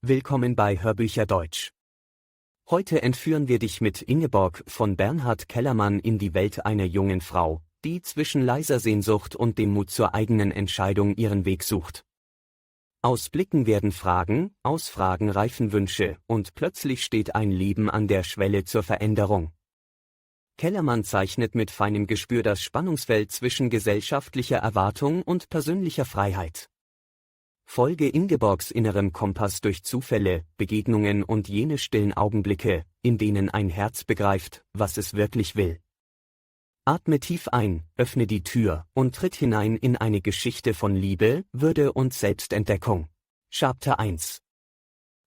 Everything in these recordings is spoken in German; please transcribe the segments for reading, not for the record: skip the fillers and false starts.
Willkommen bei Hörbücher Deutsch. Heute entführen wir dich mit Ingeborg von Bernhard Kellermann in die Welt einer jungen Frau, die zwischen leiser Sehnsucht und dem Mut zur eigenen Entscheidung ihren Weg sucht. Aus Blicken werden Fragen, aus Fragen reifen Wünsche, und plötzlich steht ein Leben an der Schwelle zur Veränderung. Kellermann zeichnet mit feinem Gespür das Spannungsfeld zwischen gesellschaftlicher Erwartung und persönlicher Freiheit. Folge Ingeborgs innerem Kompass durch Zufälle, Begegnungen und jene stillen Augenblicke, in denen ein Herz begreift, was es wirklich will. Atme tief ein, öffne die Tür und tritt hinein in eine Geschichte von Liebe, Würde und Selbstentdeckung. Chapter 1.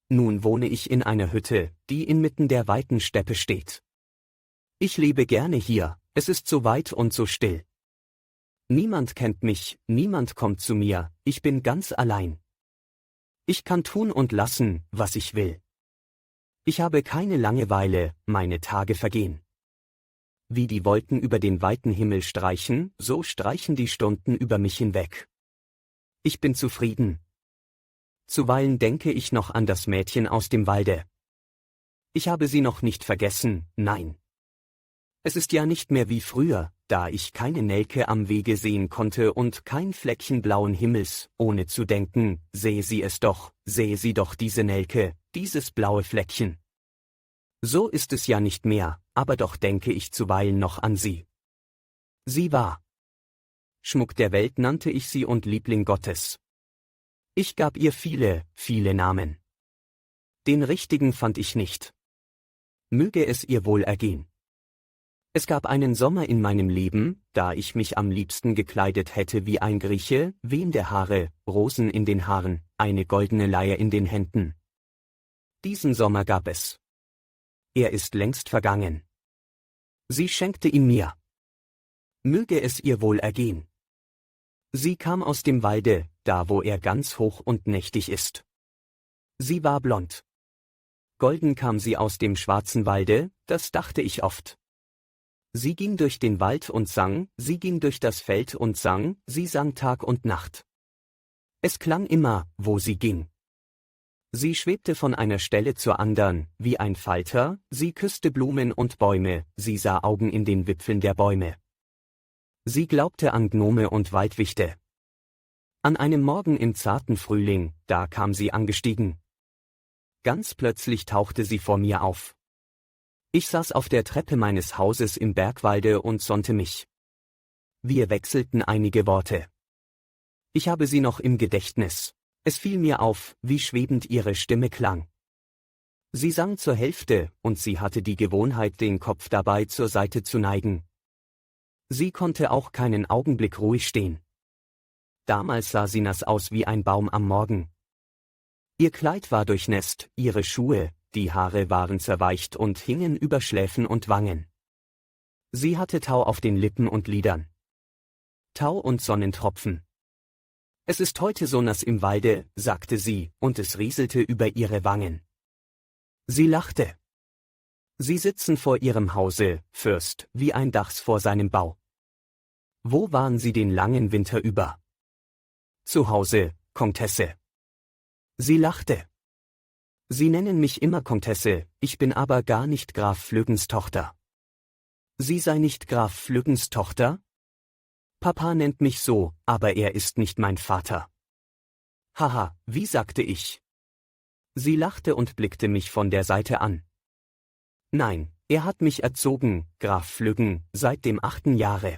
Nun wohne ich in einer Hütte, die inmitten der weiten Steppe steht. Ich lebe gerne hier, es ist so weit und so still. Niemand kennt mich, niemand kommt zu mir, ich bin ganz allein. Ich kann tun und lassen, was ich will. Ich habe keine Langeweile, meine Tage vergehen. Wie die Wolken über den weiten Himmel streichen, so streichen die Stunden über mich hinweg. Ich bin zufrieden. Zuweilen denke ich noch an das Mädchen aus dem Walde. Ich habe sie noch nicht vergessen, nein. Es ist ja nicht mehr wie früher, da ich keine Nelke am Wege sehen konnte und kein Fleckchen blauen Himmels, ohne zu denken, sehe sie doch diese Nelke, dieses blaue Fleckchen. So ist es ja nicht mehr, aber doch denke ich zuweilen noch an sie. Sie war Schmuck der Welt nannte ich sie und Liebling Gottes. Ich gab ihr viele, viele Namen. Den richtigen fand ich nicht. Möge es ihr wohl ergehen. Es gab einen Sommer in meinem Leben, da ich mich am liebsten gekleidet hätte wie ein Grieche, wehende Haare, Rosen in den Haaren, eine goldene Leier in den Händen. Diesen Sommer gab es. Er ist längst vergangen. Sie schenkte ihn mir. Möge es ihr wohl ergehen. Sie kam aus dem Walde, da wo er ganz hoch und mächtig ist. Sie war blond. Golden kam sie aus dem schwarzen Walde, das dachte ich oft. Sie ging durch den Wald und sang, sie ging durch das Feld und sang, sie sang Tag und Nacht. Es klang immer, wo sie ging. Sie schwebte von einer Stelle zur andern, wie ein Falter, sie küsste Blumen und Bäume, sie sah Augen in den Wipfeln der Bäume. Sie glaubte an Gnome und Waldwichte. An einem Morgen im zarten Frühling, da kam sie angestiegen. Ganz plötzlich tauchte sie vor mir auf. Ich saß auf der Treppe meines Hauses im Bergwalde und sonnte mich. Wir wechselten einige Worte. Ich habe sie noch im Gedächtnis. Es fiel mir auf, wie schwebend ihre Stimme klang. Sie sang zur Hälfte, und sie hatte die Gewohnheit, den Kopf dabei zur Seite zu neigen. Sie konnte auch keinen Augenblick ruhig stehen. Damals sah sie nass aus wie ein Baum am Morgen. Ihr Kleid war durchnässt, ihre Schuhe, die Haare waren zerweicht und hingen über Schläfen und Wangen. Sie hatte Tau auf den Lippen und Lidern. Tau und Sonnentropfen. Es ist heute so nass im Walde, sagte sie, und es rieselte über ihre Wangen. Sie lachte. Sie sitzen vor ihrem Hause, Fürst, wie ein Dachs vor seinem Bau. Wo waren sie den langen Winter über? Zu Hause, Komtesse. Sie lachte. Sie nennen mich immer Komtesse, ich bin aber gar nicht Graf Flüggens Tochter. Sie sei nicht Graf Flüggens Tochter? Papa nennt mich so, aber er ist nicht mein Vater. Haha, wie sagte ich? Sie lachte und blickte mich von der Seite an. Nein, er hat mich erzogen, Graf Flüggen, seit dem 8. Jahre.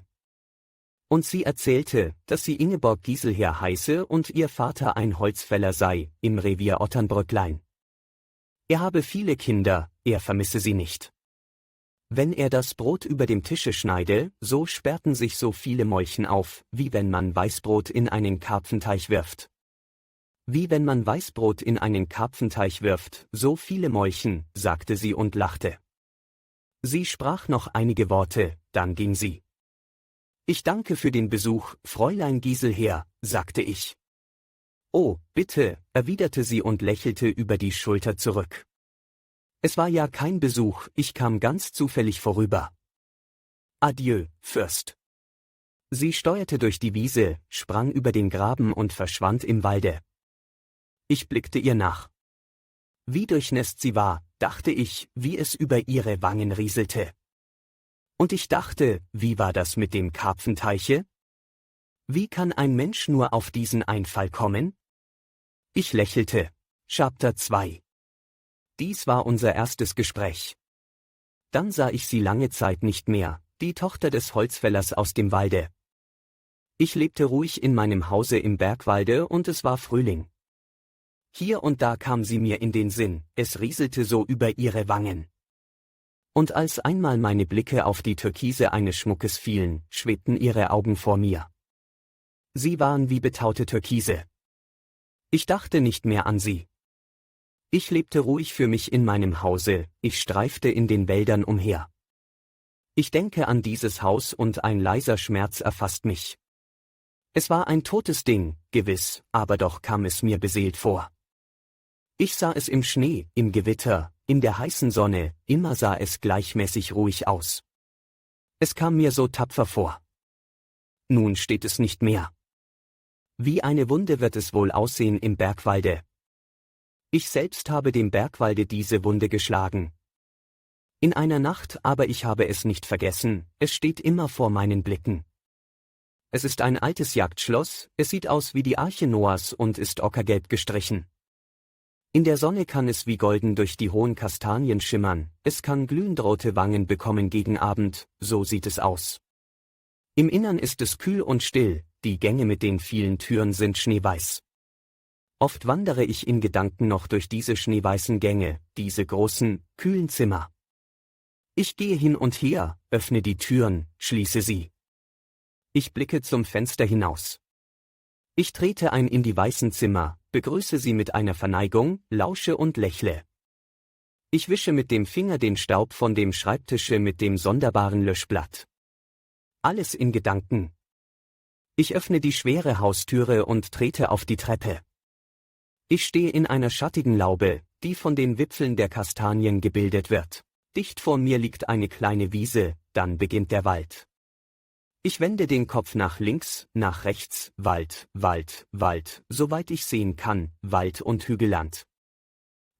Und sie erzählte, dass sie Ingeborg Giselher heiße und ihr Vater ein Holzfäller sei, im Revier Otternbrücklein. Er habe viele Kinder, er vermisse sie nicht. Wenn er das Brot über dem Tische schneide, so sperrten sich so viele Molchen auf, wie wenn man Weißbrot in einen Karpfenteich wirft. Wie wenn man Weißbrot in einen Karpfenteich wirft, so viele Molchen, sagte sie und lachte. Sie sprach noch einige Worte, dann ging sie. Ich danke für den Besuch, Fräulein Giselher, sagte ich. Oh, bitte, erwiderte sie und lächelte über die Schulter zurück. Es war ja kein Besuch, ich kam ganz zufällig vorüber. Adieu, Fürst. Sie steuerte durch die Wiese, sprang über den Graben und verschwand im Walde. Ich blickte ihr nach. Wie durchnässt sie war, dachte ich, wie es über ihre Wangen rieselte. Und ich dachte, wie war das mit dem Karpfenteiche? Wie kann ein Mensch nur auf diesen Einfall kommen? Ich lächelte. Chapter 2. Dies war unser erstes Gespräch. Dann sah ich sie lange Zeit nicht mehr, die Tochter des Holzfällers aus dem Walde. Ich lebte ruhig in meinem Hause im Bergwalde und es war Frühling. Hier und da kam sie mir in den Sinn, es rieselte so über ihre Wangen. Und als einmal meine Blicke auf die Türkise eines Schmuckes fielen, schwebten ihre Augen vor mir. Sie waren wie betaute Türkise. Ich dachte nicht mehr an sie. Ich lebte ruhig für mich in meinem Hause, ich streifte in den Wäldern umher. Ich denke an dieses Haus und ein leiser Schmerz erfasst mich. Es war ein totes Ding, gewiss, aber doch kam es mir beseelt vor. Ich sah es im Schnee, im Gewitter, in der heißen Sonne, immer sah es gleichmäßig ruhig aus. Es kam mir so tapfer vor. Nun steht es nicht mehr. Wie eine Wunde wird es wohl aussehen im Bergwalde. Ich selbst habe dem Bergwalde diese Wunde geschlagen. In einer Nacht, aber ich habe es nicht vergessen, es steht immer vor meinen Blicken. Es ist ein altes Jagdschloss, es sieht aus wie die Arche Noahs und ist ockergelb gestrichen. In der Sonne kann es wie golden durch die hohen Kastanien schimmern, es kann glühend rote Wangen bekommen gegen Abend, so sieht es aus. Im Innern ist es kühl und still, die Gänge mit den vielen Türen sind schneeweiß. Oft wandere ich in Gedanken noch durch diese schneeweißen Gänge, diese großen, kühlen Zimmer. Ich gehe hin und her, öffne die Türen, schließe sie. Ich blicke zum Fenster hinaus. Ich trete ein in die weißen Zimmer, begrüße sie mit einer Verneigung, lausche und lächle. Ich wische mit dem Finger den Staub von dem Schreibtische mit dem sonderbaren Löschblatt. Alles in Gedanken. Ich öffne die schwere Haustüre und trete auf die Treppe. Ich stehe in einer schattigen Laube, die von den Wipfeln der Kastanien gebildet wird. Dicht vor mir liegt eine kleine Wiese, dann beginnt der Wald. Ich wende den Kopf nach links, nach rechts, Wald, Wald, Wald, soweit ich sehen kann, Wald und Hügelland.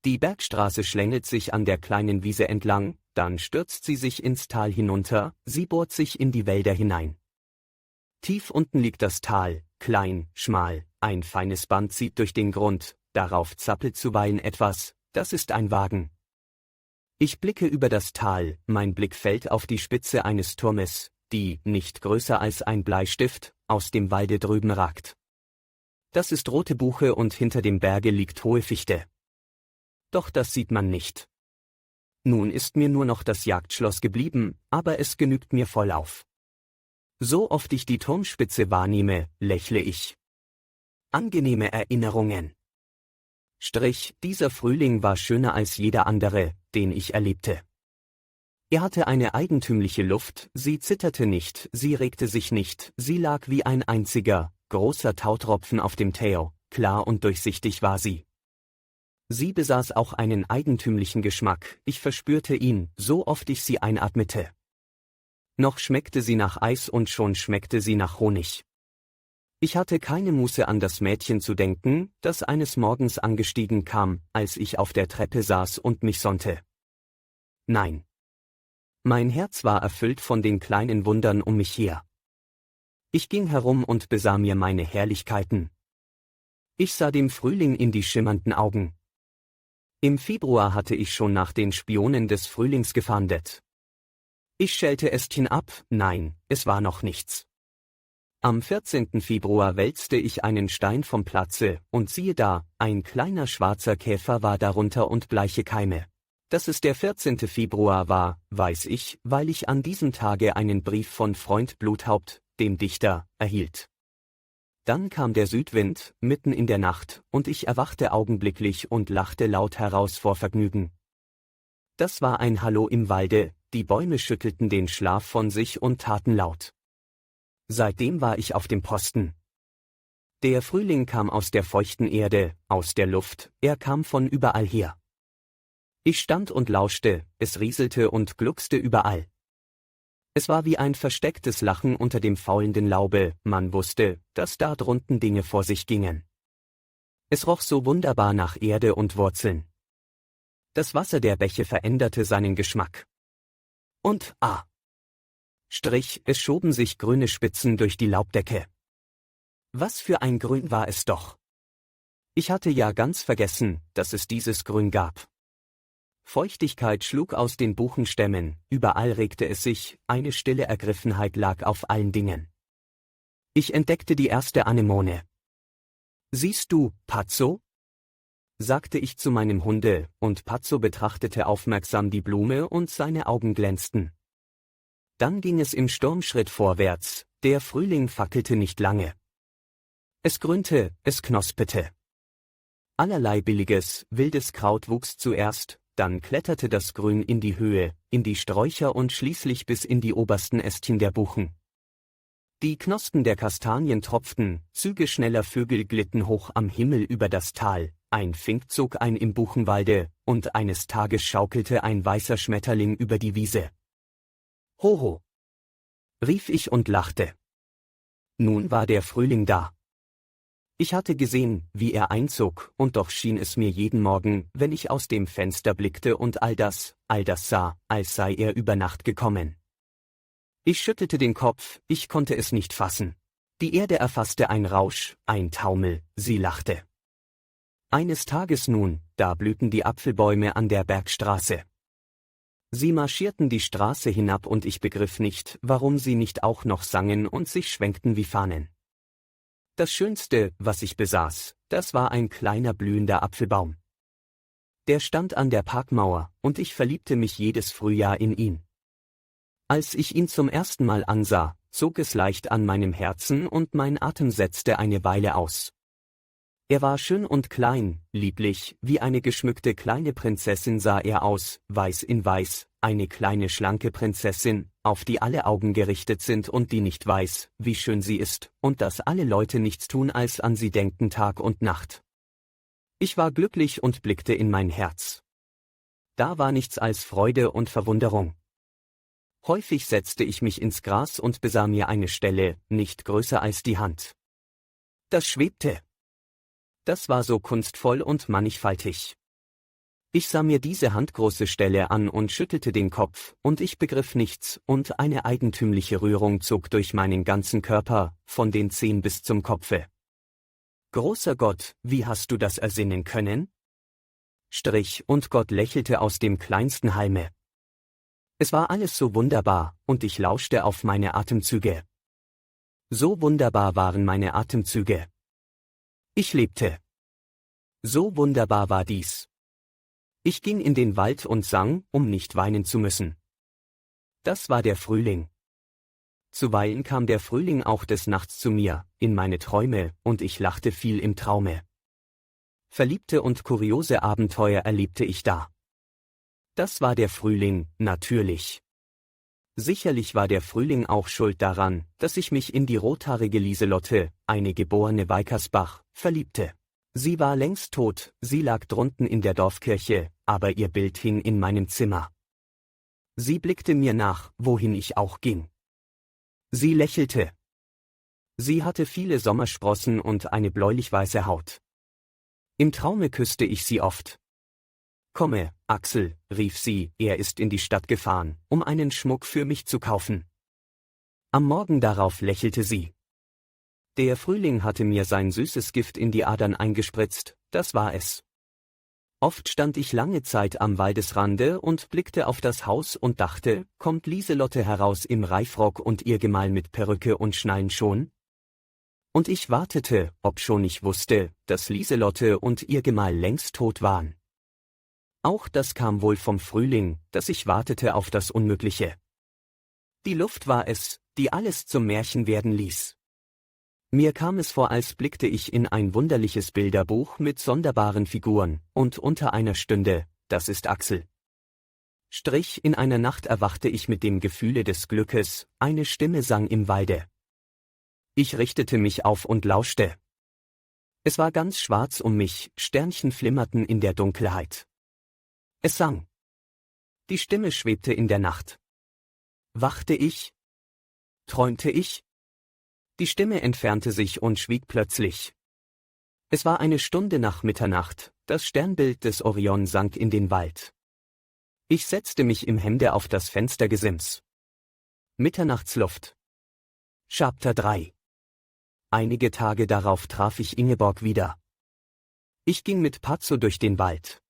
Die Bergstraße schlängelt sich an der kleinen Wiese entlang, dann stürzt sie sich ins Tal hinunter, sie bohrt sich in die Wälder hinein. Tief unten liegt das Tal, klein, schmal, ein feines Band zieht durch den Grund, darauf zappelt zuweilen etwas, das ist ein Wagen. Ich blicke über das Tal, mein Blick fällt auf die Spitze eines Turmes, die, nicht größer als ein Bleistift, aus dem Walde drüben ragt. Das ist rote Buche und hinter dem Berge liegt hohe Fichte. Doch das sieht man nicht. Nun ist mir nur noch das Jagdschloss geblieben, aber es genügt mir vollauf. So oft ich die Turmspitze wahrnehme, lächle ich. Angenehme Erinnerungen. Dieser Frühling war schöner als jeder andere, den ich erlebte. Er hatte eine eigentümliche Luft, sie zitterte nicht, sie regte sich nicht, sie lag wie ein einziger, großer Tautropfen auf dem Teo, klar und durchsichtig war sie. Sie besaß auch einen eigentümlichen Geschmack, ich verspürte ihn, so oft ich sie einatmete. Noch schmeckte sie nach Eis und schon schmeckte sie nach Honig. Ich hatte keine Muße an das Mädchen zu denken, das eines Morgens angestiegen kam, als ich auf der Treppe saß und mich sonnte. Nein. Mein Herz war erfüllt von den kleinen Wundern um mich her. Ich ging herum und besah mir meine Herrlichkeiten. Ich sah dem Frühling in die schimmernden Augen. Im Februar hatte ich schon nach den Spionen des Frühlings gefahndet. Ich schälte Ästchen ab, nein, es war noch nichts. Am 14. Februar wälzte ich einen Stein vom Platze, und siehe da, ein kleiner schwarzer Käfer war darunter und bleiche Keime. Dass es der 14. Februar war, weiß ich, weil ich an diesem Tage einen Brief von Freund Bluthaupt, dem Dichter, erhielt. Dann kam der Südwind, mitten in der Nacht, und ich erwachte augenblicklich und lachte laut heraus vor Vergnügen. Das war ein Hallo im Walde, die Bäume schüttelten den Schlaf von sich und taten laut. Seitdem war ich auf dem Posten. Der Frühling kam aus der feuchten Erde, aus der Luft, er kam von überall her. Ich stand und lauschte, es rieselte und gluckste überall. Es war wie ein verstecktes Lachen unter dem faulenden Laube, man wusste, dass da drunten Dinge vor sich gingen. Es roch so wunderbar nach Erde und Wurzeln. Das Wasser der Bäche veränderte seinen Geschmack. Und, es schoben sich grüne Spitzen durch die Laubdecke. Was für ein Grün war es doch! Ich hatte ja ganz vergessen, dass es dieses Grün gab. Feuchtigkeit schlug aus den Buchenstämmen, überall regte es sich, eine stille Ergriffenheit lag auf allen Dingen. Ich entdeckte die erste Anemone. »Siehst du, Pazzo?« sagte ich zu meinem Hunde, und Pazzo betrachtete aufmerksam die Blume und seine Augen glänzten. Dann ging es im Sturmschritt vorwärts, der Frühling fackelte nicht lange. Es grünte, es knospete. Allerlei billiges, wildes Kraut wuchs zuerst, dann kletterte das Grün in die Höhe, in die Sträucher und schließlich bis in die obersten Ästchen der Buchen. Die Knospen der Kastanien tropften, Züge schneller Vögel glitten hoch am Himmel über das Tal, ein Fink zog ein im Buchenwalde, und eines Tages schaukelte ein weißer Schmetterling über die Wiese. »Hoho«, rief ich und lachte. Nun war der Frühling da. Ich hatte gesehen, wie er einzog, und doch schien es mir jeden Morgen, wenn ich aus dem Fenster blickte und all das sah, als sei er über Nacht gekommen. Ich schüttelte den Kopf, ich konnte es nicht fassen. Die Erde erfasste ein Rausch, ein Taumel, sie lachte. Eines Tages nun, da blühten die Apfelbäume an der Bergstraße. Sie marschierten die Straße hinab und ich begriff nicht, warum sie nicht auch noch sangen und sich schwenkten wie Fahnen. Das Schönste, was ich besaß, das war ein kleiner blühender Apfelbaum. Der stand an der Parkmauer, und ich verliebte mich jedes Frühjahr in ihn. Als ich ihn zum ersten Mal ansah, zog es leicht an meinem Herzen und mein Atem setzte eine Weile aus. Er war schön und klein, lieblich, wie eine geschmückte kleine Prinzessin sah er aus, weiß in weiß, eine kleine schlanke Prinzessin, auf die alle Augen gerichtet sind und die nicht weiß, wie schön sie ist, und dass alle Leute nichts tun als an sie denken Tag und Nacht. Ich war glücklich und blickte in mein Herz. Da war nichts als Freude und Verwunderung. Häufig setzte ich mich ins Gras und besah mir eine Stelle, nicht größer als die Hand. Das schwebte. Das war so kunstvoll und mannigfaltig. Ich sah mir diese handgroße Stelle an und schüttelte den Kopf, und ich begriff nichts, und eine eigentümliche Rührung zog durch meinen ganzen Körper, von den Zehen bis zum Kopfe. »Großer Gott, wie hast du das ersinnen können?« und Gott lächelte aus dem kleinsten Halme. Es war alles so wunderbar, und ich lauschte auf meine Atemzüge. So wunderbar waren meine Atemzüge. Ich lebte. So wunderbar war dies. Ich ging in den Wald und sang, um nicht weinen zu müssen. Das war der Frühling. Zuweilen kam der Frühling auch des Nachts zu mir, in meine Träume, und ich lachte viel im Traume. Verliebte und kuriose Abenteuer erlebte ich da. Das war der Frühling, natürlich. Sicherlich war der Frühling auch schuld daran, dass ich mich in die rothaarige Lieselotte, eine geborene Weikersbach, verliebte. Sie war längst tot, sie lag drunten in der Dorfkirche, aber ihr Bild hing in meinem Zimmer. Sie blickte mir nach, wohin ich auch ging. Sie lächelte. Sie hatte viele Sommersprossen und eine bläulich-weiße Haut. Im Traume küsste ich sie oft. »Komme, Axel«, rief sie, er ist in die Stadt gefahren, um einen Schmuck für mich zu kaufen. Am Morgen darauf lächelte sie. Der Frühling hatte mir sein süßes Gift in die Adern eingespritzt, das war es. Oft stand ich lange Zeit am Waldesrande und blickte auf das Haus und dachte, kommt Lieselotte heraus im Reifrock und ihr Gemahl mit Perücke und Schnallen schon? Und ich wartete, obschon ich wusste, dass Lieselotte und ihr Gemahl längst tot waren. Auch das kam wohl vom Frühling, dass ich wartete auf das Unmögliche. Die Luft war es, die alles zum Märchen werden ließ. Mir kam es vor, als blickte ich in ein wunderliches Bilderbuch mit sonderbaren Figuren, und unter einer stünde, das ist Axel. In einer Nacht erwachte ich mit dem Gefühle des Glückes, eine Stimme sang im Walde. Ich richtete mich auf und lauschte. Es war ganz schwarz um mich, Sternchen flimmerten in der Dunkelheit. Es sang. Die Stimme schwebte in der Nacht. Wachte ich? Träumte ich? Die Stimme entfernte sich und schwieg plötzlich. Es war eine Stunde nach Mitternacht, das Sternbild des Orion sank in den Wald. Ich setzte mich im Hemde auf das Fenstergesims. Mitternachtsluft. Chapter 3. Einige Tage darauf traf ich Ingeborg wieder. Ich ging mit Pazzo durch den Wald.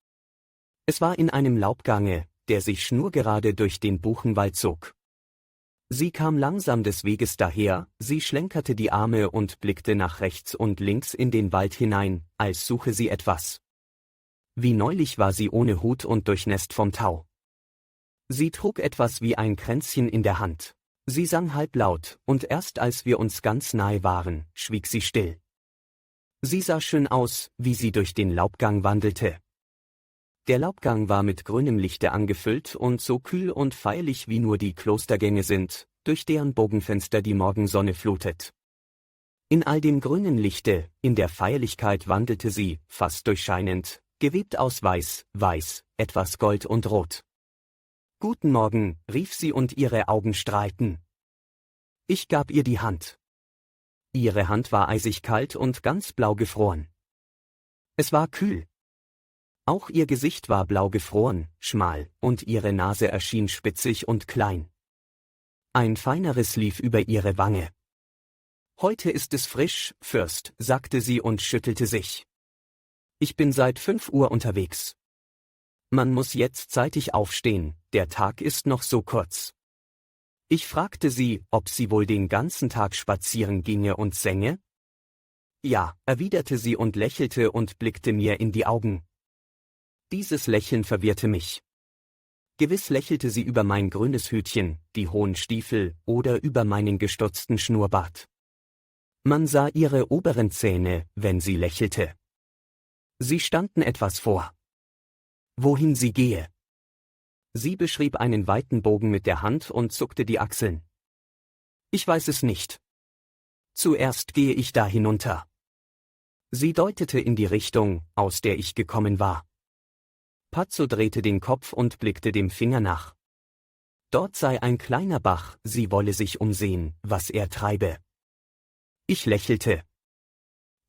Es war in einem Laubgange, der sich schnurgerade durch den Buchenwald zog. Sie kam langsam des Weges daher, sie schlenkerte die Arme und blickte nach rechts und links in den Wald hinein, als suche sie etwas. Wie neulich war sie ohne Hut und durchnässt vom Tau. Sie trug etwas wie ein Kränzchen in der Hand. Sie sang halblaut, und erst als wir uns ganz nahe waren, schwieg sie still. Sie sah schön aus, wie sie durch den Laubgang wandelte. Der Laubgang war mit grünem Lichte angefüllt und so kühl und feierlich wie nur die Klostergänge sind, durch deren Bogenfenster die Morgensonne flutet. In all dem grünen Lichte, in der Feierlichkeit wandelte sie, fast durchscheinend, gewebt aus Weiß, etwas Gold und Rot. »Guten Morgen«, rief sie und ihre Augen strahlten. Ich gab ihr die Hand. Ihre Hand war eisig kalt und ganz blau gefroren. Es war kühl. Auch ihr Gesicht war blau gefroren, schmal, und ihre Nase erschien spitzig und klein. Ein feiner Riss lief über ihre Wange. »Heute ist es frisch, Fürst«, sagte sie und schüttelte sich. »Ich bin seit 5 Uhr unterwegs. Man muss jetzt zeitig aufstehen, der Tag ist noch so kurz.« Ich fragte sie, ob sie wohl den ganzen Tag spazieren ginge und sänge. »Ja«, erwiderte sie und lächelte und blickte mir in die Augen. Dieses Lächeln verwirrte mich. Gewiss lächelte sie über mein grünes Hütchen, die hohen Stiefel oder über meinen gestutzten Schnurrbart. Man sah ihre oberen Zähne, wenn sie lächelte. Sie standen etwas vor. Wohin sie gehe. Sie beschrieb einen weiten Bogen mit der Hand und zuckte die Achseln. Ich weiß es nicht. Zuerst gehe ich da hinunter. Sie deutete in die Richtung, aus der ich gekommen war. Pazzo drehte den Kopf und blickte dem Finger nach. Dort sei ein kleiner Bach, sie wolle sich umsehen, was er treibe. Ich lächelte.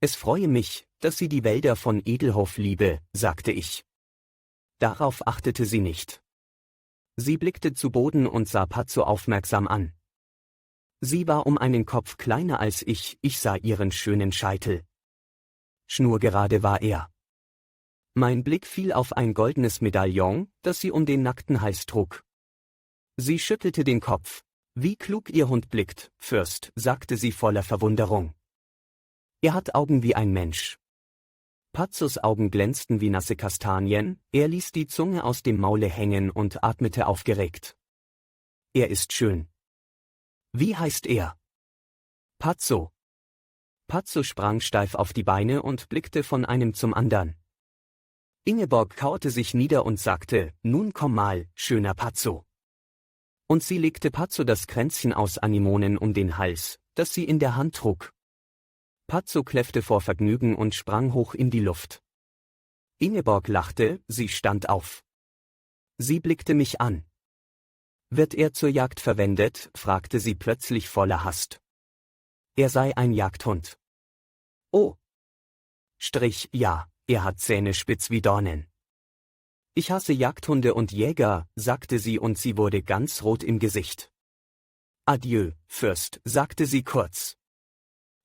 Es freue mich, dass sie die Wälder von Edelhof liebe, sagte ich. Darauf achtete sie nicht. Sie blickte zu Boden und sah Pazzo aufmerksam an. Sie war um einen Kopf kleiner als ich sah ihren schönen Scheitel. Schnurgerade war er. Mein Blick fiel auf ein goldenes Medaillon, das sie um den nackten Hals trug. Sie schüttelte den Kopf. Wie klug Ihr Hund blickt, Fürst, sagte sie voller Verwunderung. Er hat Augen wie ein Mensch. Pazzos Augen glänzten wie nasse Kastanien, er ließ die Zunge aus dem Maule hängen und atmete aufgeregt. Er ist schön. Wie heißt er? Pazzo. Pazzo sprang steif auf die Beine und blickte von einem zum andern. Ingeborg kauerte sich nieder und sagte, nun komm mal, schöner Pazzo. Und sie legte Pazzo das Kränzchen aus Anemonen um den Hals, das sie in der Hand trug. Pazzo kläffte vor Vergnügen und sprang hoch in die Luft. Ingeborg lachte, sie stand auf. Sie blickte mich an. Wird er zur Jagd verwendet? Fragte sie plötzlich voller Hast. Er sei ein Jagdhund. Oh. Ja, er hat Zähne spitz wie Dornen. Ich hasse Jagdhunde und Jäger, sagte sie und sie wurde ganz rot im Gesicht. Adieu, Fürst, sagte sie kurz.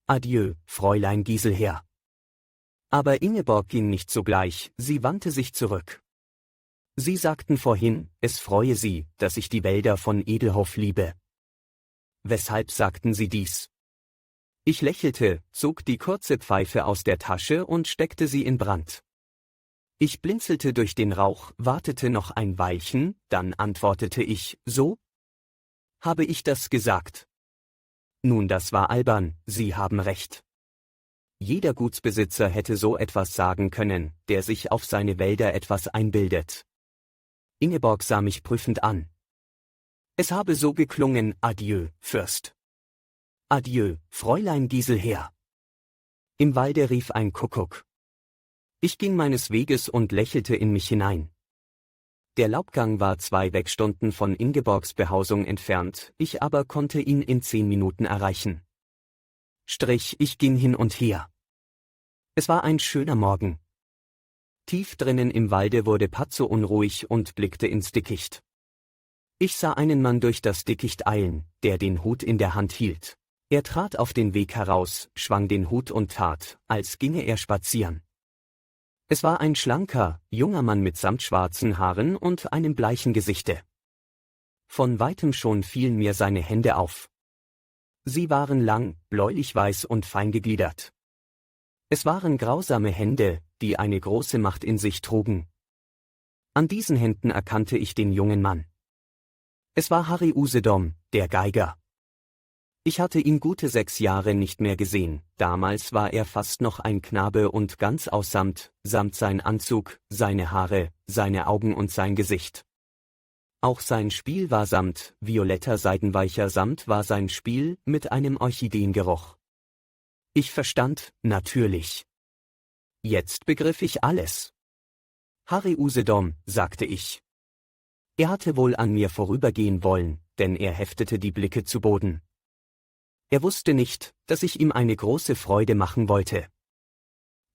Adieu, Fräulein Giselher. Aber Ingeborg ging nicht sogleich, sie wandte sich zurück. Sie sagten vorhin, es freue Sie, dass ich die Wälder von Edelhof liebe. Weshalb sagten Sie dies? Ich lächelte, zog die kurze Pfeife aus der Tasche und steckte sie in Brand. Ich blinzelte durch den Rauch, wartete noch ein Weilchen, dann antwortete ich, so? Habe ich das gesagt? Nun, das war albern, Sie haben recht. Jeder Gutsbesitzer hätte so etwas sagen können, der sich auf seine Wälder etwas einbildet. Ingeborg sah mich prüfend an. Es habe so geklungen, adieu, Fürst. Adieu, Fräulein Giselher. Im Walde rief ein Kuckuck. Ich ging meines Weges und lächelte in mich hinein. Der Laubgang war 2 Wegstunden von Ingeborgs Behausung entfernt, ich aber konnte ihn in 10 Minuten erreichen. Ich ging hin und her. Es war ein schöner Morgen. Tief drinnen im Walde wurde Pazzo unruhig und blickte ins Dickicht. Ich sah einen Mann durch das Dickicht eilen, der den Hut in der Hand hielt. Er trat auf den Weg heraus, schwang den Hut und tat, als ginge er spazieren. Es war ein schlanker, junger Mann mit samtschwarzen Haaren und einem bleichen Gesichte. Von weitem schon fielen mir seine Hände auf. Sie waren lang, bläulich-weiß und fein gegliedert. Es waren grausame Hände, die eine große Macht in sich trugen. An diesen Händen erkannte ich den jungen Mann. Es war Harry Usedom, der Geiger. Ich hatte ihn gute 6 Jahre nicht mehr gesehen, damals war er fast noch ein Knabe und ganz aus Samt sein Anzug, seine Haare, seine Augen und sein Gesicht. Auch sein Spiel war Samt, violetter seidenweicher Samt war sein Spiel, mit einem Orchideengeruch. Ich verstand, natürlich. Jetzt begriff ich alles. Harry Usedom, sagte ich. Er hatte wohl an mir vorübergehen wollen, denn er heftete die Blicke zu Boden. Er wusste nicht, dass ich ihm eine große Freude machen wollte.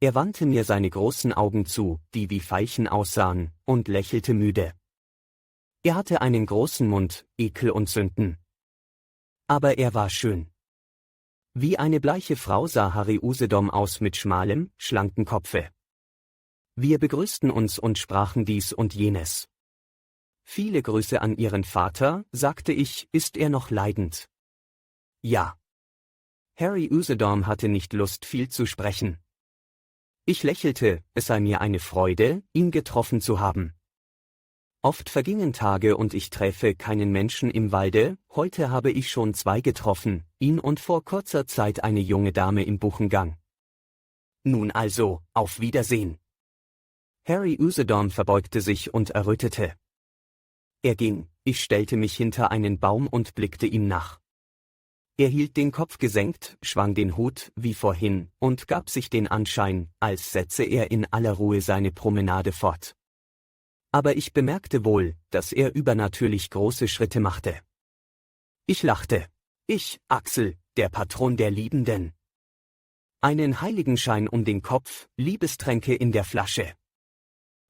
Er wandte mir seine großen Augen zu, die wie Veilchen aussahen, und lächelte müde. Er hatte einen großen Mund, Ekel und Sünden. Aber er war schön. Wie eine bleiche Frau sah Harry Usedom aus mit schmalem, schlanken Kopfe. Wir begrüßten uns und sprachen dies und jenes. Viele Grüße an Ihren Vater, sagte ich, ist er noch leidend? Ja. Harry Usedom hatte nicht Lust, viel zu sprechen. Ich lächelte, es sei mir eine Freude, ihn getroffen zu haben. Oft vergingen Tage und ich träfe keinen Menschen im Walde, heute habe ich schon 2 getroffen, ihn und vor kurzer Zeit eine junge Dame im Buchengang. Nun also, auf Wiedersehen. Harry Usedom verbeugte sich und errötete. Er ging, ich stellte mich hinter einen Baum und blickte ihm nach. Er hielt den Kopf gesenkt, schwang den Hut, wie vorhin, und gab sich den Anschein, als setze er in aller Ruhe seine Promenade fort. Aber ich bemerkte wohl, dass er übernatürlich große Schritte machte. Ich lachte. Ich, Axel, der Patron der Liebenden. Einen Heiligenschein um den Kopf, Liebestränke in der Flasche.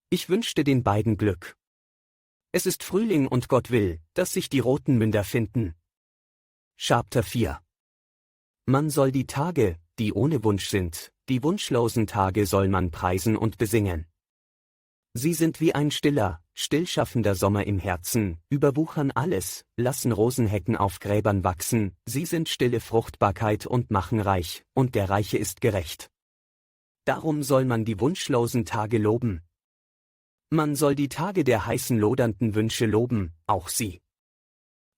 Ich wünschte den beiden Glück. Es ist Frühling und Gott will, dass sich die roten Münder finden. Chapter 4. Man soll die Tage, die ohne Wunsch sind, die wunschlosen Tage soll man preisen und besingen. Sie sind wie ein stiller, stillschaffender Sommer im Herzen, überwuchern alles, lassen Rosenhecken auf Gräbern wachsen, sie sind stille Fruchtbarkeit und machen reich, und der Reiche ist gerecht. Darum soll man die wunschlosen Tage loben. Man soll die Tage der heißen lodernden Wünsche loben, auch sie.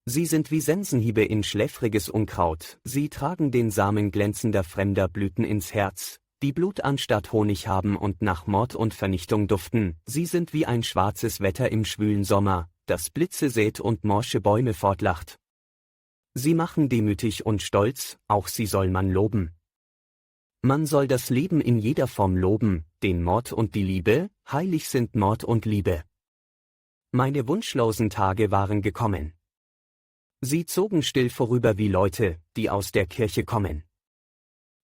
Sie sind wie Sensenhiebe in schläfriges Unkraut, sie tragen den Samen glänzender fremder Blüten ins Herz, die Blut anstatt Honig haben und nach Mord und Vernichtung duften, sie sind wie ein schwarzes Wetter im schwülen Sommer, das Blitze sät und morsche Bäume fortlacht. Sie machen demütig und stolz, auch sie soll man loben. Man soll das Leben in jeder Form loben, den Mord und die Liebe, heilig sind Mord und Liebe. Meine wunschlosen Tage waren gekommen. Sie zogen still vorüber wie Leute, die aus der Kirche kommen.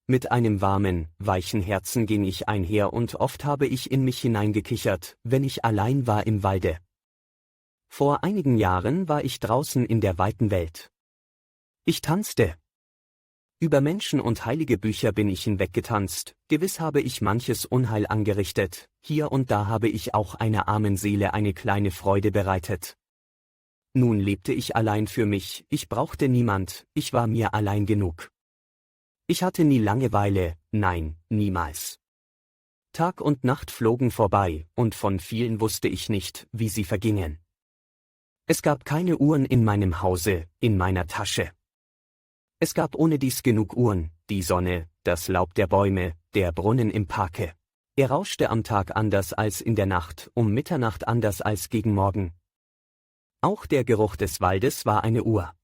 Mit einem warmen, weichen Herzen ging ich einher und oft habe ich in mich hineingekichert, wenn ich allein war im Walde. Vor einigen Jahren war ich draußen in der weiten Welt. Ich tanzte. Über Menschen und heilige Bücher bin ich hinweggetanzt, gewiss habe ich manches Unheil angerichtet, hier und da habe ich auch einer armen Seele eine kleine Freude bereitet. Nun lebte ich allein für mich, ich brauchte niemand, ich war mir allein genug. Ich hatte nie Langeweile, nein, niemals. Tag und Nacht flogen vorbei, und von vielen wusste ich nicht, wie sie vergingen. Es gab keine Uhren in meinem Hause, in meiner Tasche. Es gab ohnedies genug Uhren, die Sonne, das Laub der Bäume, der Brunnen im Parke. Er rauschte am Tag anders als in der Nacht, um Mitternacht anders als gegen Morgen. Auch der Geruch des Waldes war eine Uhr.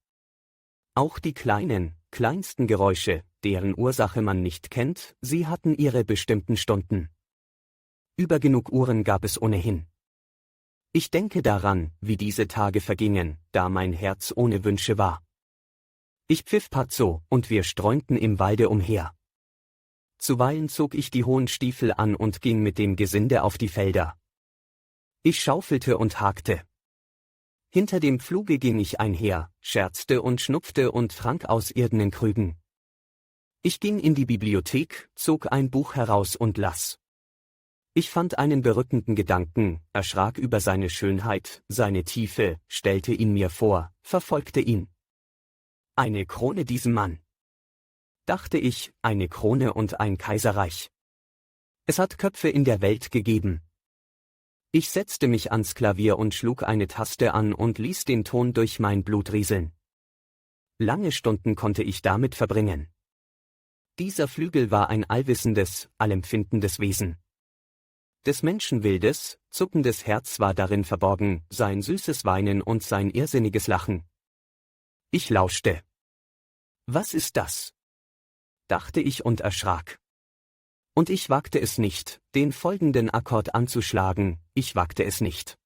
Auch die kleinsten Geräusche, deren Ursache man nicht kennt, sie hatten ihre bestimmten Stunden. Übergenug Uhren gab es ohnehin. Ich denke daran, wie diese Tage vergingen, da mein Herz ohne Wünsche war. Ich pfiff Pazzo, und wir streunten im Walde umher. Zuweilen zog ich die hohen Stiefel an und ging mit dem Gesinde auf die Felder. Ich schaufelte und hakte. Hinter dem Pfluge ging ich einher, scherzte und schnupfte und trank aus irdenen Krügen. Ich ging in die Bibliothek, zog ein Buch heraus und las. Ich fand einen berückenden Gedanken, erschrak über seine Schönheit, seine Tiefe, stellte ihn mir vor, verfolgte ihn. Eine Krone diesem Mann. Dachte ich, eine Krone und ein Kaiserreich. Es hat Köpfe in der Welt gegeben. Ich setzte mich ans Klavier und schlug eine Taste an und ließ den Ton durch mein Blut rieseln. Lange Stunden konnte ich damit verbringen. Dieser Flügel war ein allwissendes, allempfindendes Wesen. Des Menschen wildes, zuckendes Herz war darin verborgen, sein süßes Weinen und sein irrsinniges Lachen. Ich lauschte. Was ist das? Dachte ich und erschrak. Und ich wagte es nicht, den folgenden Akkord anzuschlagen, ich wagte es nicht.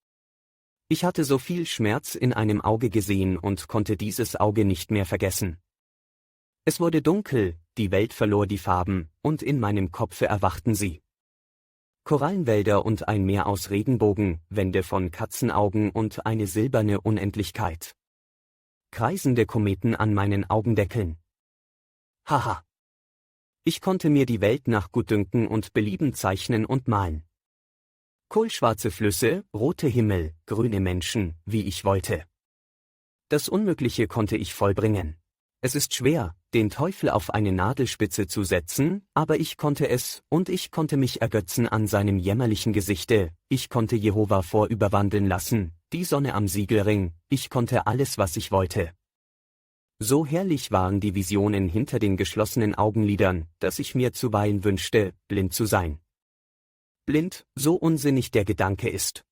Ich hatte so viel Schmerz in einem Auge gesehen und konnte dieses Auge nicht mehr vergessen. Es wurde dunkel, die Welt verlor die Farben, und in meinem Kopfe erwachten sie. Korallenwälder und ein Meer aus Regenbogen, Wände von Katzenaugen und eine silberne Unendlichkeit. Kreisende Kometen an meinen Augendeckeln. Haha! Ich konnte mir die Welt nach Gutdünken und Belieben zeichnen und malen. Kohlschwarze Flüsse, rote Himmel, grüne Menschen, wie ich wollte. Das Unmögliche konnte ich vollbringen. Es ist schwer, den Teufel auf eine Nadelspitze zu setzen, aber ich konnte es, und ich konnte mich ergötzen an seinem jämmerlichen Gesichte, ich konnte Jehova vorüberwandeln lassen, die Sonne am Siegelring, ich konnte alles, was ich wollte. So herrlich waren die Visionen hinter den geschlossenen Augenlidern, dass ich mir zuweilen wünschte, blind zu sein. Blind, so unsinnig der Gedanke ist.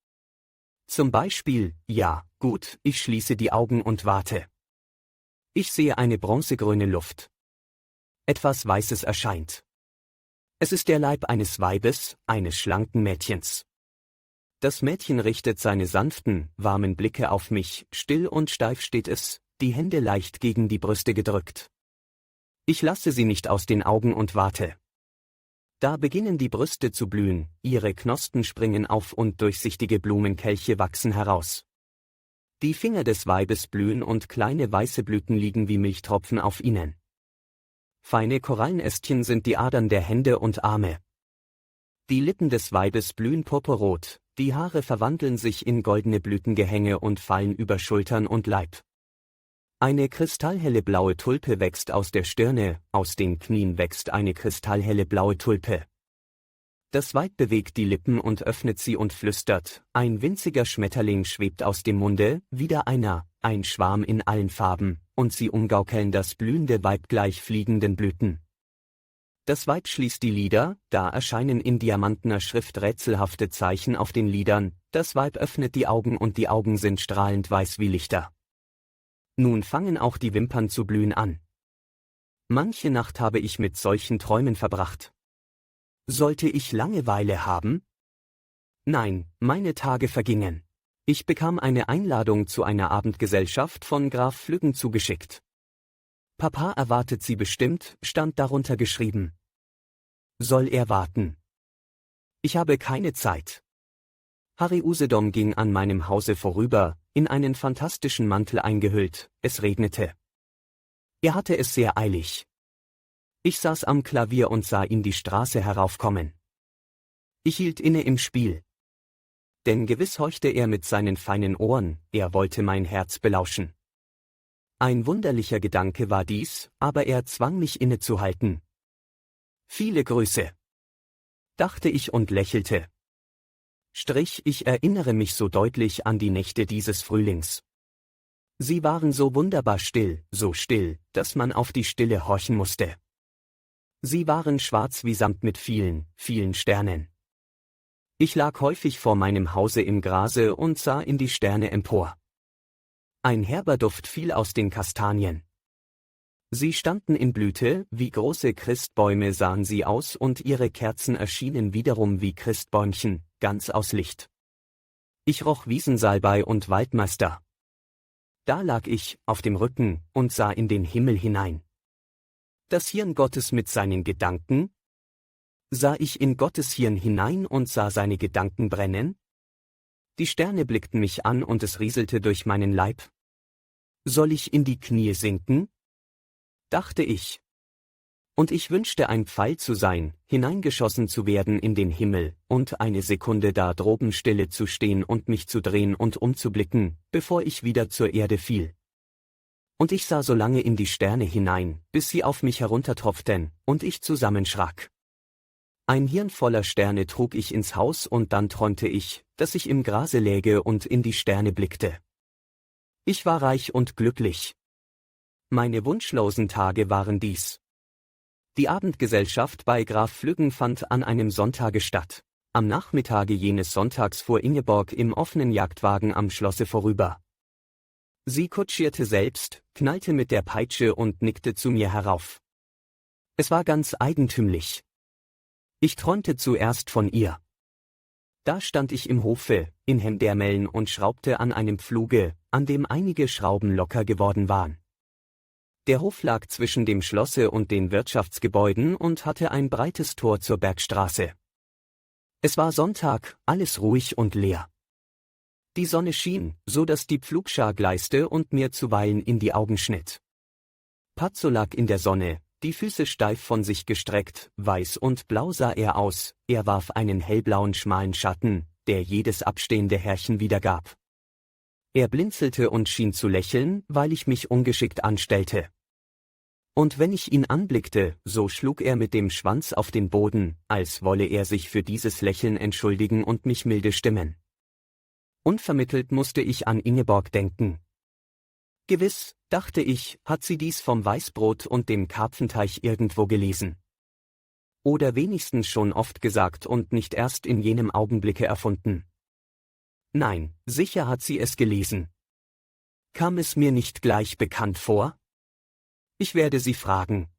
Zum Beispiel, ja, gut, ich schließe die Augen und warte. Ich sehe eine bronzegrüne Luft. Etwas Weißes erscheint. Es ist der Leib eines Weibes, eines schlanken Mädchens. Das Mädchen richtet seine sanften, warmen Blicke auf mich, still und steif steht es, die Hände leicht gegen die Brüste gedrückt. Ich lasse sie nicht aus den Augen und warte. Da beginnen die Brüste zu blühen, ihre Knospen springen auf und durchsichtige Blumenkelche wachsen heraus. Die Finger des Weibes blühen und kleine weiße Blüten liegen wie Milchtropfen auf ihnen. Feine Korallenästchen sind die Adern der Hände und Arme. Die Lippen des Weibes blühen purpurrot, die Haare verwandeln sich in goldene Blütengehänge und fallen über Schultern und Leib. Eine kristallhelle blaue Tulpe wächst aus der Stirne, aus den Knien wächst eine kristallhelle blaue Tulpe. Das Weib bewegt die Lippen und öffnet sie und flüstert, ein winziger Schmetterling schwebt aus dem Munde, wieder einer, ein Schwarm in allen Farben, und sie umgaukeln das blühende Weib gleich fliegenden Blüten. Das Weib schließt die Lider, da erscheinen in diamantener Schrift rätselhafte Zeichen auf den Lidern, das Weib öffnet die Augen und die Augen sind strahlend weiß wie Lichter. Nun fangen auch die Wimpern zu blühen an. Manche Nacht habe ich mit solchen Träumen verbracht. Sollte ich Langeweile haben? Nein, meine Tage vergingen. Ich bekam eine Einladung zu einer Abendgesellschaft von Graf Flüggen zugeschickt. Papa erwartet sie bestimmt, stand darunter geschrieben. Soll er warten? Ich habe keine Zeit. Harry Usedom ging an meinem Hause vorüber, in einen fantastischen Mantel eingehüllt, es regnete. Er hatte es sehr eilig. Ich saß am Klavier und sah ihn die Straße heraufkommen. Ich hielt inne im Spiel. Denn gewiss horchte er mit seinen feinen Ohren, er wollte mein Herz belauschen. Ein wunderlicher Gedanke war dies, aber er zwang mich innezuhalten. Viele Grüße, dachte ich und lächelte. Ich erinnere mich so deutlich an die Nächte dieses Frühlings. Sie waren so wunderbar still, so still, dass man auf die Stille horchen musste. Sie waren schwarz wie Samt mit vielen, vielen Sternen. Ich lag häufig vor meinem Hause im Grase und sah in die Sterne empor. Ein herber Duft fiel aus den Kastanien. Sie standen in Blüte, wie große Christbäume sahen sie aus und ihre Kerzen erschienen wiederum wie Christbäumchen, ganz aus Licht. Ich roch Wiesensalbei und Waldmeister. Da lag ich, auf dem Rücken, und sah in den Himmel hinein. Das Hirn Gottes mit seinen Gedanken? Sah ich in Gottes Hirn hinein und sah seine Gedanken brennen? Die Sterne blickten mich an und es rieselte durch meinen Leib. Soll ich in die Knie sinken? Dachte ich. Und ich wünschte ein Pfeil zu sein, hineingeschossen zu werden in den Himmel, und eine Sekunde da droben stille zu stehen und mich zu drehen und umzublicken, bevor ich wieder zur Erde fiel. Und ich sah so lange in die Sterne hinein, bis sie auf mich heruntertropften, und ich zusammenschrak. Ein Hirn voller Sterne trug ich ins Haus und dann träumte ich, dass ich im Grase läge und in die Sterne blickte. Ich war reich und glücklich. Meine wunschlosen Tage waren dies. Die Abendgesellschaft bei Graf Flüggen fand an einem Sonntage statt. Am Nachmittage jenes Sonntags fuhr Ingeborg im offenen Jagdwagen am Schlosse vorüber. Sie kutschierte selbst, knallte mit der Peitsche und nickte zu mir herauf. Es war ganz eigentümlich. Ich träumte zuerst von ihr. Da stand ich im Hofe, in Hemdärmeln und schraubte an einem Pfluge, an dem einige Schrauben locker geworden waren. Der Hof lag zwischen dem Schlosse und den Wirtschaftsgebäuden und hatte ein breites Tor zur Bergstraße. Es war Sonntag, alles ruhig und leer. Die Sonne schien, so dass die Pflugschar gleiste und mir zuweilen in die Augen schnitt. Pazzo lag in der Sonne, die Füße steif von sich gestreckt, weiß und blau sah er aus, er warf einen hellblauen schmalen Schatten, der jedes abstehende Härchen wiedergab. Er blinzelte und schien zu lächeln, weil ich mich ungeschickt anstellte. Und wenn ich ihn anblickte, so schlug er mit dem Schwanz auf den Boden, als wolle er sich für dieses Lächeln entschuldigen und mich milde stimmen. Unvermittelt musste ich an Ingeborg denken. Gewiss, dachte ich, hat sie dies vom Weißbrot und dem Karpfenteich irgendwo gelesen. Oder wenigstens schon oft gesagt und nicht erst in jenem Augenblicke erfunden. Nein, sicher hat sie es gelesen. Kam es mir nicht gleich bekannt vor? Ich werde sie fragen.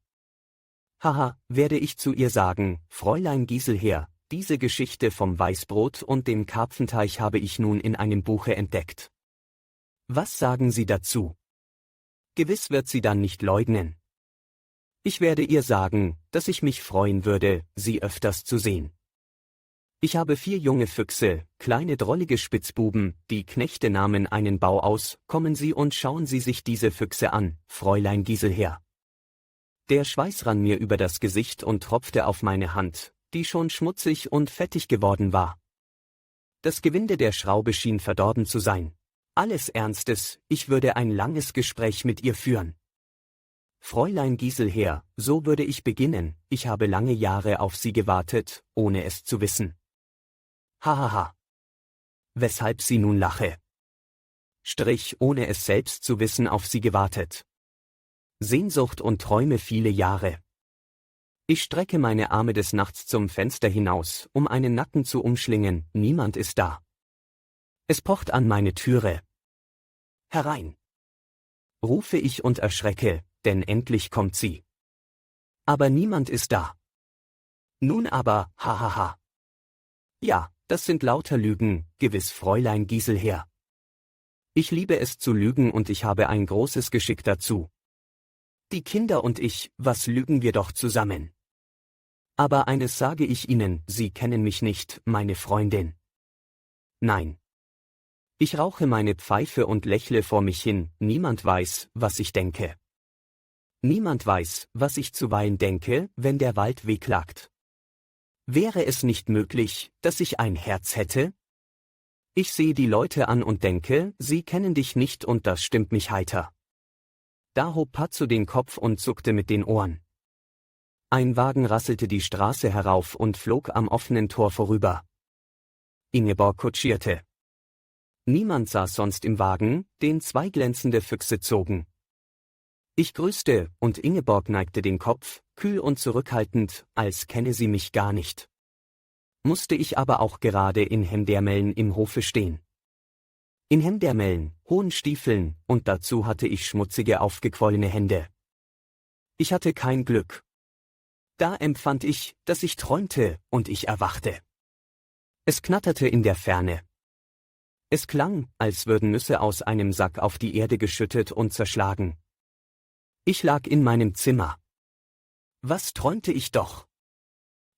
Haha, werde ich zu ihr sagen, Fräulein Giselher, diese Geschichte vom Weißbrot und dem Karpfenteich habe ich nun in einem Buche entdeckt. Was sagen Sie dazu? Gewiss wird sie dann nicht leugnen. Ich werde ihr sagen, dass ich mich freuen würde, sie öfters zu sehen. Ich habe 4 junge Füchse, kleine drollige Spitzbuben, die Knechte nahmen einen Bau aus, kommen Sie und schauen Sie sich diese Füchse an, Fräulein Giselher. Der Schweiß rann mir über das Gesicht und tropfte auf meine Hand, die schon schmutzig und fettig geworden war. Das Gewinde der Schraube schien verdorben zu sein. Alles Ernstes, ich würde ein langes Gespräch mit ihr führen. Fräulein Giselher, so würde ich beginnen, ich habe lange Jahre auf Sie gewartet, ohne es zu wissen. Hahaha. Weshalb sie nun lache. Ohne es selbst zu wissen auf sie gewartet. Sehnsucht und Träume viele Jahre. Ich strecke meine Arme des Nachts zum Fenster hinaus, um einen Nacken zu umschlingen, niemand ist da. Es pocht an meine Türe. Herein! Rufe ich und erschrecke, denn endlich kommt sie. Aber niemand ist da. Nun aber, hahaha. Ja, das sind lauter Lügen, gewiss Fräulein Giselher. Ich liebe es zu lügen und ich habe ein großes Geschick dazu. Die Kinder und ich, was lügen wir doch zusammen. Aber eines sage ich Ihnen, Sie kennen mich nicht, meine Freundin. Nein. Ich rauche meine Pfeife und lächle vor mich hin, niemand weiß, was ich denke. Niemand weiß, was ich zuweilen denke, wenn der Wald wehklagt. Wäre es nicht möglich, dass ich ein Herz hätte? Ich sehe die Leute an und denke, sie kennen dich nicht und das stimmt mich heiter. Da hob Pazzo den Kopf und zuckte mit den Ohren. Ein Wagen rasselte die Straße herauf und flog am offenen Tor vorüber. Ingeborg kutschierte. Niemand saß sonst im Wagen, den 2 glänzende Füchse zogen. Ich grüßte, und Ingeborg neigte den Kopf, kühl und zurückhaltend, als kenne sie mich gar nicht. Musste ich aber auch gerade in Hemdärmeln im Hofe stehen. In Hemdärmeln, hohen Stiefeln, und dazu hatte ich schmutzige aufgequollene Hände. Ich hatte kein Glück. Da empfand ich, dass ich träumte, und ich erwachte. Es knatterte in der Ferne. Es klang, als würden Nüsse aus einem Sack auf die Erde geschüttet und zerschlagen. Ich lag in meinem Zimmer. Was träumte ich doch?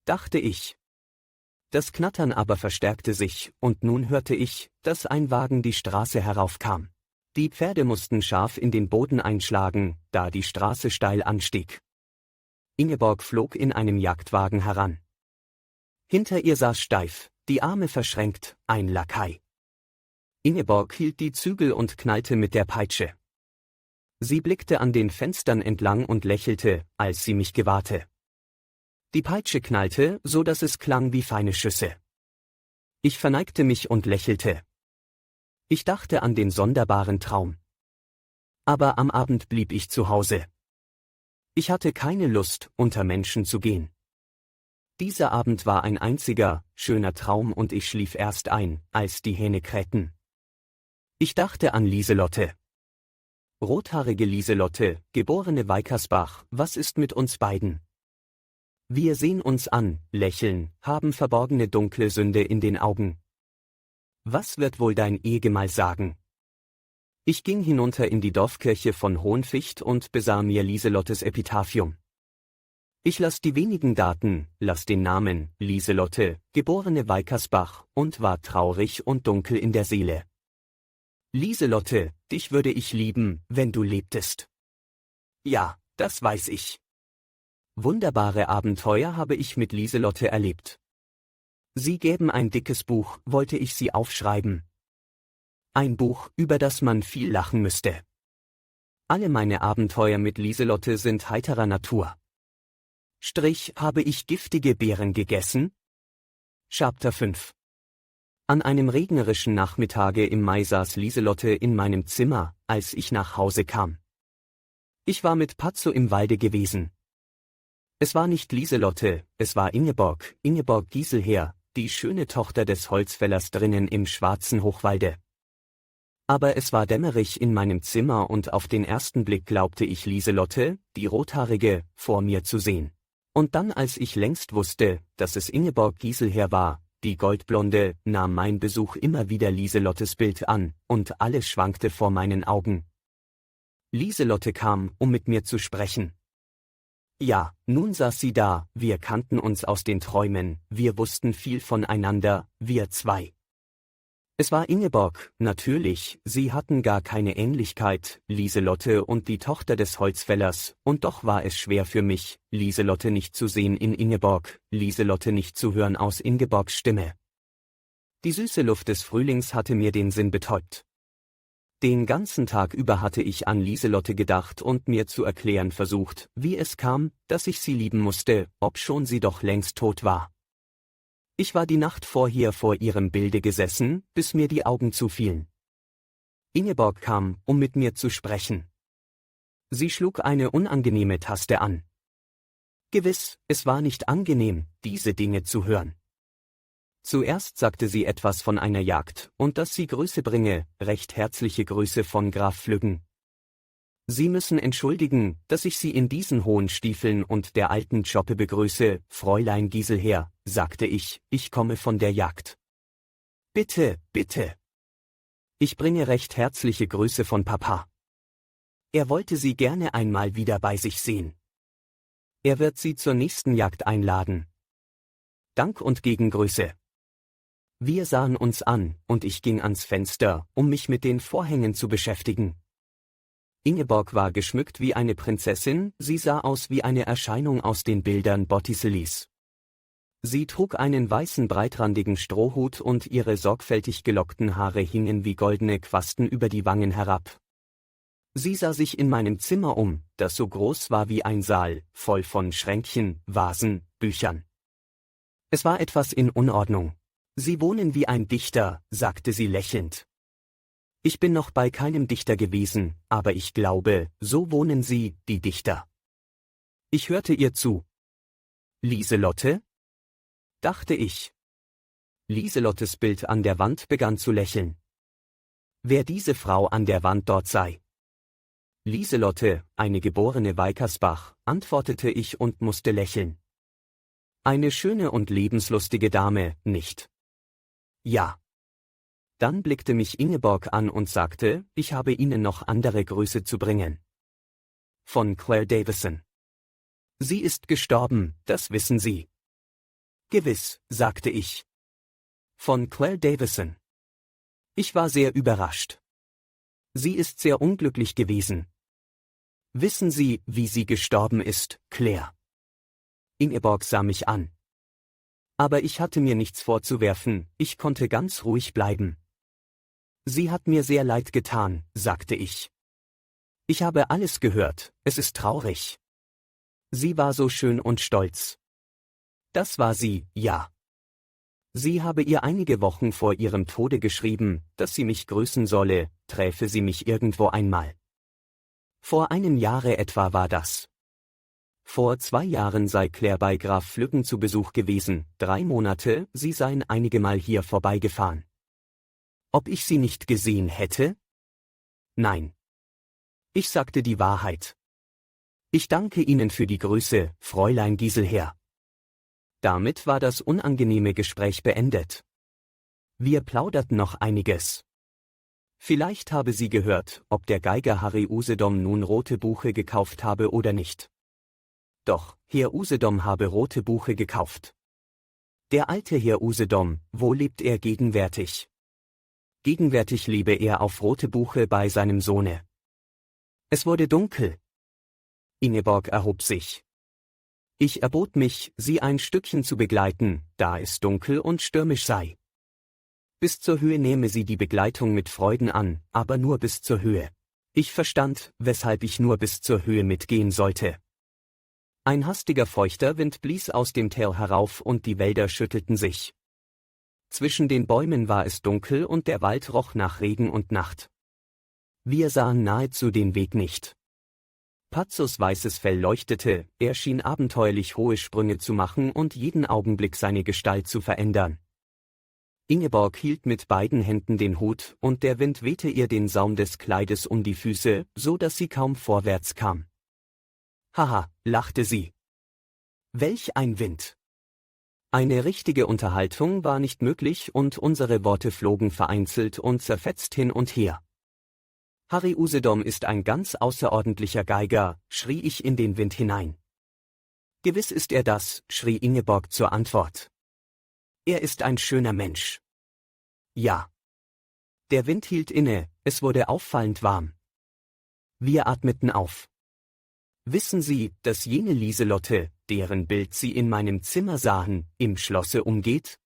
dachte ich. Das Knattern aber verstärkte sich, und nun hörte ich, dass ein Wagen die Straße heraufkam. Die Pferde mussten scharf in den Boden einschlagen, da die Straße steil anstieg. Ingeborg flog in einem Jagdwagen heran. Hinter ihr saß steif, die Arme verschränkt, ein Lakai. Ingeborg hielt die Zügel und knallte mit der Peitsche. Sie blickte an den Fenstern entlang und lächelte, als sie mich gewahrte. Die Peitsche knallte, so dass es klang wie feine Schüsse. Ich verneigte mich und lächelte. Ich dachte an den sonderbaren Traum. Aber am Abend blieb ich zu Hause. Ich hatte keine Lust, unter Menschen zu gehen. Dieser Abend war ein einziger, schöner Traum und ich schlief erst ein, als die Hähne krähten. Ich dachte an Lieselotte. Rothaarige Lieselotte, geborene Weikersbach, was ist mit uns beiden? Wir sehen uns an, lächeln, haben verborgene dunkle Sünde in den Augen. Was wird wohl dein Ehegemahl sagen? Ich ging hinunter in die Dorfkirche von Hohenficht und besah mir Lieselottes Epitaphium. Ich las die wenigen Daten, las den Namen, Lieselotte, geborene Weikersbach, und war traurig und dunkel in der Seele. Lieselotte, dich würde ich lieben, wenn du lebtest. Ja, das weiß ich. Wunderbare Abenteuer habe ich mit Lieselotte erlebt. Sie gäben ein dickes Buch, wollte ich sie aufschreiben. Ein Buch, über das man viel lachen müsste. Alle meine Abenteuer mit Lieselotte sind heiterer Natur. Habe ich giftige Beeren gegessen? Chapter 5. An einem regnerischen Nachmittage im Mai saß Lieselotte in meinem Zimmer, als ich nach Hause kam. Ich war mit Patzo im Walde gewesen. Es war nicht Lieselotte, es war Ingeborg Giselher, die schöne Tochter des Holzfällers drinnen im schwarzen Hochwalde. Aber es war dämmerig in meinem Zimmer und auf den ersten Blick glaubte ich Lieselotte, die Rothaarige, vor mir zu sehen. Und dann, als ich längst wusste, dass es Ingeborg Giselher war, die Goldblonde, nahm mein Besuch immer wieder Lieselottes Bild an, und alles schwankte vor meinen Augen. Lieselotte kam, um mit mir zu sprechen. Ja, nun saß sie da, wir kannten uns aus den Träumen, wir wussten viel voneinander, wir zwei. Es war Ingeborg, natürlich, sie hatten gar keine Ähnlichkeit, Lieselotte und die Tochter des Holzfällers, und doch war es schwer für mich, Lieselotte nicht zu sehen in Ingeborg, Lieselotte nicht zu hören aus Ingeborgs Stimme. Die süße Luft des Frühlings hatte mir den Sinn betäubt. Den ganzen Tag über hatte ich an Lieselotte gedacht und mir zu erklären versucht, wie es kam, dass ich sie lieben musste, obschon sie doch längst tot war. Ich war die Nacht vorher vor ihrem Bilde gesessen, bis mir die Augen zufielen. Ingeborg kam, um mit mir zu sprechen. Sie schlug eine unangenehme Taste an. Gewiss, es war nicht angenehm, diese Dinge zu hören. Zuerst sagte sie etwas von einer Jagd, und dass sie Grüße bringe, recht herzliche Grüße von Graf Flüggen. Sie müssen entschuldigen, dass ich Sie in diesen hohen Stiefeln und der alten Joppe begrüße, Fräulein Giselher, sagte ich komme von der Jagd. Bitte, bitte. Ich bringe recht herzliche Grüße von Papa. Er wollte Sie gerne einmal wieder bei sich sehen. Er wird Sie zur nächsten Jagd einladen. Dank und Gegengrüße. Wir sahen uns an, und ich ging ans Fenster, um mich mit den Vorhängen zu beschäftigen. Ingeborg war geschmückt wie eine Prinzessin, sie sah aus wie eine Erscheinung aus den Bildern Botticellis. Sie trug einen weißen breitrandigen Strohhut und ihre sorgfältig gelockten Haare hingen wie goldene Quasten über die Wangen herab. Sie sah sich in meinem Zimmer um, das so groß war wie ein Saal, voll von Schränkchen, Vasen, Büchern. Es war etwas in Unordnung. Sie wohnen wie ein Dichter, sagte sie lächelnd. Ich bin noch bei keinem Dichter gewesen, aber ich glaube, so wohnen sie, die Dichter. Ich hörte ihr zu. Lieselotte? Dachte ich. Lieselottes Bild an der Wand begann zu lächeln. Wer diese Frau an der Wand dort sei? Lieselotte, eine geborene Weikersbach, antwortete ich und musste lächeln. Eine schöne und lebenslustige Dame, nicht? Ja. Dann blickte mich Ingeborg an und sagte, ich habe Ihnen noch andere Grüße zu bringen. Von Claire Davison. Sie ist gestorben, das wissen Sie. Gewiss, sagte ich. Von Claire Davison. Ich war sehr überrascht. Sie ist sehr unglücklich gewesen. Wissen Sie, wie sie gestorben ist, Claire? Ingeborg sah mich an. Aber ich hatte mir nichts vorzuwerfen, ich konnte ganz ruhig bleiben. Sie hat mir sehr leid getan, sagte ich. Ich habe alles gehört, es ist traurig. Sie war so schön und stolz. Das war sie, ja. Sie habe ihr einige Wochen vor ihrem Tode geschrieben, dass sie mich grüßen solle, träfe sie mich irgendwo einmal. Vor einem Jahre etwa war das. Vor 2 Jahren sei Claire bei Graf Flüggen zu Besuch gewesen, 3 Monate, sie seien einige Mal hier vorbeigefahren. Ob ich sie nicht gesehen hätte? Nein. Ich sagte die Wahrheit. Ich danke Ihnen für die Grüße, Fräulein Gieselher. Damit war das unangenehme Gespräch beendet. Wir plauderten noch einiges. Vielleicht habe sie gehört, ob der Geiger Harry Usedom nun rote Buche gekauft habe oder nicht. Doch, Herr Usedom habe rote Buche gekauft. Der alte Herr Usedom, wo lebt er gegenwärtig? Gegenwärtig lebe er auf rote Buche bei seinem Sohne. Es wurde dunkel. Ingeborg erhob sich. Ich erbot mich, sie ein Stückchen zu begleiten, da es dunkel und stürmisch sei. Bis zur Höhe nehme sie die Begleitung mit Freuden an, aber nur bis zur Höhe. Ich verstand, weshalb ich nur bis zur Höhe mitgehen sollte. Ein hastiger feuchter Wind blies aus dem Tal herauf und die Wälder schüttelten sich. Zwischen den Bäumen war es dunkel und der Wald roch nach Regen und Nacht. Wir sahen nahezu den Weg nicht. Pazzos weißes Fell leuchtete, er schien abenteuerlich hohe Sprünge zu machen und jeden Augenblick seine Gestalt zu verändern. Ingeborg hielt mit beiden Händen den Hut und der Wind wehte ihr den Saum des Kleides um die Füße, so dass sie kaum vorwärts kam. Haha, lachte sie. Welch ein Wind! Eine richtige Unterhaltung war nicht möglich und unsere Worte flogen vereinzelt und zerfetzt hin und her. Harry Usedom ist ein ganz außerordentlicher Geiger, schrie ich in den Wind hinein. Gewiss ist er das, schrie Ingeborg zur Antwort. Er ist ein schöner Mensch. Ja. Der Wind hielt inne, es wurde auffallend warm. Wir atmeten auf. Wissen Sie, dass jene Lieselotte, deren Bild Sie in meinem Zimmer sahen, im Schlosse umgeht?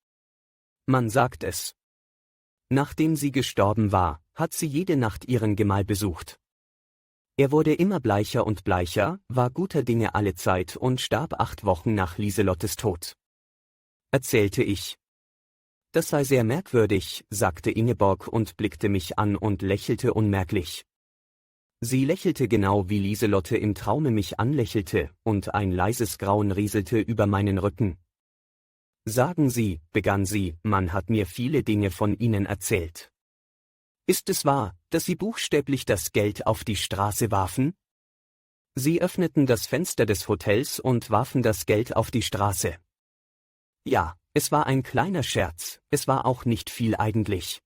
Man sagt es. Nachdem sie gestorben war, hat sie jede Nacht ihren Gemahl besucht. Er wurde immer bleicher und bleicher, war guter Dinge alle Zeit und starb 8 Wochen nach Lieselottes Tod. Erzählte ich. Das sei sehr merkwürdig, sagte Ingeborg und blickte mich an und lächelte unmerklich. Sie lächelte genau wie Lieselotte im Traume mich anlächelte, und ein leises Grauen rieselte über meinen Rücken. Sagen Sie, begann sie, man hat mir viele Dinge von Ihnen erzählt. Ist es wahr, dass Sie buchstäblich das Geld auf die Straße warfen? Sie öffneten das Fenster des Hotels und warfen das Geld auf die Straße. Ja, es war ein kleiner Scherz, es war auch nicht viel eigentlich.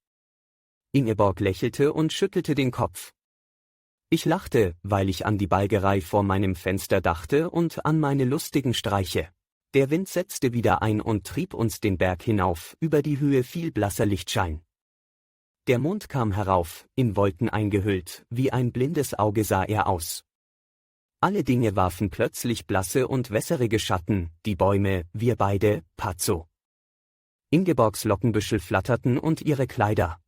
Ingeborg lächelte und schüttelte den Kopf. Ich lachte, weil ich an die Balgerei vor meinem Fenster dachte und an meine lustigen Streiche. Der Wind setzte wieder ein und trieb uns den Berg hinauf, über die Höhe viel blasser Lichtschein. Der Mond kam herauf, in Wolken eingehüllt, wie ein blindes Auge sah er aus. Alle Dinge warfen plötzlich blasse und wässerige Schatten, die Bäume, wir beide, Pazzo. Ingeborgs Lockenbüschel flatterten und ihre Kleider.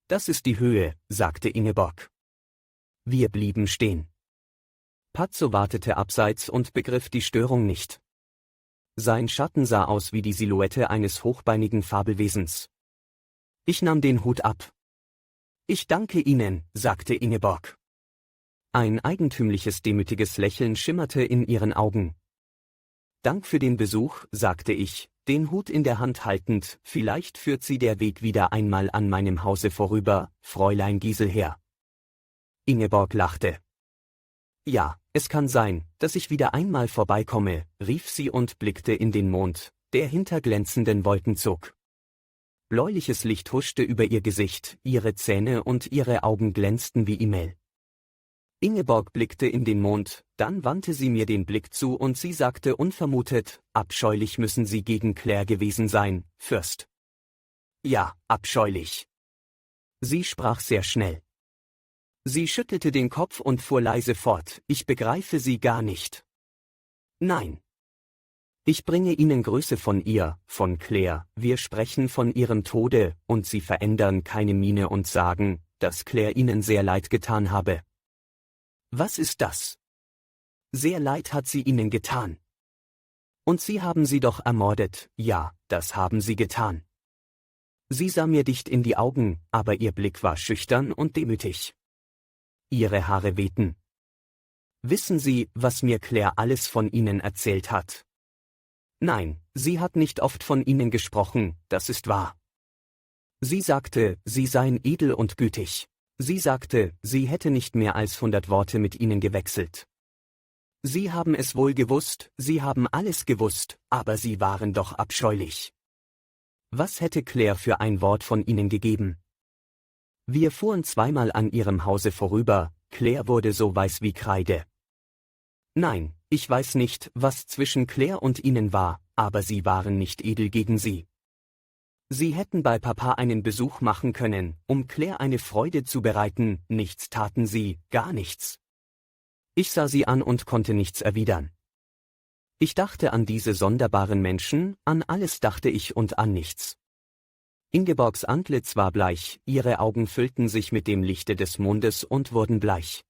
Das ist die Höhe, sagte Ingeborg. Wir blieben stehen. Pazzo wartete abseits und begriff die Störung nicht. Sein Schatten sah aus wie die Silhouette eines hochbeinigen Fabelwesens. Ich nahm den Hut ab. Ich danke Ihnen, sagte Ingeborg. Ein eigentümliches demütiges Lächeln schimmerte in ihren Augen. Dank für den Besuch, sagte ich, den Hut in der Hand haltend, vielleicht führt Sie der Weg wieder einmal an meinem Hause vorüber, Fräulein Gieselher. Ingeborg lachte. Ja, es kann sein, dass ich wieder einmal vorbeikomme, rief sie und blickte in den Mond, der hinter glänzenden Wolken zog. Bläuliches Licht huschte über ihr Gesicht, ihre Zähne und ihre Augen glänzten wie Emel. Ingeborg blickte in den Mond, dann wandte sie mir den Blick zu und sie sagte unvermutet, abscheulich müssen Sie gegen Claire gewesen sein, Fürst. Ja, abscheulich. Sie sprach sehr schnell. Sie schüttelte den Kopf und fuhr leise fort, ich begreife Sie gar nicht. Nein. Ich bringe Ihnen Grüße von ihr, von Claire, wir sprechen von ihrem Tode, und Sie verändern keine Miene und sagen, dass Claire Ihnen sehr leid getan habe. Was ist das? Sehr leid hat sie Ihnen getan. Und Sie haben sie doch ermordet, ja, das haben Sie getan. Sie sah mir dicht in die Augen, aber ihr Blick war schüchtern und demütig. Ihre Haare wehten. Wissen Sie, was mir Claire alles von Ihnen erzählt hat? Nein, sie hat nicht oft von Ihnen gesprochen, das ist wahr. Sie sagte, Sie seien edel und gütig. Sie sagte, sie hätte nicht mehr als 100 Worte mit Ihnen gewechselt. Sie haben es wohl gewusst, Sie haben alles gewusst, aber Sie waren doch abscheulich. Was hätte Claire für ein Wort von Ihnen gegeben? Wir fuhren zweimal an ihrem Hause vorüber, Claire wurde so weiß wie Kreide. Nein, ich weiß nicht, was zwischen Claire und Ihnen war, aber Sie waren nicht edel gegen sie. Sie hätten bei Papa einen Besuch machen können, um Claire eine Freude zu bereiten, nichts taten Sie, gar nichts. Ich sah sie an und konnte nichts erwidern. Ich dachte an diese sonderbaren Menschen, an alles dachte ich und an nichts. Ingeborgs Antlitz war bleich, ihre Augen füllten sich mit dem Lichte des Mondes und wurden bleich.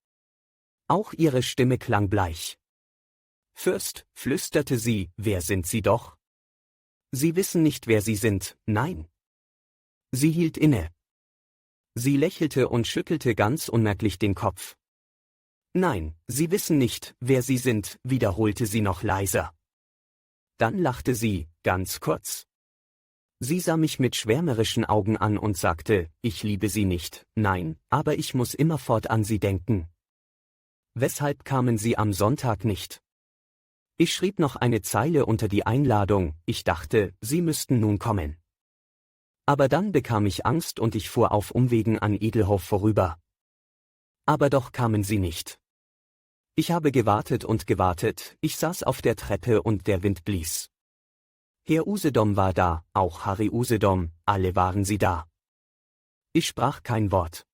Auch ihre Stimme klang bleich. Fürst, flüsterte sie, wer sind Sie doch? Sie wissen nicht, wer Sie sind, nein. Sie hielt inne. Sie lächelte und schüttelte ganz unmerklich den Kopf. Nein, Sie wissen nicht, wer Sie sind, wiederholte sie noch leiser. Dann lachte sie, ganz kurz. Sie sah mich mit schwärmerischen Augen an und sagte, ich liebe Sie nicht, nein, aber ich muss immerfort an Sie denken. Weshalb kamen Sie am Sonntag nicht? Ich schrieb noch eine Zeile unter die Einladung, ich dachte, Sie müssten nun kommen. Aber dann bekam ich Angst und ich fuhr auf Umwegen an Edelhof vorüber. Aber doch kamen Sie nicht. Ich habe gewartet und gewartet, ich saß auf der Treppe und der Wind blies. Herr Usedom war da, auch Harry Usedom, alle waren sie da. Ich sprach kein Wort.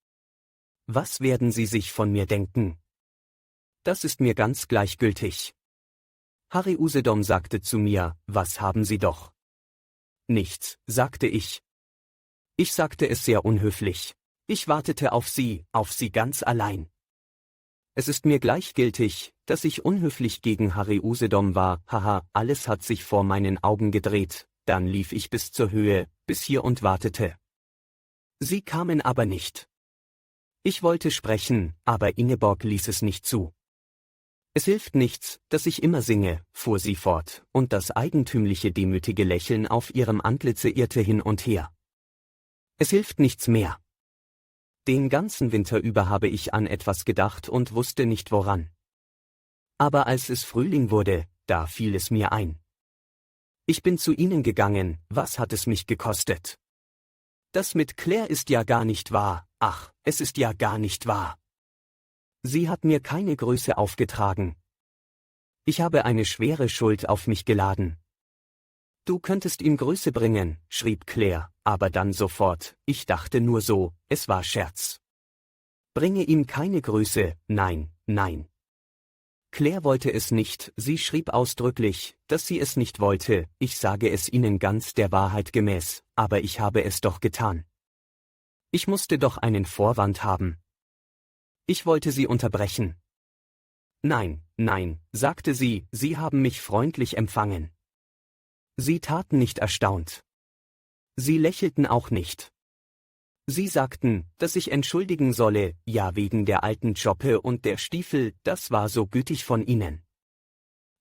Was werden Sie sich von mir denken? Das ist mir ganz gleichgültig. Harry Usedom sagte zu mir, was haben Sie doch? Nichts, sagte ich. Ich sagte es sehr unhöflich. Ich wartete auf Sie ganz allein. Es ist mir gleichgültig, dass ich unhöflich gegen Harry Usedom war, haha, alles hat sich vor meinen Augen gedreht, dann lief ich bis zur Höhe, bis hier und wartete. Sie kamen aber nicht. Ich wollte sprechen, aber Ingeborg ließ es nicht zu. Es hilft nichts, dass ich immer singe, fuhr sie fort, und das eigentümliche demütige Lächeln auf ihrem Antlitze irrte hin und her. Es hilft nichts mehr. Den ganzen Winter über habe ich an etwas gedacht und wusste nicht woran. Aber als es Frühling wurde, da fiel es mir ein. Ich bin zu Ihnen gegangen, was hat es mich gekostet? Das mit Claire ist ja gar nicht wahr, ach, es ist ja gar nicht wahr. Sie hat mir keine Größe aufgetragen. Ich habe eine schwere Schuld auf mich geladen. Du könntest ihm Größe bringen, schrieb Claire, aber dann sofort, ich dachte nur so, es war Scherz. Bringe ihm keine Größe, nein, nein. Claire wollte es nicht, sie schrieb ausdrücklich, dass sie es nicht wollte, ich sage es Ihnen ganz der Wahrheit gemäß, aber ich habe es doch getan. Ich musste doch einen Vorwand haben. Ich wollte sie unterbrechen. Nein, nein, sagte sie, Sie haben mich freundlich empfangen. Sie taten nicht erstaunt. Sie lächelten auch nicht. Sie sagten, dass ich entschuldigen solle, ja wegen der alten Joppe und der Stiefel, das war so gütig von Ihnen.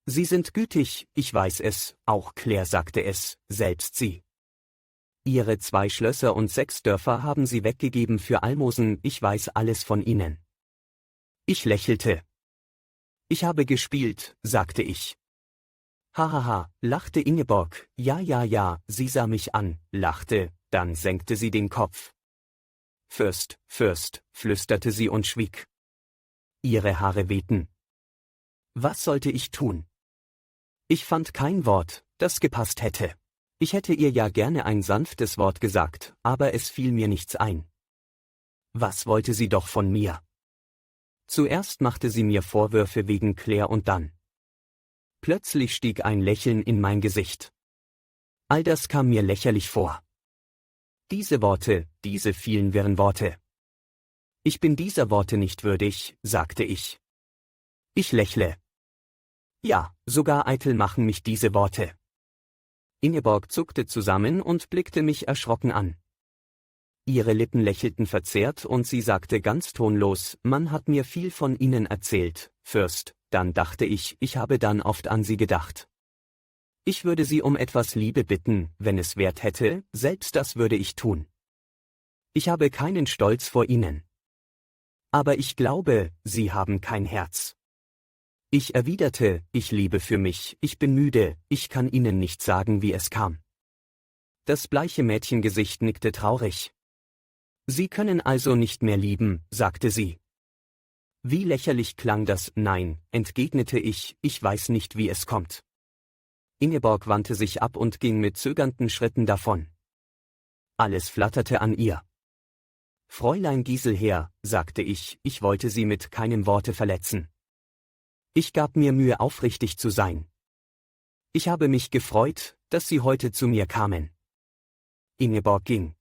Sie sind gütig, ich weiß es, auch Claire sagte es, selbst sie. Ihre 2 Schlösser und 6 Dörfer haben Sie weggegeben für Almosen, ich weiß alles von Ihnen. Ich lächelte. Ich habe gespielt, sagte ich. Hahaha, lachte Ingeborg, ja, sie sah mich an, lachte, dann senkte sie den Kopf. Fürst, flüsterte sie und schwieg. ihre Haare wehten. Was sollte ich tun? Ich fand kein Wort, das gepasst hätte. Ich hätte ihr ja gerne ein sanftes Wort gesagt, aber es fiel mir nichts ein. Was wollte sie doch von mir? Zuerst machte sie mir Vorwürfe wegen Claire und dann. Plötzlich stieg ein Lächeln in mein Gesicht. All das kam mir lächerlich vor. Diese Worte, diese vielen wirren Worte. Ich bin dieser Worte nicht würdig, sagte ich. Ich lächle. Ja, sogar eitel machen mich diese Worte. Ingeborg zuckte zusammen und blickte mich erschrocken an. Ihre Lippen lächelten verzerrt und sie sagte ganz tonlos, man hat mir viel von Ihnen erzählt, Fürst. Dann dachte ich, ich habe dann oft an Sie gedacht. Ich würde Sie um etwas Liebe bitten, wenn es Wert hätte, selbst das würde ich tun. Ich habe keinen Stolz vor Ihnen. Aber ich glaube, Sie haben kein Herz. Ich erwiderte, ich liebe für mich, ich bin müde, ich kann Ihnen nicht sagen, wie es kam. Das bleiche Mädchengesicht nickte traurig. Sie können also nicht mehr lieben, sagte sie. Wie lächerlich klang das, nein, entgegnete ich weiß nicht, wie es kommt. Ingeborg wandte sich ab und ging mit zögernden Schritten davon. Alles flatterte an ihr. Fräulein Giselher, sagte ich wollte Sie mit keinem Worte verletzen. Ich gab mir Mühe, aufrichtig zu sein. Ich habe mich gefreut, dass Sie heute zu mir kamen. Ingeborg ging.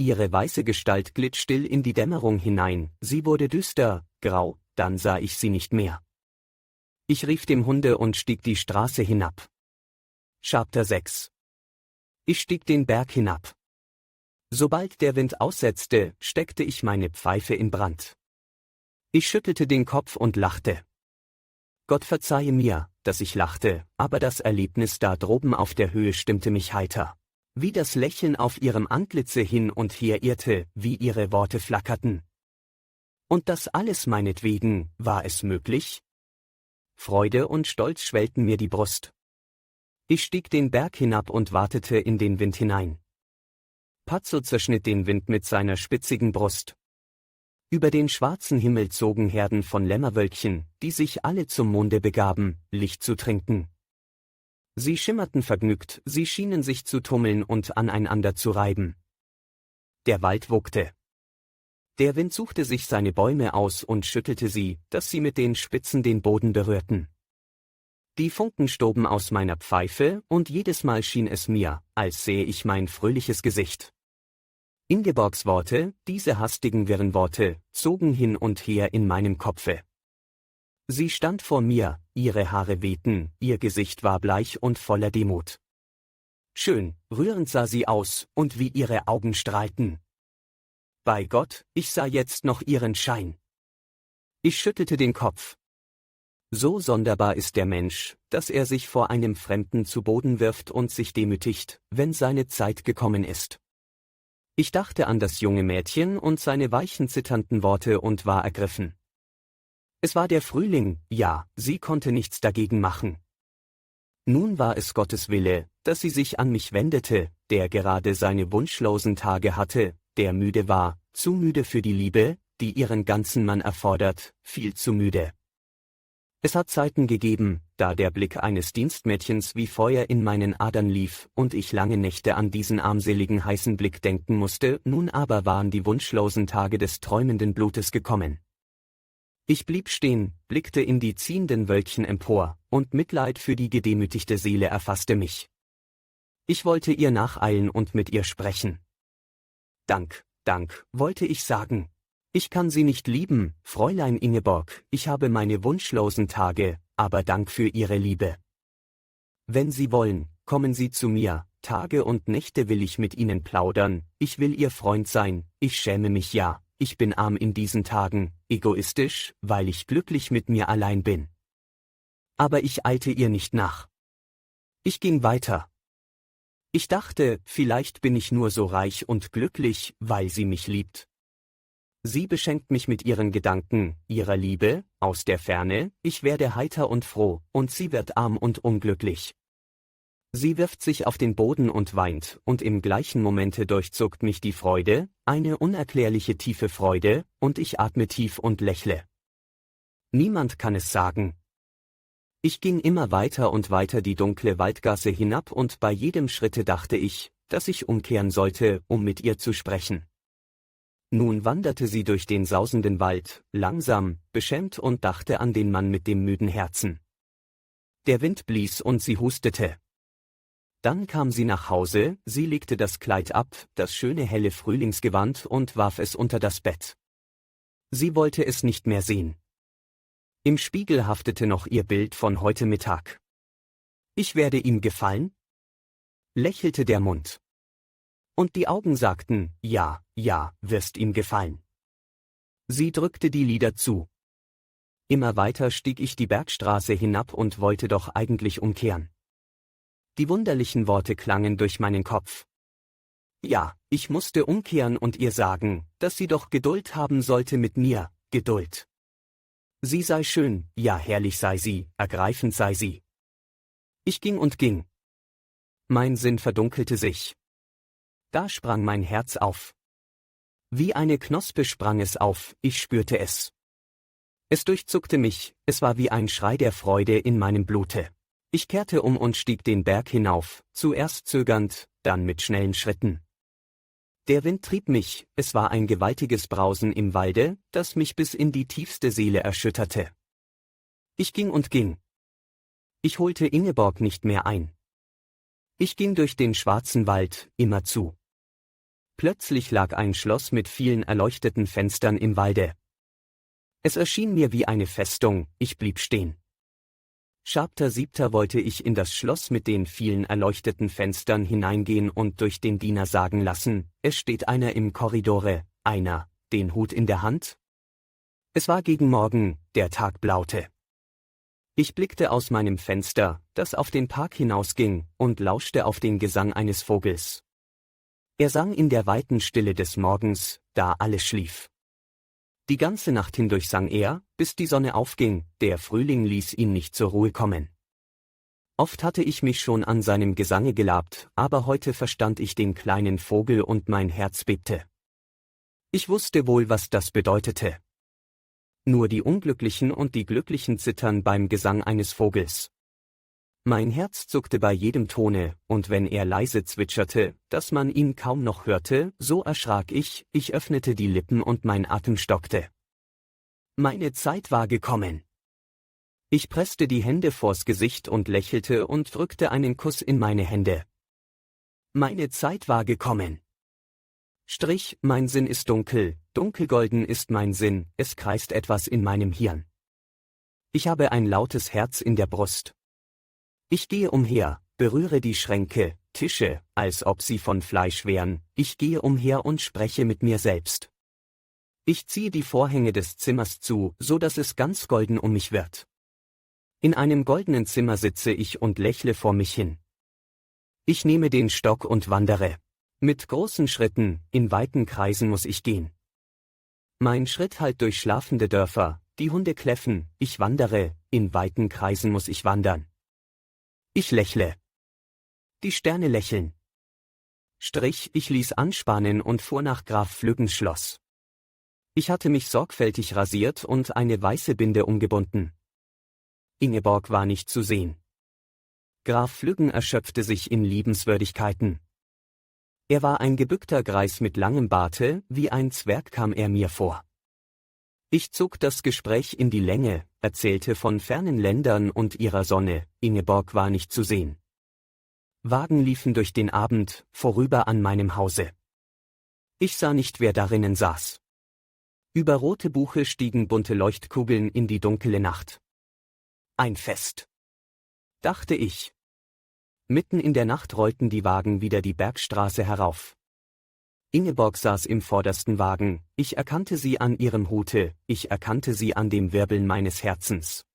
Ihre weiße Gestalt glitt still in die Dämmerung hinein, sie wurde düster, grau, dann sah ich sie nicht mehr. Ich rief dem Hunde und stieg die Straße hinab. Chapter 6. Ich stieg den Berg hinab. Sobald der Wind aussetzte, steckte ich meine Pfeife in Brand. Ich schüttelte den Kopf und lachte. Gott verzeihe mir, dass ich lachte, aber das Erlebnis da droben auf der Höhe stimmte mich heiter. Wie das Lächeln auf ihrem Antlitze hin und her irrte, wie ihre Worte flackerten. Und das alles meinetwegen, war es möglich? Freude und Stolz schwellten mir die Brust. Ich stieg den Berg hinab und wartete in den Wind hinein. Pazzo zerschnitt den Wind mit seiner spitzigen Brust. Über den schwarzen Himmel zogen Herden von Lämmerwölkchen, die sich alle zum Monde begaben, Licht zu trinken. Sie schimmerten vergnügt, sie schienen sich zu tummeln und aneinander zu reiben. Der Wald wogte. Der Wind suchte sich seine Bäume aus und schüttelte sie, dass sie mit den Spitzen den Boden berührten. Die Funken stoben aus meiner Pfeife, und jedes Mal schien es mir, als sähe ich mein fröhliches Gesicht. Ingeborgs Worte, diese hastigen wirren Worte, zogen hin und her in meinem Kopfe. Sie stand vor mir, ihre Haare wehten, ihr Gesicht war bleich und voller Demut. Schön, rührend sah sie aus, und wie ihre Augen strahlten. Bei Gott, ich sah jetzt noch ihren Schein. Ich schüttelte den Kopf. So sonderbar ist der Mensch, dass er sich vor einem Fremden zu Boden wirft und sich demütigt, wenn seine Zeit gekommen ist. Ich dachte an das junge Mädchen und seine weichen zitternden Worte und war ergriffen. Es war der Frühling, ja, sie konnte nichts dagegen machen. Nun war es Gottes Wille, dass sie sich an mich wendete, der gerade seine wunschlosen Tage hatte, der müde war, zu müde für die Liebe, die ihren ganzen Mann erfordert, viel zu müde. Es hat Zeiten gegeben, da der Blick eines Dienstmädchens wie Feuer in meinen Adern lief und ich lange Nächte an diesen armseligen heißen Blick denken musste, nun aber waren die wunschlosen Tage des träumenden Blutes gekommen. Ich blieb stehen, blickte in die ziehenden Wölkchen empor, und Mitleid für die gedemütigte Seele erfasste mich. Ich wollte ihr nacheilen und mit ihr sprechen. Dank, wollte ich sagen. Ich kann Sie nicht lieben, Fräulein Ingeborg, ich habe meine wunschlosen Tage, aber Dank für Ihre Liebe. Wenn Sie wollen, kommen Sie zu mir, Tage und Nächte will ich mit Ihnen plaudern, ich will Ihr Freund sein, ich schäme mich ja. Ich bin arm in diesen Tagen, egoistisch, weil ich glücklich mit mir allein bin. Aber ich eilte ihr nicht nach. Ich ging weiter. Ich dachte, vielleicht bin ich nur so reich und glücklich, weil sie mich liebt. Sie beschenkt mich mit ihren Gedanken, ihrer Liebe, aus der Ferne, ich werde heiter und froh, und sie wird arm und unglücklich. Sie wirft sich auf den Boden und weint, und im gleichen Momente durchzuckt mich die Freude, eine unerklärliche tiefe Freude, und ich atme tief und lächle. Niemand kann es sagen. Ich ging immer weiter und weiter die dunkle Waldgasse hinab und bei jedem Schritte dachte ich, dass ich umkehren sollte, um mit ihr zu sprechen. Nun wanderte sie durch den sausenden Wald, langsam, beschämt und dachte an den Mann mit dem müden Herzen. Der Wind blies und sie hustete. Dann kam sie nach Hause, sie legte das Kleid ab, das schöne helle Frühlingsgewand und warf es unter das Bett. Sie wollte es nicht mehr sehen. Im Spiegel haftete noch ihr Bild von heute Mittag. Ich werde ihm gefallen? Lächelte der Mund. Und die Augen sagten, ja, ja, wirst ihm gefallen. Sie drückte die Lider zu. Immer weiter stieg ich die Bergstraße hinab und wollte doch eigentlich umkehren. Die wunderlichen Worte klangen durch meinen Kopf. Ja, ich musste umkehren und ihr sagen, dass sie doch Geduld haben sollte mit mir, Geduld. Sie sei schön, ja herrlich sei sie, ergreifend sei sie. Ich ging und ging. Mein Sinn verdunkelte sich. Da sprang mein Herz auf. Wie eine Knospe sprang es auf, ich spürte es. Es durchzuckte mich, es war wie ein Schrei der Freude in meinem Blute. Ich kehrte um und stieg den Berg hinauf, zuerst zögernd, dann mit schnellen Schritten. Der Wind trieb mich, es war ein gewaltiges Brausen im Walde, das mich bis in die tiefste Seele erschütterte. Ich ging und ging. Ich holte Ingeborg nicht mehr ein. Ich ging durch den schwarzen Wald, immerzu. Plötzlich lag ein Schloss mit vielen erleuchteten Fenstern im Walde. Es erschien mir wie eine Festung, ich blieb stehen. Schabter Siebter wollte ich in das Schloss mit den vielen erleuchteten Fenstern hineingehen und durch den Diener sagen lassen, es steht einer im Korridore, einer, den Hut in der Hand? Es war gegen Morgen, der Tag blaute. Ich blickte aus meinem Fenster, das auf den Park hinausging, und lauschte auf den Gesang eines Vogels. Er sang in der weiten Stille des Morgens, da alles schlief. Die ganze Nacht hindurch sang er, bis die Sonne aufging, der Frühling ließ ihn nicht zur Ruhe kommen. Oft hatte ich mich schon an seinem Gesange gelabt, aber heute verstand ich den kleinen Vogel und mein Herz bebte. Ich wusste wohl, was das bedeutete. Nur die Unglücklichen und die Glücklichen zittern beim Gesang eines Vogels. Mein Herz zuckte bei jedem Tone, und wenn er leise zwitscherte, dass man ihn kaum noch hörte, so erschrak ich öffnete die Lippen und mein Atem stockte. Meine Zeit war gekommen. Ich presste die Hände vors Gesicht und lächelte und drückte einen Kuss in meine Hände. Meine Zeit war gekommen. Mein Sinn ist dunkel, dunkelgolden ist mein Sinn, es kreist etwas in meinem Hirn. Ich habe ein lautes Herz in der Brust. Ich gehe umher, berühre die Schränke, Tische, als ob sie von Fleisch wären, ich gehe umher und spreche mit mir selbst. Ich ziehe die Vorhänge des Zimmers zu, so dass es ganz golden um mich wird. In einem goldenen Zimmer sitze ich und lächle vor mich hin. Ich nehme den Stock und wandere. Mit großen Schritten, in weiten Kreisen muss ich gehen. Mein Schritt hallt durch schlafende Dörfer, die Hunde kläffen, ich wandere, in weiten Kreisen muss ich wandern. Ich lächle. Die Sterne lächeln. Ich ließ anspannen und fuhr nach Graf Flüggens Schloss. Ich hatte mich sorgfältig rasiert und eine weiße Binde umgebunden. Ingeborg war nicht zu sehen. Graf Flüggen erschöpfte sich in Liebenswürdigkeiten. Er war ein gebückter Greis mit langem Barte, wie ein Zwerg kam er mir vor. Ich zog das Gespräch in die Länge, erzählte von fernen Ländern und ihrer Sonne, Ingeborg war nicht zu sehen. Wagen liefen durch den Abend, vorüber an meinem Hause. Ich sah nicht, wer darinnen saß. Über rote Buche stiegen bunte Leuchtkugeln in die dunkle Nacht. Ein Fest, dachte ich. Mitten in der Nacht rollten die Wagen wieder die Bergstraße herauf. Ingeborg saß im vordersten Wagen, ich erkannte sie an ihrem Hute, ich erkannte sie an dem Wirbeln meines Herzens.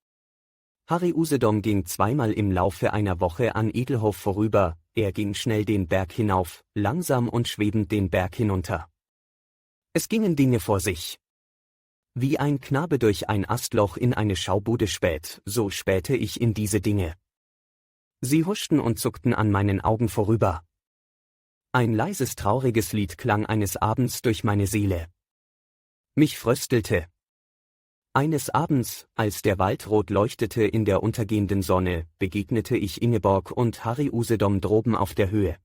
Harry Usedom ging zweimal im Laufe einer Woche an Edelhof vorüber, er ging schnell den Berg hinauf, langsam und schwebend den Berg hinunter. Es gingen Dinge vor sich. Wie ein Knabe durch ein Astloch in eine Schaubude späht, so spähte ich in diese Dinge. Sie huschten und zuckten an meinen Augen vorüber. Ein leises trauriges Lied klang eines Abends durch meine Seele. Mich fröstelte. Eines Abends, als der Wald rot leuchtete in der untergehenden Sonne, begegnete ich Ingeborg und Harry Usedom droben auf der Höhe.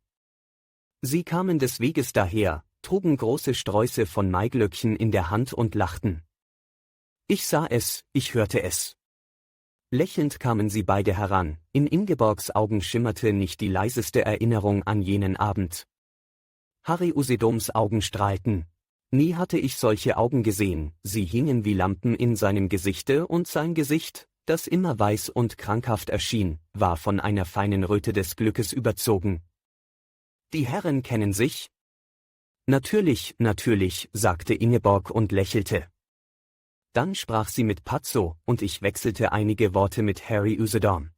Sie kamen des Weges daher, trugen große Sträuße von Maiglöckchen in der Hand und lachten. Ich sah es, ich hörte es. Lächelnd kamen sie beide heran, in Ingeborgs Augen schimmerte nicht die leiseste Erinnerung an jenen Abend. Harry Usedoms Augen strahlten. Nie hatte ich solche Augen gesehen, sie hingen wie Lampen in seinem Gesichte und sein Gesicht, das immer weiß und krankhaft erschien, war von einer feinen Röte des Glückes überzogen. »Die Herren kennen sich?« »Natürlich, natürlich«, sagte Ingeborg und lächelte. Dann sprach sie mit Pazzo, und ich wechselte einige Worte mit Harry Usedom.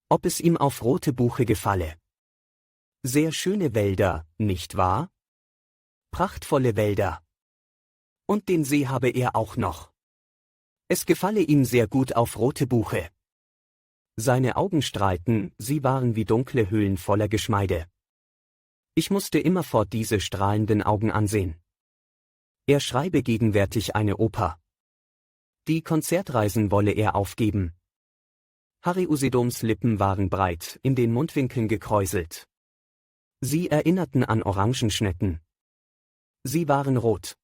Ob es ihm auf Rote Buche gefalle. Sehr schöne Wälder, nicht wahr? Prachtvolle Wälder. Und den See habe er auch noch. Es gefalle ihm sehr gut auf Rote Buche. Seine Augen strahlten, sie waren wie dunkle Höhlen voller Geschmeide. Ich musste immerfort diese strahlenden Augen ansehen. Er schreibe gegenwärtig eine Oper. Die Konzertreisen wolle er aufgeben. Harry Usedoms Lippen waren breit, in den Mundwinkeln gekräuselt. Sie erinnerten an Orangenschnecken. Sie waren rot.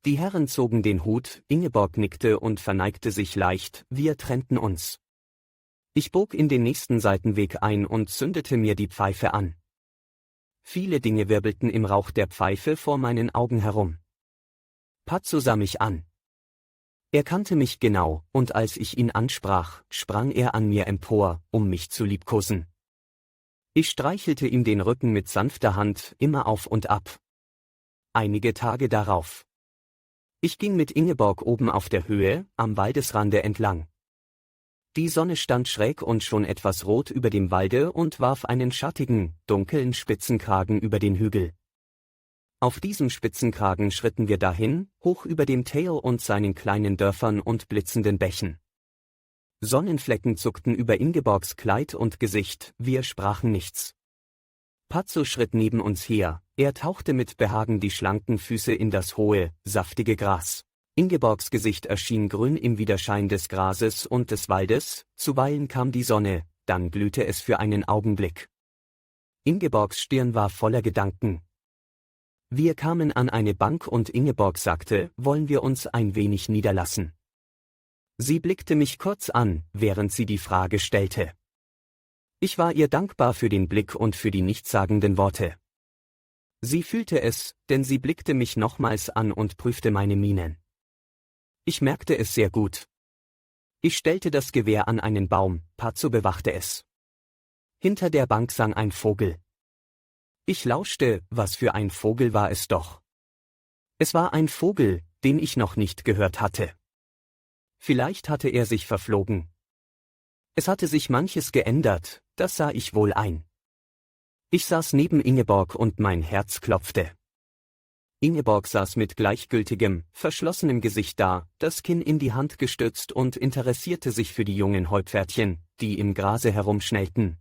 Die Herren zogen den Hut, Ingeborg nickte und verneigte sich leicht, wir trennten uns. Ich bog in den nächsten Seitenweg ein und zündete mir die Pfeife an. Viele Dinge wirbelten im Rauch der Pfeife vor meinen Augen herum. Pazzo sah mich an. Er kannte mich genau, und als ich ihn ansprach, sprang er an mir empor, um mich zu liebkosen. Ich streichelte ihm den Rücken mit sanfter Hand, immer auf und ab. Einige Tage darauf. Ich ging mit Ingeborg oben auf der Höhe, am Waldesrande entlang. Die Sonne stand schräg und schon etwas rot über dem Walde und warf einen schattigen, dunklen Spitzenkragen über den Hügel. Auf diesem Spitzenkragen schritten wir dahin, hoch über dem Tail und seinen kleinen Dörfern und blitzenden Bächen. Sonnenflecken zuckten über Ingeborgs Kleid und Gesicht, wir sprachen nichts. Pazzo schritt neben uns her, er tauchte mit Behagen die schlanken Füße in das hohe, saftige Gras. Ingeborgs Gesicht erschien grün im Widerschein des Grases und des Waldes, zuweilen kam die Sonne, dann glühte es für einen Augenblick. Ingeborgs Stirn war voller Gedanken. Wir kamen an eine Bank und Ingeborg sagte, wollen wir uns ein wenig niederlassen. Sie blickte mich kurz an, während sie die Frage stellte. Ich war ihr dankbar für den Blick und für die nichtssagenden Worte. Sie fühlte es, denn sie blickte mich nochmals an und prüfte meine Mienen. Ich merkte es sehr gut. Ich stellte das Gewehr an einen Baum, Pazzo bewachte es. Hinter der Bank sang ein Vogel. Ich lauschte, was für ein Vogel war es doch. Es war ein Vogel, den ich noch nicht gehört hatte. Vielleicht hatte er sich verflogen. Es hatte sich manches geändert, das sah ich wohl ein. Ich saß neben Ingeborg und mein Herz klopfte. Ingeborg saß mit gleichgültigem, verschlossenem Gesicht da, das Kinn in die Hand gestützt und interessierte sich für die jungen Häuptpferdchen, die im Grase herumschnellten.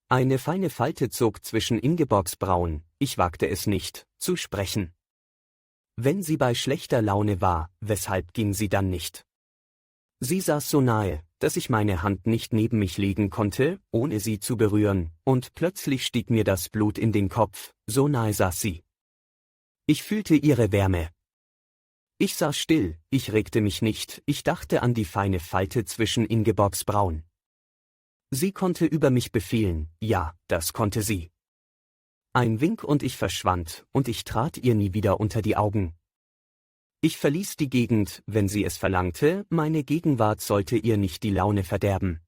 Eine feine Falte zog zwischen Ingeborgs Brauen, ich wagte es nicht, zu sprechen. Wenn sie bei schlechter Laune war, weshalb ging sie dann nicht? Sie saß so nahe, dass ich meine Hand nicht neben mich legen konnte, ohne sie zu berühren, und plötzlich stieg mir das Blut in den Kopf, so nahe saß sie. Ich fühlte ihre Wärme. Ich saß still, ich regte mich nicht, ich dachte an die feine Falte zwischen Ingeborgs Brauen. Sie konnte über mich befehlen, ja, das konnte sie. Ein Wink und ich verschwand, und ich trat ihr nie wieder unter die Augen. Ich verließ die Gegend, wenn sie es verlangte, meine Gegenwart sollte ihr nicht die Laune verderben.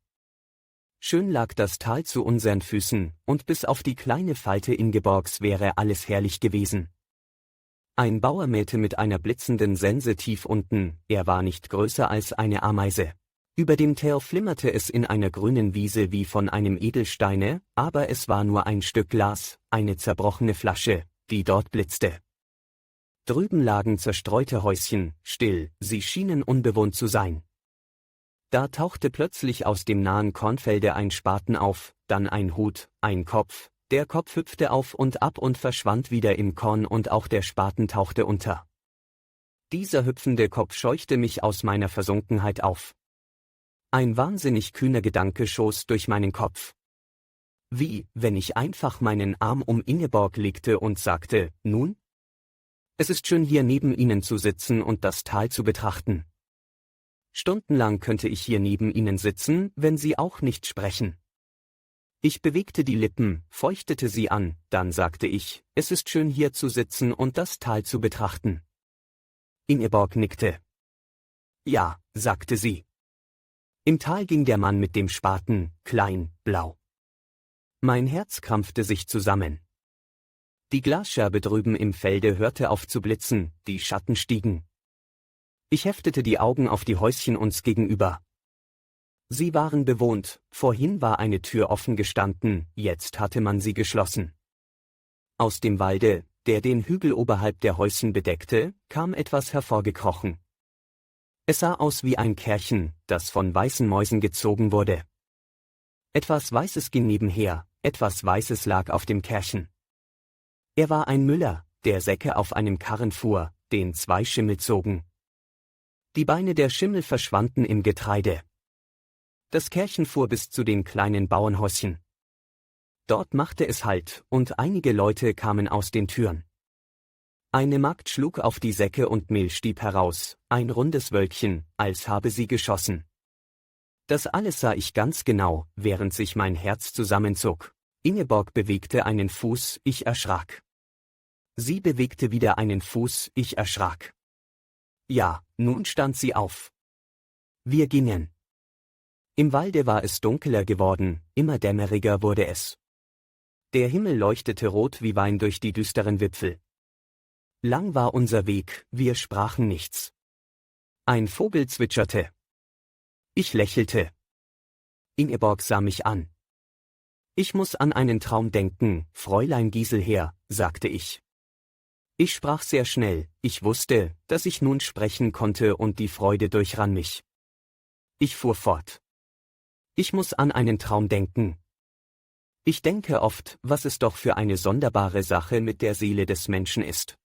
Schön lag das Tal zu unseren Füßen, und bis auf die kleine Falte Ingeborgs wäre alles herrlich gewesen. Ein Bauer mähte mit einer blitzenden Sense tief unten, er war nicht größer als eine Ameise. Über dem Teer flimmerte es in einer grünen Wiese wie von einem Edelsteine, aber es war nur ein Stück Glas, eine zerbrochene Flasche, die dort blitzte. Drüben lagen zerstreute Häuschen, still, sie schienen unbewohnt zu sein. Da tauchte plötzlich aus dem nahen Kornfelde ein Spaten auf, dann ein Hut, ein Kopf, der Kopf hüpfte auf und ab und verschwand wieder im Korn und auch der Spaten tauchte unter. Dieser hüpfende Kopf scheuchte mich aus meiner Versunkenheit auf. Ein wahnsinnig kühner Gedanke schoss durch meinen Kopf. Wie, wenn ich einfach meinen Arm um Ingeborg legte und sagte, nun? Es ist schön hier neben Ihnen zu sitzen und das Tal zu betrachten. Stundenlang könnte ich hier neben Ihnen sitzen, wenn Sie auch nicht sprechen. Ich bewegte die Lippen, feuchtete sie an, dann sagte ich, es ist schön hier zu sitzen und das Tal zu betrachten. Ingeborg nickte. Ja, sagte sie. Im Tal ging der Mann mit dem Spaten, klein, blau. Mein Herz krampfte sich zusammen. Die Glasscherbe drüben im Felde hörte auf zu blitzen, die Schatten stiegen. Ich heftete die Augen auf die Häuschen uns gegenüber. Sie waren bewohnt, vorhin war eine Tür offen gestanden, jetzt hatte man sie geschlossen. Aus dem Walde, der den Hügel oberhalb der Häuschen bedeckte, kam etwas hervorgekrochen. Es sah aus wie ein Kärrchen, das von weißen Mäusen gezogen wurde. Etwas Weißes ging nebenher, etwas Weißes lag auf dem Kärrchen. Er war ein Müller, der Säcke auf einem Karren fuhr, den 2 Schimmel zogen. Die Beine der Schimmel verschwanden im Getreide. Das Kärrchen fuhr bis zu den kleinen Bauernhäuschen. Dort machte es Halt, und einige Leute kamen aus den Türen. Eine Magd schlug auf die Säcke und Mehl stieb heraus, ein rundes Wölkchen, als habe sie geschossen. Das alles sah ich ganz genau, während sich mein Herz zusammenzog. Ingeborg bewegte einen Fuß, ich erschrak. Sie bewegte wieder einen Fuß, ich erschrak. Ja, nun stand sie auf. Wir gingen. Im Walde war es dunkler geworden, immer dämmeriger wurde es. Der Himmel leuchtete rot wie Wein durch die düsteren Wipfel. Lang war unser Weg, wir sprachen nichts. Ein Vogel zwitscherte. Ich lächelte. Ingeborg sah mich an. Ich muss an einen Traum denken, Fräulein Gieselher, sagte ich. Ich sprach sehr schnell, ich wusste, dass ich nun sprechen konnte und die Freude durchrann mich. Ich fuhr fort. Ich muss an einen Traum denken. Ich denke oft, was es doch für eine sonderbare Sache mit der Seele des Menschen ist.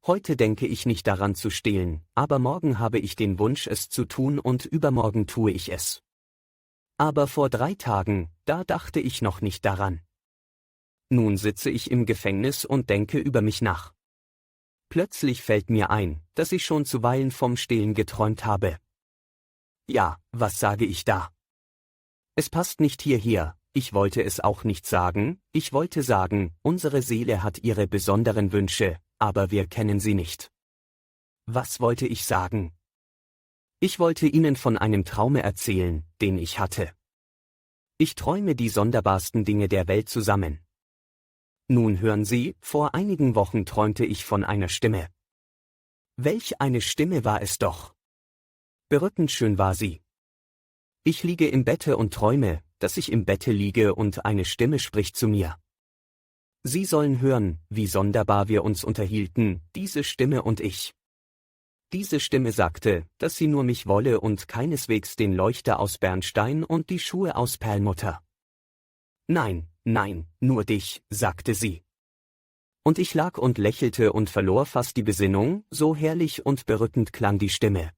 Heute denke ich nicht daran zu stehlen, aber morgen habe ich den Wunsch, es zu tun und übermorgen tue ich es. Aber vor 3 Tagen, da dachte ich noch nicht daran. Nun sitze ich im Gefängnis und denke über mich nach. Plötzlich fällt mir ein, dass ich schon zuweilen vom Stehlen geträumt habe. Ja, was sage ich da? Es passt nicht hierher, ich wollte es auch nicht sagen, ich wollte sagen, unsere Seele hat ihre besonderen Wünsche, aber wir kennen sie nicht. Was wollte ich sagen? Ich wollte Ihnen von einem Traume erzählen, den ich hatte. Ich träume die sonderbarsten Dinge der Welt zusammen. Nun hören Sie, vor einigen Wochen träumte ich von einer Stimme. Welch eine Stimme war es doch! Berückend schön war sie. Ich liege im Bette und träume, dass ich im Bette liege und eine Stimme spricht zu mir. Sie sollen hören, wie sonderbar wir uns unterhielten, diese Stimme und ich. Diese Stimme sagte, dass sie nur mich wolle und keineswegs den Leuchter aus Bernstein und die Schuhe aus Perlmutter. Nein, nein, nur dich, sagte sie. Und ich lag und lächelte und verlor fast die Besinnung, so herrlich und berückend klang die Stimme.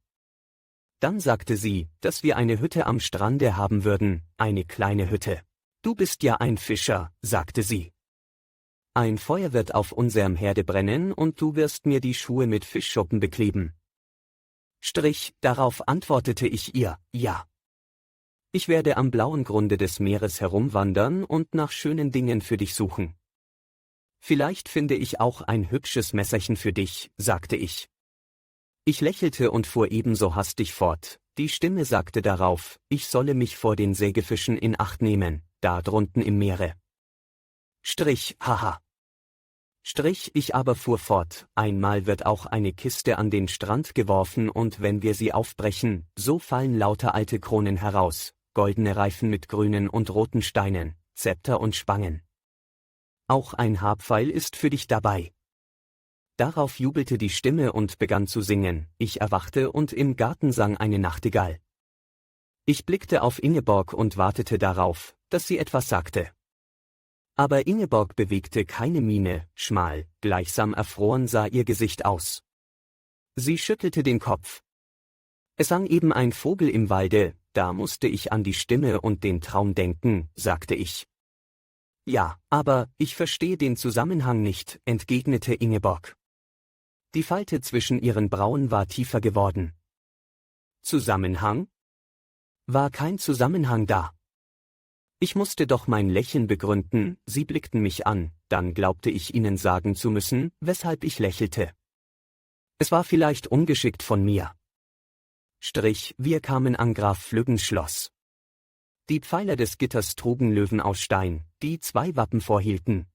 Dann sagte sie, dass wir eine Hütte am Strande haben würden, eine kleine Hütte. Du bist ja ein Fischer, sagte sie. Ein Feuer wird auf unserem Herde brennen und du wirst mir die Schuhe mit Fischschuppen bekleben. Darauf antwortete ich ihr, ja. Ich werde am blauen Grunde des Meeres herumwandern und nach schönen Dingen für dich suchen. Vielleicht finde ich auch ein hübsches Messerchen für dich, sagte ich. Ich lächelte und fuhr ebenso hastig fort. Die Stimme sagte darauf, ich solle mich vor den Sägefischen in Acht nehmen, da drunten im Meere. Haha. Ich aber fuhr fort, einmal wird auch eine Kiste an den Strand geworfen und wenn wir sie aufbrechen, so fallen lauter alte Kronen heraus, goldene Reifen mit grünen und roten Steinen, Zepter und Spangen. Auch ein Haarpfeil ist für dich dabei. Darauf jubelte die Stimme und begann zu singen, ich erwachte und im Garten sang eine Nachtigall. Ich blickte auf Ingeborg und wartete darauf, dass sie etwas sagte. Aber Ingeborg bewegte keine Miene, schmal, gleichsam erfroren sah ihr Gesicht aus. Sie schüttelte den Kopf. Es sang eben ein Vogel im Walde, da musste ich an die Stimme und den Traum denken, sagte ich. Ja, aber ich verstehe den Zusammenhang nicht, entgegnete Ingeborg. Die Falte zwischen ihren Brauen war tiefer geworden. Zusammenhang? War kein Zusammenhang da. Ich musste doch mein Lächeln begründen, sie blickten mich an, dann glaubte ich ihnen sagen zu müssen, weshalb ich lächelte. Es war vielleicht ungeschickt von mir. Wir kamen an Graf Flüggens Schloss. Die Pfeiler des Gitters trugen Löwen aus Stein, die 2 Wappen vorhielten.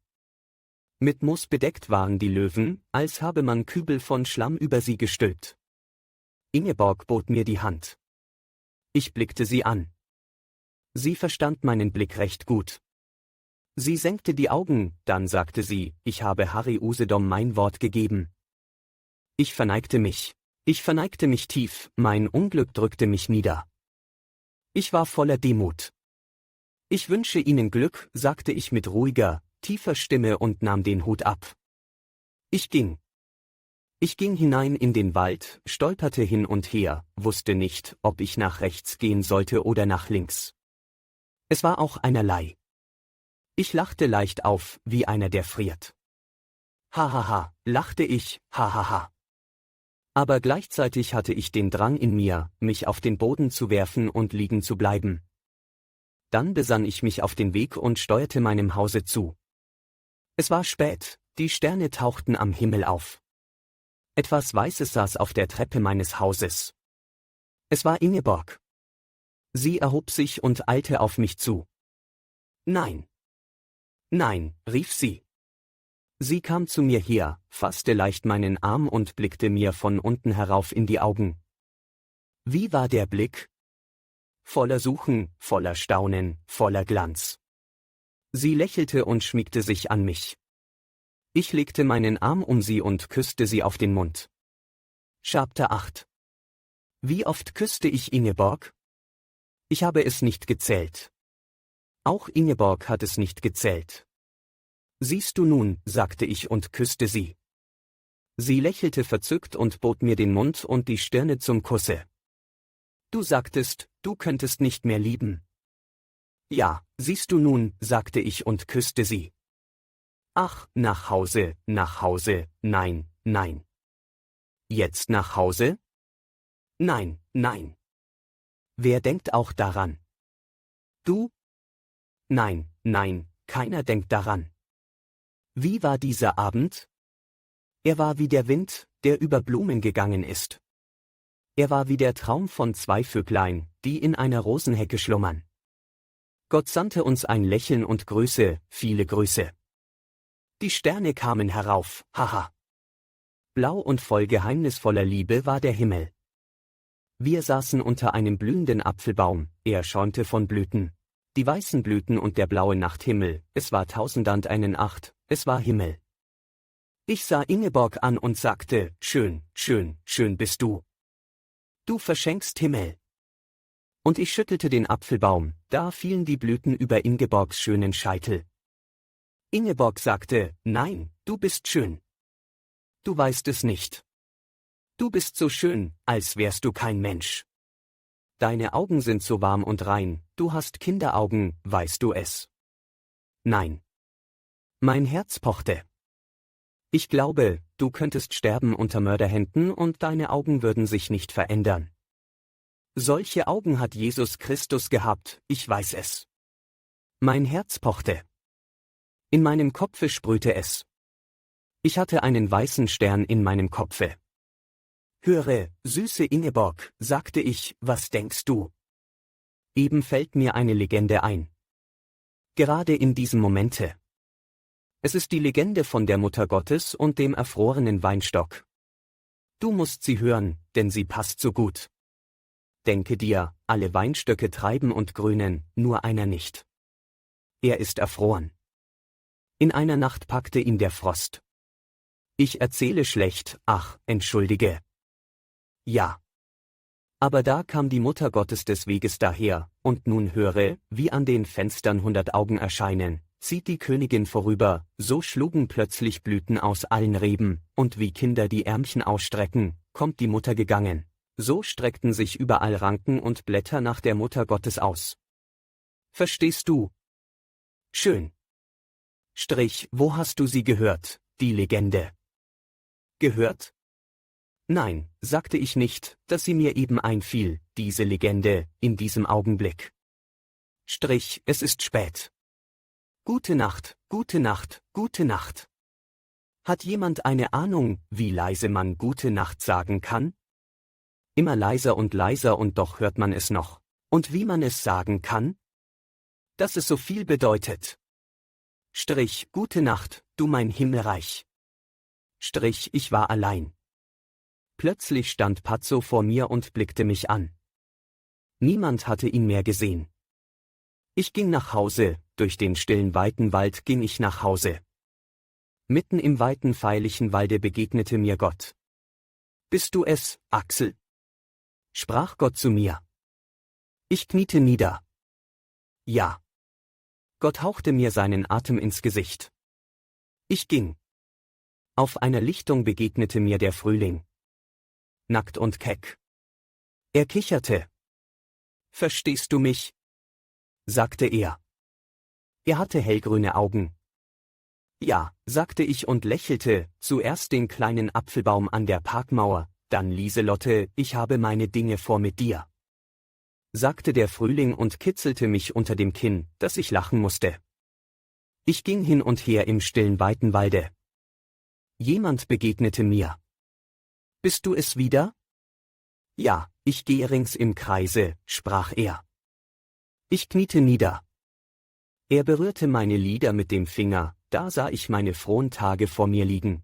Mit Moos bedeckt waren die Löwen, als habe man Kübel von Schlamm über sie gestülpt. Ingeborg bot mir die Hand. Ich blickte sie an. Sie verstand meinen Blick recht gut. Sie senkte die Augen, dann sagte sie, ich habe Harry Usedom mein Wort gegeben. Ich verneigte mich tief, mein Unglück drückte mich nieder. Ich war voller Demut. Ich wünsche Ihnen Glück, sagte ich mit ruhiger, tiefer Stimme und nahm den Hut ab. Ich ging hinein in den Wald, stolperte hin und her, wusste nicht, ob ich nach rechts gehen sollte oder nach links. Es war auch einerlei. Ich lachte leicht auf, wie einer, der friert. Hahaha, lachte ich, hahaha. Aber gleichzeitig hatte ich den Drang in mir, mich auf den Boden zu werfen und liegen zu bleiben. Dann besann ich mich auf den Weg und steuerte meinem Hause zu. Es war spät, die Sterne tauchten am Himmel auf. Etwas Weißes saß auf der Treppe meines Hauses. Es war Ingeborg. Sie erhob sich und eilte auf mich zu. Nein. Nein, rief sie. Sie kam zu mir her, fasste leicht meinen Arm und blickte mir von unten herauf in die Augen. Wie war der Blick? Voller Suchen, voller Staunen, voller Glanz. Sie lächelte und schmiegte sich an mich. Ich legte meinen Arm um sie und küsste sie auf den Mund. Chapter 8. Wie oft küsste ich Ingeborg? Ich habe es nicht gezählt. Auch Ingeborg hat es nicht gezählt. Siehst du nun, sagte ich und küsste sie. Sie lächelte verzückt und bot mir den Mund und die Stirne zum Kusse. Du sagtest, du könntest nicht mehr lieben. Ja, siehst du nun, sagte ich und küsste sie. Ach, nach Hause, nein, nein. Jetzt nach Hause? Nein, nein. Wer denkt auch daran? Du? Nein, nein, keiner denkt daran. Wie war dieser Abend? Er war wie der Wind, der über Blumen gegangen ist. Er war wie der Traum von 2 Vöglein, die in einer Rosenhecke schlummern. Gott sandte uns ein Lächeln und Grüße, viele Grüße. Die Sterne kamen herauf, haha. Blau und voll geheimnisvoller Liebe war der Himmel. Wir saßen unter einem blühenden Apfelbaum, er schäumte von Blüten. Die weißen Blüten und der blaue Nachthimmel, es war 1001 es war Himmel. Ich sah Ingeborg an und sagte, schön, schön, schön bist du. Du verschenkst Himmel. Und ich schüttelte den Apfelbaum, da fielen die Blüten über Ingeborgs schönen Scheitel. Ingeborg sagte, nein, du bist schön. Du weißt es nicht. Du bist so schön, als wärst du kein Mensch. Deine Augen sind so warm und rein, du hast Kinderaugen, weißt du es? Nein. Mein Herz pochte. Ich glaube, du könntest sterben unter Mörderhänden und deine Augen würden sich nicht verändern. Solche Augen hat Jesus Christus gehabt, ich weiß es. Mein Herz pochte. In meinem Kopfe sprühte es. Ich hatte einen weißen Stern in meinem Kopfe. Höre, süße Ingeborg, sagte ich, was denkst du? Eben fällt mir eine Legende ein. Gerade in diesem Momente. Es ist die Legende von der Mutter Gottes und dem erfrorenen Weinstock. Du musst sie hören, denn sie passt so gut. Denke dir, alle Weinstöcke treiben und grünen, nur einer nicht. Er ist erfroren. In einer Nacht packte ihn der Frost. Ich erzähle schlecht, ach, entschuldige. Ja. Aber da kam die Mutter Gottes des Weges daher, und nun höre, wie an den Fenstern 100 Augen erscheinen, zieht die Königin vorüber, so schlugen plötzlich Blüten aus allen Reben, und wie Kinder die Ärmchen ausstrecken, kommt die Mutter gegangen. So streckten sich überall Ranken und Blätter nach der Mutter Gottes aus. Verstehst du? Schön. Wo hast du sie gehört, die Legende? Gehört? Nein, sagte ich nicht, dass sie mir eben einfiel, diese Legende, in diesem Augenblick. Es ist spät. Gute Nacht, gute Nacht, gute Nacht. Hat jemand eine Ahnung, wie leise man gute Nacht sagen kann? Immer leiser und doch hört man es noch. Und wie man es sagen kann? Dass es so viel bedeutet. Gute Nacht, du mein Himmelreich. Ich war allein. Plötzlich stand Pazzo vor mir und blickte mich an. Niemand hatte ihn mehr gesehen. Ich ging nach Hause, durch den stillen weiten Wald ging ich nach Hause. Mitten im weiten feierlichen Walde begegnete mir Gott. Bist du es, Axel? Sprach Gott zu mir. Ich kniete nieder. Ja. Gott hauchte mir seinen Atem ins Gesicht. Ich ging. Auf einer Lichtung begegnete mir der Frühling. Nackt und keck. Er kicherte. Verstehst du mich? Sagte er. Er hatte hellgrüne Augen. Ja, sagte ich und lächelte, zuerst den kleinen Apfelbaum an der Parkmauer, dann Lieselotte, ich habe meine Dinge vor mit dir. Sagte der Frühling und kitzelte mich unter dem Kinn, dass ich lachen musste. Ich ging hin und her im stillen weiten Walde. Jemand begegnete mir. Bist du es wieder? Ja, ich gehe rings im Kreise, sprach er. Ich kniete nieder. Er berührte meine Lider mit dem Finger, da sah ich meine frohen Tage vor mir liegen.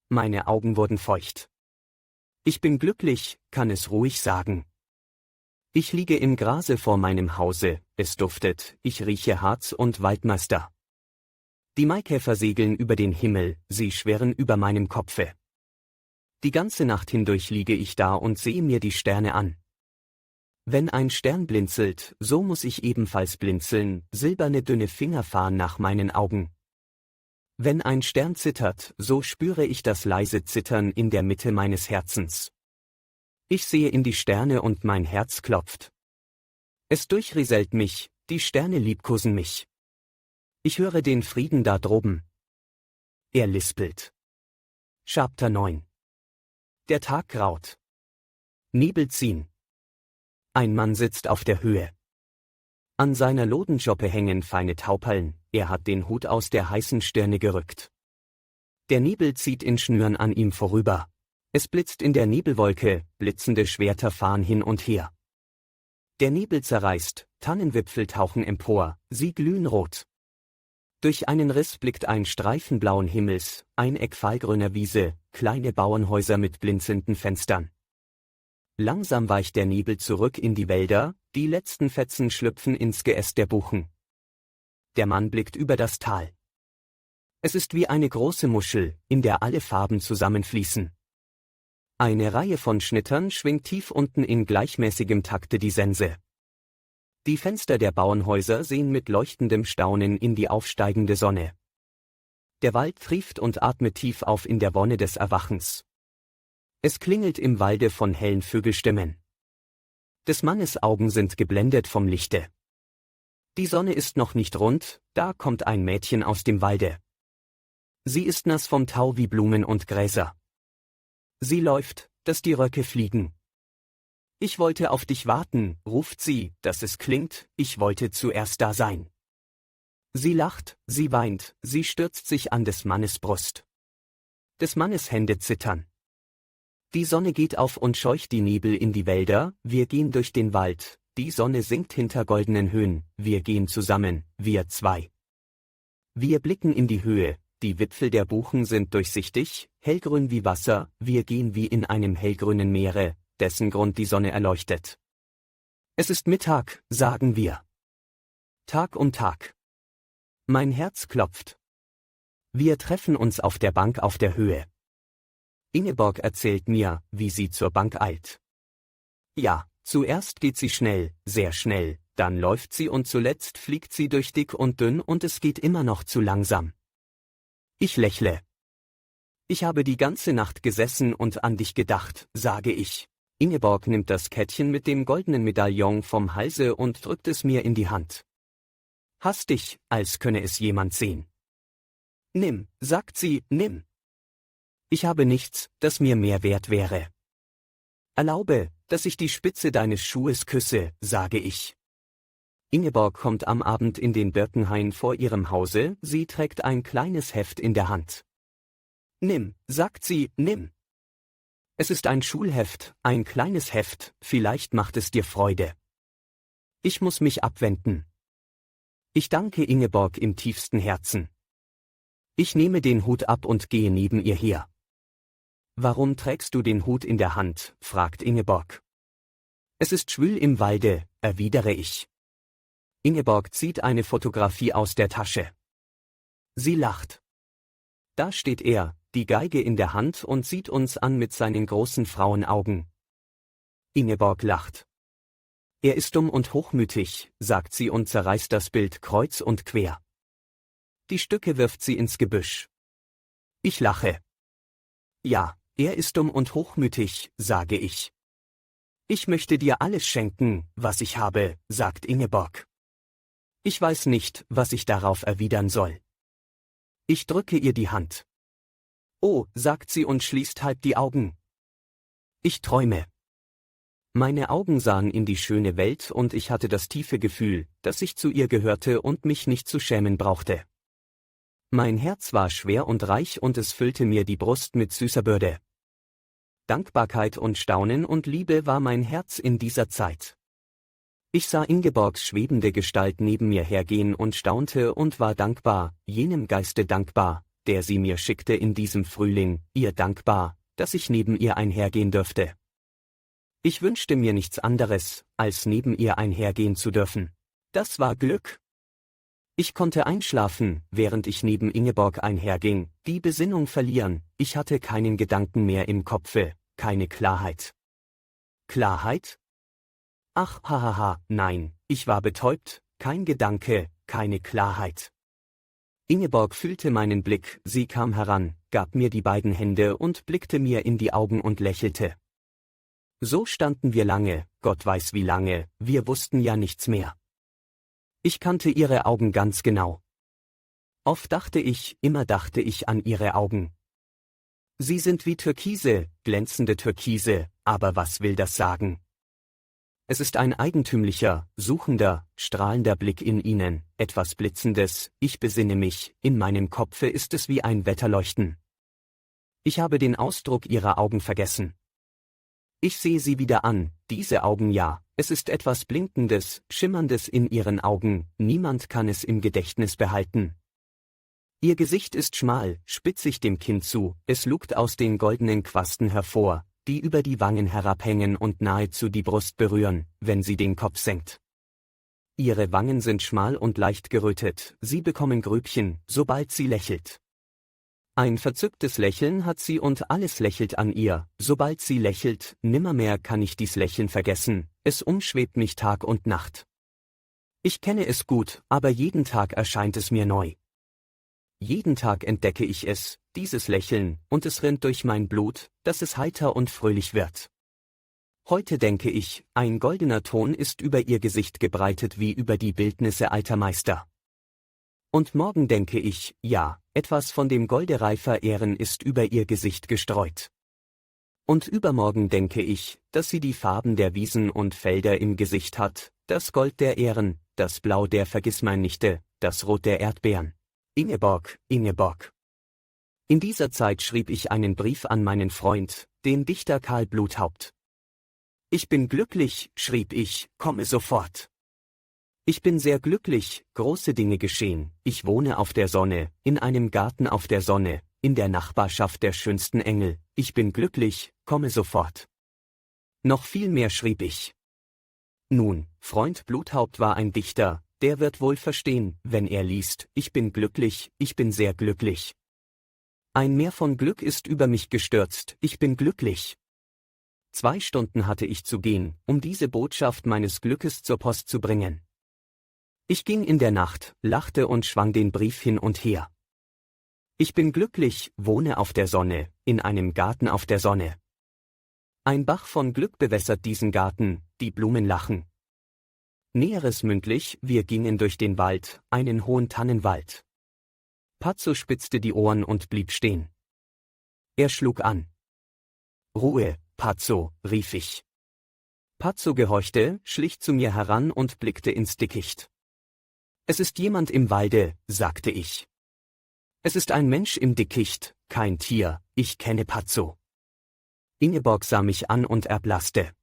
Meine Augen wurden feucht. Ich bin glücklich, kann es ruhig sagen. Ich liege im Grase vor meinem Hause, es duftet, ich rieche Harz und Waldmeister. Die Maikäfer segeln über den Himmel, sie schwirren über meinem Kopfe. Die ganze Nacht hindurch liege ich da und sehe mir die Sterne an. Wenn ein Stern blinzelt, so muss ich ebenfalls blinzeln, silberne dünne Finger fahren nach meinen Augen. Wenn ein Stern zittert, so spüre ich das leise Zittern in der Mitte meines Herzens. Ich sehe in die Sterne und mein Herz klopft. Es durchrieselt mich, die Sterne liebkosen mich. Ich höre den Frieden da droben. Er lispelt. Chapter 9. Der Tag graut. Nebel ziehen. Ein Mann sitzt auf der Höhe. An seiner Lodenjoppe hängen feine Taupallen, er hat den Hut aus der heißen Stirne gerückt. Der Nebel zieht in Schnüren an ihm vorüber. Es blitzt in der Nebelwolke, blitzende Schwerter fahren hin und her. Der Nebel zerreißt, Tannenwipfel tauchen empor, sie glühen rot. Durch einen Riss blickt ein Streifen blauen Himmels, ein Eck fahlgrüner Wiese, kleine Bauernhäuser mit blinzelnden Fenstern. Langsam weicht der Nebel zurück in die Wälder, die letzten Fetzen schlüpfen ins Geäst der Buchen. Der Mann blickt über das Tal. Es ist wie eine große Muschel, in der alle Farben zusammenfließen. Eine Reihe von Schnittern schwingt tief unten in gleichmäßigem Takte die Sense. Die Fenster der Bauernhäuser sehen mit leuchtendem Staunen in die aufsteigende Sonne. Der Wald trieft und atmet tief auf in der Wonne des Erwachens. Es klingelt im Walde von hellen Vögelstimmen. Des Mannes Augen sind geblendet vom Lichte. Die Sonne ist noch nicht rund, da kommt ein Mädchen aus dem Walde. Sie ist nass vom Tau wie Blumen und Gräser. Sie läuft, dass die Röcke fliegen. Ich wollte auf dich warten, ruft sie, dass es klingt, ich wollte zuerst da sein. Sie lacht, sie weint, sie stürzt sich an des Mannes Brust. Des Mannes Hände zittern. Die Sonne geht auf und scheucht die Nebel in die Wälder, wir gehen durch den Wald, die Sonne sinkt hinter goldenen Höhen, wir gehen zusammen, wir zwei. Wir blicken in die Höhe, die Wipfel der Buchen sind durchsichtig, hellgrün wie Wasser, wir gehen wie in einem hellgrünen Meere, dessen Grund die Sonne erleuchtet. Es ist Mittag, sagen wir. Tag um Tag. Mein Herz klopft. Wir treffen uns auf der Bank auf der Höhe. Ingeborg erzählt mir, wie sie zur Bank eilt. Ja, zuerst geht sie schnell, sehr schnell, dann läuft sie und zuletzt fliegt sie durch dick und dünn und es geht immer noch zu langsam. Ich lächle. Ich habe die ganze Nacht gesessen und an dich gedacht, sage ich. Ingeborg nimmt das Kettchen mit dem goldenen Medaillon vom Halse und drückt es mir in die Hand. Hastig, als könne es jemand sehen. Nimm, sagt sie, nimm. Ich habe nichts, das mir mehr wert wäre. Erlaube, dass ich die Spitze deines Schuhes küsse, sage ich. Ingeborg kommt am Abend in den Birkenhain vor ihrem Hause, sie trägt ein kleines Heft in der Hand. Nimm, sagt sie, nimm. Es ist ein Schulheft, ein kleines Heft, vielleicht macht es dir Freude. Ich muss mich abwenden. Ich danke Ingeborg im tiefsten Herzen. Ich nehme den Hut ab und gehe neben ihr her. Warum trägst du den Hut in der Hand, fragt Ingeborg. Es ist schwül im Walde, erwidere ich. Ingeborg zieht eine Fotografie aus der Tasche. Sie lacht. Da steht er, die Geige in der Hand und sieht uns an mit seinen großen Frauenaugen. Ingeborg lacht. Er ist dumm und hochmütig, sagt sie und zerreißt das Bild kreuz und quer. Die Stücke wirft sie ins Gebüsch. Ich lache. Ja, er ist dumm und hochmütig, sage ich. Ich möchte dir alles schenken, was ich habe, sagt Ingeborg. Ich weiß nicht, was ich darauf erwidern soll. Ich drücke ihr die Hand. Oh, sagt sie und schließt halb die Augen. Ich träume. Meine Augen sahen in die schöne Welt und ich hatte das tiefe Gefühl, dass ich zu ihr gehörte und mich nicht zu schämen brauchte. Mein Herz war schwer und reich und es füllte mir die Brust mit süßer Bürde. Dankbarkeit und Staunen und Liebe war mein Herz in dieser Zeit. Ich sah Ingeborgs schwebende Gestalt neben mir hergehen und staunte und war dankbar, jenem Geiste dankbar, der sie mir schickte in diesem Frühling, ihr dankbar, dass ich neben ihr einhergehen dürfte. Ich wünschte mir nichts anderes, als neben ihr einhergehen zu dürfen. Das war Glück. Ich konnte einschlafen, während ich neben Ingeborg einherging, die Besinnung verlieren, ich hatte keinen Gedanken mehr im Kopfe, keine Klarheit. Klarheit? Ach, hahaha, nein, ich war betäubt, kein Gedanke, keine Klarheit. Ingeborg fühlte meinen Blick, sie kam heran, gab mir die beiden Hände und blickte mir in die Augen und lächelte. So standen wir lange, Gott weiß wie lange, wir wussten ja nichts mehr. Ich kannte ihre Augen ganz genau. Oft immer dachte ich an ihre Augen. Sie sind wie Türkise, glänzende Türkise, aber was will das sagen? Es ist ein eigentümlicher, suchender, strahlender Blick in ihnen, etwas Blitzendes, ich besinne mich, in meinem Kopfe ist es wie ein Wetterleuchten. Ich habe den Ausdruck ihrer Augen vergessen. Ich sehe sie wieder an, diese Augen ja, es ist etwas Blinkendes, Schimmerndes in ihren Augen, niemand kann es im Gedächtnis behalten. Ihr Gesicht ist schmal, spitzig dem Kinn zu, es lugt aus den goldenen Quasten hervor, die über die Wangen herabhängen und nahezu die Brust berühren, wenn sie den Kopf senkt. Ihre Wangen sind schmal und leicht gerötet, sie bekommen Grübchen, sobald sie lächelt. Ein verzücktes Lächeln hat sie und alles lächelt an ihr, sobald sie lächelt, nimmermehr kann ich dies Lächeln vergessen, es umschwebt mich Tag und Nacht. Ich kenne es gut, aber jeden Tag erscheint es mir neu. Jeden Tag entdecke ich es, dieses Lächeln, und es rinnt durch mein Blut, dass es heiter und fröhlich wird. Heute denke ich, ein goldener Ton ist über ihr Gesicht gebreitet wie über die Bildnisse alter Meister. Und morgen denke ich, ja, etwas von dem Golde reifer Ehren ist über ihr Gesicht gestreut. Und übermorgen denke ich, dass sie die Farben der Wiesen und Felder im Gesicht hat, das Gold der Ähren, das Blau der Vergissmeinnichte, das Rot der Erdbeeren. Ingeborg, Ingeborg. In dieser Zeit schrieb ich einen Brief an meinen Freund, den Dichter Karl Bluthaupt. Ich bin glücklich, schrieb ich, komme sofort. Ich bin sehr glücklich, große Dinge geschehen, ich wohne auf der Sonne, in einem Garten auf der Sonne, in der Nachbarschaft der schönsten Engel, ich bin glücklich, komme sofort. Noch viel mehr schrieb ich. Nun, Freund Bluthaupt war ein Dichter, der wird wohl verstehen, wenn er liest, ich bin glücklich, ich bin sehr glücklich. Ein Meer von Glück ist über mich gestürzt, ich bin glücklich. 2 Stunden hatte ich zu gehen, um diese Botschaft meines Glückes zur Post zu bringen. Ich ging in der Nacht, lachte und schwang den Brief hin und her. Ich bin glücklich, wohne auf der Sonne, in einem Garten auf der Sonne. Ein Bach von Glück bewässert diesen Garten, die Blumen lachen. Näheres mündlich, wir gingen durch den Wald, einen hohen Tannenwald. Pazzo spitzte die Ohren und blieb stehen. Er schlug an. Ruhe, Pazzo, rief ich. Pazzo gehorchte, schlich zu mir heran und blickte ins Dickicht. Es ist jemand im Walde, sagte ich. Es ist ein Mensch im Dickicht, kein Tier, ich kenne Pazzo. Ingeborg sah mich an und erblasste.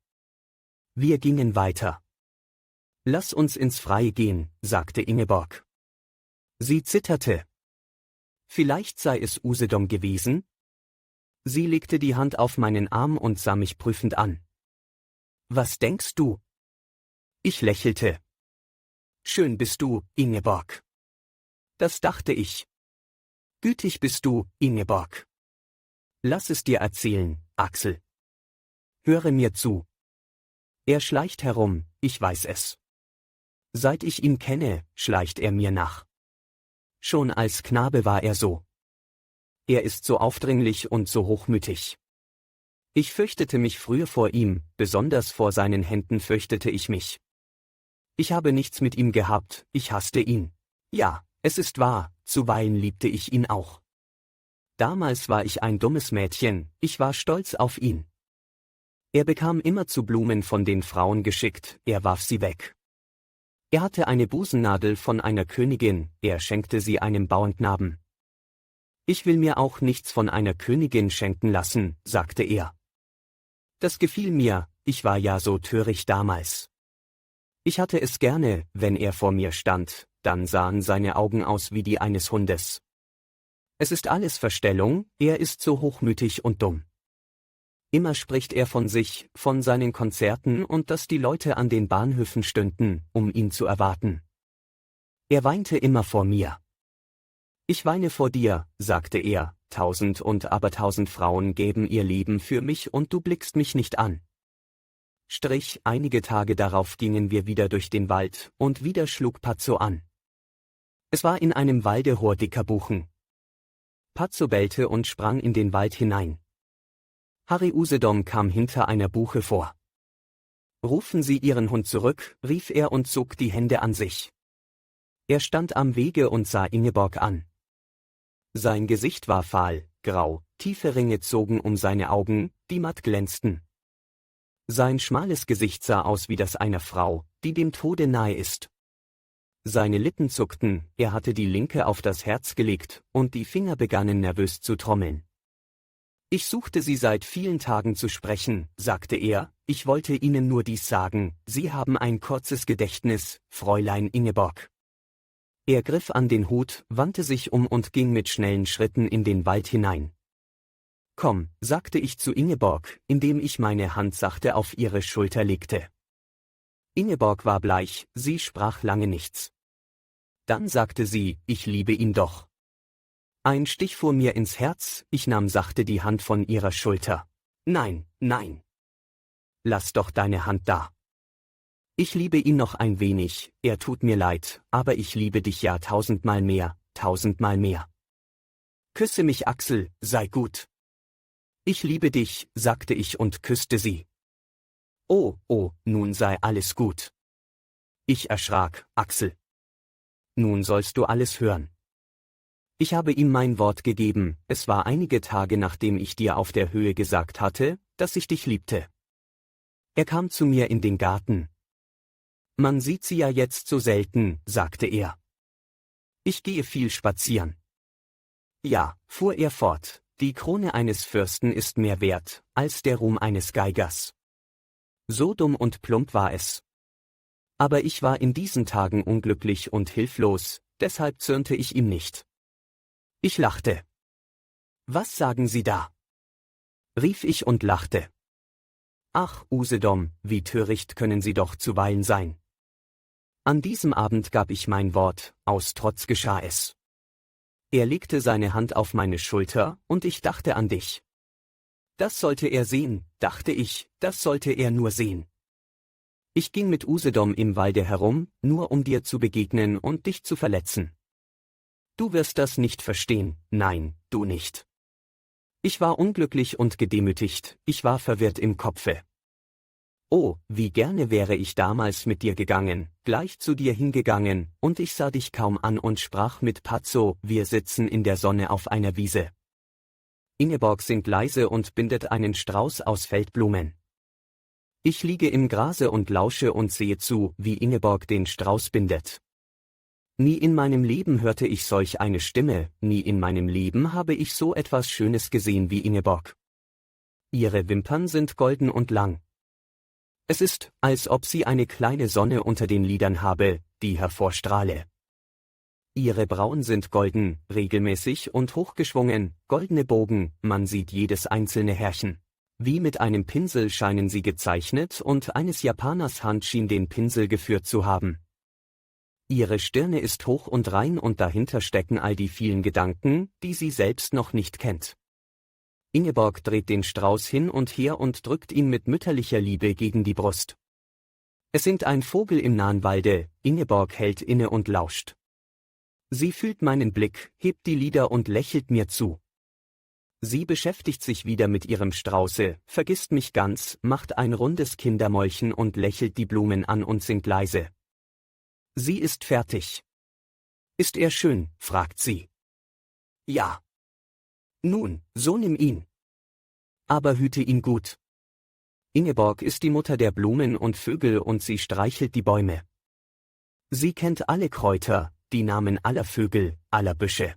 Wir gingen weiter. Lass uns ins Freie gehen, sagte Ingeborg. Sie zitterte. Vielleicht sei es Usedom gewesen? Sie legte die Hand auf meinen Arm und sah mich prüfend an. Was denkst du? Ich lächelte. Schön bist du, Ingeborg. Das dachte ich. Gütig bist du, Ingeborg. Lass es dir erzählen, Axel. Höre mir zu. Er schleicht herum, ich weiß es. Seit ich ihn kenne, schleicht er mir nach. Schon als Knabe war er so. Er ist so aufdringlich und so hochmütig. Ich fürchtete mich früher vor ihm, besonders vor seinen Händen fürchtete ich mich. Ich habe nichts mit ihm gehabt, ich hasste ihn. Ja, es ist wahr, zuweilen liebte ich ihn auch. Damals war ich ein dummes Mädchen, ich war stolz auf ihn. Er bekam immerzu Blumen von den Frauen geschickt, er warf sie weg. Er hatte eine Busennadel von einer Königin, er schenkte sie einem Bauernknaben. Ich will mir auch nichts von einer Königin schenken lassen, sagte er. Das gefiel mir, ich war ja so töricht damals. Ich hatte es gerne, wenn er vor mir stand, dann sahen seine Augen aus wie die eines Hundes. Es ist alles Verstellung, er ist so hochmütig und dumm. Immer spricht er von sich, von seinen Konzerten und dass die Leute an den Bahnhöfen stünden, um ihn zu erwarten. Er weinte immer vor mir. Ich weine vor dir, sagte er, 1000 und aber 1000 Frauen geben ihr Leben für mich und du blickst mich nicht an. Einige Tage darauf gingen wir wieder durch den Wald und wieder schlug Pazzo an. Es war in einem Walde hoher dicker Buchen. Pazzo bellte und sprang in den Wald hinein. Harry Usedom kam hinter einer Buche vor. Rufen Sie Ihren Hund zurück, rief er und zog die Hände an sich. Er stand am Wege und sah Ingeborg an. Sein Gesicht war fahl, grau, tiefe Ringe zogen um seine Augen, die matt glänzten. Sein schmales Gesicht sah aus wie das einer Frau, die dem Tode nahe ist. Seine Lippen zuckten, er hatte die linke auf das Herz gelegt, und die Finger begannen nervös zu trommeln. Ich suchte Sie seit vielen Tagen zu sprechen, sagte er, ich wollte Ihnen nur dies sagen, Sie haben ein kurzes Gedächtnis, Fräulein Ingeborg. Er griff an den Hut, wandte sich um und ging mit schnellen Schritten in den Wald hinein. Komm, sagte ich zu Ingeborg, indem ich meine Hand sachte auf ihre Schulter legte. Ingeborg war bleich, sie sprach lange nichts. Dann sagte sie, ich liebe ihn doch. Ein Stich fuhr mir ins Herz, ich nahm sachte die Hand von ihrer Schulter. Nein, nein. Lass doch deine Hand da. Ich liebe ihn noch ein wenig, er tut mir leid, aber ich liebe dich ja 1000-mal mehr, 1000-mal mehr. Küsse mich, Axel, sei gut. Ich liebe dich, sagte ich und küsste sie. Oh, oh, nun sei alles gut. Ich erschrak, Axel. Nun sollst du alles hören. Ich habe ihm mein Wort gegeben, es war einige Tage nachdem ich dir auf der Höhe gesagt hatte, dass ich dich liebte. Er kam zu mir in den Garten. Man sieht sie ja jetzt so selten, sagte er. Ich gehe viel spazieren. Ja, fuhr er fort, die Krone eines Fürsten ist mehr wert, als der Ruhm eines Geigers. So dumm und plump war es. Aber ich war in diesen Tagen unglücklich und hilflos, deshalb zürnte ich ihm nicht. Ich lachte. Was sagen Sie da? Rief ich und lachte. Ach, Usedom, wie töricht können Sie doch zuweilen sein. An diesem Abend gab ich mein Wort, aus Trotz geschah es. Er legte seine Hand auf meine Schulter, und ich dachte an dich. Das sollte er sehen, dachte ich, das sollte er nur sehen. Ich ging mit Usedom im Walde herum, nur um dir zu begegnen und dich zu verletzen. Du wirst das nicht verstehen, nein, du nicht. Ich war unglücklich und gedemütigt, ich war verwirrt im Kopfe. Oh, wie gerne wäre ich damals mit dir gegangen, gleich zu dir hingegangen, und ich sah dich kaum an und sprach mit Pazzo, wir sitzen in der Sonne auf einer Wiese. Ingeborg singt leise und bindet einen Strauß aus Feldblumen. Ich liege im Grase und lausche und sehe zu, wie Ingeborg den Strauß bindet. Nie in meinem Leben hörte ich solch eine Stimme, nie in meinem Leben habe ich so etwas Schönes gesehen wie Ingeborg. Ihre Wimpern sind golden und lang. Es ist, als ob sie eine kleine Sonne unter den Lidern habe, die hervorstrahle. Ihre Brauen sind golden, regelmäßig und hochgeschwungen, goldene Bogen, man sieht jedes einzelne Härchen. Wie mit einem Pinsel scheinen sie gezeichnet und eines Japaners Hand schien den Pinsel geführt zu haben. Ihre Stirne ist hoch und rein und dahinter stecken all die vielen Gedanken, die sie selbst noch nicht kennt. Ingeborg dreht den Strauß hin und her und drückt ihn mit mütterlicher Liebe gegen die Brust. Es singt ein Vogel im nahen Walde, Ingeborg hält inne und lauscht. Sie fühlt meinen Blick, hebt die Lider und lächelt mir zu. Sie beschäftigt sich wieder mit ihrem Strauße, vergisst mich ganz, macht ein rundes Kindermäulchen und lächelt die Blumen an und singt leise. Sie ist fertig. Ist er schön, fragt sie. Ja. Nun, so nimm ihn. Aber hüte ihn gut. Ingeborg ist die Mutter der Blumen und Vögel und sie streichelt die Bäume. Sie kennt alle Kräuter, die Namen aller Vögel, aller Büsche.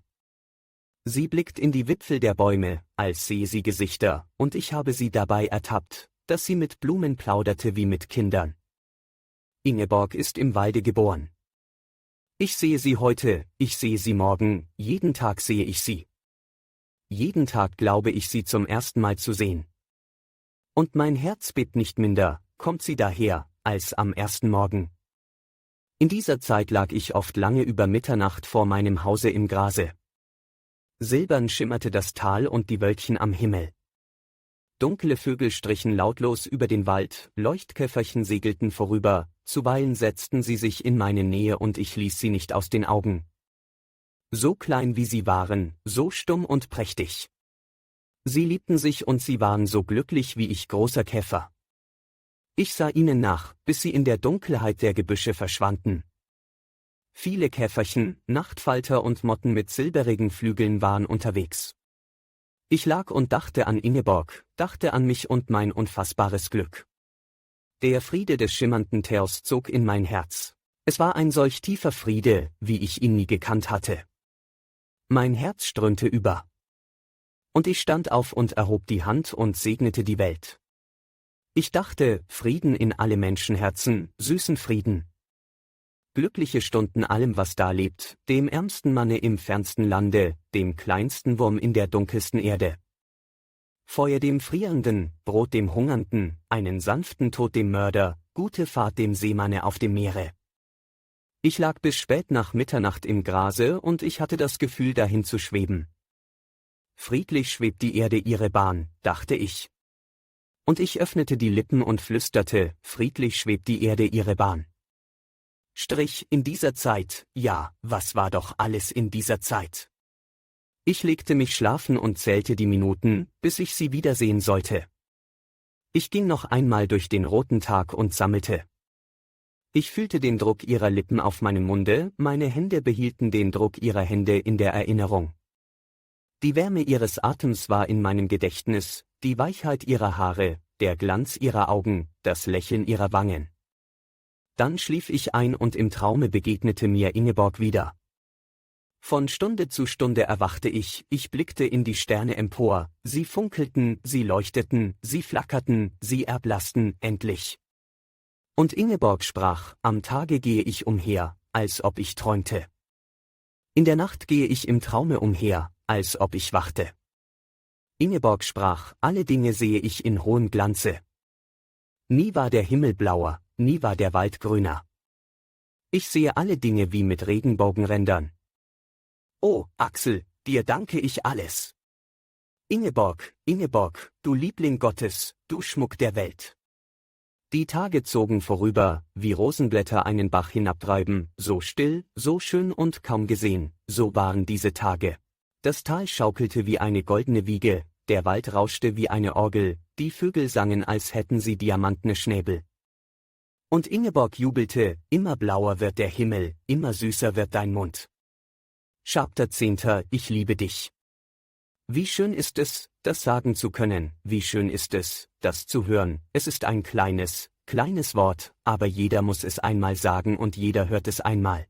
Sie blickt in die Wipfel der Bäume, als sehe sie Gesichter, und ich habe sie dabei ertappt, dass sie mit Blumen plauderte wie mit Kindern. Ingeborg ist im Walde geboren. Ich sehe sie heute, ich sehe sie morgen, jeden Tag sehe ich sie. Jeden Tag glaube ich sie zum ersten Mal zu sehen. Und mein Herz bebt nicht minder, kommt sie daher, als am ersten Morgen. In dieser Zeit lag ich oft lange über Mitternacht vor meinem Hause im Grase. Silbern schimmerte das Tal und die Wölkchen am Himmel. Dunkle Vögel strichen lautlos über den Wald, Leuchtkäferchen segelten vorüber, zuweilen setzten sie sich in meine Nähe und ich ließ sie nicht aus den Augen. So klein wie sie waren, so stumm und prächtig. Sie liebten sich und sie waren so glücklich wie ich großer Käfer. Ich sah ihnen nach, bis sie in der Dunkelheit der Gebüsche verschwanden. Viele Käferchen, Nachtfalter und Motten mit silberigen Flügeln waren unterwegs. Ich lag und dachte an Ingeborg, dachte an mich und mein unfassbares Glück. Der Friede des schimmernden Theos zog in mein Herz. Es war ein solch tiefer Friede, wie ich ihn nie gekannt hatte. Mein Herz strömte über. Und ich stand auf und erhob die Hand und segnete die Welt. Ich dachte, Frieden in alle Menschenherzen, süßen Frieden. Glückliche Stunden allem, was da lebt, dem ärmsten Manne im fernsten Lande, dem kleinsten Wurm in der dunkelsten Erde. Feuer dem Frierenden, Brot dem Hungernden, einen sanften Tod dem Mörder, gute Fahrt dem Seemanne auf dem Meere. Ich lag bis spät nach Mitternacht im Grase und ich hatte das Gefühl, dahin zu schweben. Friedlich schwebt die Erde ihre Bahn, dachte ich. Und ich öffnete die Lippen und flüsterte, friedlich schwebt die Erde ihre Bahn. In dieser Zeit, ja, was war doch alles in dieser Zeit? Ich legte mich schlafen und zählte die Minuten, bis ich sie wiedersehen sollte. Ich ging noch einmal durch den roten Tag und sammelte. Ich fühlte den Druck ihrer Lippen auf meinem Munde, meine Hände behielten den Druck ihrer Hände in der Erinnerung. Die Wärme ihres Atems war in meinem Gedächtnis, die Weichheit ihrer Haare, der Glanz ihrer Augen, das Lächeln ihrer Wangen. Dann schlief ich ein und im Traume begegnete mir Ingeborg wieder. Von Stunde zu Stunde erwachte ich blickte in die Sterne empor, sie funkelten, sie leuchteten, sie flackerten, sie erblassten, endlich. Und Ingeborg sprach, am Tage gehe ich umher, als ob ich träumte. In der Nacht gehe ich im Traume umher, als ob ich wachte. Ingeborg sprach, alle Dinge sehe ich in hohem Glanze. Nie war der Himmel blauer, nie war der Wald grüner. Ich sehe alle Dinge wie mit Regenbogenrändern. Oh, Axel, dir danke ich alles. Ingeborg, Ingeborg, du Liebling Gottes, du Schmuck der Welt. Die Tage zogen vorüber, wie Rosenblätter einen Bach hinabtreiben, so still, so schön und kaum gesehen, so waren diese Tage. Das Tal schaukelte wie eine goldene Wiege, der Wald rauschte wie eine Orgel, die Vögel sangen, als hätten sie diamantene Schnäbel. Und Ingeborg jubelte, immer blauer wird der Himmel, immer süßer wird dein Mund. Chapter 10. Ich liebe dich. Wie schön ist es, das sagen zu können, wie schön ist es, das zu hören, es ist ein kleines Wort, aber jeder muss es einmal sagen und jeder hört es einmal.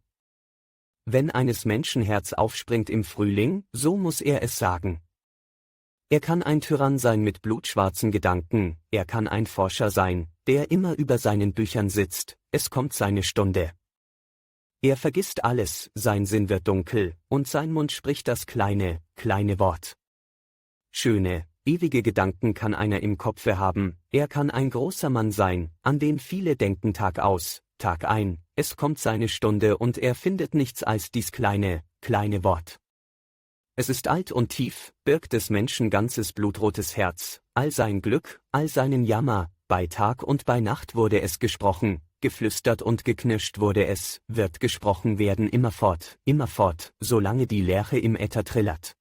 Wenn eines Menschen Herz aufspringt im Frühling, so muss er es sagen. Er kann ein Tyrann sein mit blutschwarzen Gedanken, er kann ein Forscher sein, der immer über seinen Büchern sitzt, es kommt seine Stunde. Er vergisst alles, sein Sinn wird dunkel, und sein Mund spricht das kleine Wort. Schöne, ewige Gedanken kann einer im Kopfe haben, er kann ein großer Mann sein, an den viele denken Tag aus, Tag ein, es kommt seine Stunde und er findet nichts als dies kleine Wort. Es ist alt und tief, birgt des Menschen ganzes blutrotes Herz, all sein Glück, all seinen Jammer, bei Tag und bei Nacht wurde es gesprochen, geflüstert und geknirscht wurde es, wird gesprochen werden immerfort, solange die Lerche im Äther trillert.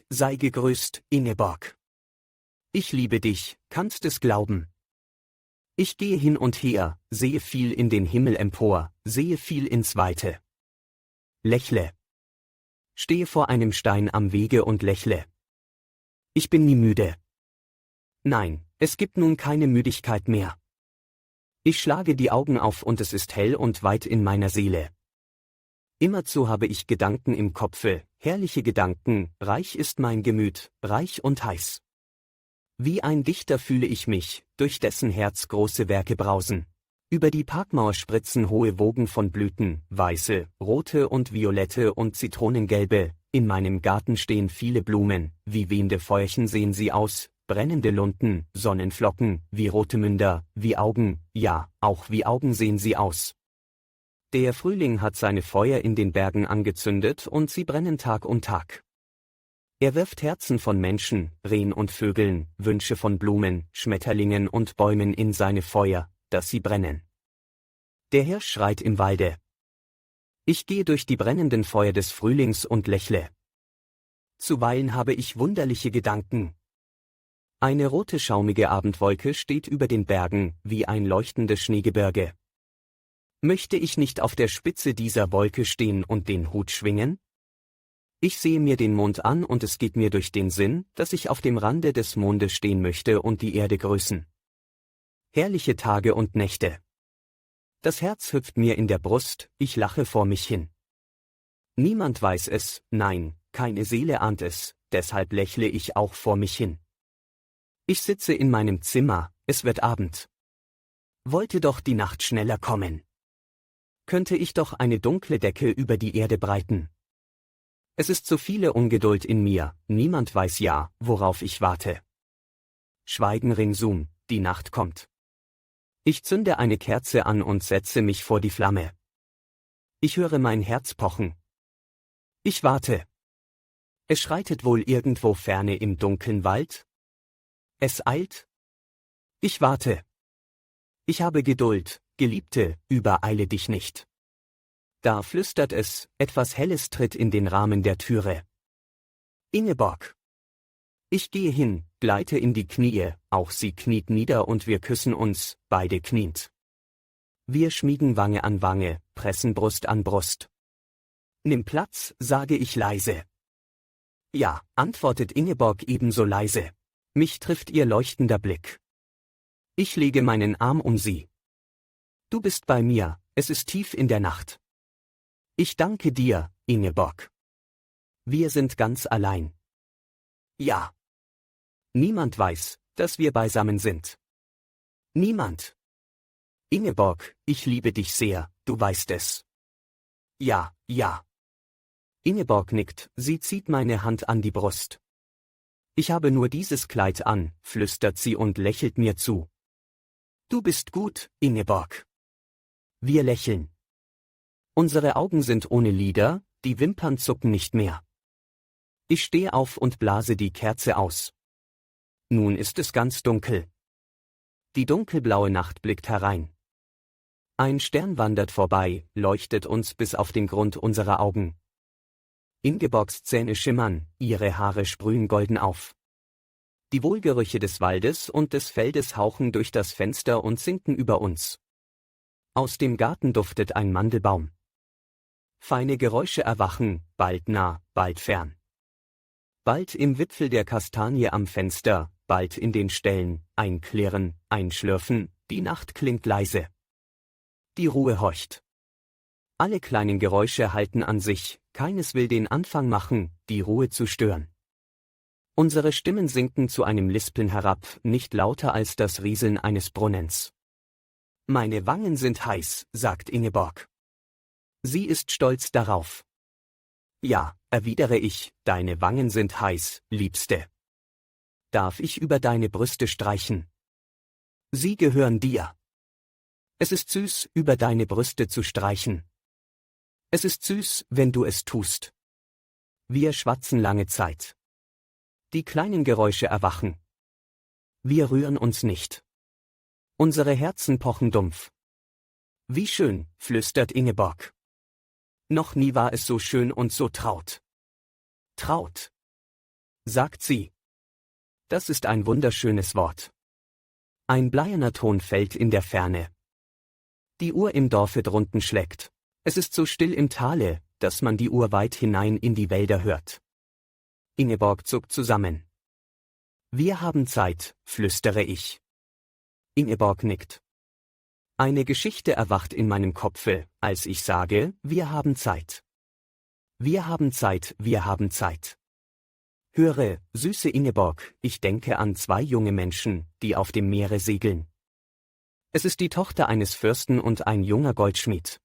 Sei gegrüßt, Ingeborg. Ich liebe dich, kannst es glauben. Ich gehe hin und her, sehe viel in den Himmel empor, sehe viel ins Weite. Lächle. Stehe vor einem Stein am Wege und lächle. Ich bin nie müde. Nein, es gibt nun keine Müdigkeit mehr. Ich schlage die Augen auf und es ist hell und weit in meiner Seele. Immerzu habe ich Gedanken im Kopfe, herrliche Gedanken, reich ist mein Gemüt, reich und heiß. Wie ein Dichter fühle ich mich, durch dessen Herz große Werke brausen. Über die Parkmauer spritzen hohe Wogen von Blüten, weiße, rote und violette und zitronengelbe, in meinem Garten stehen viele Blumen, wie wehende Feuerchen sehen sie aus, brennende Lunten, Sonnenflocken, wie rote Münder, wie Augen, ja, auch wie Augen sehen sie aus. Der Frühling hat seine Feuer in den Bergen angezündet und sie brennen Tag um Tag. Er wirft Herzen von Menschen, Rehen und Vögeln, Wünsche von Blumen, Schmetterlingen und Bäumen in seine Feuer, dass sie brennen. Der Hirsch schreit im Walde. Ich gehe durch die brennenden Feuer des Frühlings und lächle. Zuweilen habe ich wunderliche Gedanken. Eine rote schaumige Abendwolke steht über den Bergen, wie ein leuchtendes Schneegebirge. Möchte ich nicht auf der Spitze dieser Wolke stehen und den Hut schwingen? Ich sehe mir den Mond an und es geht mir durch den Sinn, dass ich auf dem Rande des Mondes stehen möchte und die Erde grüßen. Herrliche Tage und Nächte. Das Herz hüpft mir in der Brust, ich lache vor mich hin. Niemand weiß es, nein, keine Seele ahnt es, deshalb lächle ich auch vor mich hin. Ich sitze in meinem Zimmer, es wird Abend. Wollte doch die Nacht schneller kommen. Könnte ich doch eine dunkle Decke über die Erde breiten. Es ist so viele Ungeduld in mir, niemand weiß ja, worauf ich warte. Schweigen ringsum, die Nacht kommt. Ich zünde eine Kerze an und setze mich vor die Flamme. Ich höre mein Herz pochen. Ich warte. Es schreitet wohl irgendwo ferne im dunklen Wald? Es eilt? Ich warte. Ich habe Geduld, Geliebte, übereile dich nicht. Da flüstert es, etwas Helles tritt in den Rahmen der Türe. Ingeborg. Ich gehe hin, gleite in die Knie, auch sie kniet nieder und wir küssen uns, beide kniend. Wir schmiegen Wange an Wange, pressen Brust an Brust. Nimm Platz, sage ich leise. Ja, antwortet Ingeborg ebenso leise. Mich trifft ihr leuchtender Blick. Ich lege meinen Arm um sie. Du bist bei mir, es ist tief in der Nacht. Ich danke dir, Ingeborg. Wir sind ganz allein. Ja. Niemand weiß, dass wir beisammen sind. Niemand. Ingeborg, ich liebe dich sehr, du weißt es. Ja, ja. Ingeborg nickt, sie zieht meine Hand an die Brust. Ich habe nur dieses Kleid an, flüstert sie und lächelt mir zu. Du bist gut, Ingeborg. Wir lächeln. Unsere Augen sind ohne Lider, die Wimpern zucken nicht mehr. Ich stehe auf und blase die Kerze aus. Nun ist es ganz dunkel. Die dunkelblaue Nacht blickt herein. Ein Stern wandert vorbei, leuchtet uns bis auf den Grund unserer Augen. Ingeborgs Zähne schimmern, ihre Haare sprühen golden auf. Die Wohlgerüche des Waldes und des Feldes hauchen durch das Fenster und sinken über uns. Aus dem Garten duftet ein Mandelbaum. Feine Geräusche erwachen, bald nah, bald fern. Bald im Wipfel der Kastanie am Fenster, bald in den Ställen, ein Klirren, ein Schlürfen, die Nacht klingt leise. Die Ruhe horcht. Alle kleinen Geräusche halten an sich, keines will den Anfang machen, die Ruhe zu stören. Unsere Stimmen sinken zu einem Lispeln herab, nicht lauter als das Rieseln eines Brunnens. Meine Wangen sind heiß, sagt Ingeborg. Sie ist stolz darauf. Ja, erwidere ich, deine Wangen sind heiß, Liebste. Darf ich über deine Brüste streichen? Sie gehören dir. Es ist süß, über deine Brüste zu streichen. Es ist süß, wenn du es tust. Wir schwatzen lange Zeit. Die kleinen Geräusche erwachen. Wir rühren uns nicht. Unsere Herzen pochen dumpf. Wie schön, flüstert Ingeborg. Noch nie war es so schön und so traut. Traut, sagt sie. Das ist ein wunderschönes Wort. Ein bleierner Ton fällt in der Ferne. Die Uhr im Dorfe drunten schlägt. Es ist so still im Tale, dass man die Uhr weit hinein in die Wälder hört. Ingeborg zuckt zusammen. Wir haben Zeit, flüstere ich. Ingeborg nickt. Eine Geschichte erwacht in meinem Kopfe, als ich sage, wir haben Zeit. Wir haben Zeit, wir haben Zeit. Höre, süße Ingeborg, ich denke an zwei junge Menschen, die auf dem Meere segeln. Es ist die Tochter eines Fürsten und ein junger Goldschmied.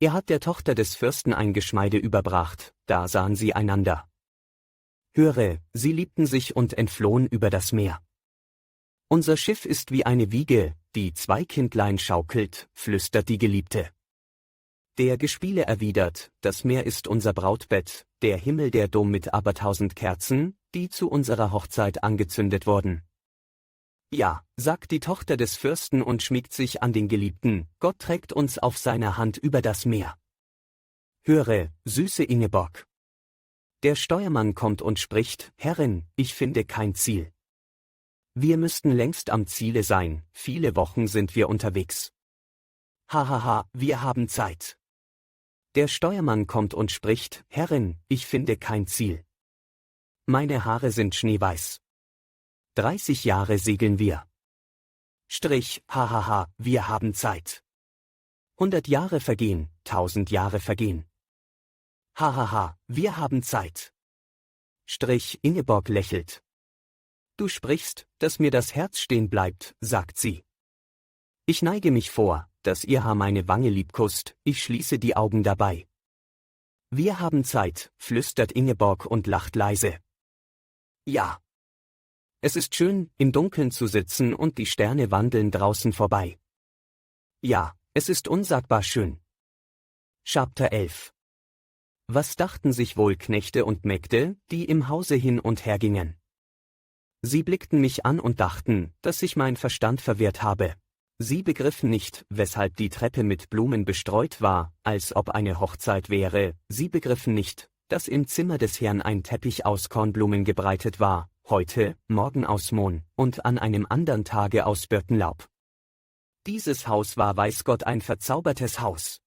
Er hat der Tochter des Fürsten ein Geschmeide überbracht, da sahen sie einander. Höre, sie liebten sich und entflohen über das Meer. Unser Schiff ist wie eine Wiege, die zwei Kindlein schaukelt, flüstert die Geliebte. Der Gespiele erwidert, das Meer ist unser Brautbett, der Himmel der Dom mit abertausend Kerzen, die zu unserer Hochzeit angezündet wurden. Ja, sagt die Tochter des Fürsten und schmiegt sich an den Geliebten, Gott trägt uns auf seiner Hand über das Meer. Höre, süße Ingeborg. Der Steuermann kommt und spricht, Herrin, ich finde kein Ziel. Wir müssten längst am Ziele sein, viele Wochen sind wir unterwegs. Hahaha, wir haben Zeit. Der Steuermann kommt und spricht, Herrin, ich finde kein Ziel. Meine Haare sind schneeweiß. 30 Jahre segeln wir. Strich, hahaha, wir haben Zeit. 100 Jahre vergehen, 1000 Jahre vergehen. Hahaha, wir haben Zeit. Strich, Ingeborg lächelt. Du sprichst, dass mir das Herz stehen bleibt, sagt sie. Ich neige mich vor, dass ihr Haar meine Wange liebkosst, ich schließe die Augen dabei. Wir haben Zeit, flüstert Ingeborg und lacht leise. Ja. Es ist schön, im Dunkeln zu sitzen und die Sterne wandeln draußen vorbei. Ja, es ist unsagbar schön. Chapter 11. Was dachten sich wohl Knechte und Mägde, die im Hause hin und her gingen? Sie blickten mich an und dachten, dass sich mein Verstand verwirrt habe. Sie begriffen nicht, weshalb die Treppe mit Blumen bestreut war, als ob eine Hochzeit wäre, sie begriffen nicht, dass im Zimmer des Herrn ein Teppich aus Kornblumen gebreitet war, heute, morgen aus Mohn, und an einem andern Tage aus Birkenlaub. Dieses Haus war weiß Gott ein verzaubertes Haus.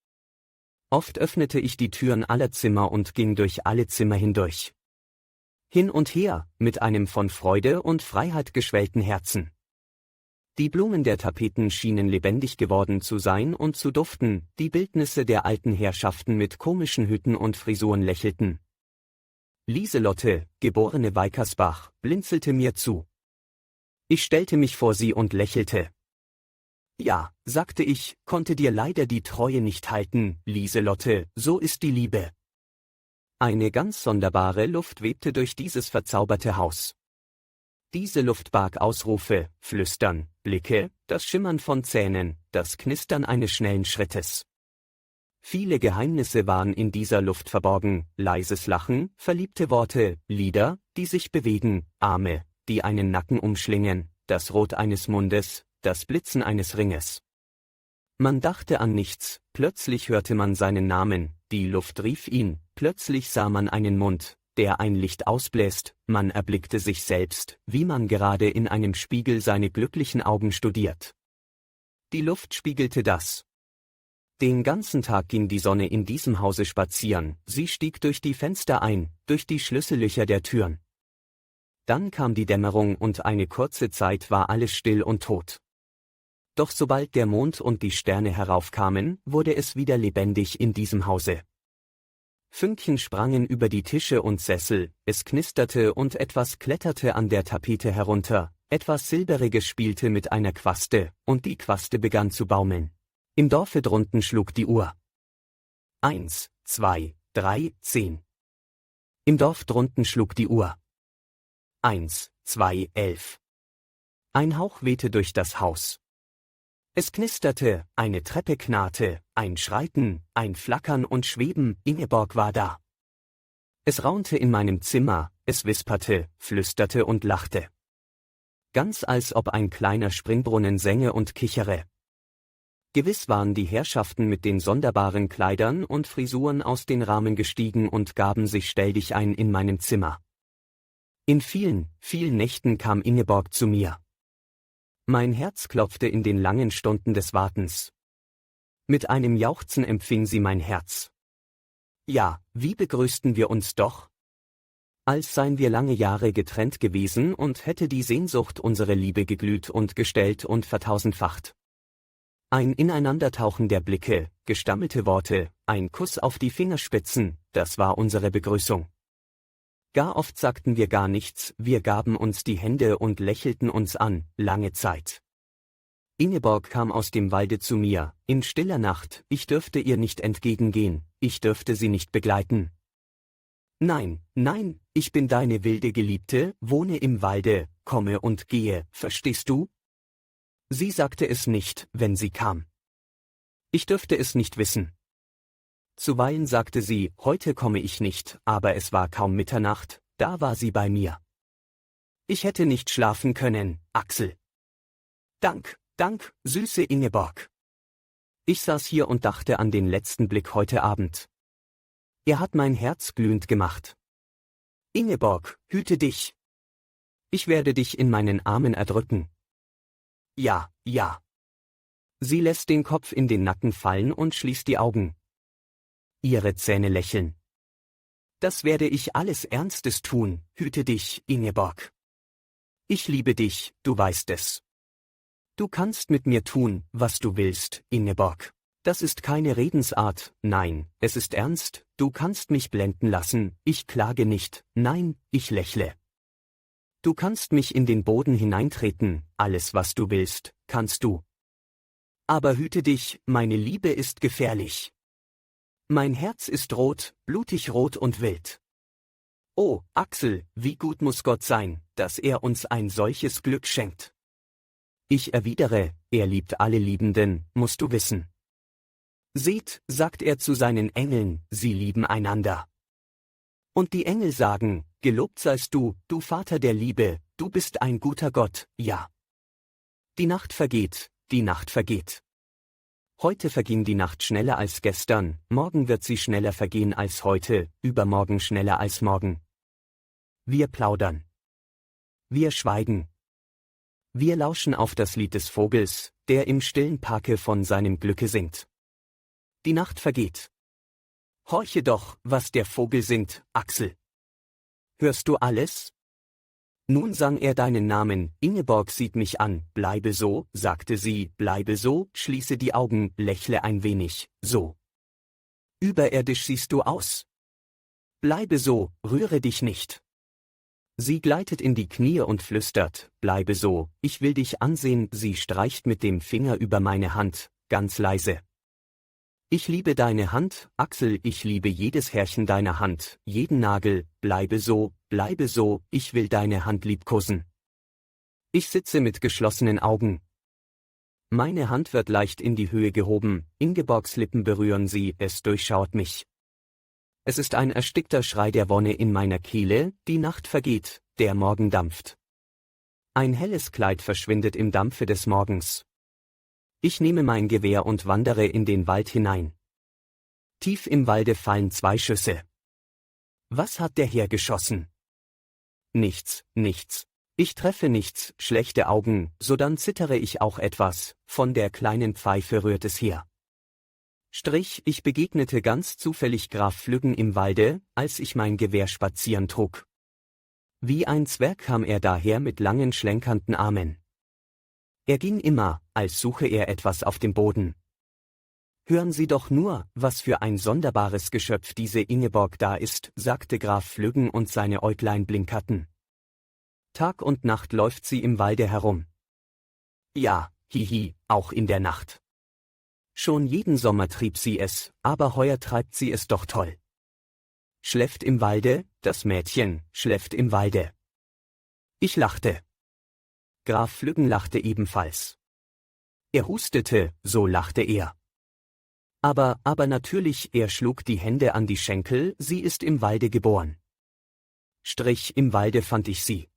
Oft öffnete ich die Türen aller Zimmer und ging durch alle Zimmer hindurch. Hin und her, mit einem von Freude und Freiheit geschwellten Herzen. Die Blumen der Tapeten schienen lebendig geworden zu sein und zu duften, die Bildnisse der alten Herrschaften mit komischen Hütten und Frisuren lächelten. Lieselotte, geborene Weikersbach, blinzelte mir zu. Ich stellte mich vor sie und lächelte. Ja, sagte ich, konnte dir leider die Treue nicht halten, Lieselotte, so ist die Liebe. Eine ganz sonderbare Luft webte durch dieses verzauberte Haus. Diese Luft barg Ausrufe, Flüstern, Blicke, das Schimmern von Zähnen, das Knistern eines schnellen Schrittes. Viele Geheimnisse waren in dieser Luft verborgen, leises Lachen, verliebte Worte, Lieder, die sich bewegen, Arme, die einen Nacken umschlingen, das Rot eines Mundes, das Blitzen eines Ringes. Man dachte an nichts, plötzlich hörte man seinen Namen, die Luft rief ihn, plötzlich sah man einen Mund, der ein Licht ausbläst, man erblickte sich selbst, wie man gerade in einem Spiegel seine glücklichen Augen studiert. Die Luft spiegelte das. Den ganzen Tag ging die Sonne in diesem Hause spazieren, sie stieg durch die Fenster ein, durch die Schlüssellöcher der Türen. Dann kam die Dämmerung und eine kurze Zeit war alles still und tot. Doch sobald der Mond und die Sterne heraufkamen, wurde es wieder lebendig in diesem Hause. Fünkchen sprangen über die Tische und Sessel, es knisterte und etwas kletterte an der Tapete herunter, etwas Silberiges spielte mit einer Quaste, und die Quaste begann zu baumeln. Im Dorfe drunten schlug die Uhr. 1, 2, 3, 10. Im Dorf drunten schlug die Uhr. 1, 2, 11. Ein Hauch wehte durch das Haus. Es knisterte, eine Treppe knarrte, ein Schreiten, ein Flackern und Schweben, Ingeborg war da. Es raunte in meinem Zimmer, es wisperte, flüsterte und lachte. Ganz als ob ein kleiner Springbrunnen sänge und kichere. Gewiss waren die Herrschaften mit den sonderbaren Kleidern und Frisuren aus den Rahmen gestiegen und gaben sich stelldichein in meinem Zimmer. In vielen, vielen Nächten kam Ingeborg zu mir. Mein Herz klopfte in den langen Stunden des Wartens. Mit einem Jauchzen empfing sie mein Herz. Ja, wie begrüßten wir uns doch? Als seien wir lange Jahre getrennt gewesen und hätte die Sehnsucht unsere Liebe geglüht und gestellt und vertausendfacht. Ein Ineinandertauchen der Blicke, gestammelte Worte, ein Kuss auf die Fingerspitzen, das war unsere Begrüßung. Gar oft sagten wir gar nichts, wir gaben uns die Hände und lächelten uns an, lange Zeit. Ingeborg kam aus dem Walde zu mir, in stiller Nacht, ich dürfte ihr nicht entgegengehen, ich dürfte sie nicht begleiten. Nein, nein, ich bin deine wilde Geliebte, wohne im Walde, komme und gehe, verstehst du? Sie sagte es nicht, wenn sie kam. Ich dürfte es nicht wissen. Zuweilen sagte sie, heute komme ich nicht, aber es war kaum Mitternacht, da war sie bei mir. Ich hätte nicht schlafen können, Axel. Dank, Dank, süße Ingeborg. Ich saß hier und dachte an den letzten Blick heute Abend. Er hat mein Herz glühend gemacht. Ingeborg, hüte dich. Ich werde dich in meinen Armen erdrücken. Ja, ja. Sie lässt den Kopf in den Nacken fallen und schließt die Augen. Ihre Zähne lächeln. Das werde ich alles Ernstes tun, hüte dich, Ingeborg. Ich liebe dich, du weißt es. Du kannst mit mir tun, was du willst, Ingeborg. Das ist keine Redensart, nein, es ist ernst, du kannst mich blenden lassen, ich klage nicht, nein, ich lächle. Du kannst mich in den Boden hineintreten, alles was du willst, kannst du. Aber hüte dich, meine Liebe ist gefährlich. Mein Herz ist rot, blutig rot und wild. Oh, Axel, wie gut muss Gott sein, dass er uns ein solches Glück schenkt. Ich erwidere, er liebt alle Liebenden, musst du wissen. Seht, sagt er zu seinen Engeln, sie lieben einander. Und die Engel sagen, gelobt seist du, du Vater der Liebe, du bist ein guter Gott, ja. Die Nacht vergeht, die Nacht vergeht. Heute verging die Nacht schneller als gestern, morgen wird sie schneller vergehen als heute, übermorgen schneller als morgen. Wir plaudern. Wir schweigen. Wir lauschen auf das Lied des Vogels, der im stillen Parke von seinem Glücke singt. Die Nacht vergeht. Horche doch, was der Vogel singt, Axel. Hörst du alles? Nun sang er deinen Namen, Ingeborg sieht mich an, bleibe so, sagte sie, bleibe so, schließe die Augen, lächle ein wenig, so. Überirdisch siehst du aus. Bleibe so, rühre dich nicht. Sie gleitet in die Knie und flüstert, bleibe so, ich will dich ansehen, sie streicht mit dem Finger über meine Hand, ganz leise. Ich liebe deine Hand, Axel, ich liebe jedes Härchen deiner Hand, jeden Nagel, bleibe so, ich will deine Hand liebkosen. Ich sitze mit geschlossenen Augen. Meine Hand wird leicht in die Höhe gehoben, Ingeborgs Lippen berühren sie, es durchschaut mich. Es ist ein erstickter Schrei der Wonne in meiner Kehle, die Nacht vergeht, der Morgen dampft. Ein helles Kleid verschwindet im Dampfe des Morgens. Ich nehme mein Gewehr und wandere in den Wald hinein. Tief im Walde fallen 2 Schüsse. Was hat der Herr geschossen? Nichts, nichts. Ich treffe nichts, schlechte Augen, sodann zittere ich auch etwas, von der kleinen Pfeife rührt es her. Ich begegnete ganz zufällig Graf Flüggen im Walde, als ich mein Gewehr spazieren trug. Wie ein Zwerg kam er daher mit langen schlenkernden Armen. Er ging immer, als suche er etwas auf dem Boden. Hören Sie doch nur, was für ein sonderbares Geschöpf diese Ingeborg da ist, sagte Graf Flüggen und seine Äuglein blinkerten. Tag und Nacht läuft sie im Walde herum. Ja, hihi, auch in der Nacht. Schon jeden Sommer trieb sie es, aber heuer treibt sie es doch toll. Schläft im Walde, das Mädchen, schläft im Walde. Ich lachte. Graf Flüggen lachte ebenfalls. Er hustete, so lachte er. Aber natürlich, er schlug die Hände an die Schenkel, sie ist im Walde geboren. Im Walde fand ich sie.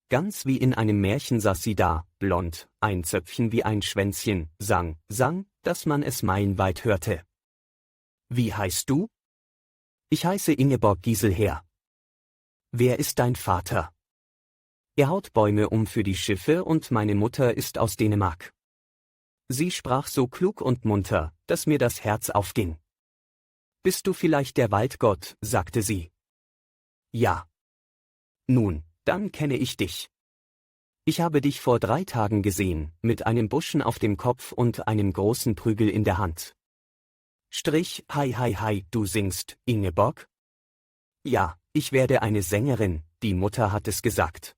Ganz wie in einem Märchen saß sie da, blond, ein Zöpfchen wie ein Schwänzchen, sang, dass man es meilenweit hörte. Wie heißt du? Ich heiße Ingeborg Giselher. Wer ist dein Vater? Er haut Bäume um für die Schiffe und meine Mutter ist aus Dänemark. Sie sprach so klug und munter, dass mir das Herz aufging. Bist du vielleicht der Waldgott, sagte sie. Ja. Nun, dann kenne ich dich. Ich habe dich vor 3 Tagen gesehen, mit einem Buschen auf dem Kopf und einem großen Prügel in der Hand. Hei, du singst, Ingeborg? Ja, ich werde eine Sängerin, die Mutter hat es gesagt.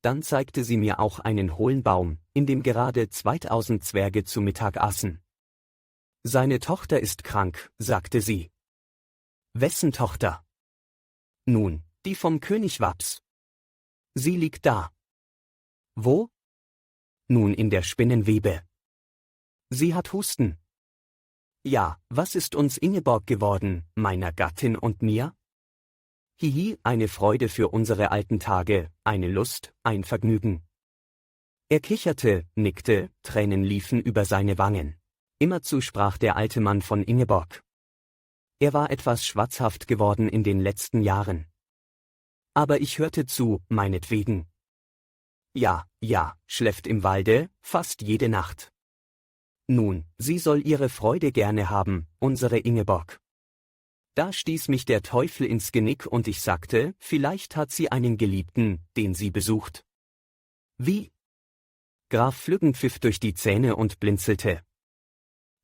Dann zeigte sie mir auch einen hohlen Baum, in dem gerade 2000 Zwerge zu Mittag aßen. Seine Tochter ist krank, sagte sie. Wessen Tochter? Nun, die vom König Waps. Sie liegt da. Wo? Nun in der Spinnenwebe. Sie hat Husten. Ja, was ist uns Ingeborg geworden, meiner Gattin und mir? Hihi, eine Freude für unsere alten Tage, eine Lust, ein Vergnügen. Er kicherte, nickte, Tränen liefen über seine Wangen. Immerzu sprach der alte Mann von Ingeborg. Er war etwas schwatzhaft geworden in den letzten Jahren. Aber ich hörte zu, meinetwegen. Ja, schläft im Walde, fast jede Nacht. Nun, sie soll ihre Freude gerne haben, unsere Ingeborg. Da stieß mich der Teufel ins Genick und ich sagte, vielleicht hat sie einen Geliebten, den sie besucht. Wie? Graf Flüggen pfiff durch die Zähne und blinzelte.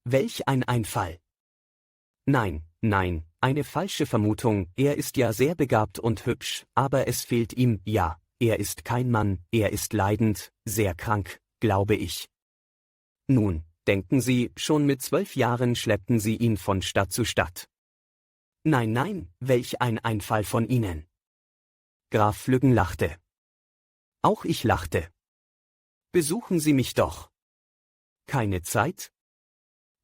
Welch ein Einfall! Nein, eine falsche Vermutung, er ist ja sehr begabt und hübsch, aber es fehlt ihm, ja, er ist kein Mann, er ist leidend, sehr krank, glaube ich. Nun, denken Sie, schon mit 12 Jahren schleppten Sie ihn von Stadt zu Stadt. Nein, welch ein Einfall von Ihnen! Graf Flüggen lachte. Auch ich lachte. Besuchen Sie mich doch. Keine Zeit?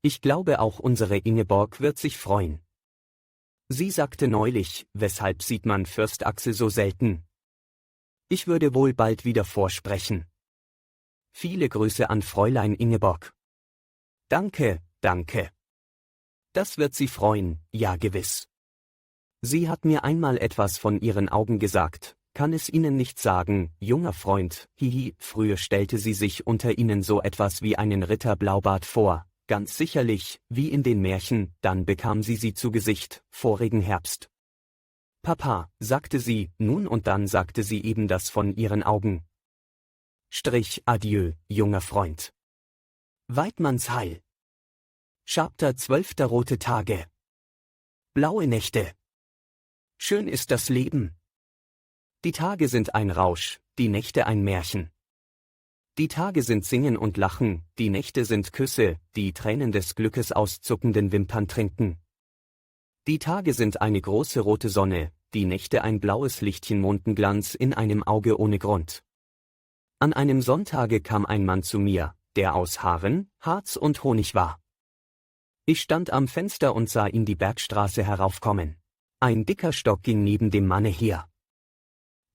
Ich glaube auch unsere Ingeborg wird sich freuen. Sie sagte neulich, weshalb sieht man Fürst Axel so selten? Ich würde wohl bald wieder vorsprechen. Viele Grüße an Fräulein Ingeborg. Danke. Das wird sie freuen, ja gewiss. Sie hat mir einmal etwas von ihren Augen gesagt, kann es Ihnen nicht sagen, junger Freund, hihi, früher stellte sie sich unter Ihnen so etwas wie einen Ritter Blaubart vor, ganz sicherlich, wie in den Märchen, dann bekam sie zu Gesicht, vorigen Herbst. Papa, sagte sie, nun und dann sagte sie eben das von ihren Augen. Adieu, junger Freund. Weidmanns Heil. Chapter 12. Rote Tage. Blaue Nächte. Schön ist das Leben. Die Tage sind ein Rausch, die Nächte ein Märchen. Die Tage sind Singen und Lachen, die Nächte sind Küsse, die Tränen des Glückes aus zuckenden Wimpern trinken. Die Tage sind eine große rote Sonne, die Nächte ein blaues Lichtchen Mondenglanz in einem Auge ohne Grund. An einem Sonntage kam ein Mann zu mir, der aus Haaren, Harz und Honig war. Ich stand am Fenster und sah ihn die Bergstraße heraufkommen. Ein dicker Stock ging neben dem Manne her.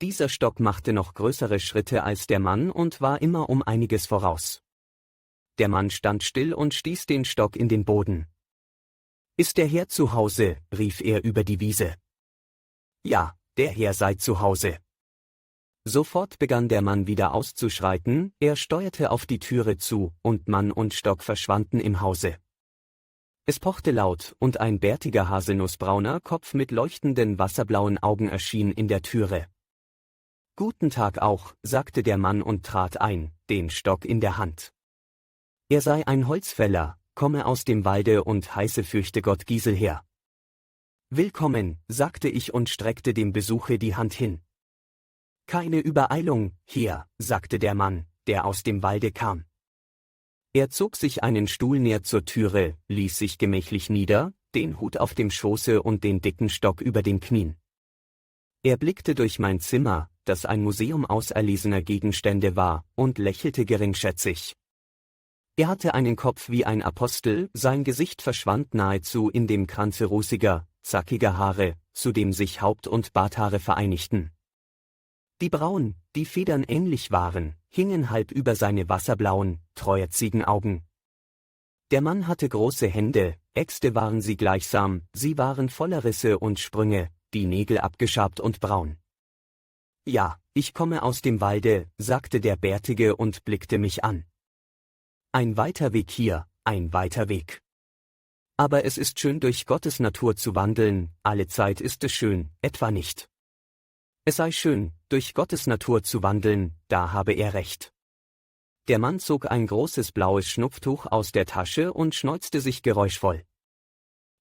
Dieser Stock machte noch größere Schritte als der Mann und war immer um einiges voraus. Der Mann stand still und stieß den Stock in den Boden. »Ist der Herr zu Hause?« rief er über die Wiese. »Ja, der Herr sei zu Hause.« Sofort begann der Mann wieder auszuschreiten, er steuerte auf die Türe zu, und Mann und Stock verschwanden im Hause. Es pochte laut, und ein bärtiger haselnussbrauner Kopf mit leuchtenden wasserblauen Augen erschien in der Türe. »Guten Tag auch«, sagte der Mann und trat ein, den Stock in der Hand. Er sei ein Holzfäller, komme aus dem Walde und heiße Fürchtegott Giselher. »Willkommen«, sagte ich und streckte dem Besuche die Hand hin. »Keine Übereilung, Herr«, sagte der Mann, der aus dem Walde kam. Er zog sich einen Stuhl näher zur Türe, ließ sich gemächlich nieder, den Hut auf dem Schoße und den dicken Stock über den Knien. Er blickte durch mein Zimmer, das ein Museum auserlesener Gegenstände war, und lächelte geringschätzig. Er hatte einen Kopf wie ein Apostel, sein Gesicht verschwand nahezu in dem Kranze rußiger, zackiger Haare, zu dem sich Haupt- und Barthaare vereinigten. Die Brauen, die Federn ähnlich waren, hingen halb über seine wasserblauen, treuherzigen Augen. Der Mann hatte große Hände, Äxte waren sie gleichsam, sie waren voller Risse und Sprünge, die Nägel abgeschabt und braun. »Ja, ich komme aus dem Walde«, sagte der Bärtige und blickte mich an. »Ein weiter Weg hier, ein weiter Weg. Aber es ist schön, durch Gottes Natur zu wandeln, alle Zeit ist es schön, etwa nicht. Es sei schön, durch Gottes Natur zu wandeln, da habe er recht.« Der Mann zog ein großes blaues Schnupftuch aus der Tasche und schneuzte sich geräuschvoll.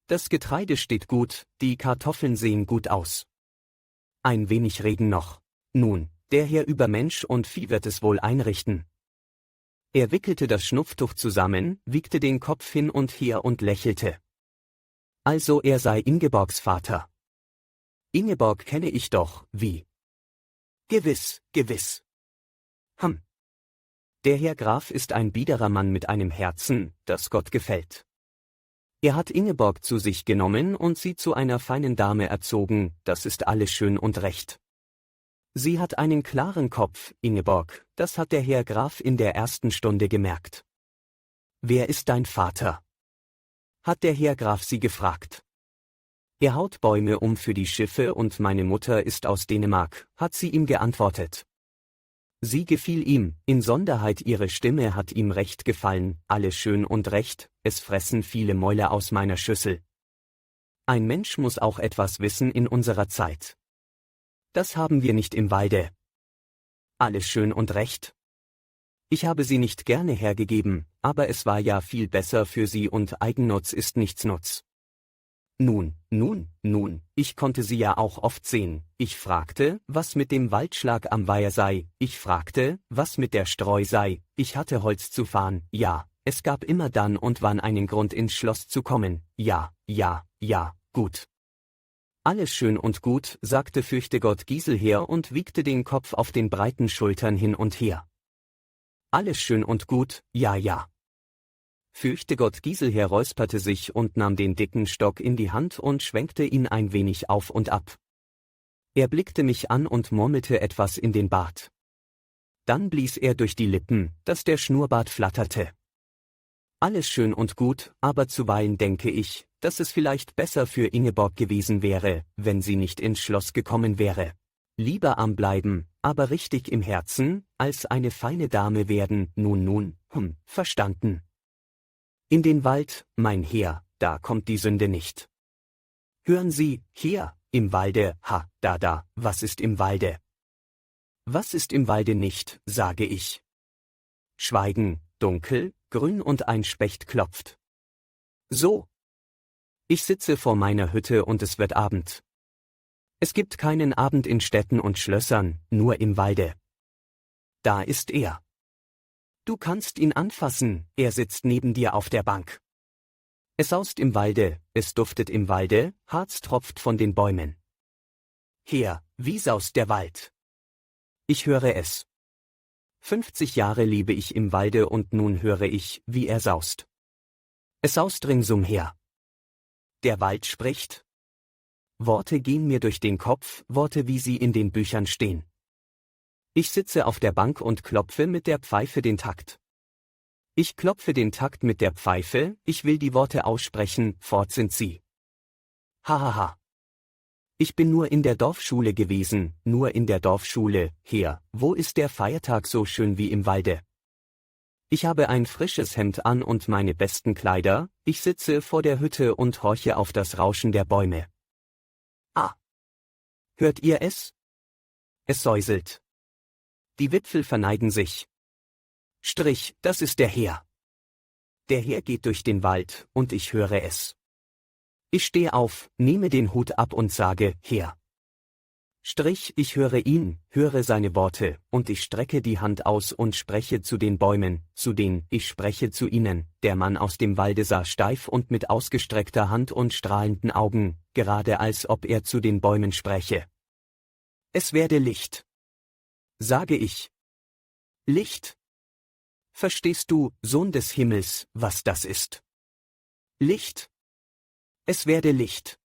»Das Getreide steht gut, die Kartoffeln sehen gut aus. Ein wenig Regen noch. Nun, der Herr über Mensch und Vieh wird es wohl einrichten.« Er wickelte das Schnupftuch zusammen, wiegte den Kopf hin und her und lächelte. »Also er sei Ingeborgs Vater.« »Ingeborg kenne ich doch, wie?« »Gewiss, gewiss.« »Hm. Der Herr Graf ist ein biederer Mann mit einem Herzen, das Gott gefällt. Er hat Ingeborg zu sich genommen und sie zu einer feinen Dame erzogen, das ist alles schön und recht. Sie hat einen klaren Kopf, Ingeborg, das hat der Herr Graf in der ersten Stunde gemerkt.« »Wer ist dein Vater?« hat der Herr Graf sie gefragt. »Er haut Bäume um für die Schiffe und meine Mutter ist aus Dänemark«, hat sie ihm geantwortet. Sie gefiel ihm, insonderheit ihre Stimme hat ihm recht gefallen, alles schön und recht, es fressen viele Mäuler aus meiner Schüssel. Ein Mensch muss auch etwas wissen in unserer Zeit. Das haben wir nicht im Walde. Alles schön und recht. Ich habe sie nicht gerne hergegeben, aber es war ja viel besser für sie und Eigennutz ist nichts Nutz. Nun, ich konnte sie ja auch oft sehen, ich fragte, was mit dem Waldschlag am Weiher sei, ich fragte, was mit der Streu sei, ich hatte Holz zu fahren, ja, es gab immer dann und wann einen Grund ins Schloss zu kommen, ja, gut. Alles schön und gut, sagte Fürchtegott Giselher und wiegte den Kopf auf den breiten Schultern hin und her. Alles schön und gut, ja. Fürchtegott Giselher räusperte sich und nahm den dicken Stock in die Hand und schwenkte ihn ein wenig auf und ab. Er blickte mich an und murmelte etwas in den Bart. Dann blies er durch die Lippen, dass der Schnurrbart flatterte. Alles schön und gut, aber zuweilen denke ich, dass es vielleicht besser für Ingeborg gewesen wäre, wenn sie nicht ins Schloss gekommen wäre. Lieber arm bleiben, aber richtig im Herzen, als eine feine Dame werden, nun, verstanden. In den Wald, mein Herr, da kommt die Sünde nicht. Hören Sie, Herr, im Walde, was ist im Walde? Was ist im Walde nicht, sage ich. Schweigen, dunkel, grün und ein Specht klopft. So. Ich sitze vor meiner Hütte und es wird Abend. Es gibt keinen Abend in Städten und Schlössern, nur im Walde. Da ist er. Du kannst ihn anfassen, er sitzt neben dir auf der Bank. Es saust im Walde, es duftet im Walde, Harz tropft von den Bäumen. Herr, wie saust der Wald? Ich höre es. 50 Jahre lebe ich im Walde und nun höre ich, wie er saust. Es saust ringsumher. Der Wald spricht. Worte gehen mir durch den Kopf, Worte wie sie in den Büchern stehen. Ich sitze auf der Bank und klopfe mit der Pfeife den Takt. Ich klopfe den Takt mit der Pfeife, ich will die Worte aussprechen, fort sind sie. Hahaha. Ich bin nur in der Dorfschule gewesen, nur in der Dorfschule, Herr, wo ist der Feiertag so schön wie im Walde? Ich habe ein frisches Hemd an und meine besten Kleider, ich sitze vor der Hütte und horche auf das Rauschen der Bäume. Ah! Hört ihr es? Es säuselt. Die Wipfel verneigen sich. Strich, das ist der Herr. Der Herr geht durch den Wald, und ich höre es. Ich stehe auf, nehme den Hut ab und sage, Herr. Strich, ich höre ihn, höre seine Worte, und ich strecke die Hand aus und spreche zu den Bäumen, ich spreche zu ihnen. Der Mann aus dem Walde sah steif und mit ausgestreckter Hand und strahlenden Augen, gerade als ob er zu den Bäumen spräche. Es werde Licht. Sage ich. Licht. Verstehst du, Sohn des Himmels, was das ist? Licht. Es werde Licht.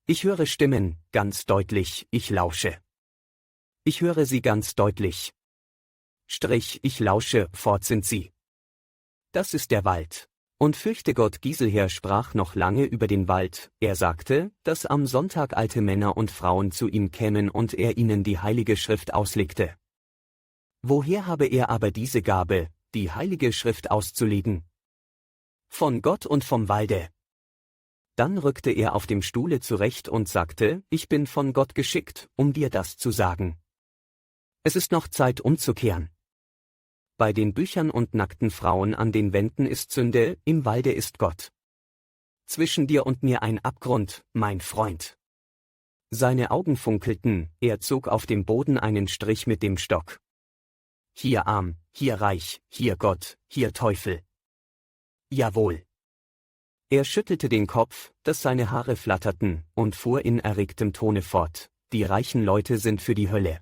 Ich höre Stimmen, ganz deutlich, ich lausche. Ich höre sie ganz deutlich. Strich, ich lausche, fort sind sie. Das ist der Wald. Und Fürchtegott Giselher sprach noch lange über den Wald, er sagte, dass am Sonntag alte Männer und Frauen zu ihm kämen und er ihnen die Heilige Schrift auslegte. Woher habe er aber diese Gabe, die Heilige Schrift auszulegen? Von Gott und vom Walde. Dann rückte er auf dem Stuhle zurecht und sagte, ich bin von Gott geschickt, um dir das zu sagen. Es ist noch Zeit umzukehren. Bei den Büchern und nackten Frauen an den Wänden ist Sünde, im Walde ist Gott. Zwischen dir und mir ein Abgrund, mein Freund. Seine Augen funkelten, er zog auf dem Boden einen Strich mit dem Stock. Hier arm, hier reich, hier Gott, hier Teufel. Jawohl. Er schüttelte den Kopf, dass seine Haare flatterten, und fuhr in erregtem Tone fort, die reichen Leute sind für die Hölle.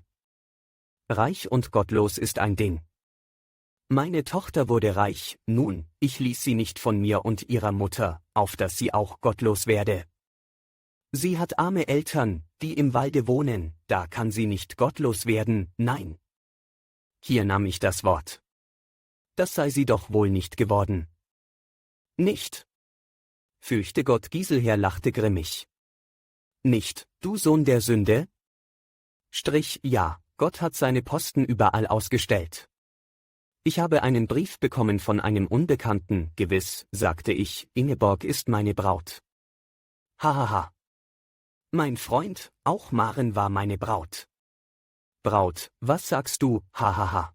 Reich und gottlos ist ein Ding. Meine Tochter wurde reich, nun, ich ließ sie nicht von mir und ihrer Mutter, auf dass sie auch gottlos werde. Sie hat arme Eltern, die im Walde wohnen, da kann sie nicht gottlos werden, nein. Hier nahm ich das Wort. Das sei sie doch wohl nicht geworden. Nicht. Fürchtegott Giselher lachte grimmig. Nicht, du Sohn der Sünde? Strich, ja, Gott hat seine Posten überall ausgestellt. Ich habe einen Brief bekommen von einem Unbekannten, gewiss, sagte ich, Ingeborg ist meine Braut. Hahaha. Mein Freund, auch Maren war meine Braut. Braut, was sagst du, hahaha.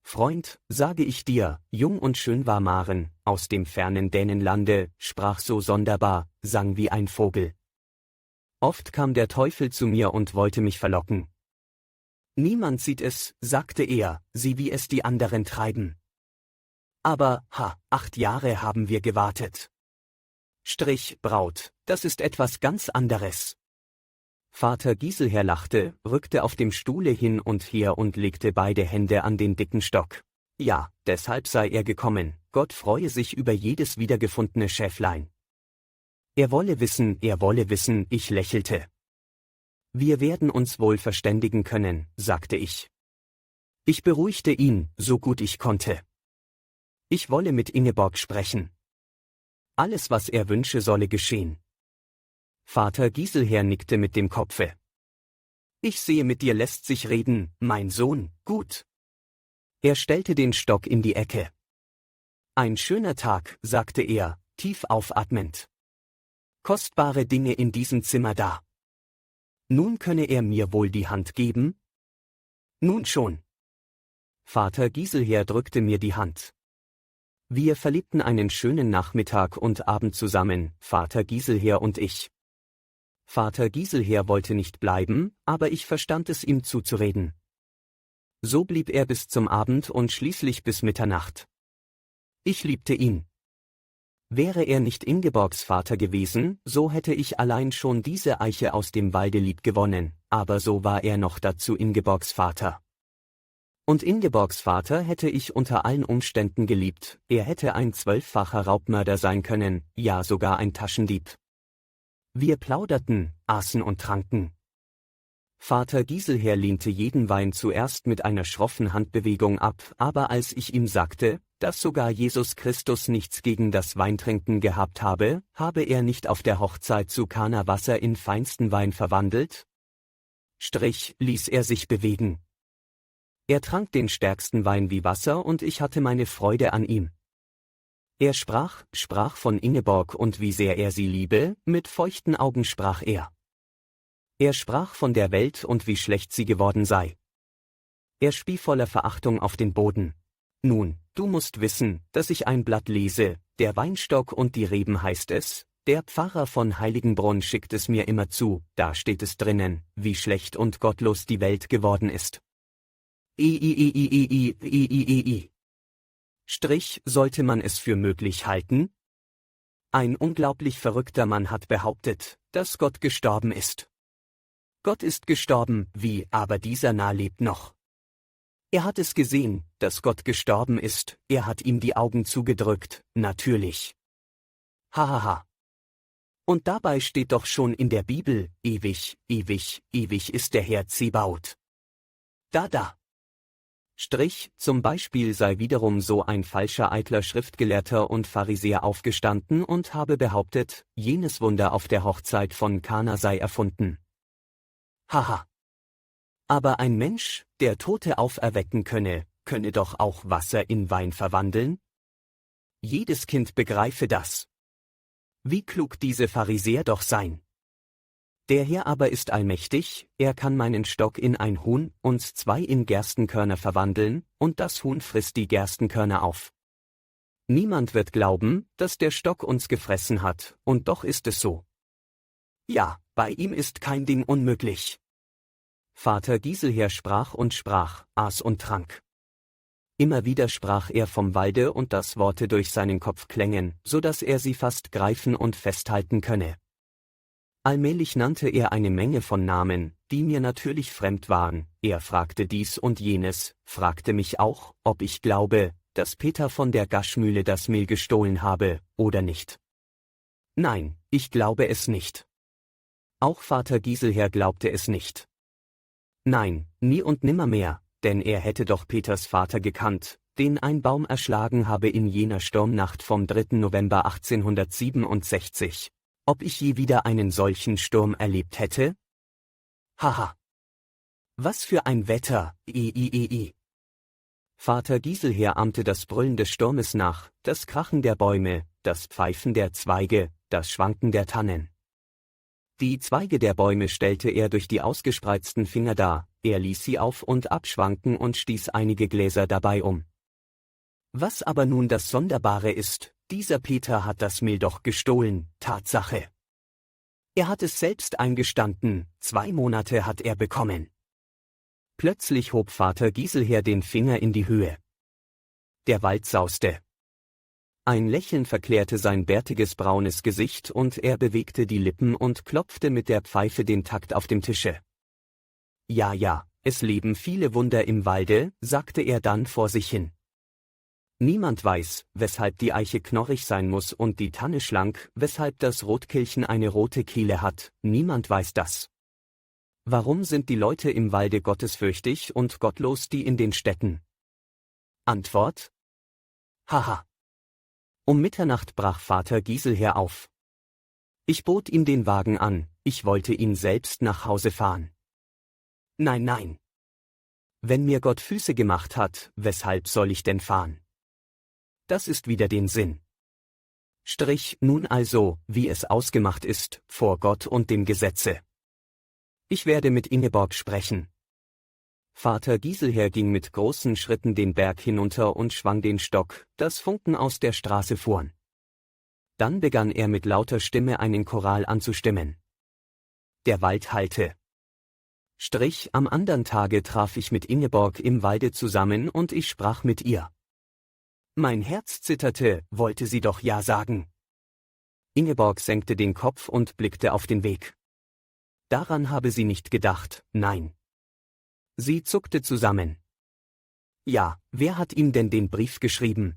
Freund, sage ich dir, jung und schön war Maren, aus dem fernen Dänenlande, sprach so sonderbar, sang wie ein Vogel. Oft kam der Teufel zu mir und wollte mich verlocken. Niemand sieht es, sagte er, sieh wie es die anderen treiben. Aber, 8 Jahre haben wir gewartet. Strich, Braut, das ist etwas ganz anderes. Vater Giselher lachte, rückte auf dem Stuhle hin und her und legte beide Hände an den dicken Stock. Ja, deshalb sei er gekommen, Gott freue sich über jedes wiedergefundene Schäflein. Er wolle wissen, ich lächelte. Wir werden uns wohl verständigen können, sagte ich. Ich beruhigte ihn, so gut ich konnte. Ich wolle mit Ingeborg sprechen. Alles, was er wünsche, solle geschehen. Vater Giselher nickte mit dem Kopfe. Ich sehe, mit dir lässt sich reden, mein Sohn, gut. Er stellte den Stock in die Ecke. Ein schöner Tag, sagte er, tief aufatmend. Kostbare Dinge in diesem Zimmer da. Nun könne er mir wohl die Hand geben? Nun schon. Vater Giselher drückte mir die Hand. Wir verlebten einen schönen Nachmittag und Abend zusammen, Vater Giselher und ich. Vater Giselher wollte nicht bleiben, aber ich verstand es ihm zuzureden. So blieb er bis zum Abend und schließlich bis Mitternacht. Ich liebte ihn. Wäre er nicht Ingeborgs Vater gewesen, so hätte ich allein schon diese Eiche aus dem Walde liebgewonnen, aber so war er noch dazu Ingeborgs Vater. Und Ingeborgs Vater hätte ich unter allen Umständen geliebt, er hätte ein 12-facher Raubmörder sein können, ja sogar ein Taschendieb. Wir plauderten, aßen und tranken. Vater Gieselher lehnte jeden Wein zuerst mit einer schroffen Handbewegung ab, aber als ich ihm sagte, dass sogar Jesus Christus nichts gegen das Weintrinken gehabt habe, habe er nicht auf der Hochzeit zu Kana Wasser in feinsten Wein verwandelt? Ließ er sich bewegen. Er trank den stärksten Wein wie Wasser und ich hatte meine Freude an ihm. Er sprach von Ingeborg und wie sehr er sie liebe, mit feuchten Augen sprach er. Er sprach von der Welt und wie schlecht sie geworden sei. Er spie voller Verachtung auf den Boden. Nun, du musst wissen, dass ich ein Blatt lese, der Weinstock und die Reben heißt es, der Pfarrer von Heiligenbrunn schickt es mir immer zu, da steht es drinnen, wie schlecht und gottlos die Welt geworden ist. Sollte man es für möglich halten? Ein unglaublich verrückter Mann hat behauptet, dass Gott gestorben ist. Gott ist gestorben, aber dieser Narr lebt noch. Er hat es gesehen, dass Gott gestorben ist, er hat ihm die Augen zugedrückt, natürlich. Hahaha. Und dabei steht doch schon in der Bibel, ewig ist der Herr Zebaoth. Da. Zum Beispiel sei wiederum so ein falscher eitler Schriftgelehrter und Pharisäer aufgestanden und habe behauptet, jenes Wunder auf der Hochzeit von Kana sei erfunden. Haha. Aber ein Mensch, der Tote auferwecken könne doch auch Wasser in Wein verwandeln? Jedes Kind begreife das. Wie klug diese Pharisäer doch sein. Der Herr aber ist allmächtig, er kann meinen Stock in ein Huhn und 2 in Gerstenkörner verwandeln, und das Huhn frisst die Gerstenkörner auf. Niemand wird glauben, dass der Stock uns gefressen hat, und doch ist es so. Ja, bei ihm ist kein Ding unmöglich. Vater Gieselher sprach, aß und trank. Immer wieder sprach er vom Walde und dass Worte durch seinen Kopf klängen, so dass er sie fast greifen und festhalten könne. Allmählich nannte er eine Menge von Namen, die mir natürlich fremd waren, er fragte dies und jenes, fragte mich auch, ob ich glaube, dass Peter von der Gaschmühle das Mehl gestohlen habe, oder nicht. Nein, ich glaube es nicht. Auch Vater Gieselher glaubte es nicht. Nein, nie und nimmermehr, denn er hätte doch Peters Vater gekannt, den ein Baum erschlagen habe in jener Sturmnacht vom 3. November 1867. Ob ich je wieder einen solchen Sturm erlebt hätte? Haha. Was für ein Wetter, Vater Gieselher ahmte das Brüllen des Sturmes nach, das Krachen der Bäume, das Pfeifen der Zweige, das Schwanken der Tannen. Die Zweige der Bäume stellte er durch die ausgespreizten Finger dar, er ließ sie auf und abschwanken und stieß einige Gläser dabei um. Was aber nun das Sonderbare ist, dieser Peter hat das Mehl doch gestohlen, Tatsache. Er hat es selbst eingestanden, 2 Monate hat er bekommen. Plötzlich hob Vater Gieselher den Finger in die Höhe. Der Wald sauste. Ein Lächeln verklärte sein bärtiges braunes Gesicht und er bewegte die Lippen und klopfte mit der Pfeife den Takt auf dem Tische. Ja, es leben viele Wunder im Walde, sagte er dann vor sich hin. Niemand weiß, weshalb die Eiche knorrig sein muss und die Tanne schlank, weshalb das Rotkehlchen eine rote Kehle hat, niemand weiß das. Warum sind die Leute im Walde gottesfürchtig und gottlos die in den Städten? Antwort? Haha. Um Mitternacht brach Vater Gieselher auf. Ich bot ihm den Wagen an, ich wollte ihn selbst nach Hause fahren. Nein. Wenn mir Gott Füße gemacht hat, weshalb soll ich denn fahren? Das ist wieder den Sinn. Nun also, wie es ausgemacht ist, vor Gott und dem Gesetze. Ich werde mit Ingeborg sprechen. Vater Gieselher ging mit großen Schritten den Berg hinunter und schwang den Stock, dass Funken aus der Straße fuhren. Dann begann er mit lauter Stimme einen Choral anzustimmen. Der Wald hallte. Am andern Tage traf ich mit Ingeborg im Walde zusammen und ich sprach mit ihr. Mein Herz zitterte, wollte sie doch ja sagen. Ingeborg senkte den Kopf und blickte auf den Weg. Daran habe sie nicht gedacht, nein. Sie zuckte zusammen. Ja, wer hat ihm denn den Brief geschrieben?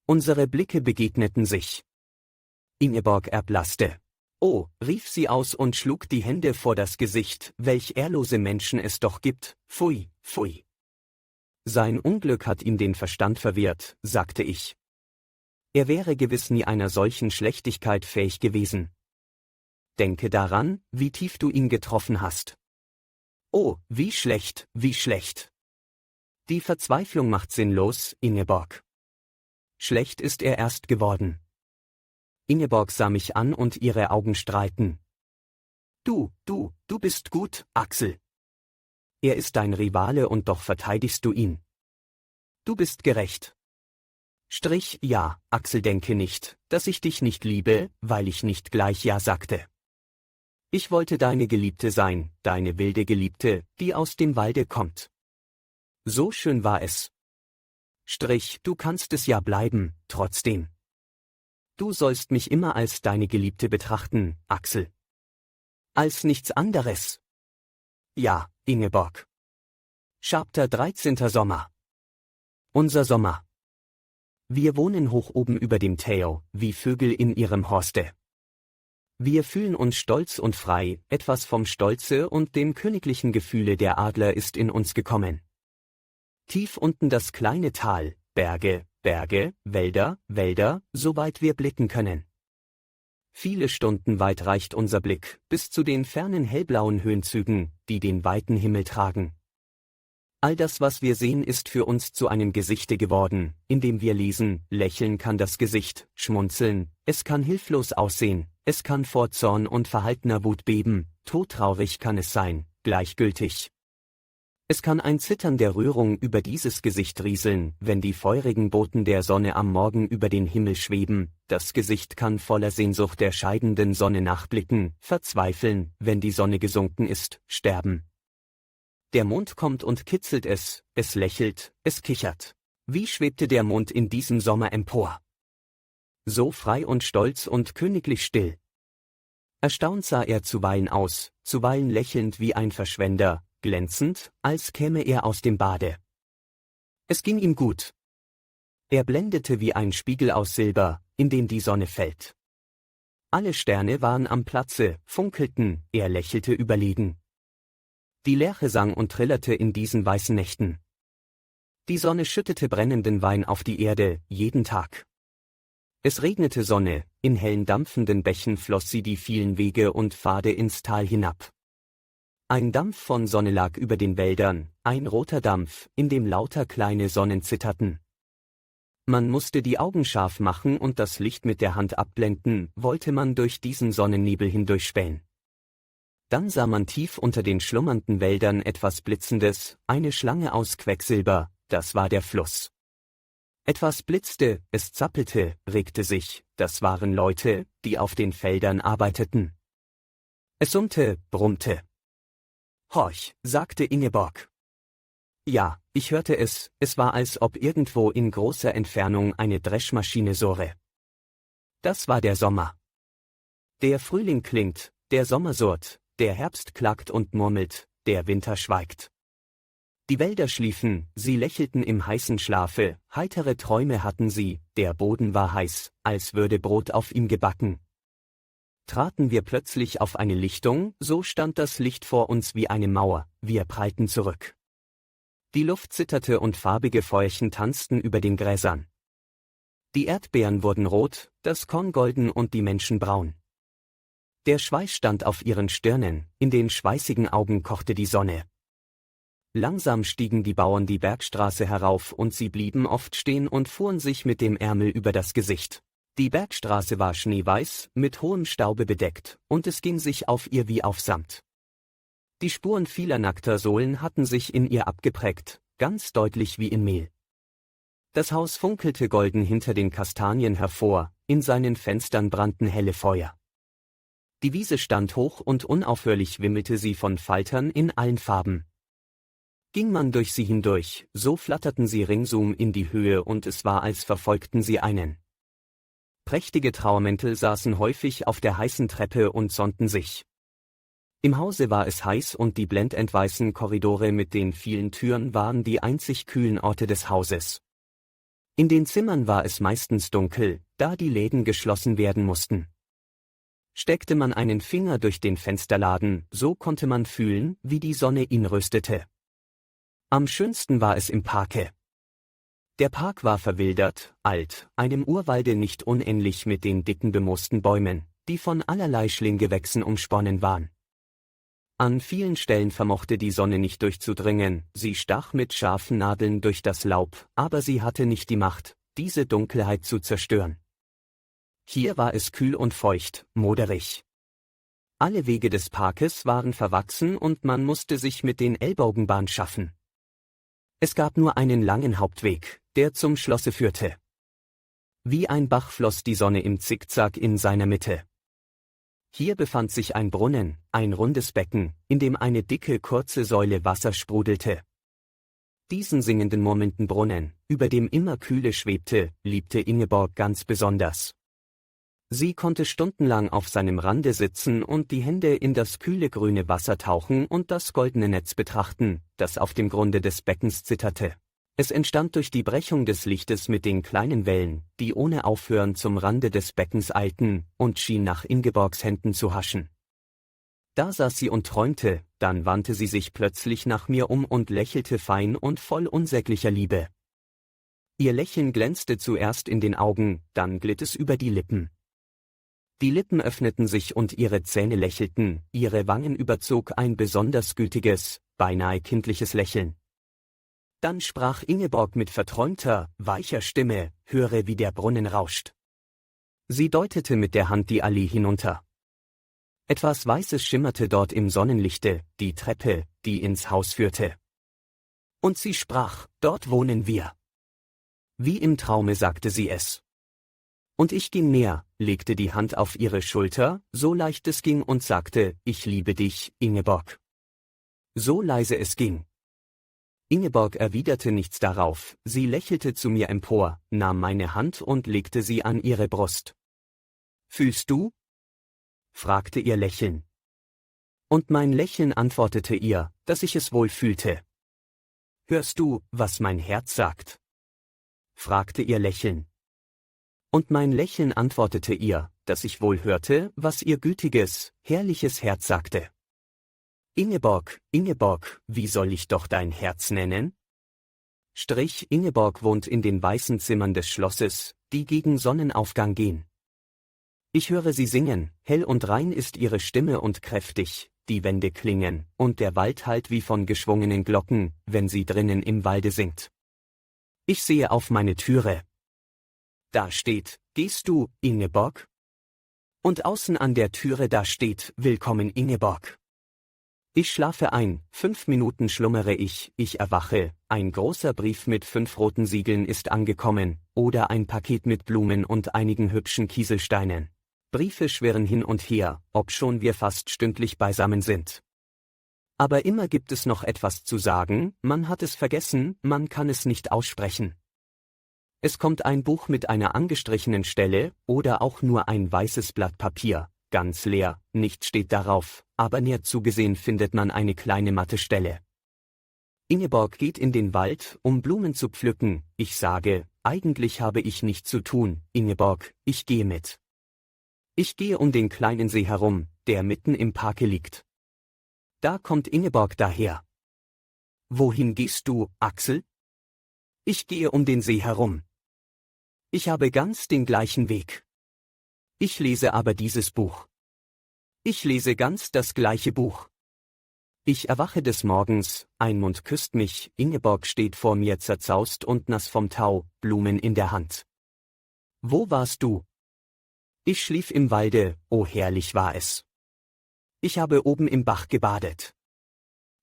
Unsere Blicke begegneten sich. Ingeborg erblasste. Oh, rief sie aus und schlug die Hände vor das Gesicht, welch ehrlose Menschen es doch gibt, pfui, pfui. Sein Unglück hat ihm den Verstand verwirrt, sagte ich. Er wäre gewiss nie einer solchen Schlechtigkeit fähig gewesen. Denke daran, wie tief du ihn getroffen hast. Oh, wie schlecht, wie schlecht. Die Verzweiflung macht sinnlos, Ingeborg. Schlecht ist er erst geworden. Ingeborg sah mich an und ihre Augen strahlten. Du bist gut, Axel. Er ist dein Rivale und doch verteidigst du ihn. Du bist gerecht. Ja, Axel, denke nicht, dass ich dich nicht liebe, weil ich nicht gleich ja sagte. Ich wollte deine Geliebte sein, deine wilde Geliebte, die aus dem Walde kommt. So schön war es. Du kannst es ja bleiben, trotzdem. Du sollst mich immer als deine Geliebte betrachten, Axel. Als nichts anderes. Ja, Ingeborg. Chapter 13. Sommer. Unser Sommer. Wir wohnen hoch oben über dem Theo, wie Vögel in ihrem Horste. Wir fühlen uns stolz und frei, etwas vom Stolze und dem königlichen Gefühle der Adler ist in uns gekommen. Tief unten das kleine Tal, Berge, Wälder, soweit wir blicken können. Viele Stunden weit reicht unser Blick, bis zu den fernen hellblauen Höhenzügen, die den weiten Himmel tragen. All das, was wir sehen, ist für uns zu einem Gesichte geworden, in dem wir lesen, lächeln kann das Gesicht, schmunzeln, es kann hilflos aussehen, es kann vor Zorn und verhaltener Wut beben, todtraurig kann es sein, gleichgültig. Es kann ein Zittern der Rührung über dieses Gesicht rieseln, wenn die feurigen Boten der Sonne am Morgen über den Himmel schweben, das Gesicht kann voller Sehnsucht der scheidenden Sonne nachblicken, verzweifeln, wenn die Sonne gesunken ist, sterben. Der Mond kommt und kitzelt es lächelt, es kichert. Wie schwebte der Mond in diesem Sommer empor? So frei und stolz und königlich still. Erstaunt sah er zuweilen aus, zuweilen lächelnd wie ein Verschwender, glänzend, als käme er aus dem Bade. Es ging ihm gut. Er blendete wie ein Spiegel aus Silber, in den die Sonne fällt. Alle Sterne waren am Platze, funkelten, er lächelte überlegen. Die Lerche sang und trillerte in diesen weißen Nächten. Die Sonne schüttete brennenden Wein auf die Erde, jeden Tag. Es regnete Sonne, in hellen dampfenden Bächen floss sie die vielen Wege und Pfade ins Tal hinab. Ein Dampf von Sonne lag über den Wäldern, ein roter Dampf, in dem lauter kleine Sonnen zitterten. Man musste die Augen scharf machen und das Licht mit der Hand abblenden, wollte man durch diesen Sonnennebel hindurchspähen. Dann sah man tief unter den schlummernden Wäldern etwas Blitzendes, eine Schlange aus Quecksilber, das war der Fluss. Etwas blitzte, es zappelte, regte sich, das waren Leute, die auf den Feldern arbeiteten. Es summte, brummte. Horch, sagte Ingeborg. Ja, ich hörte es, es war als ob irgendwo in großer Entfernung eine Dreschmaschine surre. Das war der Sommer. Der Frühling klingt, der Sommer surrt, der Herbst klagt und murmelt, der Winter schweigt. Die Wälder schliefen, sie lächelten im heißen Schlafe, heitere Träume hatten sie, der Boden war heiß, als würde Brot auf ihm gebacken. Traten wir plötzlich auf eine Lichtung, so stand das Licht vor uns wie eine Mauer, wir prallten zurück. Die Luft zitterte und farbige Feuerchen tanzten über den Gräsern. Die Erdbeeren wurden rot, das Korn golden und die Menschen braun. Der Schweiß stand auf ihren Stirnen, in den schweißigen Augen kochte die Sonne. Langsam stiegen die Bauern die Bergstraße herauf und sie blieben oft stehen und fuhren sich mit dem Ärmel über das Gesicht. Die Bergstraße war schneeweiß, mit hohem Staube bedeckt, und es ging sich auf ihr wie auf Samt. Die Spuren vieler nackter Sohlen hatten sich in ihr abgeprägt, ganz deutlich wie in Mehl. Das Haus funkelte golden hinter den Kastanien hervor, in seinen Fenstern brannten helle Feuer. Die Wiese stand hoch und unaufhörlich wimmelte sie von Faltern in allen Farben. Ging man durch sie hindurch, so flatterten sie ringsum in die Höhe und es war, als verfolgten sie einen. Prächtige Trauermäntel saßen häufig auf der heißen Treppe und sonnten sich. Im Hause war es heiß und die blendendweißen Korridore mit den vielen Türen waren die einzig kühlen Orte des Hauses. In den Zimmern war es meistens dunkel, da die Läden geschlossen werden mussten. Steckte man einen Finger durch den Fensterladen, so konnte man fühlen, wie die Sonne ihn röstete. Am schönsten war es im Parke. Der Park war verwildert, alt, einem Urwalde nicht unähnlich mit den dicken bemoosten Bäumen, die von allerlei Schlinggewächsen umsponnen waren. An vielen Stellen vermochte die Sonne nicht durchzudringen, sie stach mit scharfen Nadeln durch das Laub, aber sie hatte nicht die Macht, diese Dunkelheit zu zerstören. Hier war es kühl und feucht, moderig. Alle Wege des Parkes waren verwachsen und man musste sich mit den Ellbogen Bahn schaffen. Es gab nur einen langen Hauptweg, der zum Schlosse führte. Wie ein Bach floss die Sonne im Zickzack in seiner Mitte. Hier befand sich ein Brunnen, ein rundes Becken, in dem eine dicke, kurze Säule Wasser sprudelte. Diesen singenden, murmelnden Brunnen, über dem immer Kühle schwebte, liebte Ingeborg ganz besonders. Sie konnte stundenlang auf seinem Rande sitzen und die Hände in das kühle grüne Wasser tauchen und das goldene Netz betrachten, das auf dem Grunde des Beckens zitterte. Es entstand durch die Brechung des Lichtes mit den kleinen Wellen, die ohne Aufhören zum Rande des Beckens eilten, und schien nach Ingeborgs Händen zu haschen. Da saß sie und träumte, dann wandte sie sich plötzlich nach mir um und lächelte fein und voll unsäglicher Liebe. Ihr Lächeln glänzte zuerst in den Augen, dann glitt es über die Lippen. Die Lippen öffneten sich und ihre Zähne lächelten, ihre Wangen überzog ein besonders gütiges, beinahe kindliches Lächeln. Dann sprach Ingeborg mit verträumter, weicher Stimme, höre, wie der Brunnen rauscht. Sie deutete mit der Hand die Allee hinunter. Etwas Weißes schimmerte dort im Sonnenlichte, die Treppe, die ins Haus führte. Und sie sprach, dort wohnen wir. Wie im Traume sagte sie es. Und ich ging näher, legte die Hand auf ihre Schulter, so leicht es ging und sagte, ich liebe dich, Ingeborg. So leise es ging. Ingeborg erwiderte nichts darauf, sie lächelte zu mir empor, nahm meine Hand und legte sie an ihre Brust. Fühlst du? Fragte ihr Lächeln. Und mein Lächeln antwortete ihr, dass ich es wohl fühlte. Hörst du, was mein Herz sagt? Fragte ihr Lächeln. Und mein Lächeln antwortete ihr, dass ich wohl hörte, was ihr gütiges, herrliches Herz sagte. Ingeborg, Ingeborg, wie soll ich doch dein Herz nennen? Ingeborg wohnt in den weißen Zimmern des Schlosses, die gegen Sonnenaufgang gehen. Ich höre sie singen, hell und rein ist ihre Stimme und kräftig, die Wände klingen, und der Wald hallt wie von geschwungenen Glocken, wenn sie drinnen im Walde singt. Ich sehe auf meine Türe. Da steht, gehst du, Ingeborg? Und außen an der Türe da steht, willkommen Ingeborg. Ich schlafe ein, 5 Minuten schlummere ich erwache, ein großer Brief mit 5 roten Siegeln ist angekommen, oder ein Paket mit Blumen und einigen hübschen Kieselsteinen. Briefe schwirren hin und her, obschon wir fast stündlich beisammen sind. Aber immer gibt es noch etwas zu sagen, man hat es vergessen, man kann es nicht aussprechen. Es kommt ein Buch mit einer angestrichenen Stelle, oder auch nur ein weißes Blatt Papier, ganz leer, nichts steht darauf, aber näher zugesehen findet man eine kleine matte Stelle. Ingeborg geht in den Wald, um Blumen zu pflücken, ich sage, eigentlich habe ich nichts zu tun, Ingeborg, ich gehe mit. Ich gehe um den kleinen See herum, der mitten im Parke liegt. Da kommt Ingeborg daher. Wohin gehst du, Axel? Ich gehe um den See herum. Ich habe ganz den gleichen Weg. Ich lese aber dieses Buch. Ich lese ganz das gleiche Buch. Ich erwache des Morgens, ein Mund küsst mich, Ingeborg steht vor mir zerzaust und nass vom Tau, Blumen in der Hand. Wo warst du? Ich schlief im Walde, oh herrlich war es. Ich habe oben im Bach gebadet.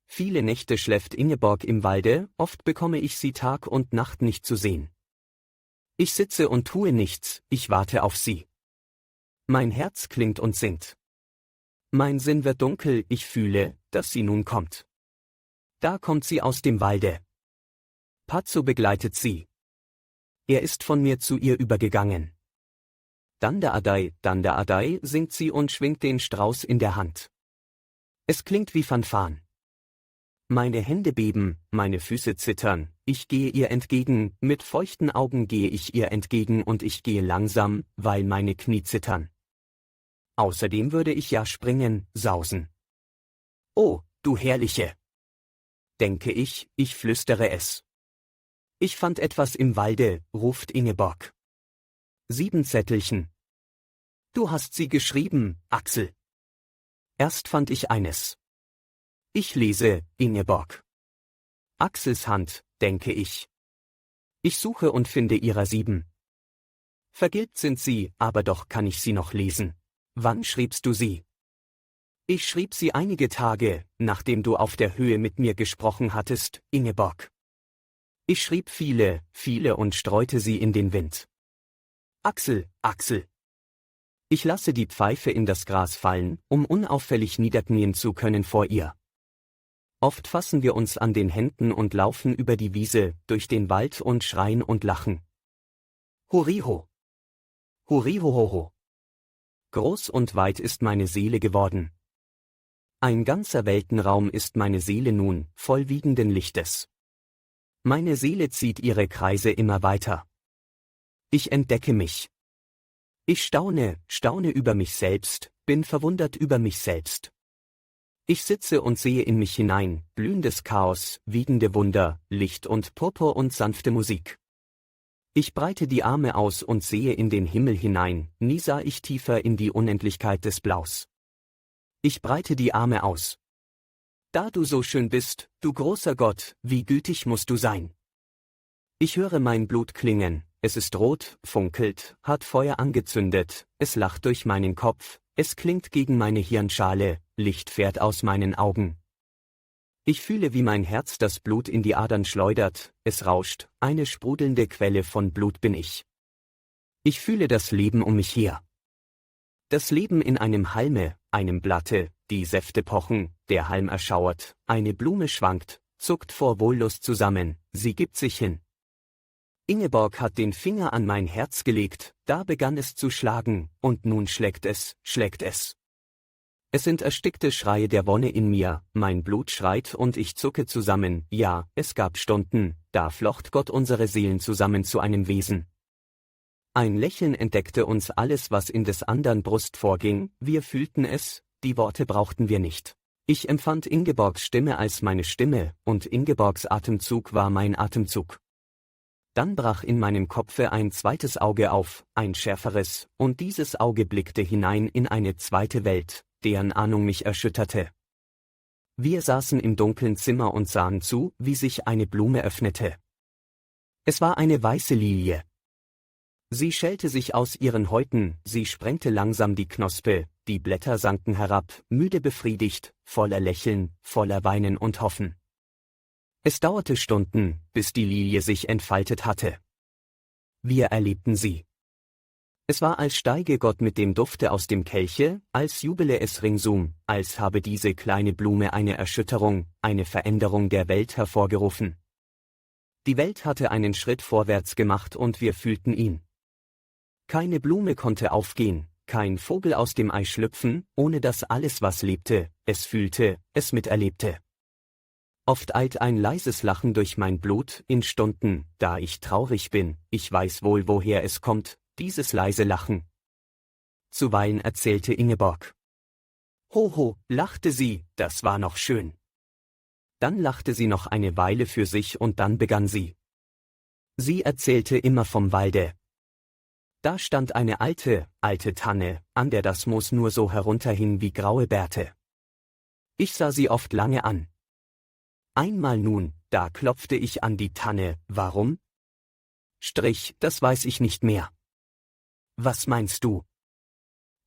Viele Nächte schläft Ingeborg im Walde, oft bekomme ich sie Tag und Nacht nicht zu sehen. Ich sitze und tue nichts, ich warte auf sie. Mein Herz klingt und singt. Mein Sinn wird dunkel, ich fühle, dass sie nun kommt. Da kommt sie aus dem Walde. Pazzo begleitet sie. Er ist von mir zu ihr übergegangen. Danda Adai, singt sie und schwingt den Strauß in der Hand. Es klingt wie Fanfaren. Meine Hände beben, meine Füße zittern, ich gehe ihr entgegen, mit feuchten Augen gehe ich ihr entgegen und ich gehe langsam, weil meine Knie zittern. außerdem würde ich ja springen, sausen. Oh, du Herrliche! Denke ich flüstere es. Ich fand etwas im Walde, ruft Ingeborg. 7 Zettelchen. Du hast sie geschrieben, Axel. Erst fand ich eines. Ich lese, Ingeborg. Axels Hand, denke ich. Ich suche und finde ihrer 7. Vergilbt sind sie, aber doch kann ich sie noch lesen. Wann schriebst du sie? Ich schrieb sie einige Tage, nachdem du auf der Höhe mit mir gesprochen hattest, Ingeborg. Ich schrieb viele, viele und streute sie in den Wind. Axel, Axel. Ich lasse die Pfeife in das Gras fallen, um unauffällig niederknien zu können vor ihr. Oft fassen wir uns an den Händen und laufen über die Wiese, durch den Wald und schreien und lachen. Hurriho! Hurrihohoho! Groß und weit ist meine Seele geworden. Ein ganzer Weltenraum ist meine Seele nun, voll wiegenden Lichtes. Meine Seele zieht ihre Kreise immer weiter. Ich entdecke mich. Ich staune über mich selbst, bin verwundert über mich selbst. Ich sitze und sehe in mich hinein, blühendes Chaos, wiegende Wunder, Licht und Purpur und sanfte Musik. Ich breite die Arme aus und sehe in den Himmel hinein, nie sah ich tiefer in die Unendlichkeit des Blaus. Ich breite die Arme aus. Da du so schön bist, du großer Gott, wie gütig musst du sein. Ich höre mein Blut klingen, es ist rot, funkelt, hat Feuer angezündet, es lacht durch meinen Kopf, es klingt gegen meine Hirnschale, Licht fährt aus meinen Augen. Ich fühle, wie mein Herz das Blut in die Adern schleudert, es rauscht, eine sprudelnde Quelle von Blut bin ich. Ich fühle das Leben um mich her. Das Leben in einem Halme, einem Blatte, die Säfte pochen, der Halm erschauert, eine Blume schwankt, zuckt vor Wollust zusammen, sie gibt sich hin. Ingeborg hat den Finger an mein Herz gelegt, da begann es zu schlagen, und nun schlägt es. Es sind erstickte Schreie der Wonne in mir, mein Blut schreit und ich zucke zusammen, ja, es gab Stunden, da flocht Gott unsere Seelen zusammen zu einem Wesen. Ein Lächeln entdeckte uns alles, was in des andern Brust vorging, wir fühlten es, die Worte brauchten wir nicht. Ich empfand Ingeborgs Stimme als meine Stimme, und Ingeborgs Atemzug war mein Atemzug. Dann brach in meinem Kopfe ein zweites Auge auf, ein schärferes, und dieses Auge blickte hinein in eine zweite Welt, deren Ahnung mich erschütterte. Wir saßen im dunklen Zimmer und sahen zu, wie sich eine Blume öffnete. Es war eine weiße Lilie. Sie schälte sich aus ihren Häuten, sie sprengte langsam die Knospe, die Blätter sanken herab, müde befriedigt, voller Lächeln, voller Weinen und Hoffen. Es dauerte Stunden, bis die Lilie sich entfaltet hatte. Wir erlebten sie. Es war, als steige Gott mit dem Dufte aus dem Kelche, als jubele es ringsum, als habe diese kleine Blume eine Erschütterung, eine Veränderung der Welt hervorgerufen. Die Welt hatte einen Schritt vorwärts gemacht und wir fühlten ihn. Keine Blume konnte aufgehen, kein Vogel aus dem Ei schlüpfen, ohne dass alles, was lebte, es fühlte, es miterlebte. Oft eilt ein leises Lachen durch mein Blut, in Stunden, da ich traurig bin, ich weiß wohl, woher es kommt, dieses leise Lachen. Zuweilen erzählte Ingeborg. Hoho, lachte sie, das war noch schön. Dann lachte sie noch eine Weile für sich und dann begann sie. Sie erzählte immer vom Walde. Da stand eine alte Tanne, an der das Moos nur so herunterhing wie graue Bärte. Ich sah sie oft lange an. Einmal nun, da klopfte ich an die Tanne, warum? Das weiß ich nicht mehr. Was meinst du?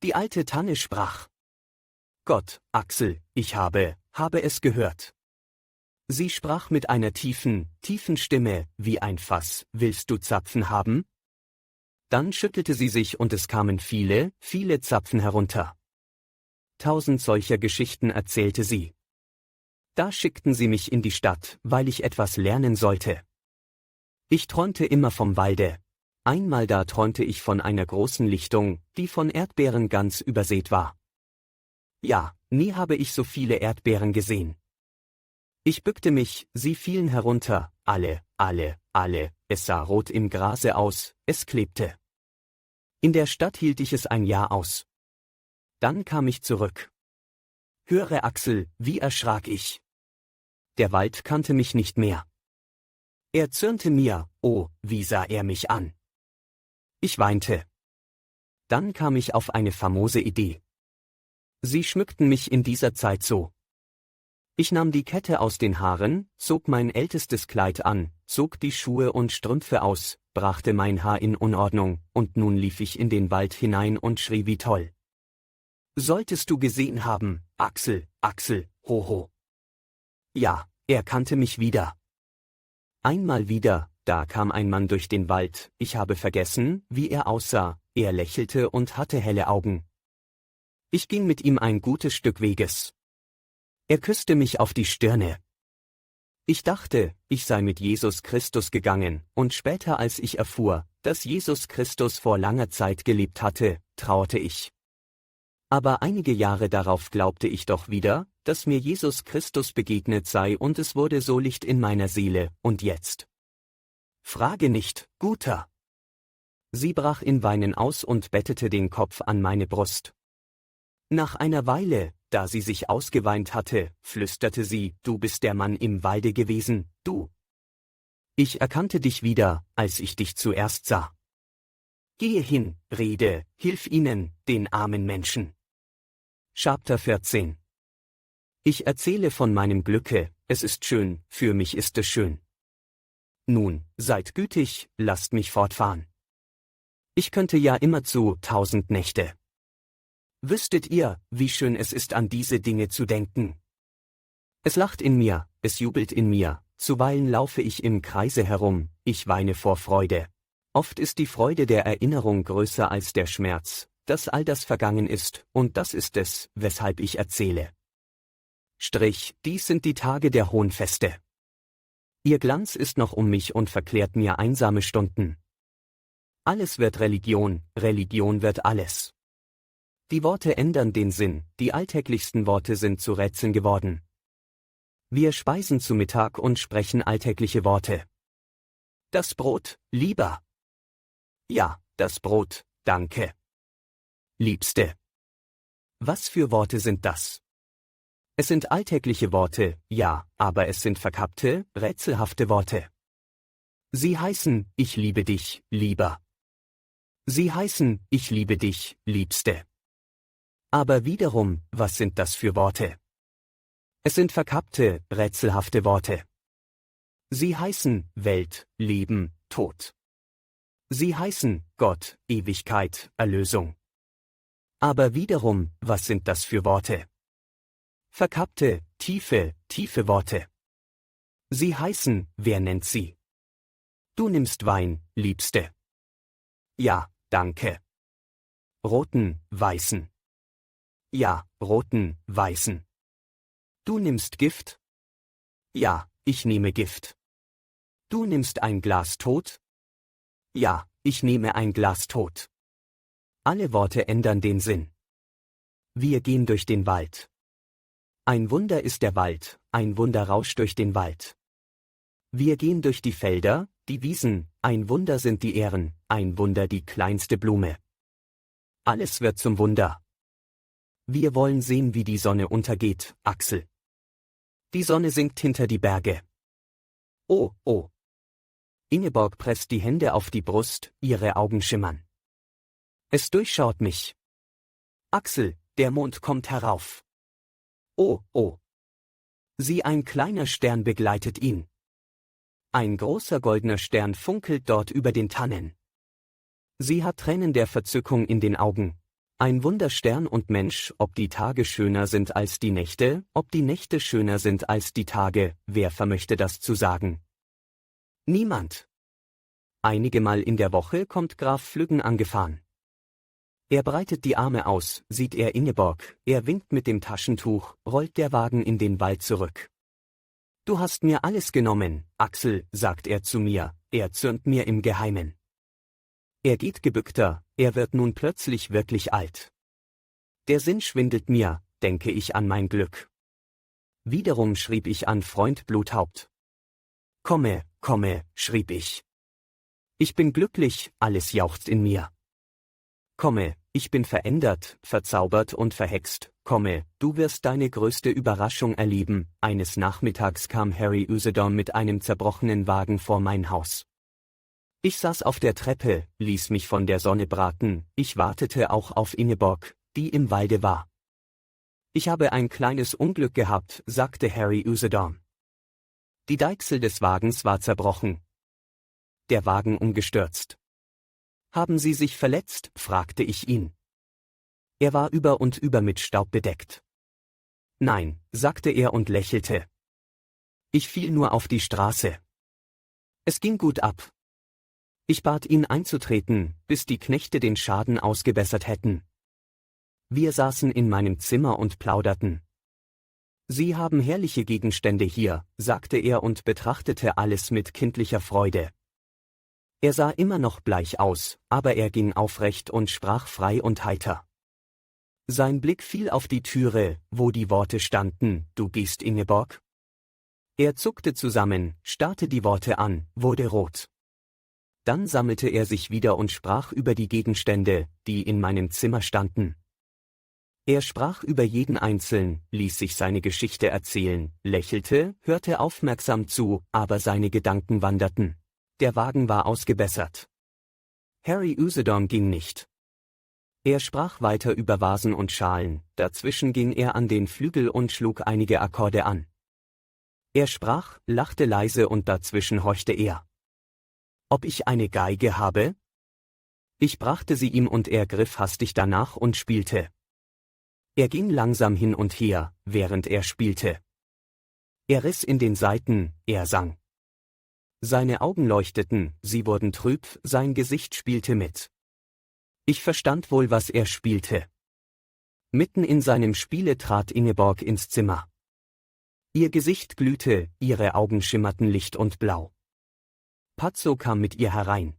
Die alte Tanne sprach. Gott, Axel, ich habe es gehört. Sie sprach mit einer tiefen Stimme, wie ein Fass, willst du Zapfen haben? Dann schüttelte sie sich und es kamen viele Zapfen herunter. 1000 solcher Geschichten erzählte sie. Da schickten sie mich in die Stadt, weil ich etwas lernen sollte. Ich träumte immer vom Walde. Einmal da träumte ich von einer großen Lichtung, die von Erdbeeren ganz übersät war. Ja, nie habe ich so viele Erdbeeren gesehen. Ich bückte mich, sie fielen herunter, alle, es sah rot im Grase aus, es klebte. In der Stadt hielt ich es ein Jahr aus. Dann kam ich zurück. Höre Axel, wie erschrak ich. Der Wald kannte mich nicht mehr. Er zürnte mir, oh, wie sah er mich an. Ich weinte. Dann kam ich auf eine famose Idee. Sie schmückten mich in dieser Zeit so. Ich nahm die Kette aus den Haaren, zog mein ältestes Kleid an, zog die Schuhe und Strümpfe aus, brachte mein Haar in Unordnung, und nun lief ich in den Wald hinein und schrie wie toll. Solltest du gesehen haben, Axel, Axel, hoho. Ja, er kannte mich wieder. Einmal wieder, da kam ein Mann durch den Wald, ich habe vergessen, wie er aussah, er lächelte und hatte helle Augen. Ich ging mit ihm ein gutes Stück Weges. Er küsste mich auf die Stirne. Ich dachte, ich sei mit Jesus Christus gegangen, und später als ich erfuhr, dass Jesus Christus vor langer Zeit gelebt hatte, trauerte ich. Aber einige Jahre darauf glaubte ich doch wieder, dass mir Jesus Christus begegnet sei und es wurde so Licht in meiner Seele, und jetzt? Frage nicht, Guter. Sie brach in Weinen aus und bettete den Kopf an meine Brust. Nach einer Weile, da sie sich ausgeweint hatte, flüsterte sie, du bist der Mann im Walde gewesen, du. Ich erkannte dich wieder, als ich dich zuerst sah. Gehe hin, rede, hilf ihnen, den armen Menschen. Chapter 14. Ich erzähle von meinem Glücke, es ist schön, für mich ist es schön. Nun, seid gütig, lasst mich fortfahren. Ich könnte ja immerzu 1000 Nächte. Wüsstet ihr, wie schön es ist, an diese Dinge zu denken? Es lacht in mir, es jubelt in mir, zuweilen laufe ich im Kreise herum, ich weine vor Freude. Oft ist die Freude der Erinnerung größer als der Schmerz, dass all das vergangen ist, und das ist es, weshalb ich erzähle. Dies sind die Tage der hohen Feste. Ihr Glanz ist noch um mich und verklärt mir einsame Stunden. Alles wird Religion, Religion wird alles. Die Worte ändern den Sinn, die alltäglichsten Worte sind zu Rätseln geworden. Wir speisen zu Mittag und sprechen alltägliche Worte. Das Brot, lieber. Ja, das Brot, danke. Liebste. Was für Worte sind das? Es sind alltägliche Worte, ja, aber es sind verkappte, rätselhafte Worte. Sie heißen, ich liebe dich, lieber. Sie heißen, ich liebe dich, Liebste. Aber wiederum, was sind das für Worte? Es sind verkappte, rätselhafte Worte. Sie heißen Welt, Leben, Tod. Sie heißen Gott, Ewigkeit, Erlösung. Aber wiederum, was sind das für Worte? Verkappte, tiefe, tiefe Worte. Sie heißen, wer nennt sie? Du nimmst Wein, Liebste. Ja, danke. Roten, weißen. Ja, roten, weißen. Du nimmst Gift? Ja, ich nehme Gift. Du nimmst ein Glas Tod? Ja, ich nehme ein Glas Tod. Alle Worte ändern den Sinn. Wir gehen durch den Wald. Ein Wunder ist der Wald, ein Wunder rauscht durch den Wald. Wir gehen durch die Felder, die Wiesen, ein Wunder sind die Ähren, ein Wunder die kleinste Blume. Alles wird zum Wunder. Wir wollen sehen, wie die Sonne untergeht, Axel. Die Sonne sinkt hinter die Berge. Oh, oh. Ingeborg presst die Hände auf die Brust, ihre Augen schimmern. Es durchschaut mich. Axel, der Mond kommt herauf. Oh, oh. Sieh, ein kleiner Stern begleitet ihn. Ein großer goldener Stern funkelt dort über den Tannen. Sie hat Tränen der Verzückung in den Augen. Ein Wunderstern und Mensch, ob die Tage schöner sind als die Nächte, ob die Nächte schöner sind als die Tage, wer vermöchte das zu sagen? Niemand. Einige Mal in der Woche kommt Graf Flüggen angefahren. Er breitet die Arme aus, sieht er Ingeborg, er winkt mit dem Taschentuch, rollt der Wagen in den Wald zurück. Du hast mir alles genommen, Axel, sagt er zu mir, er zürnt mir im Geheimen. Er geht gebückter, er wird nun plötzlich wirklich alt. Der Sinn schwindelt mir, denke ich an mein Glück. Wiederum schrieb ich an Freund Bluthaupt. Komme, komme, schrieb ich. Ich bin glücklich, alles jauchzt in mir. Komme, ich bin verändert, verzaubert und verhext, komme, du wirst deine größte Überraschung erleben. Eines Nachmittags kam Harry Usedom mit einem zerbrochenen Wagen vor mein Haus. Ich saß auf der Treppe, ließ mich von der Sonne braten, ich wartete auch auf Ingeborg, die im Walde war. Ich habe ein kleines Unglück gehabt, sagte Harry Usedom. Die Deichsel des Wagens war zerbrochen. Der Wagen umgestürzt. Haben Sie sich verletzt? Fragte ich ihn. Er war über und über mit Staub bedeckt. Nein, sagte er und lächelte. Ich fiel nur auf die Straße. Es ging gut ab. Ich bat ihn einzutreten, bis die Knechte den Schaden ausgebessert hätten. Wir saßen in meinem Zimmer und plauderten. Sie haben herrliche Gegenstände hier, sagte er und betrachtete alles mit kindlicher Freude. Er sah immer noch bleich aus, aber er ging aufrecht und sprach frei und heiter. Sein Blick fiel auf die Türe, wo die Worte standen, du gehst, Ingeborg? Er zuckte zusammen, starrte die Worte an, wurde rot. Dann sammelte er sich wieder und sprach über die Gegenstände, die in meinem Zimmer standen. Er sprach über jeden einzeln, ließ sich seine Geschichte erzählen, lächelte, hörte aufmerksam zu, aber seine Gedanken wanderten. Der Wagen war ausgebessert. Harry Usedom ging nicht. Er sprach weiter über Vasen und Schalen, dazwischen ging er an den Flügel und schlug einige Akkorde an. Er sprach, lachte leise und dazwischen horchte er. Ob ich eine Geige habe? Ich brachte sie ihm und er griff hastig danach und spielte. Er ging langsam hin und her, während er spielte. Er riss in den Saiten, er sang. Seine Augen leuchteten, sie wurden trüb, sein Gesicht spielte mit. Ich verstand wohl, was er spielte. Mitten in seinem Spiele trat Ingeborg ins Zimmer. Ihr Gesicht glühte, ihre Augen schimmerten licht und blau. Pazzo kam mit ihr herein.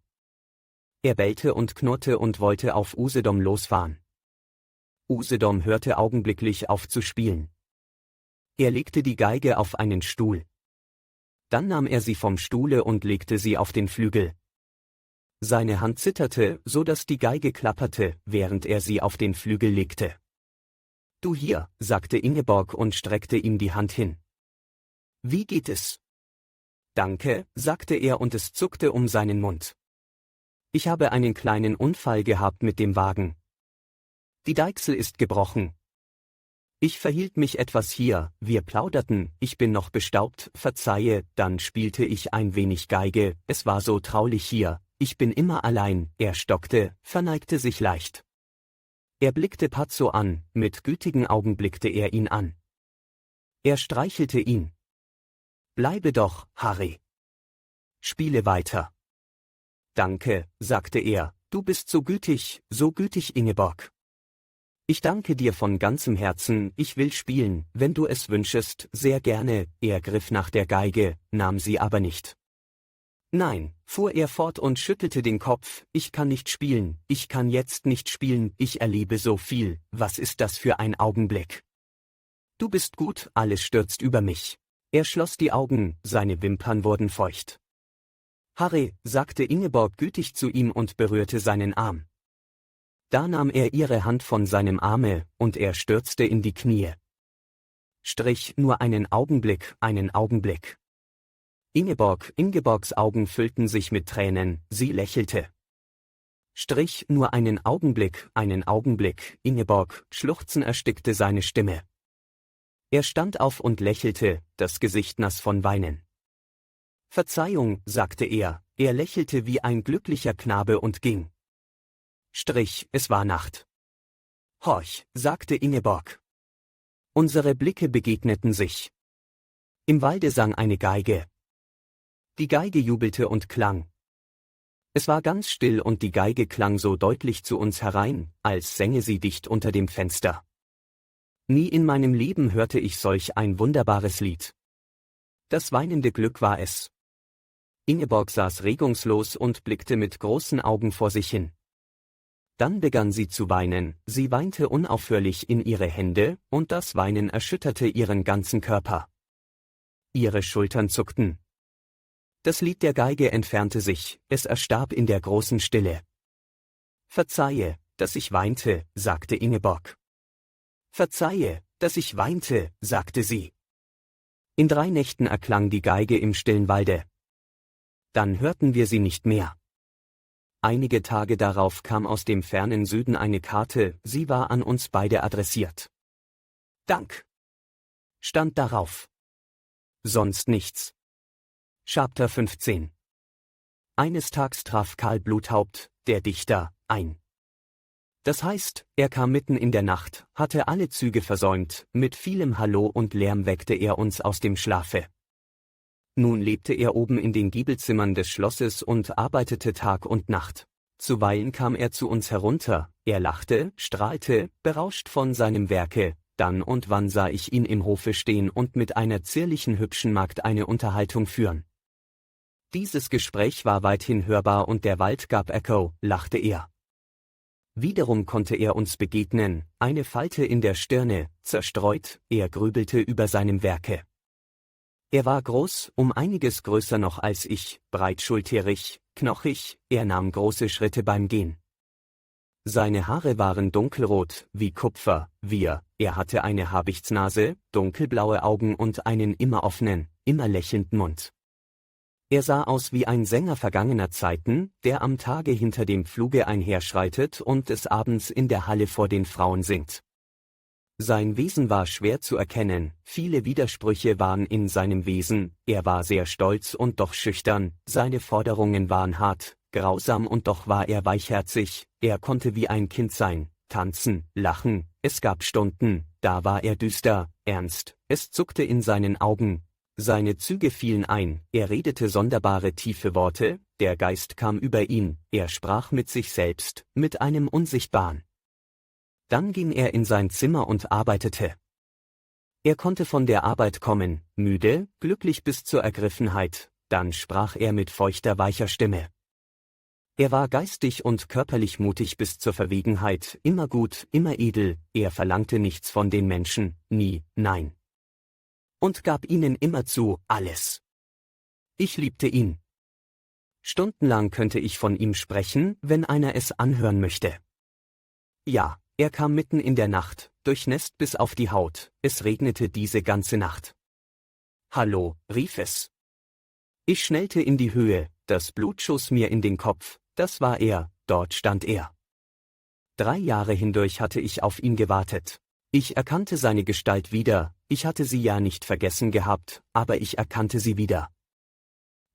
Er bellte und knurrte und wollte auf Usedom losfahren. Usedom hörte augenblicklich auf zu spielen. Er legte die Geige auf einen Stuhl. Dann nahm er sie vom Stuhle und legte sie auf den Flügel. Seine Hand zitterte, so dass die Geige klapperte, während er sie auf den Flügel legte. »Du hier«, sagte Ingeborg und streckte ihm die Hand hin. »Wie geht es?« »Danke«, sagte er und es zuckte um seinen Mund. »Ich habe einen kleinen Unfall gehabt mit dem Wagen. Die Deichsel ist gebrochen. Ich verhielt mich etwas hier, wir plauderten, ich bin noch bestaubt, verzeihe, dann spielte ich ein wenig Geige, es war so traulich hier, ich bin immer allein«, er stockte, verneigte sich leicht. Er blickte Pazzo an, mit gütigen Augen blickte er ihn an. Er streichelte ihn. »Bleibe doch, Harry. Spiele weiter.« »Danke«, sagte er, »du bist so gütig, Ingeborg. Ich danke dir von ganzem Herzen, ich will spielen, wenn du es wünschest, sehr gerne.« Er griff nach der Geige, nahm sie aber nicht. »Nein«, fuhr er fort und schüttelte den Kopf, »ich kann nicht spielen, ich kann jetzt nicht spielen, ich erlebe so viel, was ist das für ein Augenblick? Du bist gut, alles stürzt über mich.« Er schloss die Augen, seine Wimpern wurden feucht. »Harry«, sagte Ingeborg gütig zu ihm und berührte seinen Arm. Da nahm er ihre Hand von seinem Arme, und er stürzte in die Knie. Strich, nur einen Augenblick, einen Augenblick. Ingeborgs Augen füllten sich mit Tränen, sie lächelte. Strich, nur einen Augenblick, Ingeborg, Schluchzen erstickte seine Stimme. Er stand auf und lächelte, das Gesicht nass von Weinen. »Verzeihung«, sagte er lächelte wie ein glücklicher Knabe und ging. Strich, es war Nacht. »Horch«, sagte Ingeborg. Unsere Blicke begegneten sich. Im Walde sang eine Geige. Die Geige jubelte und klang. Es war ganz still und die Geige klang so deutlich zu uns herein, als sänge sie dicht unter dem Fenster. Nie in meinem Leben hörte ich solch ein wunderbares Lied. Das weinende Glück war es. Ingeborg saß regungslos und blickte mit großen Augen vor sich hin. Dann begann sie zu weinen, sie weinte unaufhörlich in ihre Hände, und das Weinen erschütterte ihren ganzen Körper. Ihre Schultern zuckten. Das Lied der Geige entfernte sich, es erstarb in der großen Stille. »Verzeihe«, dass ich weinte, sagte Ingeborg. Verzeihe, dass ich weinte, sagte sie. In 3 Nächten erklang die Geige im stillen Walde. Dann hörten wir sie nicht mehr. Einige Tage darauf kam aus dem fernen Süden eine Karte, sie war an uns beide adressiert. Dank. Stand darauf. Sonst nichts. Chapter 15. Eines Tages traf Karl Bluthaupt, der Dichter, ein. Das heißt, er kam mitten in der Nacht, hatte alle Züge versäumt, mit vielem Hallo und Lärm weckte er uns aus dem Schlafe. Nun lebte er oben in den Giebelzimmern des Schlosses und arbeitete Tag und Nacht. Zuweilen kam er zu uns herunter, er lachte, strahlte, berauscht von seinem Werke, dann und wann sah ich ihn im Hofe stehen und mit einer zierlichen hübschen Magd eine Unterhaltung führen. Dieses Gespräch war weithin hörbar und der Wald gab Echo, lachte er. Wiederum konnte er uns begegnen, eine Falte in der Stirne, zerstreut, er grübelte über seinem Werke. Er war groß, um einiges größer noch als ich, breitschulterig, knochig, er nahm große Schritte beim Gehen. Seine Haare waren dunkelrot, wie Kupfer, er hatte eine Habichtsnase, dunkelblaue Augen und einen immer offenen, immer lächelnden Mund. Er sah aus wie ein Sänger vergangener Zeiten, der am Tage hinter dem Pfluge einherschreitet und des Abends in der Halle vor den Frauen singt. Sein Wesen war schwer zu erkennen, viele Widersprüche waren in seinem Wesen, er war sehr stolz und doch schüchtern, seine Forderungen waren hart, grausam und doch war er weichherzig, er konnte wie ein Kind sein, tanzen, lachen, es gab Stunden, da war er düster, ernst, es zuckte in seinen Augen, seine Züge fielen ein, er redete sonderbare tiefe Worte, der Geist kam über ihn, er sprach mit sich selbst, mit einem Unsichtbaren. Dann ging er in sein Zimmer und arbeitete. Er konnte von der Arbeit kommen, müde, glücklich bis zur Ergriffenheit, dann sprach er mit feuchter, weicher Stimme. Er war geistig und körperlich mutig bis zur Verwegenheit, immer gut, immer edel, er verlangte nichts von den Menschen, nie, nein. Und gab ihnen immerzu alles. Ich liebte ihn. Stundenlang könnte ich von ihm sprechen, wenn einer es anhören möchte. Ja. Er kam mitten in der Nacht, durchnässt bis auf die Haut, es regnete diese ganze Nacht. Hallo, rief es. Ich schnellte in die Höhe, das Blut schoss mir in den Kopf, das war er, dort stand er. 3 Jahre hindurch hatte ich auf ihn gewartet. Ich erkannte seine Gestalt wieder, ich hatte sie ja nicht vergessen gehabt, aber ich erkannte sie wieder.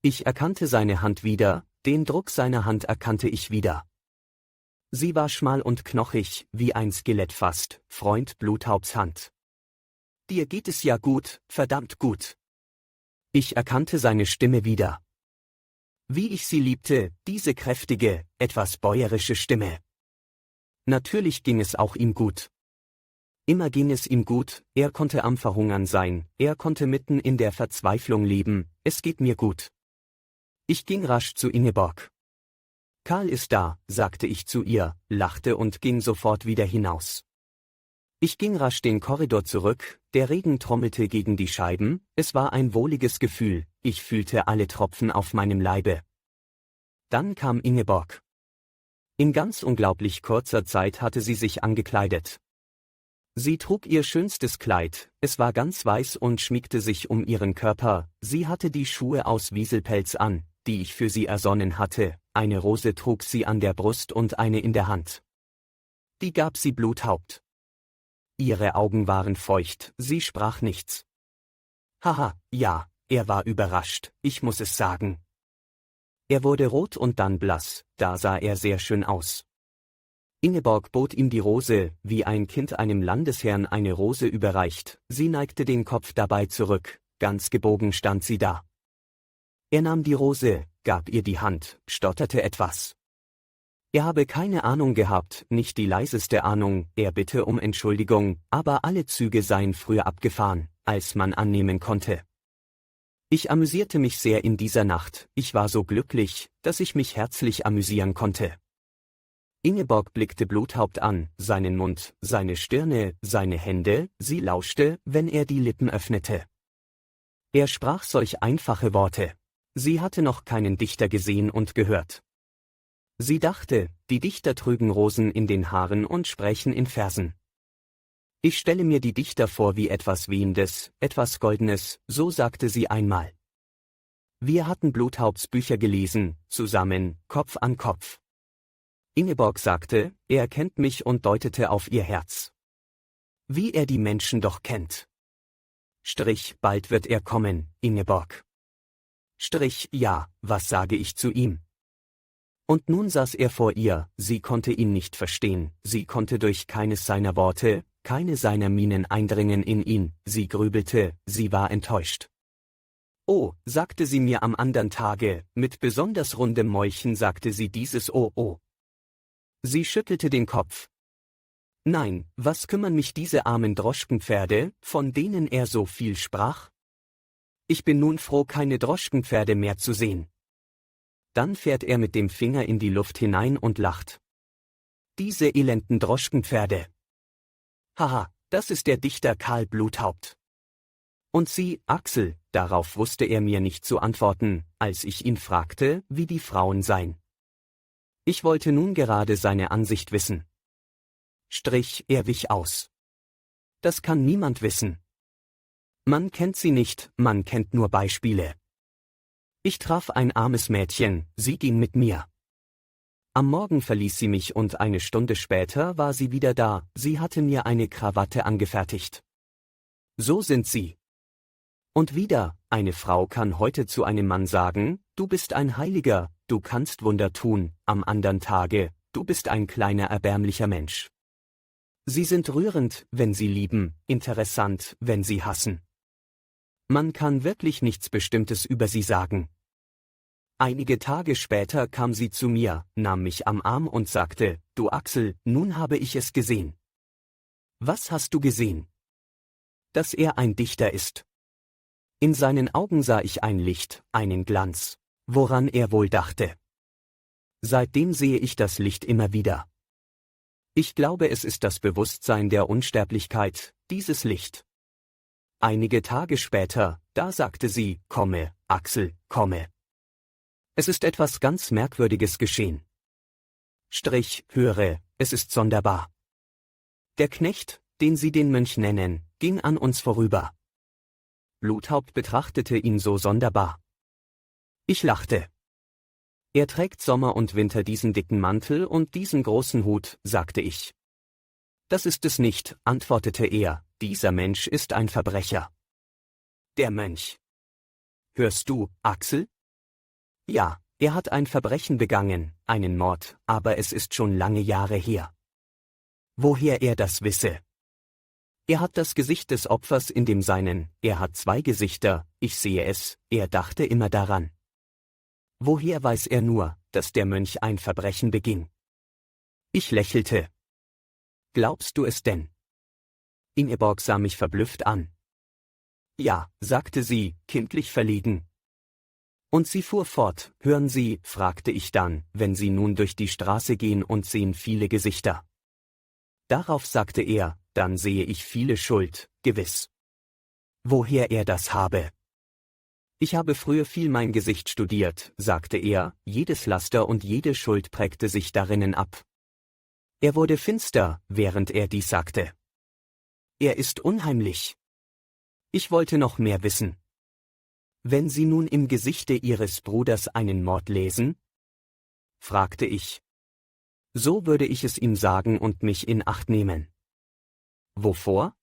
Ich erkannte seine Hand wieder, den Druck seiner Hand erkannte ich wieder. Sie war schmal und knochig, wie ein Skelett fast, Freund Bluthaupts Hand. Dir geht es ja gut, verdammt gut. Ich erkannte seine Stimme wieder. Wie ich sie liebte, diese kräftige, etwas bäuerische Stimme. Natürlich ging es auch ihm gut. Immer ging es ihm gut, er konnte am Verhungern sein, er konnte mitten in der Verzweiflung leben, es geht mir gut. Ich ging rasch zu Ingeborg. Karl ist da, sagte ich zu ihr, lachte und ging sofort wieder hinaus. Ich ging rasch den Korridor zurück, der Regen trommelte gegen die Scheiben, es war ein wohliges Gefühl, ich fühlte alle Tropfen auf meinem Leibe. Dann kam Ingeborg. In ganz unglaublich kurzer Zeit hatte sie sich angekleidet. Sie trug ihr schönstes Kleid, es war ganz weiß und schmiegte sich um ihren Körper, sie hatte die Schuhe aus Wieselpelz an, die ich für sie ersonnen hatte, eine Rose trug sie an der Brust und eine in der Hand. Die gab sie Bluthaupt. Ihre Augen waren feucht, sie sprach nichts. Haha, ja, er war überrascht, ich muss es sagen. Er wurde rot und dann blass, da sah er sehr schön aus. Ingeborg bot ihm die Rose, wie ein Kind einem Landesherrn eine Rose überreicht, sie neigte den Kopf dabei zurück, ganz gebogen stand sie da. Er nahm die Rose, gab ihr die Hand, stotterte etwas. Er habe keine Ahnung gehabt, nicht die leiseste Ahnung, er bitte um Entschuldigung, aber alle Züge seien früher abgefahren, als man annehmen konnte. Ich amüsierte mich sehr in dieser Nacht, ich war so glücklich, dass ich mich herzlich amüsieren konnte. Ingeborg blickte Bluthaupt an, seinen Mund, seine Stirne, seine Hände, sie lauschte, wenn er die Lippen öffnete. Er sprach solch einfache Worte. Sie hatte noch keinen Dichter gesehen und gehört. Sie dachte, die Dichter trügen Rosen in den Haaren und sprächen in Versen. Ich stelle mir die Dichter vor wie etwas Wehendes, etwas Goldenes, so sagte sie einmal. Wir hatten Bluthaupts Bücher gelesen, zusammen, Kopf an Kopf. Ingeborg sagte, er kennt mich und deutete auf ihr Herz. Wie er die Menschen doch kennt. Strich, bald wird er kommen, Ingeborg. Strich, ja, was sage ich zu ihm? Und nun saß er vor ihr, sie konnte ihn nicht verstehen, sie konnte durch keines seiner Worte, keine seiner Mienen eindringen in ihn, sie grübelte, sie war enttäuscht. Oh, sagte sie mir am andern Tage, mit besonders rundem Mäulchen sagte sie dieses Oh. Sie schüttelte den Kopf. Nein, was kümmern mich diese armen Droschkenpferde, von denen er so viel sprach? Ich bin nun froh, keine Droschkenpferde mehr zu sehen. Dann fährt er mit dem Finger in die Luft hinein und lacht. Diese elenden Droschkenpferde. Haha, das ist der Dichter Karl Bluthaupt. Und Sie, Axel, darauf wusste er mir nicht zu antworten, als ich ihn fragte, wie die Frauen seien. Ich wollte nun gerade seine Ansicht wissen. Strich, er wich aus. Das kann niemand wissen. Man kennt sie nicht, man kennt nur Beispiele. Ich traf ein armes Mädchen, sie ging mit mir. Am Morgen verließ sie mich und eine Stunde später war sie wieder da, sie hatte mir eine Krawatte angefertigt. So sind sie. Und wieder, eine Frau kann heute zu einem Mann sagen, du bist ein Heiliger, du kannst Wunder tun, am andern Tage, du bist ein kleiner erbärmlicher Mensch. Sie sind rührend, wenn sie lieben, interessant, wenn sie hassen. Man kann wirklich nichts Bestimmtes über sie sagen. Einige Tage später kam sie zu mir, nahm mich am Arm und sagte, du Axel, nun habe ich es gesehen. Was hast du gesehen? Dass er ein Dichter ist. In seinen Augen sah ich ein Licht, einen Glanz, woran er wohl dachte. Seitdem sehe ich das Licht immer wieder. Ich glaube, es ist das Bewusstsein der Unsterblichkeit, dieses Licht. Einige Tage später, da sagte sie, komme, Axel, komme. Es ist etwas ganz Merkwürdiges geschehen. Strich, höre, es ist sonderbar. Der Knecht, den sie den Mönch nennen, ging an uns vorüber. Bluthaupt betrachtete ihn so sonderbar. Ich lachte. Er trägt Sommer und Winter diesen dicken Mantel und diesen großen Hut, sagte ich. Das ist es nicht, antwortete er, dieser Mensch ist ein Verbrecher. Der Mönch. Hörst du, Axel? Ja, er hat ein Verbrechen begangen, einen Mord, aber es ist schon lange Jahre her. Woher er das wisse? Er hat das Gesicht des Opfers in dem seinen, er hat zwei Gesichter, ich sehe es, er dachte immer daran. Woher weiß er nur, dass der Mönch ein Verbrechen beging? Ich lächelte. Glaubst du es denn? Ingeborg sah mich verblüfft an. Ja, sagte sie, kindlich verlegen. Und sie fuhr fort, hören Sie, fragte ich dann, wenn Sie nun durch die Straße gehen und sehen viele Gesichter. Darauf sagte er, dann sehe ich viele Schuld, gewiss. Woher er das habe? Ich habe früher viel mein Gesicht studiert, sagte er, jedes Laster und jede Schuld prägte sich darinnen ab. Er wurde finster, während er dies sagte. Er ist unheimlich. Ich wollte noch mehr wissen. Wenn Sie nun im Gesichte Ihres Bruders einen Mord lesen? Fragte ich. So würde ich es ihm sagen und mich in Acht nehmen. Wovor?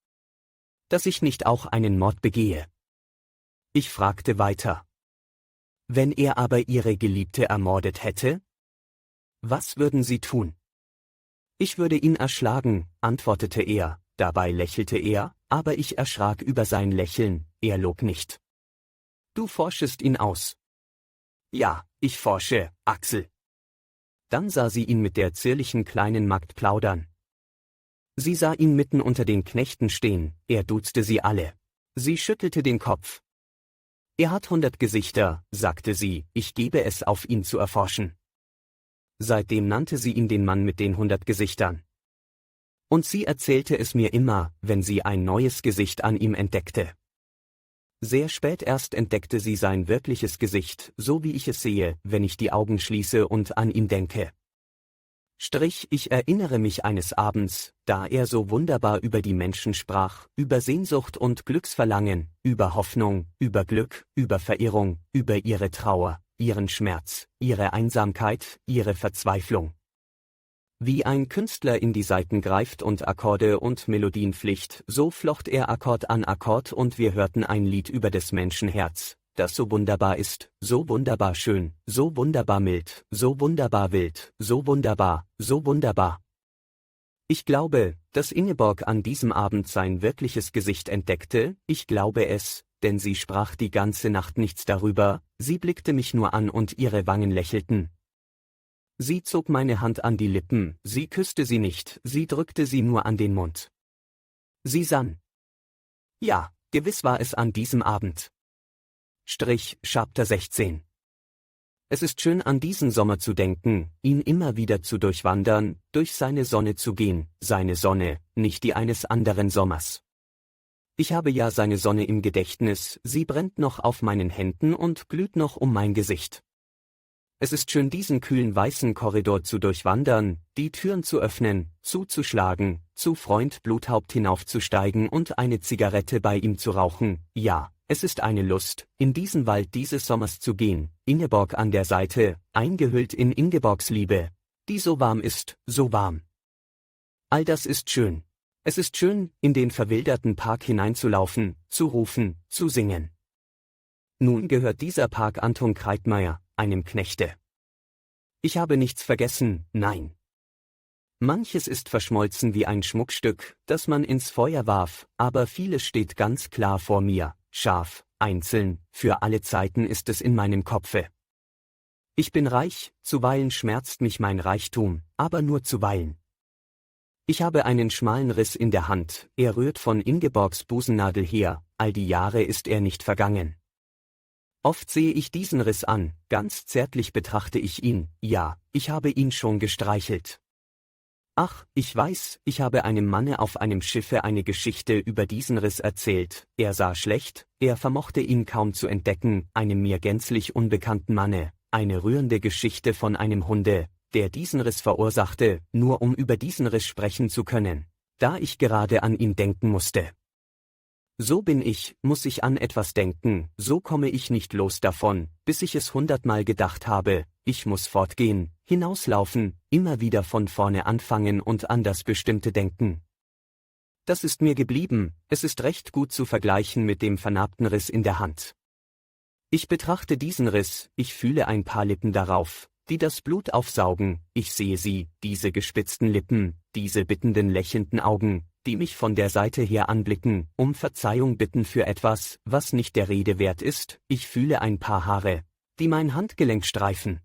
Dass ich nicht auch einen Mord begehe. Ich fragte weiter. Wenn er aber Ihre Geliebte ermordet hätte? Was würden Sie tun? Ich würde ihn erschlagen, antwortete er, dabei lächelte er, aber ich erschrak über sein Lächeln, er log nicht. Du forschest ihn aus. Ja, ich forsche, Axel. Dann sah sie ihn mit der zierlichen kleinen Magd plaudern. Sie sah ihn mitten unter den Knechten stehen, er duzte sie alle. Sie schüttelte den Kopf. Er hat 100 Gesichter, sagte sie, ich gebe es auf ihn zu erforschen. Seitdem nannte sie ihn den Mann mit den 100 Gesichtern. Und sie erzählte es mir immer, wenn sie ein neues Gesicht an ihm entdeckte. Sehr spät erst entdeckte sie sein wirkliches Gesicht, so wie ich es sehe, wenn ich die Augen schließe und an ihn denke. Ich erinnere mich eines Abends, da er so wunderbar über die Menschen sprach, über Sehnsucht und Glücksverlangen, über Hoffnung, über Glück, über Verirrung, über ihre Trauer, ihren Schmerz, ihre Einsamkeit, ihre Verzweiflung. Wie ein Künstler in die Saiten greift und Akkorde und Melodien flicht, so flocht er Akkord an Akkord und wir hörten ein Lied über des Menschen Herz, das so wunderbar ist, so wunderbar schön, so wunderbar mild, so wunderbar wild, so wunderbar, so wunderbar. Ich glaube, dass Ingeborg an diesem Abend sein wirkliches Gesicht entdeckte, ich glaube es, denn sie sprach die ganze Nacht nichts darüber, sie blickte mich nur an und ihre Wangen lächelten. Sie zog meine Hand an die Lippen, sie küsste sie nicht, sie drückte sie nur an den Mund. Sie sann. Ja, gewiss war es an diesem Abend. Chapter 16. Es ist schön an diesen Sommer zu denken, ihn immer wieder zu durchwandern, durch seine Sonne zu gehen, seine Sonne, nicht die eines anderen Sommers. Ich habe ja seine Sonne im Gedächtnis, sie brennt noch auf meinen Händen und glüht noch um mein Gesicht. Es ist schön diesen kühlen weißen Korridor zu durchwandern, die Türen zu öffnen, zuzuschlagen, zu Freund Bluthaupt hinaufzusteigen und eine Zigarette bei ihm zu rauchen, ja. Es ist eine Lust, in diesen Wald dieses Sommers zu gehen, Ingeborg an der Seite, eingehüllt in Ingeborgs Liebe, die so warm ist, so warm. All das ist schön. Es ist schön, in den verwilderten Park hineinzulaufen, zu rufen, zu singen. Nun gehört dieser Park Anton Kreitmeier, einem Knechte. Ich habe nichts vergessen, nein. Manches ist verschmolzen wie ein Schmuckstück, das man ins Feuer warf, aber vieles steht ganz klar vor mir. Scharf, einzeln, für alle Zeiten ist es in meinem Kopfe. Ich bin reich, zuweilen schmerzt mich mein Reichtum, aber nur zuweilen. Ich habe einen schmalen Riss in der Hand, er rührt von Ingeborgs Busennadel her, all die Jahre ist er nicht vergangen. Oft sehe ich diesen Riss an, ganz zärtlich betrachte ich ihn, ja, ich habe ihn schon gestreichelt. Ach, ich weiß, ich habe einem Manne auf einem Schiffe eine Geschichte über diesen Riss erzählt, er sah schlecht, er vermochte ihn kaum zu entdecken, einem mir gänzlich unbekannten Manne, eine rührende Geschichte von einem Hunde, der diesen Riss verursachte, nur um über diesen Riss sprechen zu können, da ich gerade an ihn denken musste. So bin ich, muss ich an etwas denken, so komme ich nicht los davon, bis ich es 100-mal gedacht habe, ich muss fortgehen, hinauslaufen, immer wieder von vorne anfangen und an das Bestimmte denken. Das ist mir geblieben, es ist recht gut zu vergleichen mit dem vernarbten Riss in der Hand. Ich betrachte diesen Riss, ich fühle ein paar Lippen darauf, die das Blut aufsaugen, ich sehe sie, diese gespitzten Lippen, diese bittenden lächelnden Augen, die mich von der Seite her anblicken, um Verzeihung bitten für etwas, was nicht der Rede wert ist, ich fühle ein paar Haare, die mein Handgelenk streifen.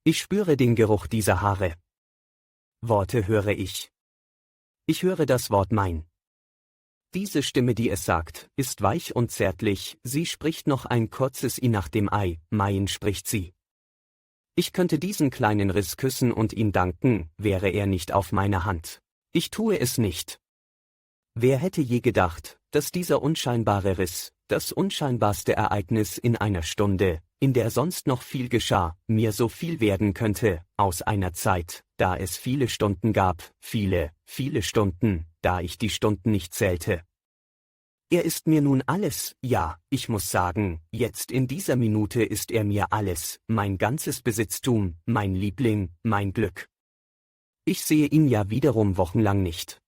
Ich spüre den Geruch dieser Haare. Worte höre ich. Ich höre das Wort mein. Diese Stimme, die es sagt, ist weich und zärtlich, sie spricht noch ein kurzes I nach dem Ei, mein spricht sie. Ich könnte diesen kleinen Riss küssen und ihm danken, wäre er nicht auf meiner Hand. Ich tue es nicht. Wer hätte je gedacht, dass dieser unscheinbare Riss, das unscheinbarste Ereignis in einer Stunde, in der sonst noch viel geschah, mir so viel werden könnte, aus einer Zeit, da es viele Stunden gab, viele, viele Stunden, da ich die Stunden nicht zählte. Er ist mir nun alles, ja, ich muss sagen, jetzt in dieser Minute ist er mir alles, mein ganzes Besitztum, mein Liebling, mein Glück. Ich sehe ihn ja wiederum wochenlang nicht.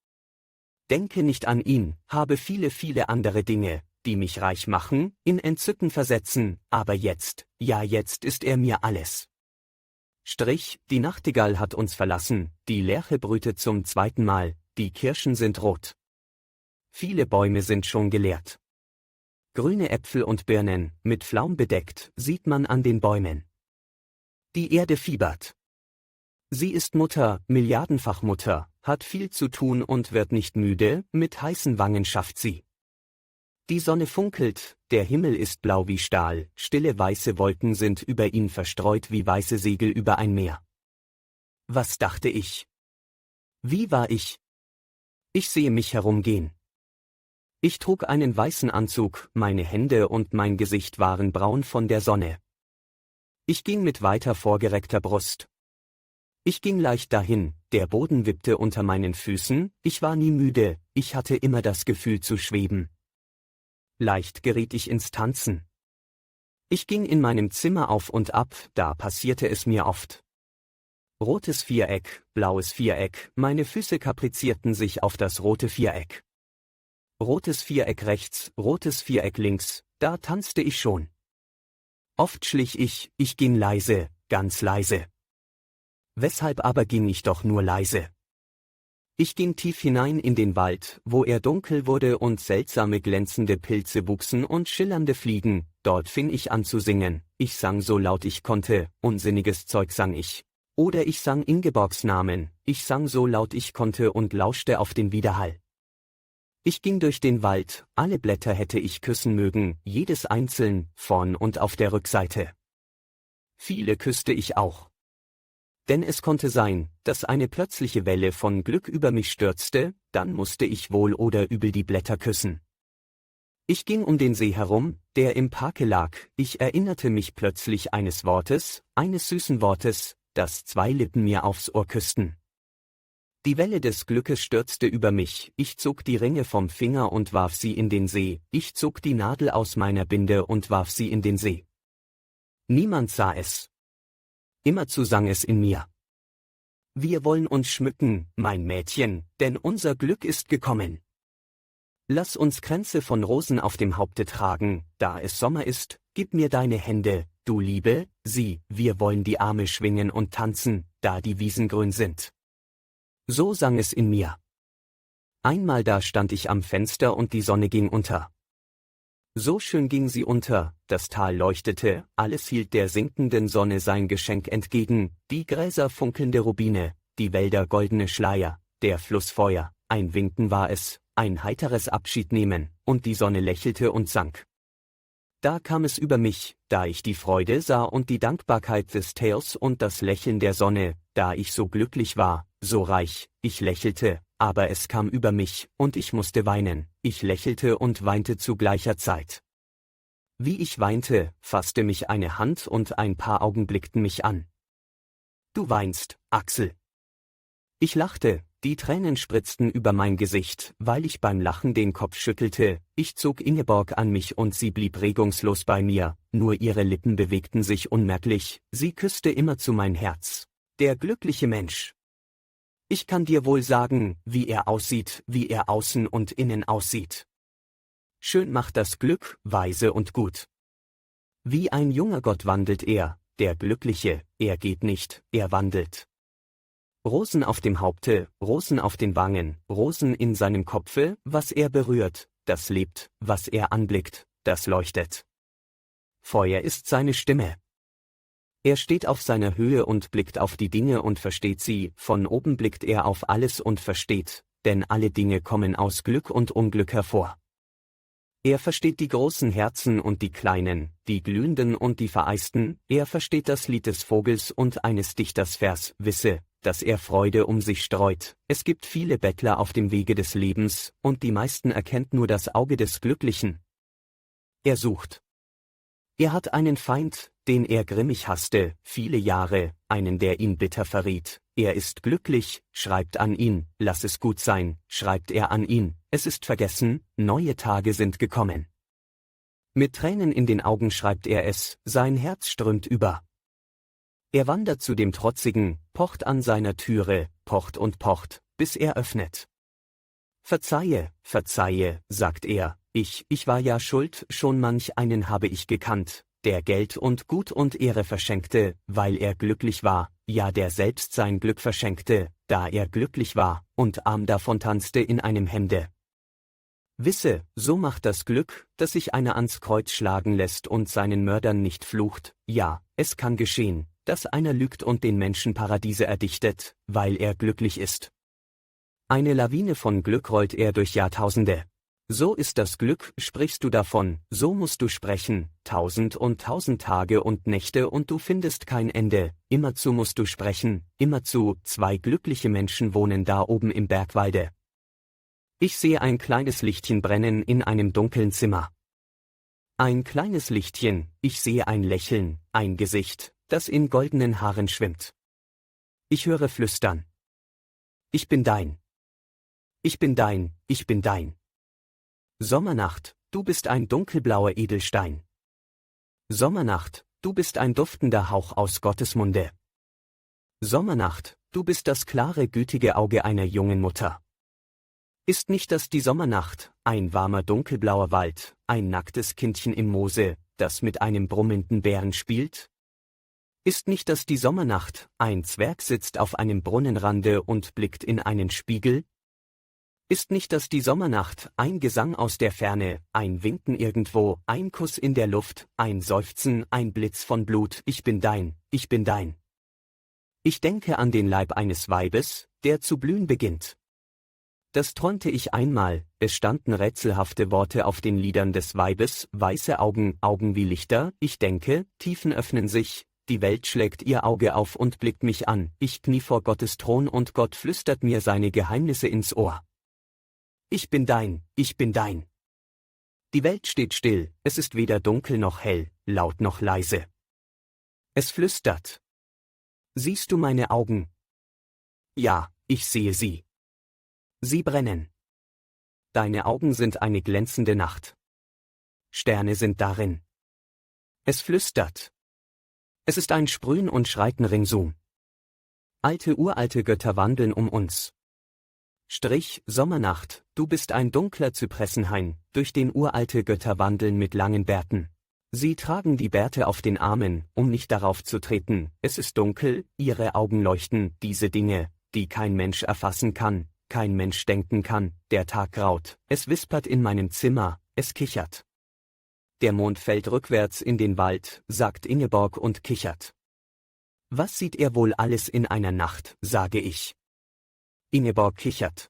Denke nicht an ihn, habe viele, viele andere Dinge, die mich reich machen, in Entzücken versetzen, aber jetzt, ja jetzt ist er mir alles. Die Nachtigall hat uns verlassen, die Lerche brütet zum 2. Mal, die Kirschen sind rot. Viele Bäume sind schon geleert. Grüne Äpfel und Birnen, mit Flaum bedeckt, sieht man an den Bäumen. Die Erde fiebert. Sie ist Mutter, milliardenfach Mutter, hat viel zu tun und wird nicht müde, mit heißen Wangen schafft sie. Die Sonne funkelt, der Himmel ist blau wie Stahl, stille weiße Wolken sind über ihn verstreut wie weiße Segel über ein Meer. Was dachte ich? Wie war ich? Ich sehe mich herumgehen. Ich trug einen weißen Anzug, meine Hände und mein Gesicht waren braun von der Sonne. Ich ging mit weiter vorgereckter Brust. Ich ging leicht dahin, der Boden wippte unter meinen Füßen, ich war nie müde, ich hatte immer das Gefühl zu schweben. Leicht geriet ich ins Tanzen. Ich ging in meinem Zimmer auf und ab, da passierte es mir oft. Rotes Viereck, blaues Viereck, meine Füße kaprizierten sich auf das rote Viereck. Rotes Viereck rechts, rotes Viereck links, da tanzte ich schon. Oft schlich ich ging leise, ganz leise. Weshalb aber ging ich doch nur leise? Ich ging tief hinein in den Wald, wo er dunkel wurde und seltsame glänzende Pilze wuchsen und schillernde Fliegen, dort fing ich an zu singen, ich sang so laut ich konnte, unsinniges Zeug sang ich. Oder ich sang Ingeborgs Namen, ich sang so laut ich konnte und lauschte auf den Widerhall. Ich ging durch den Wald, alle Blätter hätte ich küssen mögen, jedes einzeln, vorn und auf der Rückseite. Viele küsste ich auch. Denn es konnte sein, dass eine plötzliche Welle von Glück über mich stürzte, dann musste ich wohl oder übel die Blätter küssen. Ich ging um den See herum, der im Parke lag, ich erinnerte mich plötzlich eines Wortes, eines süßen Wortes, das zwei Lippen mir aufs Ohr küssten. Die Welle des Glückes stürzte über mich, ich zog die Ringe vom Finger und warf sie in den See, ich zog die Nadel aus meiner Binde und warf sie in den See. Niemand sah es. Immerzu sang es in mir. Wir wollen uns schmücken, mein Mädchen, denn unser Glück ist gekommen. Lass uns Kränze von Rosen auf dem Haupte tragen, da es Sommer ist, gib mir deine Hände, du Liebe, sieh, wir wollen die Arme schwingen und tanzen, da die Wiesen grün sind. So sang es in mir. Einmal da stand ich am Fenster und die Sonne ging unter. So schön ging sie unter, das Tal leuchtete, alles hielt der sinkenden Sonne sein Geschenk entgegen, die Gräser funkelnde Rubine, die Wälder goldene Schleier, der Fluss Feuer, ein Winken war es, ein heiteres Abschiednehmen, und die Sonne lächelte und sank. Da kam es über mich, da ich die Freude sah und die Dankbarkeit des Tales und das Lächeln der Sonne, da ich so glücklich war, so reich, ich lächelte, aber es kam über mich, und ich musste weinen, ich lächelte und weinte zu gleicher Zeit. Wie ich weinte, fasste mich eine Hand und ein paar Augen blickten mich an. Du weinst, Axel. Ich lachte, die Tränen spritzten über mein Gesicht, weil ich beim Lachen den Kopf schüttelte, ich zog Ingeborg an mich und sie blieb regungslos bei mir, nur ihre Lippen bewegten sich unmerklich, sie küsste immerzu mein Herz. Der glückliche Mensch. Ich kann dir wohl sagen, wie er aussieht, wie er außen und innen aussieht. Schön macht das Glück, weise und gut. Wie ein junger Gott wandelt er, der Glückliche, er geht nicht, er wandelt. Rosen auf dem Haupte, Rosen auf den Wangen, Rosen in seinem Kopfe, was er berührt, das lebt, was er anblickt, das leuchtet. Feuer ist seine Stimme. Er steht auf seiner Höhe und blickt auf die Dinge und versteht sie, von oben blickt er auf alles und versteht, denn alle Dinge kommen aus Glück und Unglück hervor. Er versteht die großen Herzen und die kleinen, die glühenden und die vereisten, er versteht das Lied des Vogels und eines Dichters Vers, wisse, dass er Freude um sich streut, es gibt viele Bettler auf dem Wege des Lebens, und die meisten erkennt nur das Auge des Glücklichen. Er sucht. Er hat einen Feind, den er grimmig hasste, viele Jahre, einen der ihn bitter verriet, er ist glücklich, schreibt an ihn, lass es gut sein, schreibt er an ihn, es ist vergessen, neue Tage sind gekommen. Mit Tränen in den Augen schreibt er es, sein Herz strömt über. Er wandert zu dem Trotzigen, pocht an seiner Türe, pocht und pocht, bis er öffnet. Verzeihe, verzeihe, sagt er, ich war ja schuld, schon manch einen habe ich gekannt, der Geld und Gut und Ehre verschenkte, weil er glücklich war, ja der selbst sein Glück verschenkte, da er glücklich war, und arm davon tanzte in einem Hemde. Wisse, so macht das Glück, dass sich einer ans Kreuz schlagen lässt und seinen Mördern nicht flucht, ja, es kann geschehen, dass einer lügt und den Menschen Paradiese erdichtet, weil er glücklich ist. Eine Lawine von Glück rollt er durch Jahrtausende. So ist das Glück, sprichst du davon, so musst du sprechen, 1000 und 1000 Tage und Nächte und du findest kein Ende, immerzu musst du sprechen, immerzu, zwei glückliche Menschen wohnen da oben im Bergwalde. Ich sehe ein kleines Lichtchen brennen in einem dunklen Zimmer. Ein kleines Lichtchen, ich sehe ein Lächeln, ein Gesicht, das in goldenen Haaren schwimmt. Ich höre Flüstern. Ich bin dein. Ich bin dein, ich bin dein. Sommernacht, du bist ein dunkelblauer Edelstein. Sommernacht, du bist ein duftender Hauch aus Gottes Munde. Sommernacht, du bist das klare, gütige Auge einer jungen Mutter. Ist nicht das die Sommernacht, ein warmer dunkelblauer Wald, ein nacktes Kindchen im Moose, das mit einem brummenden Bären spielt? Ist nicht das die Sommernacht, ein Zwerg sitzt auf einem Brunnenrande und blickt in einen Spiegel? Ist nicht das die Sommernacht, ein Gesang aus der Ferne, ein Winken irgendwo, ein Kuss in der Luft, ein Seufzen, ein Blitz von Blut, ich bin dein, ich bin dein. Ich denke an den Leib eines Weibes, der zu blühen beginnt. Das träumte ich einmal, es standen rätselhafte Worte auf den Lidern des Weibes, weiße Augen, Augen wie Lichter, ich denke, Tiefen öffnen sich, die Welt schlägt ihr Auge auf und blickt mich an, ich knie vor Gottes Thron und Gott flüstert mir seine Geheimnisse ins Ohr. Ich bin dein, ich bin dein. Die Welt steht still, es ist weder dunkel noch hell, laut noch leise. Es flüstert. Siehst du meine Augen? Ja, ich sehe sie. Sie brennen. Deine Augen sind eine glänzende Nacht. Sterne sind darin. Es flüstert. Es ist ein Sprühen und Schreiten ringsum. Uralte Götter wandeln um uns. Sommernacht, du bist ein dunkler Zypressenhain, durch den uralte Götter wandeln mit langen Bärten. Sie tragen die Bärte auf den Armen, um nicht darauf zu treten, es ist dunkel, ihre Augen leuchten, diese Dinge, die kein Mensch erfassen kann, kein Mensch denken kann, der Tag graut, es wispert in meinem Zimmer, es kichert. Der Mond fällt rückwärts in den Wald, sagt Ingeborg und kichert. Was sieht er wohl alles in einer Nacht, sage ich. Ingeborg kichert.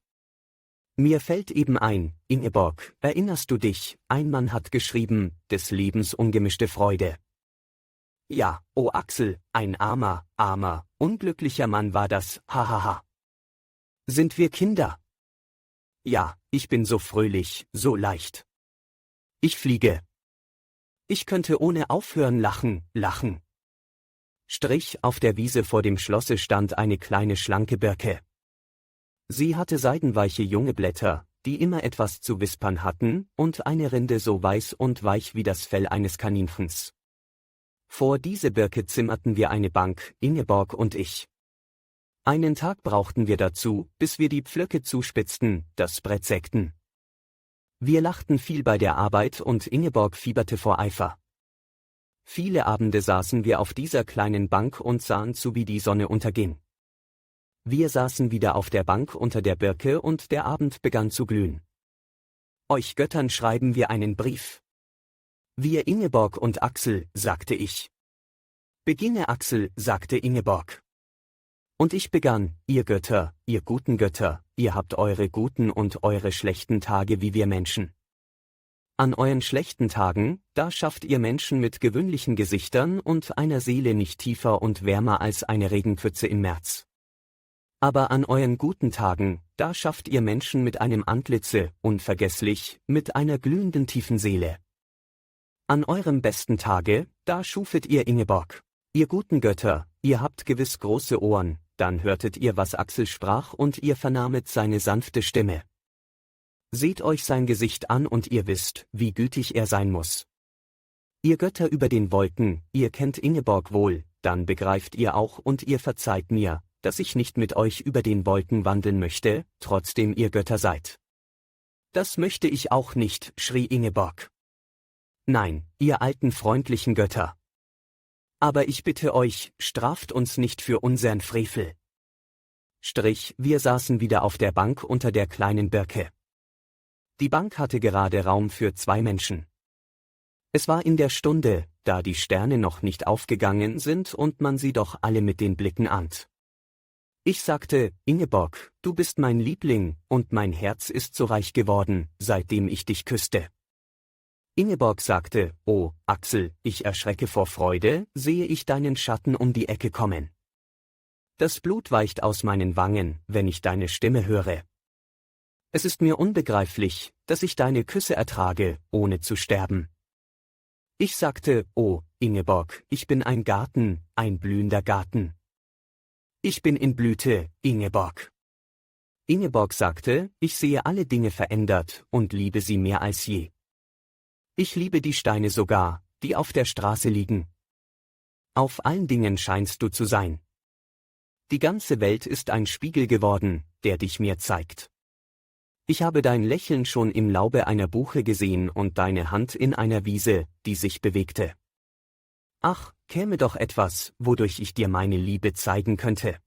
Mir fällt eben ein, Ingeborg, erinnerst du dich, ein Mann hat geschrieben, des Lebens ungemischte Freude. Ja, oh Axel, ein armer, unglücklicher Mann war das, hahaha. Sind wir Kinder? Ja, ich bin so fröhlich, so leicht. Ich fliege. Ich könnte ohne aufhören lachen. Auf der Wiese vor dem Schlosse stand eine kleine schlanke Birke. Sie hatte seidenweiche junge Blätter, die immer etwas zu wispern hatten, und eine Rinde so weiß und weich wie das Fell eines Kaninchens. Vor diese Birke zimmerten wir eine Bank, Ingeborg und ich. Einen Tag brauchten wir dazu, bis wir die Pflöcke zuspitzten, das Brett sägten. Wir lachten viel bei der Arbeit und Ingeborg fieberte vor Eifer. Viele Abende saßen wir auf dieser kleinen Bank und sahen zu, wie die Sonne unterging. Wir saßen wieder auf der Bank unter der Birke und der Abend begann zu glühen. Euch Göttern schreiben wir einen Brief. Wir Ingeborg und Axel, sagte ich. Beginne Axel, sagte Ingeborg. Und ich begann, ihr Götter, ihr guten Götter, ihr habt eure guten und eure schlechten Tage wie wir Menschen. An euren schlechten Tagen, da schafft ihr Menschen mit gewöhnlichen Gesichtern und einer Seele nicht tiefer und wärmer als eine Regenpfütze im März. Aber an euren guten Tagen, da schafft ihr Menschen mit einem Antlitze, unvergesslich, mit einer glühenden tiefen Seele. An eurem besten Tage, da schufet ihr Ingeborg. Ihr guten Götter, ihr habt gewiss große Ohren, dann hörtet ihr, was Axel sprach und ihr vernahmet seine sanfte Stimme. Seht euch sein Gesicht an und ihr wisst, wie gütig er sein muss. Ihr Götter über den Wolken, ihr kennt Ingeborg wohl, dann begreift ihr auch und ihr verzeiht mir, dass ich nicht mit euch über den Wolken wandeln möchte, trotzdem ihr Götter seid. Das möchte ich auch nicht, schrie Ingeborg. Nein, ihr alten freundlichen Götter. Aber ich bitte euch, straft uns nicht für unseren Frevel. Wir saßen wieder auf der Bank unter der kleinen Birke. Die Bank hatte gerade Raum für 2 Menschen. Es war in der Stunde, da die Sterne noch nicht aufgegangen sind und man sie doch alle mit den Blicken ahnt. Ich sagte, Ingeborg, du bist mein Liebling, und mein Herz ist so reich geworden, seitdem ich dich küsste. Ingeborg sagte, oh, Axel, ich erschrecke vor Freude, sehe ich deinen Schatten um die Ecke kommen. Das Blut weicht aus meinen Wangen, wenn ich deine Stimme höre. Es ist mir unbegreiflich, dass ich deine Küsse ertrage, ohne zu sterben. Ich sagte, oh, Ingeborg, ich bin ein Garten, ein blühender Garten. Ich bin in Blüte, Ingeborg. Ingeborg sagte, ich sehe alle Dinge verändert und liebe sie mehr als je. Ich liebe die Steine sogar, die auf der Straße liegen. Auf allen Dingen scheinst du zu sein. Die ganze Welt ist ein Spiegel geworden, der dich mir zeigt. Ich habe dein Lächeln schon im Laube einer Buche gesehen und deine Hand in einer Wiese, die sich bewegte. Ach, käme doch etwas, wodurch ich dir meine Liebe zeigen könnte.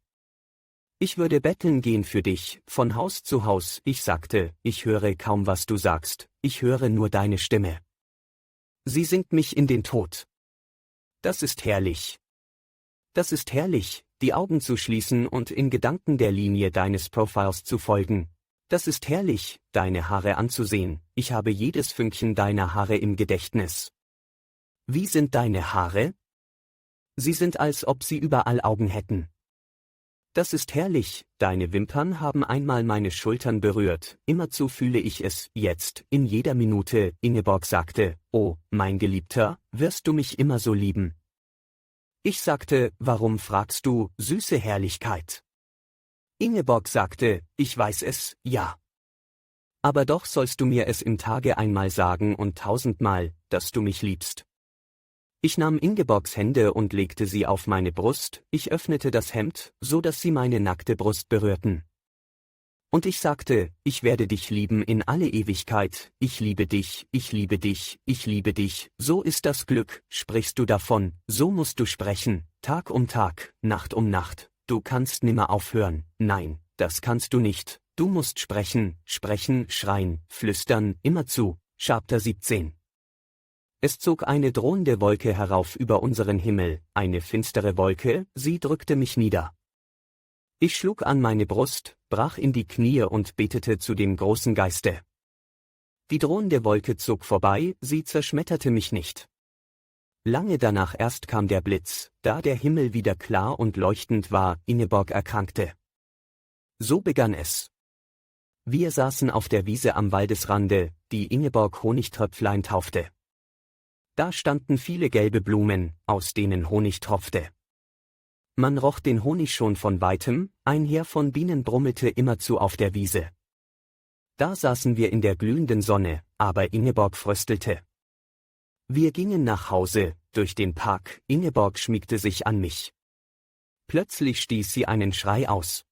Ich würde betteln gehen für dich, von Haus zu Haus, ich sagte, ich höre kaum was du sagst, ich höre nur deine Stimme. Sie singt mich in den Tod. Das ist herrlich. Das ist herrlich, die Augen zu schließen und in Gedanken der Linie deines Profiles zu folgen. Das ist herrlich, deine Haare anzusehen, ich habe jedes Fünkchen deiner Haare im Gedächtnis. Wie sind deine Haare? Sie sind, als ob sie überall Augen hätten. Das ist herrlich, deine Wimpern haben einmal meine Schultern berührt, immerzu fühle ich es, jetzt, in jeder Minute, Ingeborg sagte, oh, mein Geliebter, wirst du mich immer so lieben? Ich sagte, warum fragst du, süße Herrlichkeit? Ingeborg sagte, ich weiß es, ja. Aber doch sollst du mir es im Tage einmal sagen und 1000-mal, dass du mich liebst. Ich nahm Ingeborgs Hände und legte sie auf meine Brust, ich öffnete das Hemd, so dass sie meine nackte Brust berührten. Und ich sagte, ich werde dich lieben in alle Ewigkeit, ich liebe dich, ich liebe dich, ich liebe dich, so ist das Glück, sprichst du davon, so musst du sprechen, Tag um Tag, Nacht um Nacht, du kannst nimmer aufhören, nein, das kannst du nicht, du musst sprechen, sprechen, schreien, flüstern, immerzu, Chapter 17. Es zog eine drohende Wolke herauf über unseren Himmel, eine finstere Wolke, sie drückte mich nieder. Ich schlug an meine Brust, brach in die Knie und betete zu dem großen Geiste. Die drohende Wolke zog vorbei, sie zerschmetterte mich nicht. Lange danach erst kam der Blitz, da der Himmel wieder klar und leuchtend war, Ingeborg erkrankte. So begann es. Wir saßen auf der Wiese am Waldesrande, die Ingeborg Honigtröpflein taufte. Da standen viele gelbe Blumen, aus denen Honig tropfte. Man roch den Honig schon von weitem, ein Heer von Bienen brummelte immerzu auf der Wiese. Da saßen wir in der glühenden Sonne, aber Ingeborg fröstelte. Wir gingen nach Hause, durch den Park, Ingeborg schmiegte sich an mich. Plötzlich stieß sie einen Schrei aus.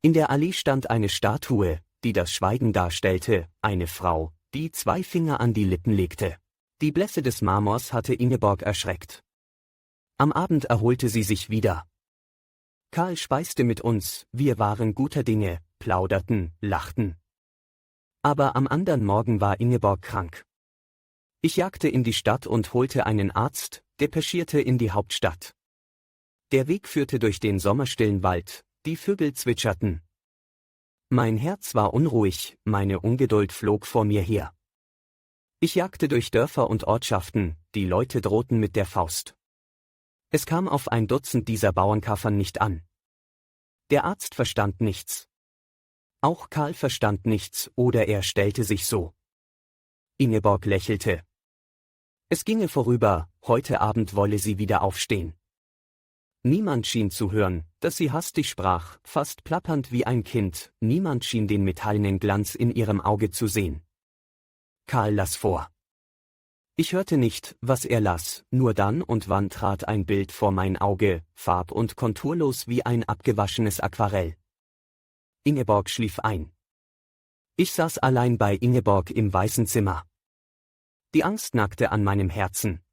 In der Allee stand eine Statue, die das Schweigen darstellte, eine Frau, die 2 Finger an die Lippen legte. Die Blässe des Marmors hatte Ingeborg erschreckt. Am Abend erholte sie sich wieder. Karl speiste mit uns, wir waren guter Dinge, plauderten, lachten. Aber am andern Morgen war Ingeborg krank. Ich jagte in die Stadt und holte einen Arzt, depeschierte in die Hauptstadt. Der Weg führte durch den sommerstillen Wald, die Vögel zwitscherten. Mein Herz war unruhig, meine Ungeduld flog vor mir her. Ich jagte durch Dörfer und Ortschaften, die Leute drohten mit der Faust. Es kam auf 1 Dutzend dieser Bauernkaffern nicht an. Der Arzt verstand nichts. Auch Karl verstand nichts, oder er stellte sich so. Ingeborg lächelte. Es ginge vorüber, heute Abend wolle sie wieder aufstehen. Niemand schien zu hören, dass sie hastig sprach, fast plappernd wie ein Kind, niemand schien den metallenen Glanz in ihrem Auge zu sehen. Karl las vor. Ich hörte nicht, was er las, nur dann und wann trat ein Bild vor mein Auge, farb- und konturlos wie ein abgewaschenes Aquarell. Ingeborg schlief ein. Ich saß allein bei Ingeborg im weißen Zimmer. Die Angst nackte an meinem Herzen.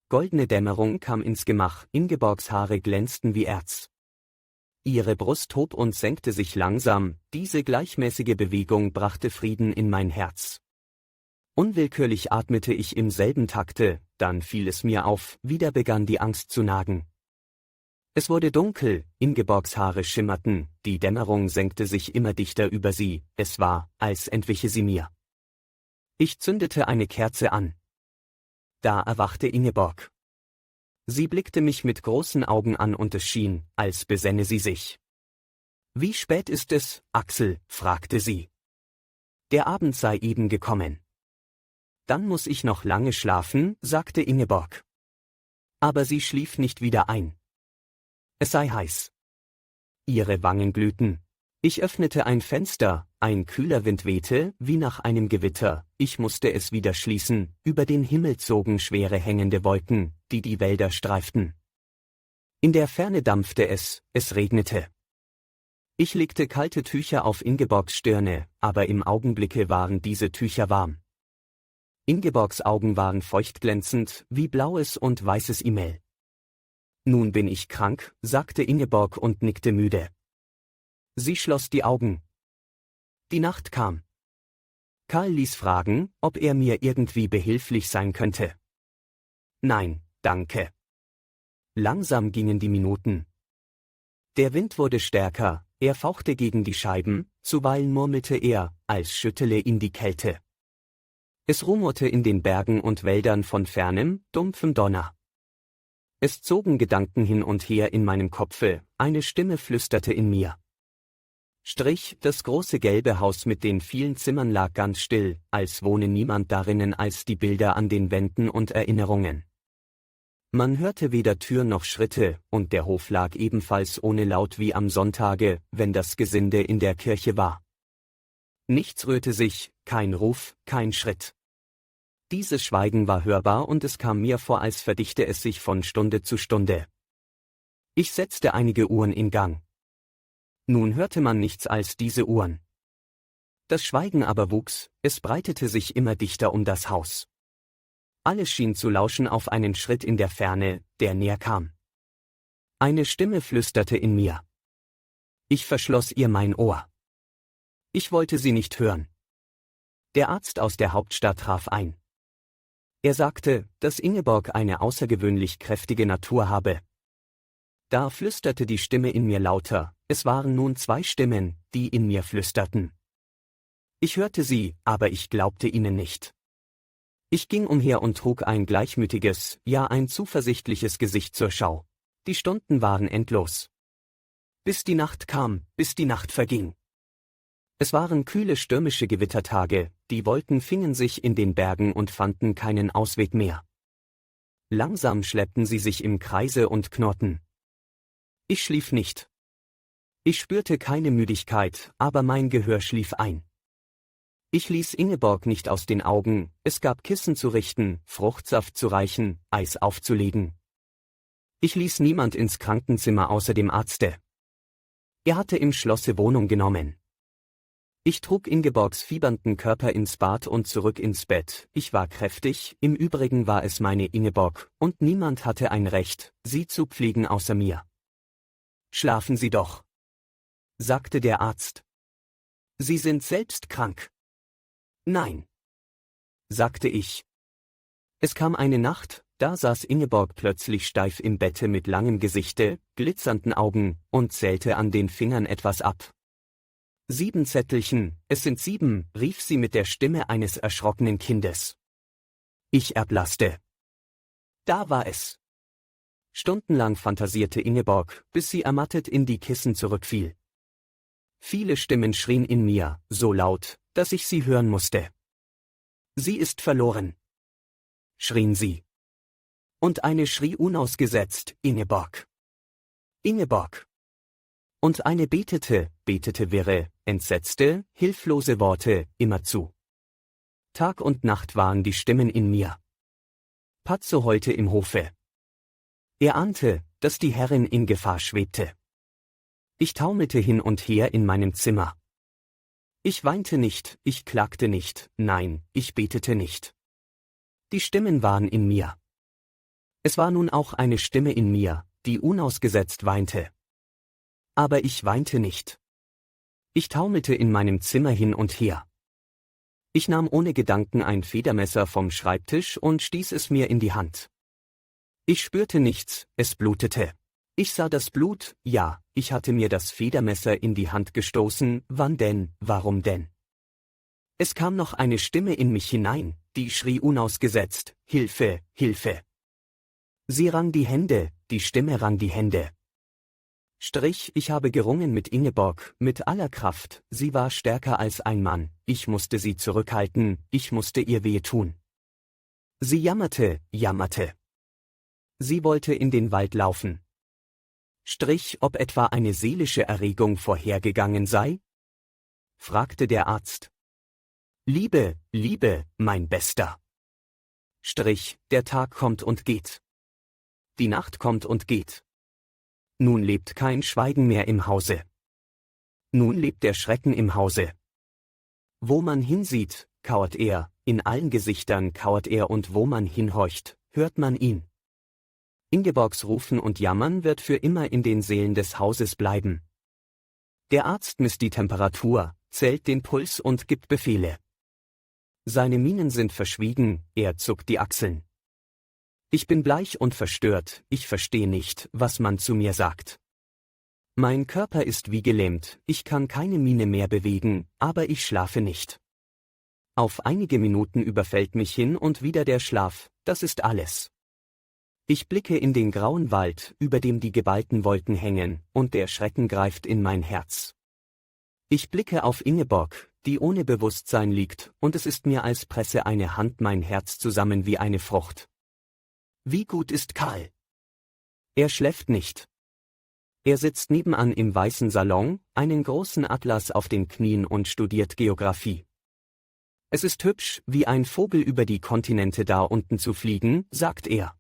Goldene Dämmerung kam ins Gemach, Ingeborgs Haare glänzten wie Erz. Ihre Brust hob und senkte sich langsam, diese gleichmäßige Bewegung brachte Frieden in mein Herz. Unwillkürlich atmete ich im selben Takte, dann fiel es mir auf, wieder begann die Angst zu nagen. Es wurde dunkel, Ingeborgs Haare schimmerten, die Dämmerung senkte sich immer dichter über sie, es war, als entwiche sie mir. Ich zündete eine Kerze an. Da erwachte Ingeborg. Sie blickte mich mit großen Augen an und es schien, als besänne sie sich. »Wie spät ist es, Axel?« fragte sie. »Der Abend sei eben gekommen.« »Dann muss ich noch lange schlafen«, sagte Ingeborg. Aber sie schlief nicht wieder ein. Es sei heiß. Ihre Wangen glühten. Ich öffnete ein Fenster, ein kühler Wind wehte, wie nach einem Gewitter, ich musste es wieder schließen, über den Himmel zogen schwere hängende Wolken, die die Wälder streiften. In der Ferne dampfte es regnete. Ich legte kalte Tücher auf Ingeborgs Stirne, aber im Augenblicke waren diese Tücher warm. Ingeborgs Augen waren feuchtglänzend, wie blaues und weißes E-Mail. Nun bin ich krank, sagte Ingeborg und nickte müde. Sie schloss die Augen. Die Nacht kam. Karl ließ fragen, ob er mir irgendwie behilflich sein könnte. Nein, danke. Langsam gingen die Minuten. Der Wind wurde stärker, er fauchte gegen die Scheiben, zuweilen murmelte er, als schüttele ihn die Kälte. Es rumorte in den Bergen und Wäldern von fernem, dumpfem Donner. Es zogen Gedanken hin und her in meinem Kopfe, eine Stimme flüsterte in mir. Das große gelbe Haus mit den vielen Zimmern lag ganz still, als wohne niemand darinnen als die Bilder an den Wänden und Erinnerungen. Man hörte weder Tür noch Schritte, und der Hof lag ebenfalls ohne Laut wie am Sonntage, wenn das Gesinde in der Kirche war. Nichts rührte sich, kein Ruf, kein Schritt. Dieses Schweigen war hörbar und es kam mir vor, als verdichte es sich von Stunde zu Stunde. Ich setzte einige Uhren in Gang. Nun hörte man nichts als diese Uhren. Das Schweigen aber wuchs, es breitete sich immer dichter um das Haus. Alles schien zu lauschen auf einen Schritt in der Ferne, der näher kam. Eine Stimme flüsterte in mir. Ich verschloss ihr mein Ohr. Ich wollte sie nicht hören. Der Arzt aus der Hauptstadt traf ein. Er sagte, dass Ingeborg eine außergewöhnlich kräftige Natur habe. Da flüsterte die Stimme in mir lauter, es waren nun 2 Stimmen, die in mir flüsterten. Ich hörte sie, aber ich glaubte ihnen nicht. Ich ging umher und trug ein gleichmütiges, ja ein zuversichtliches Gesicht zur Schau. Die Stunden waren endlos. Bis die Nacht kam, bis die Nacht verging. Es waren kühle stürmische Gewittertage, die Wolken fingen sich in den Bergen und fanden keinen Ausweg mehr. Langsam schleppten sie sich im Kreise und knurrten. Ich schlief nicht. Ich spürte keine Müdigkeit, aber mein Gehör schlief ein. Ich ließ Ingeborg nicht aus den Augen, es gab Kissen zu richten, Fruchtsaft zu reichen, Eis aufzulegen. Ich ließ niemand ins Krankenzimmer außer dem Arzte. Er hatte im Schlosse Wohnung genommen. Ich trug Ingeborgs fiebernden Körper ins Bad und zurück ins Bett, ich war kräftig, im Übrigen war es meine Ingeborg, und niemand hatte ein Recht, sie zu pflegen außer mir. Schlafen Sie doch, sagte der Arzt. Sie sind selbst krank. Nein, sagte ich. Es kam eine Nacht, da saß Ingeborg plötzlich steif im Bette mit langem Gesichte, glitzernden Augen und zählte an den Fingern etwas ab. 7 Zettelchen, es sind 7, rief sie mit der Stimme eines erschrockenen Kindes. Ich erblasste. Da war es. Stundenlang fantasierte Ingeborg, bis sie ermattet in die Kissen zurückfiel. Viele Stimmen schrien in mir, so laut, dass ich sie hören musste. Sie ist verloren, schrien sie. Und eine schrie unausgesetzt, Ingeborg. Ingeborg. Und eine betete wirre, entsetzte, hilflose Worte, immerzu. Tag und Nacht waren die Stimmen in mir. Patzo heulte im Hofe. Er ahnte, dass die Herrin in Gefahr schwebte. Ich taumelte hin und her in meinem Zimmer. Ich weinte nicht, ich klagte nicht, nein, ich betete nicht. Die Stimmen waren in mir. Es war nun auch eine Stimme in mir, die unausgesetzt weinte. Aber ich weinte nicht. Ich taumelte in meinem Zimmer hin und her. Ich nahm ohne Gedanken ein Federmesser vom Schreibtisch und stieß es mir in die Hand. Ich spürte nichts, es blutete. Ich sah das Blut, ja, ich hatte mir das Federmesser in die Hand gestoßen, wann denn, warum denn? Es kam noch eine Stimme in mich hinein, die schrie unausgesetzt, Hilfe, Hilfe. Sie rang die Hände, die Stimme rang die Hände. Ich habe gerungen mit Ingeborg, mit aller Kraft, sie war stärker als ein Mann, ich musste sie zurückhalten, ich musste ihr wehe tun. Sie jammerte, jammerte. Sie wollte in den Wald laufen. Ob etwa eine seelische Erregung vorhergegangen sei? Fragte der Arzt. Liebe, mein Bester. Der Tag kommt und geht. Die Nacht kommt und geht. Nun lebt kein Schweigen mehr im Hause. Nun lebt der Schrecken im Hause. Wo man hinsieht, kauert er, in allen Gesichtern kauert er, und wo man hinhorcht, hört man ihn. Ingeborgs Rufen und Jammern wird für immer in den Seelen des Hauses bleiben. Der Arzt misst die Temperatur, zählt den Puls und gibt Befehle. Seine Mienen sind verschwiegen, er zuckt die Achseln. Ich bin bleich und verstört, ich verstehe nicht, was man zu mir sagt. Mein Körper ist wie gelähmt, ich kann keine Miene mehr bewegen, aber ich schlafe nicht. Auf einige Minuten überfällt mich hin und wieder der Schlaf, das ist alles. Ich blicke in den grauen Wald, über dem die geballten Wolken hängen, und der Schrecken greift in mein Herz. Ich blicke auf Ingeborg, die ohne Bewusstsein liegt, und es ist mir, als presse eine Hand mein Herz zusammen wie eine Frucht. Wie gut ist Karl? Er schläft nicht. Er sitzt nebenan im weißen Salon, einen großen Atlas auf den Knien, und studiert Geographie. Es ist hübsch, wie ein Vogel über die Kontinente da unten zu fliegen, sagt er.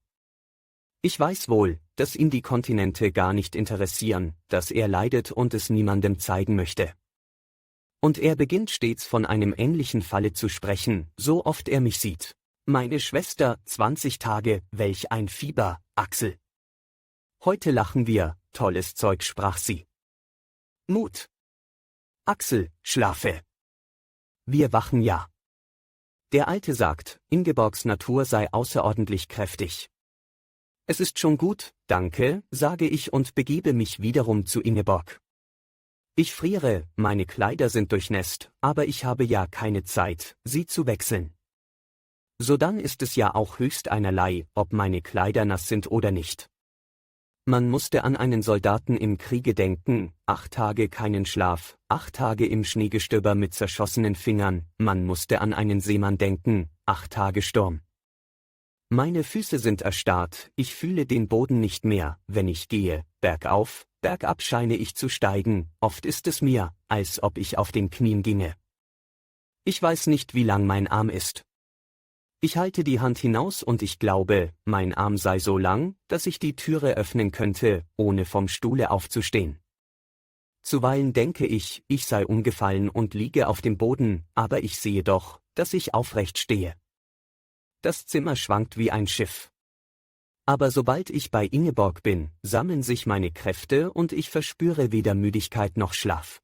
Ich weiß wohl, dass ihn die Kontinente gar nicht interessieren, dass er leidet und es niemandem zeigen möchte. Und er beginnt stets von einem ähnlichen Falle zu sprechen, so oft er mich sieht. Meine Schwester, 20 Tage, welch ein Fieber, Axel. Heute lachen wir, tolles Zeug, sprach sie. Mut. Axel, schlafe. Wir wachen ja. Der Alte sagt, Ingeborgs Natur sei außerordentlich kräftig. Es ist schon gut, danke, sage ich und begebe mich wiederum zu Ingeborg. Ich friere, meine Kleider sind durchnässt, aber ich habe ja keine Zeit, sie zu wechseln. Sodann ist es ja auch höchst einerlei, ob meine Kleider nass sind oder nicht. Man musste an einen Soldaten im Kriege denken, 8 Tage keinen Schlaf, 8 Tage im Schneegestöber mit zerschossenen Fingern, man musste an einen Seemann denken, 8 Tage Sturm. Meine Füße sind erstarrt, ich fühle den Boden nicht mehr, wenn ich gehe, bergauf, bergab scheine ich zu steigen, oft ist es mir, als ob ich auf den Knien ginge. Ich weiß nicht, wie lang mein Arm ist. Ich halte die Hand hinaus und ich glaube, mein Arm sei so lang, dass ich die Türe öffnen könnte, ohne vom Stuhle aufzustehen. Zuweilen denke ich, ich sei umgefallen und liege auf dem Boden, aber ich sehe doch, dass ich aufrecht stehe. Das Zimmer schwankt wie ein Schiff. Aber sobald ich bei Ingeborg bin, sammeln sich meine Kräfte und ich verspüre weder Müdigkeit noch Schlaf.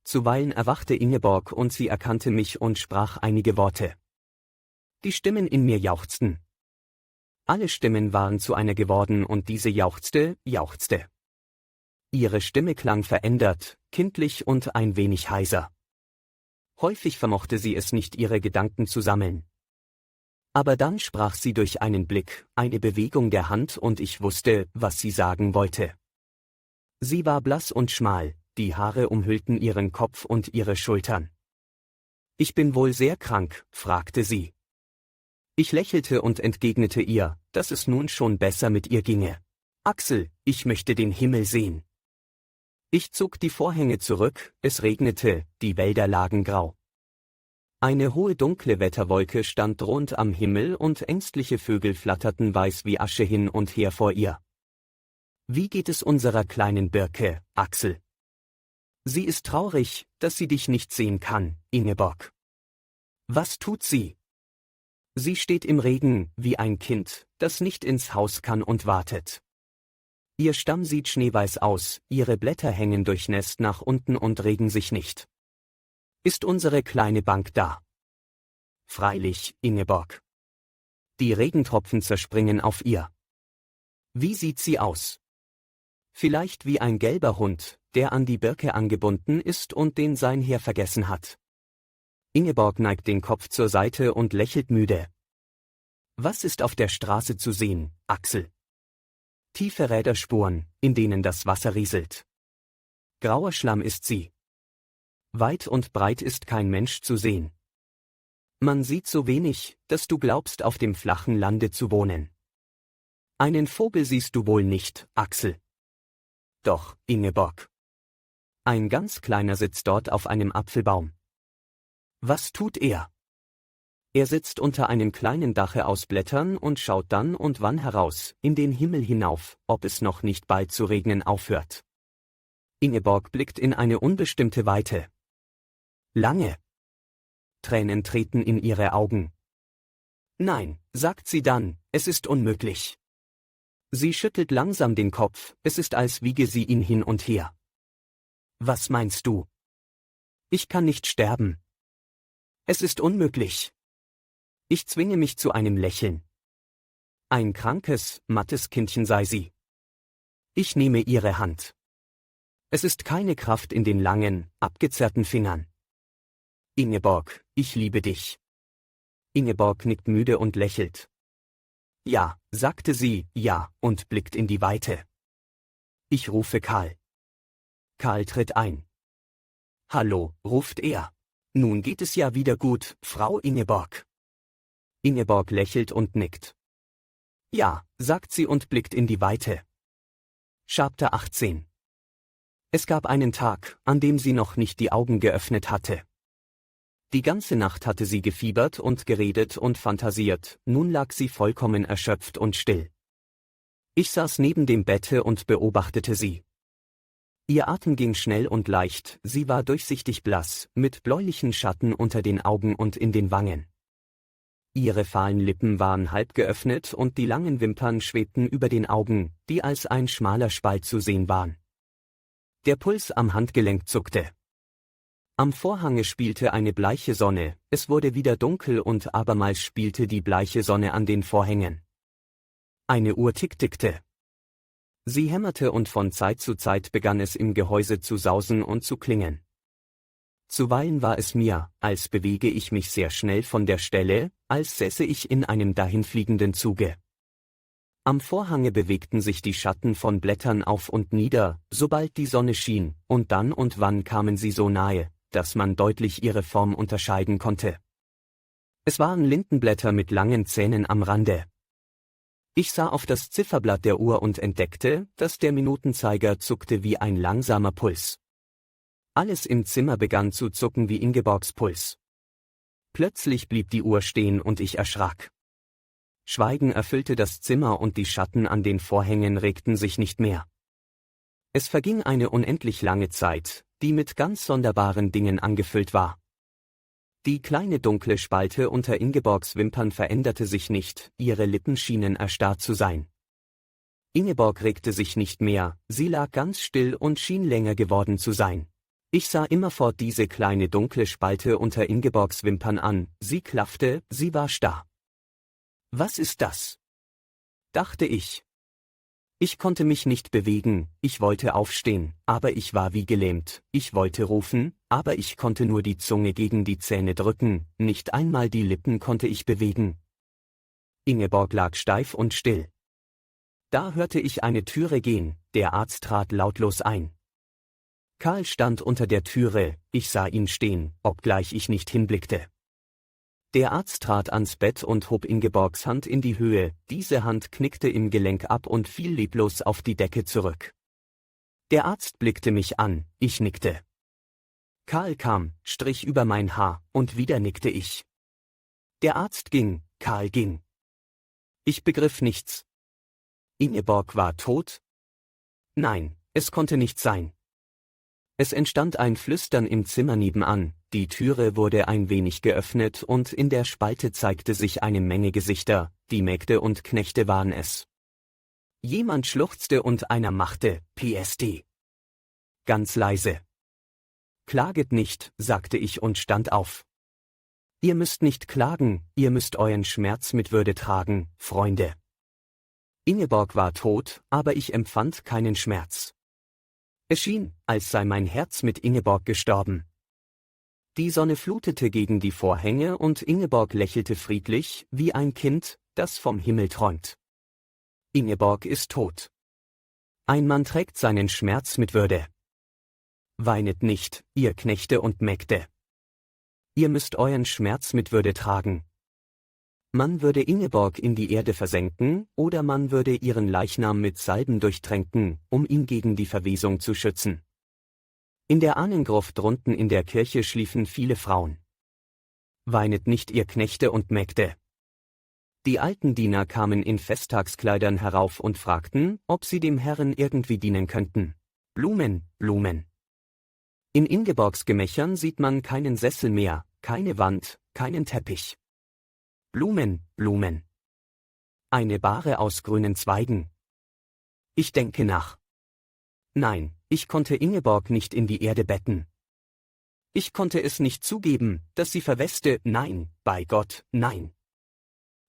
Zuweilen erwachte Ingeborg und sie erkannte mich und sprach einige Worte. Die Stimmen in mir jauchzten. Alle Stimmen waren zu einer geworden und diese jauchzte. Ihre Stimme klang verändert, kindlich und ein wenig heiser. Häufig vermochte sie es nicht, ihre Gedanken zu sammeln. Aber dann sprach sie durch einen Blick, eine Bewegung der Hand und ich wusste, was sie sagen wollte. Sie war blass und schmal, die Haare umhüllten ihren Kopf und ihre Schultern. Ich bin wohl sehr krank, fragte sie. Ich lächelte und entgegnete ihr, dass es nun schon besser mit ihr ginge. Axel, ich möchte den Himmel sehen. Ich zog die Vorhänge zurück, es regnete, die Wälder lagen grau. Eine hohe dunkle Wetterwolke stand drohend am Himmel und ängstliche Vögel flatterten weiß wie Asche hin und her vor ihr. Wie geht es unserer kleinen Birke, Axel? Sie ist traurig, dass sie dich nicht sehen kann, Ingeborg. Was tut sie? Sie steht im Regen, wie ein Kind, das nicht ins Haus kann und wartet. Ihr Stamm sieht schneeweiß aus, ihre Blätter hängen durchnässt nach unten und regen sich nicht. Ist unsere kleine Bank da? Freilich, Ingeborg. Die Regentropfen zerspringen auf ihr. Wie sieht sie aus? Vielleicht wie ein gelber Hund, der an die Birke angebunden ist und den sein Herr vergessen hat. Ingeborg neigt den Kopf zur Seite und lächelt müde. Was ist auf der Straße zu sehen, Axel? Tiefe Räderspuren, in denen das Wasser rieselt. Grauer Schlamm ist sie. Weit und breit ist kein Mensch zu sehen. Man sieht so wenig, dass du glaubst, auf dem flachen Lande zu wohnen. Einen Vogel siehst du wohl nicht, Axel. Doch, Ingeborg. Ein ganz kleiner sitzt dort auf einem Apfelbaum. Was tut er? Er sitzt unter einem kleinen Dache aus Blättern und schaut dann und wann heraus, in den Himmel hinauf, ob es noch nicht bald zu regnen aufhört. Ingeborg blickt in eine unbestimmte Weite. Lange. Tränen treten in ihre Augen. Nein, sagt sie dann, es ist unmöglich. Sie schüttelt langsam den Kopf, es ist, als wiege sie ihn hin und her. Was meinst du? Ich kann nicht sterben. Es ist unmöglich. Ich zwinge mich zu einem Lächeln. Ein krankes, mattes Kindchen sei sie. Ich nehme ihre Hand. Es ist keine Kraft in den langen, abgezerrten Fingern. Ingeborg, ich liebe dich. Ingeborg nickt müde und lächelt. Ja, sagte sie, ja, und blickt in die Weite. Ich rufe Karl. Karl tritt ein. Hallo, ruft er. Nun geht es ja wieder gut, Frau Ingeborg. Ingeborg lächelt und nickt. Ja, sagt sie und blickt in die Weite. Chapter 18. Es gab einen Tag, an dem sie noch nicht die Augen geöffnet hatte. Die ganze Nacht hatte sie gefiebert und geredet und fantasiert, nun lag sie vollkommen erschöpft und still. Ich saß neben dem Bette und beobachtete sie. Ihr Atem ging schnell und leicht, sie war durchsichtig blass, mit bläulichen Schatten unter den Augen und in den Wangen. Ihre fahlen Lippen waren halb geöffnet und die langen Wimpern schwebten über den Augen, die als ein schmaler Spalt zu sehen waren. Der Puls am Handgelenk zuckte. Am Vorhange spielte eine bleiche Sonne, es wurde wieder dunkel und abermals spielte die bleiche Sonne an den Vorhängen. Eine Uhr tickte. Sie hämmerte und von Zeit zu Zeit begann es im Gehäuse zu sausen und zu klingen. Zuweilen war es mir, als bewege ich mich sehr schnell von der Stelle, als säße ich in einem dahinfliegenden Zuge. Am Vorhange bewegten sich die Schatten von Blättern auf und nieder, sobald die Sonne schien, und dann und wann kamen sie so nahe, dass man deutlich ihre Form unterscheiden konnte. Es waren Lindenblätter mit langen Zähnen am Rande. Ich sah auf das Zifferblatt der Uhr und entdeckte, dass der Minutenzeiger zuckte wie ein langsamer Puls. Alles im Zimmer begann zu zucken wie Ingeborgs Puls. Plötzlich blieb die Uhr stehen und ich erschrak. Schweigen erfüllte das Zimmer und die Schatten an den Vorhängen regten sich nicht mehr. Es verging eine unendlich lange Zeit, die mit ganz sonderbaren Dingen angefüllt war. Die kleine dunkle Spalte unter Ingeborgs Wimpern veränderte sich nicht, ihre Lippen schienen erstarrt zu sein. Ingeborg regte sich nicht mehr, sie lag ganz still und schien länger geworden zu sein. Ich sah immerfort diese kleine dunkle Spalte unter Ingeborgs Wimpern an, sie klaffte, sie war starr. Was ist das? Dachte ich. Ich konnte mich nicht bewegen, ich wollte aufstehen, aber ich war wie gelähmt, ich wollte rufen, aber ich konnte nur die Zunge gegen die Zähne drücken, nicht einmal die Lippen konnte ich bewegen. Ingeborg lag steif und still. Da hörte ich eine Türe gehen, der Arzt trat lautlos ein. Karl stand unter der Türe, ich sah ihn stehen, obgleich ich nicht hinblickte. Der Arzt trat ans Bett und hob Ingeborgs Hand in die Höhe, diese Hand knickte im Gelenk ab und fiel leblos auf die Decke zurück. Der Arzt blickte mich an, ich nickte. Karl kam, strich über mein Haar, und wieder nickte ich. Der Arzt ging, Karl ging. Ich begriff nichts. Ingeborg war tot? Nein, es konnte nicht sein. Es entstand ein Flüstern im Zimmer nebenan, die Türe wurde ein wenig geöffnet und in der Spalte zeigte sich eine Menge Gesichter, die Mägde und Knechte waren es. Jemand schluchzte und einer machte, PSD. Ganz leise. Klaget nicht, sagte ich und stand auf. Ihr müsst nicht klagen, ihr müsst euren Schmerz mit Würde tragen, Freunde. Ingeborg war tot, aber ich empfand keinen Schmerz. Es schien, als sei mein Herz mit Ingeborg gestorben. Die Sonne flutete gegen die Vorhänge und Ingeborg lächelte friedlich, wie ein Kind, das vom Himmel träumt. Ingeborg ist tot. Ein Mann trägt seinen Schmerz mit Würde. Weinet nicht, ihr Knechte und Mägde. Ihr müsst euren Schmerz mit Würde tragen. Man würde Ingeborg in die Erde versenken, oder man würde ihren Leichnam mit Salben durchtränken, um ihn gegen die Verwesung zu schützen. In der Ahnengruft drunten in der Kirche schliefen viele Frauen. Weinet nicht, ihr Knechte und Mägde. Die alten Diener kamen in Festtagskleidern herauf und fragten, ob sie dem Herrn irgendwie dienen könnten. Blumen, Blumen. In Ingeborgs Gemächern sieht man keinen Sessel mehr, keine Wand, keinen Teppich. Blumen, Blumen. Eine Bahre aus grünen Zweigen. Ich denke nach. Nein, ich konnte Ingeborg nicht in die Erde betten. Ich konnte es nicht zugeben, dass sie verweste, nein, bei Gott, nein.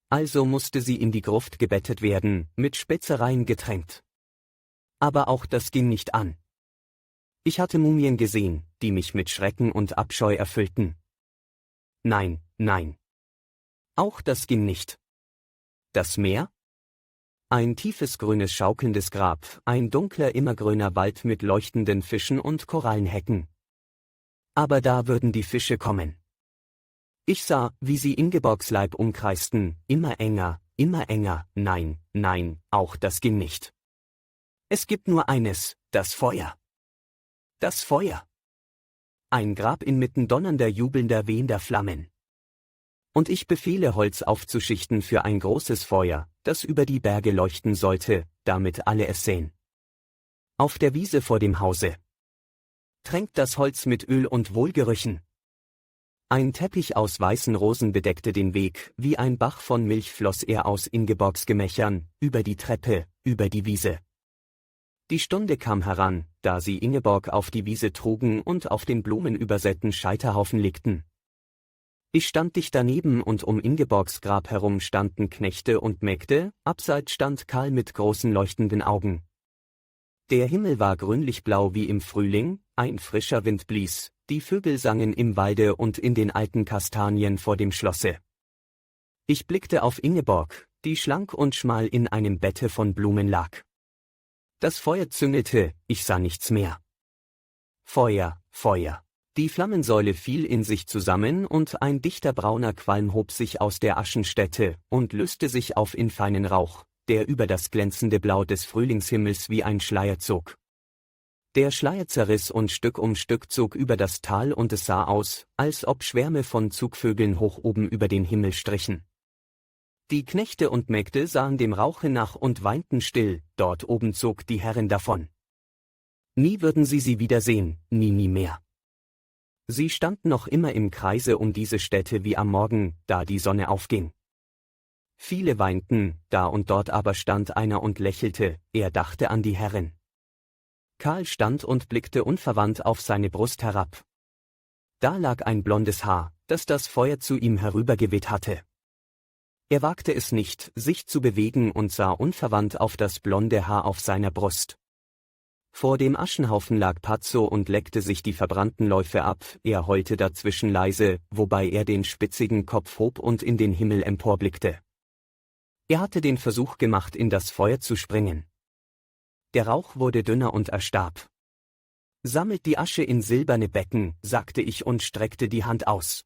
Also musste sie in die Gruft gebettet werden, mit Spezereien getränkt. Aber auch das ging nicht an. Ich hatte Mumien gesehen, die mich mit Schrecken und Abscheu erfüllten. Nein, nein. Auch das ging nicht. Das Meer? Ein tiefes grünes schaukelndes Grab, ein dunkler immergrüner Wald mit leuchtenden Fischen und Korallenhecken. Aber da würden die Fische kommen. Ich sah, wie sie Ingeborgs Leib umkreisten, immer enger, nein, nein, auch das ging nicht. Es gibt nur eines, das Feuer. Das Feuer. Ein Grab inmitten donnernder, jubelnder, wehender Flammen. Und ich befehle, Holz aufzuschichten für ein großes Feuer, das über die Berge leuchten sollte, damit alle es sehen. Auf der Wiese vor dem Hause. Tränkt das Holz mit Öl und Wohlgerüchen. Ein Teppich aus weißen Rosen bedeckte den Weg, wie ein Bach von Milch floss er aus Ingeborgs Gemächern, über die Treppe, über die Wiese. Die Stunde kam heran, da sie Ingeborg auf die Wiese trugen und auf den blumenübersäten Scheiterhaufen legten. Ich stand dicht daneben und um Ingeborgs Grab herum standen Knechte und Mägde, abseits stand Karl mit großen leuchtenden Augen. Der Himmel war grünlich-blau wie im Frühling, ein frischer Wind blies, die Vögel sangen im Walde und in den alten Kastanien vor dem Schlosse. Ich blickte auf Ingeborg, die schlank und schmal in einem Bette von Blumen lag. Das Feuer züngelte, ich sah nichts mehr. Feuer, Feuer. Die Flammensäule fiel in sich zusammen und ein dichter brauner Qualm hob sich aus der Aschenstätte und löste sich auf in feinen Rauch, der über das glänzende Blau des Frühlingshimmels wie ein Schleier zog. Der Schleier zerriss und Stück um Stück zog über das Tal und es sah aus, als ob Schwärme von Zugvögeln hoch oben über den Himmel strichen. Die Knechte und Mägde sahen dem Rauche nach und weinten still, dort oben zog die Herrin davon. Nie würden sie wiedersehen, nie mehr. Sie standen noch immer im Kreise um diese Stätte wie am Morgen, da die Sonne aufging. Viele weinten, da und dort aber stand einer und lächelte, er dachte an die Herrin. Karl stand und blickte unverwandt auf seine Brust herab. Da lag ein blondes Haar, das das Feuer zu ihm herübergeweht hatte. Er wagte es nicht, sich zu bewegen und sah unverwandt auf das blonde Haar auf seiner Brust. Vor dem Aschenhaufen lag Pazzo und leckte sich die verbrannten Läufe ab, er heulte dazwischen leise, wobei er den spitzigen Kopf hob und in den Himmel emporblickte. Er hatte den Versuch gemacht, in das Feuer zu springen. Der Rauch wurde dünner und erstarb. Sammelt die Asche in silberne Becken, sagte ich und streckte die Hand aus.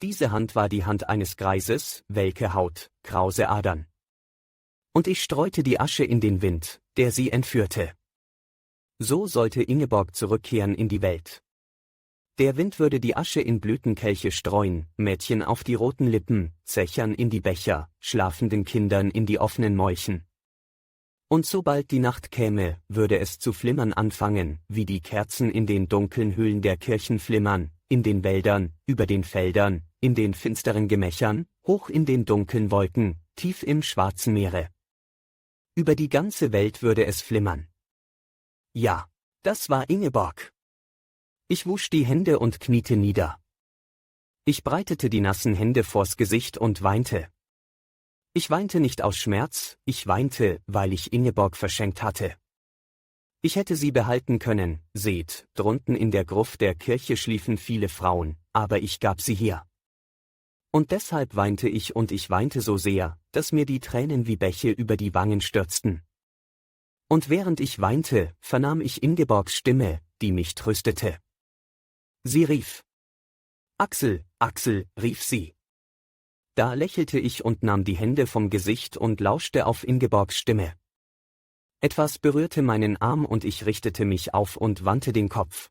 Diese Hand war die Hand eines Greises, welke Haut, krause Adern. Und ich streute die Asche in den Wind, der sie entführte. So sollte Ingeborg zurückkehren in die Welt. Der Wind würde die Asche in Blütenkelche streuen, Mädchen auf die roten Lippen, Zechern in die Becher, schlafenden Kindern in die offenen Mäulchen. Und sobald die Nacht käme, würde es zu flimmern anfangen, wie die Kerzen in den dunklen Höhlen der Kirchen flimmern, in den Wäldern, über den Feldern, in den finsteren Gemächern, hoch in den dunklen Wolken, tief im schwarzen Meere. Über die ganze Welt würde es flimmern. Ja, das war Ingeborg. Ich wusch die Hände und kniete nieder. Ich breitete die nassen Hände vors Gesicht und weinte. Ich weinte nicht aus Schmerz, ich weinte, weil ich Ingeborg verschenkt hatte. Ich hätte sie behalten können, seht, drunten in der Gruft der Kirche schliefen viele Frauen, aber ich gab sie hier. Und deshalb weinte ich und ich weinte so sehr, dass mir die Tränen wie Bäche über die Wangen stürzten. Und während ich weinte, vernahm ich Ingeborgs Stimme, die mich tröstete. Sie rief. Axel, Axel, rief sie. Da lächelte ich und nahm die Hände vom Gesicht und lauschte auf Ingeborgs Stimme. Etwas berührte meinen Arm und ich richtete mich auf und wandte den Kopf.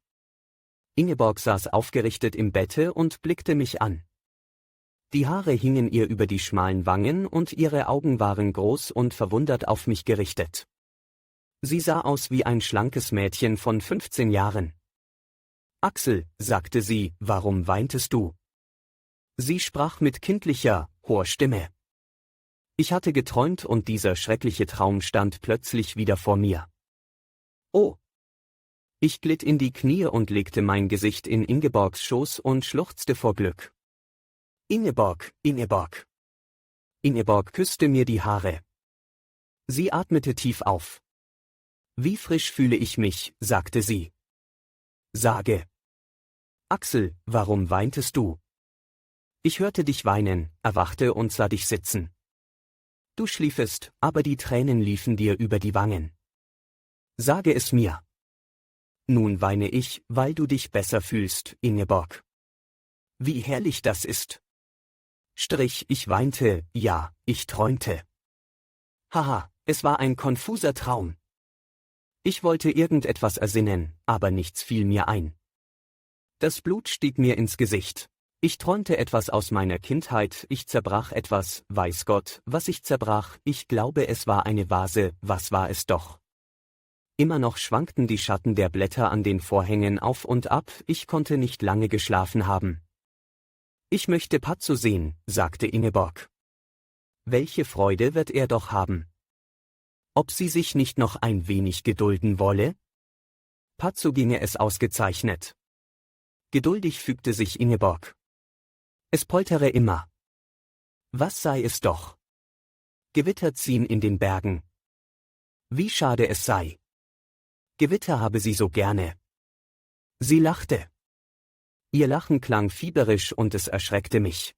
Ingeborg saß aufgerichtet im Bette und blickte mich an. Die Haare hingen ihr über die schmalen Wangen und ihre Augen waren groß und verwundert auf mich gerichtet. Sie sah aus wie ein schlankes Mädchen von 15 Jahren. »Axel«, sagte sie, »warum weintest du?« Sie sprach mit kindlicher, hoher Stimme. Ich hatte geträumt und dieser schreckliche Traum stand plötzlich wieder vor mir. »Oh!« Ich glitt in die Knie und legte mein Gesicht in Ingeborgs Schoß und schluchzte vor Glück. »Ingeborg, Ingeborg!« Ingeborg küsste mir die Haare. Sie atmete tief auf. »Wie frisch fühle ich mich«, sagte sie. »Sage.« »Axel, warum weintest du?« Ich hörte dich weinen, erwachte und sah dich sitzen. Du schliefest, aber die Tränen liefen dir über die Wangen. Sage es mir. Nun weine ich, weil du dich besser fühlst, Ingeborg. Wie herrlich das ist. Ich weinte, ja, ich träumte. Haha, es war ein konfuser Traum. Ich wollte irgendetwas ersinnen, aber nichts fiel mir ein. Das Blut stieg mir ins Gesicht. Ich träumte etwas aus meiner Kindheit, ich zerbrach etwas, weiß Gott, was ich zerbrach, ich glaube es war eine Vase, was war es doch? Immer noch schwankten die Schatten der Blätter an den Vorhängen auf und ab, ich konnte nicht lange geschlafen haben. Ich möchte Patso sehen, sagte Ingeborg. Welche Freude wird er doch haben? Ob sie sich nicht noch ein wenig gedulden wolle? Patso ginge es ausgezeichnet. Geduldig fügte sich Ingeborg. Es poltere immer. Was sei es doch? Gewitter ziehen in den Bergen. Wie schade es sei. Gewitter habe sie so gerne. Sie lachte. Ihr Lachen klang fieberisch und es erschreckte mich.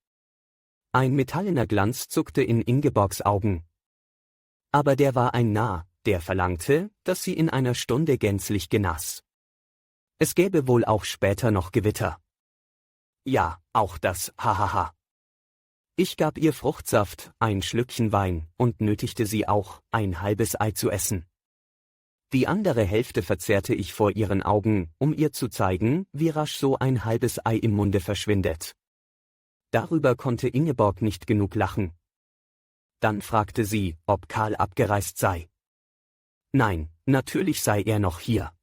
Ein metallener Glanz zuckte in Ingeborgs Augen. Aber der war ein Narr, der verlangte, dass sie in einer Stunde gänzlich genass. Es gäbe wohl auch später noch Gewitter. Ja, auch das, hahaha. Ich gab ihr Fruchtsaft, ein Schlückchen Wein, und nötigte sie auch, ein halbes Ei zu essen. Die andere Hälfte verzehrte ich vor ihren Augen, um ihr zu zeigen, wie rasch so ein halbes Ei im Munde verschwindet. Darüber konnte Ingeborg nicht genug lachen. Dann fragte sie, ob Karl abgereist sei. Nein, natürlich sei er noch hier.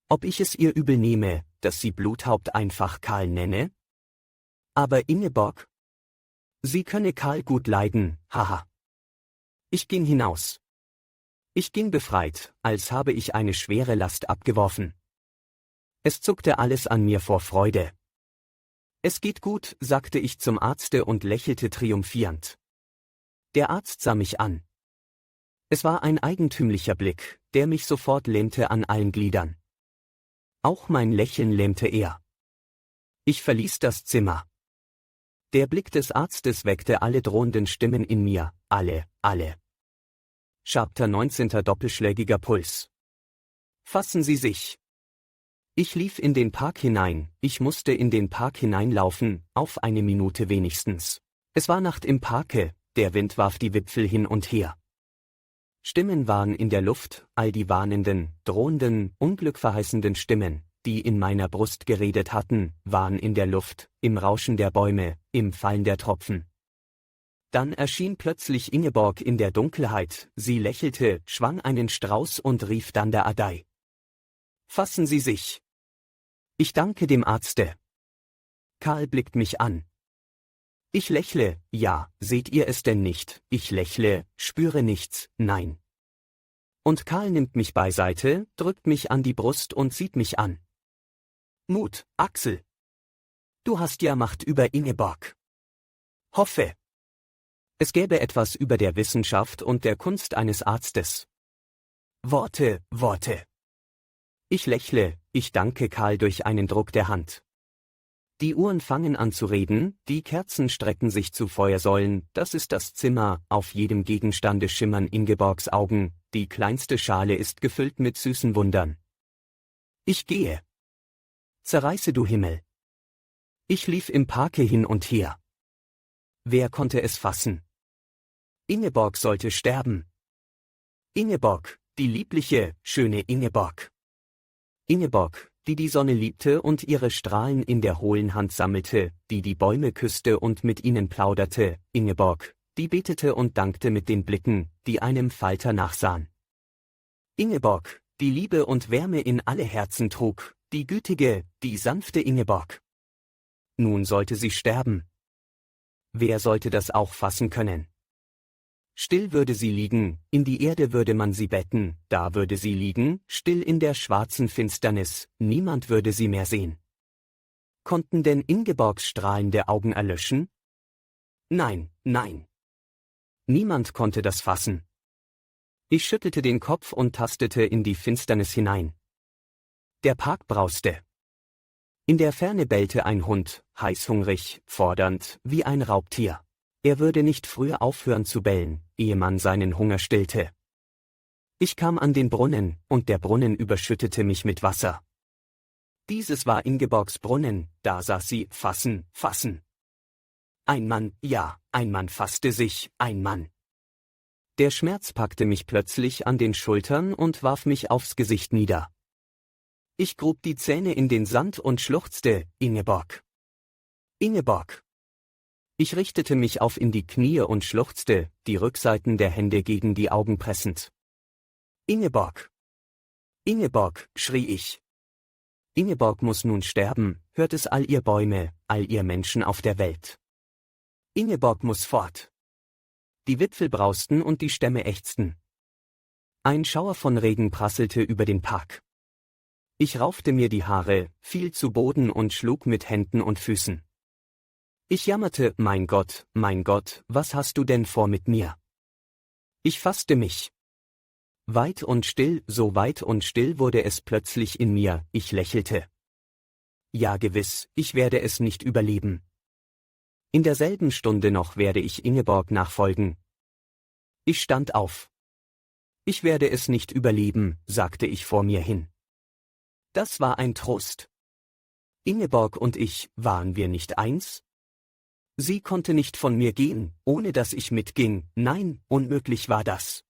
Ob ich es ihr übel nehme, dass sie Bluthaupt einfach Karl nenne? Aber Ingeborg? Sie könne Karl gut leiden, haha. Ich ging hinaus. Ich ging befreit, als habe ich eine schwere Last abgeworfen. Es zuckte alles an mir vor Freude. Es geht gut, sagte ich zum Arzte und lächelte triumphierend. Der Arzt sah mich an. Es war ein eigentümlicher Blick, der mich sofort lähmte an allen Gliedern. Auch mein Lächeln lähmte er. Ich verließ das Zimmer. Der Blick des Arztes weckte alle drohenden Stimmen in mir, alle. Chapter 19. Doppelschlägiger Puls. Fassen Sie sich. Ich lief in den Park hinein, ich musste in den Park hineinlaufen, auf eine Minute wenigstens. Es war Nacht im Parke, der Wind warf die Wipfel hin und her. Stimmen waren in der Luft, all die warnenden, drohenden, unglückverheißenden Stimmen, die in meiner Brust geredet hatten, waren in der Luft, im Rauschen der Bäume, im Fallen der Tropfen. Dann erschien plötzlich Ingeborg in der Dunkelheit, sie lächelte, schwang einen Strauß und rief dann der Adai. Fassen Sie sich. Ich danke dem Arzte. Karl blickt mich an. Ich lächle, ja, seht ihr es denn nicht, ich lächle, spüre nichts, nein. Und Karl nimmt mich beiseite, drückt mich an die Brust und sieht mich an. Mut, Axel. Du hast ja Macht über Ingeborg. Hoffe. Es gäbe etwas über der Wissenschaft und der Kunst eines Arztes. Worte. Ich lächle, ich danke Karl durch einen Druck der Hand. Die Uhren fangen an zu reden, die Kerzen strecken sich zu Feuersäulen, das ist das Zimmer, auf jedem Gegenstande schimmern Ingeborgs Augen, die kleinste Schale ist gefüllt mit süßen Wundern. Ich gehe. Zerreiße du Himmel. Ich lief im Parke hin und her. Wer konnte es fassen? Ingeborg sollte sterben. Ingeborg, die liebliche, schöne Ingeborg. Ingeborg, die die Sonne liebte und ihre Strahlen in der hohlen Hand sammelte, die die Bäume küsste und mit ihnen plauderte, Ingeborg, die betete und dankte mit den Blicken, die einem Falter nachsahen. Ingeborg, die Liebe und Wärme in alle Herzen trug, die gütige, die sanfte Ingeborg. Nun sollte sie sterben. Wer sollte das auch fassen können? Still würde sie liegen, in die Erde würde man sie betten, da würde sie liegen, still in der schwarzen Finsternis, niemand würde sie mehr sehen. Konnten denn Ingeborgs strahlende Augen erlöschen? Nein, nein. Niemand konnte das fassen. Ich schüttelte den Kopf und tastete in die Finsternis hinein. Der Park brauste. In der Ferne bellte ein Hund, heißhungrig, fordernd, wie ein Raubtier. Er würde nicht früher aufhören zu bellen, ehe man seinen Hunger stillte. Ich kam an den Brunnen, und der Brunnen überschüttete mich mit Wasser. Dieses war Ingeborgs Brunnen, da saß sie, fassen, fassen. Ein Mann, ja, ein Mann fasste sich, ein Mann. Der Schmerz packte mich plötzlich an den Schultern und warf mich aufs Gesicht nieder. Ich grub die Zähne in den Sand und schluchzte, Ingeborg. Ingeborg. Ich richtete mich auf in die Knie und schluchzte, die Rückseiten der Hände gegen die Augen pressend. Ingeborg. Ingeborg, schrie ich. Ingeborg muss nun sterben, hört es all ihr Bäume, all ihr Menschen auf der Welt. Ingeborg muss fort. Die Wipfel brausten und die Stämme ächzten. Ein Schauer von Regen prasselte über den Park. Ich raufte mir die Haare, fiel zu Boden und schlug mit Händen und Füßen. Ich jammerte, mein Gott, was hast du denn vor mit mir? Ich fasste mich. Weit und still, so weit und still wurde es plötzlich in mir, ich lächelte. Ja gewiss, ich werde es nicht überleben. In derselben Stunde noch werde ich Ingeborg nachfolgen. Ich stand auf. Ich werde es nicht überleben, sagte ich vor mir hin. Das war ein Trost. Ingeborg und ich, waren wir nicht eins? Sie konnte nicht von mir gehen, ohne dass ich mitging, nein, unmöglich war das.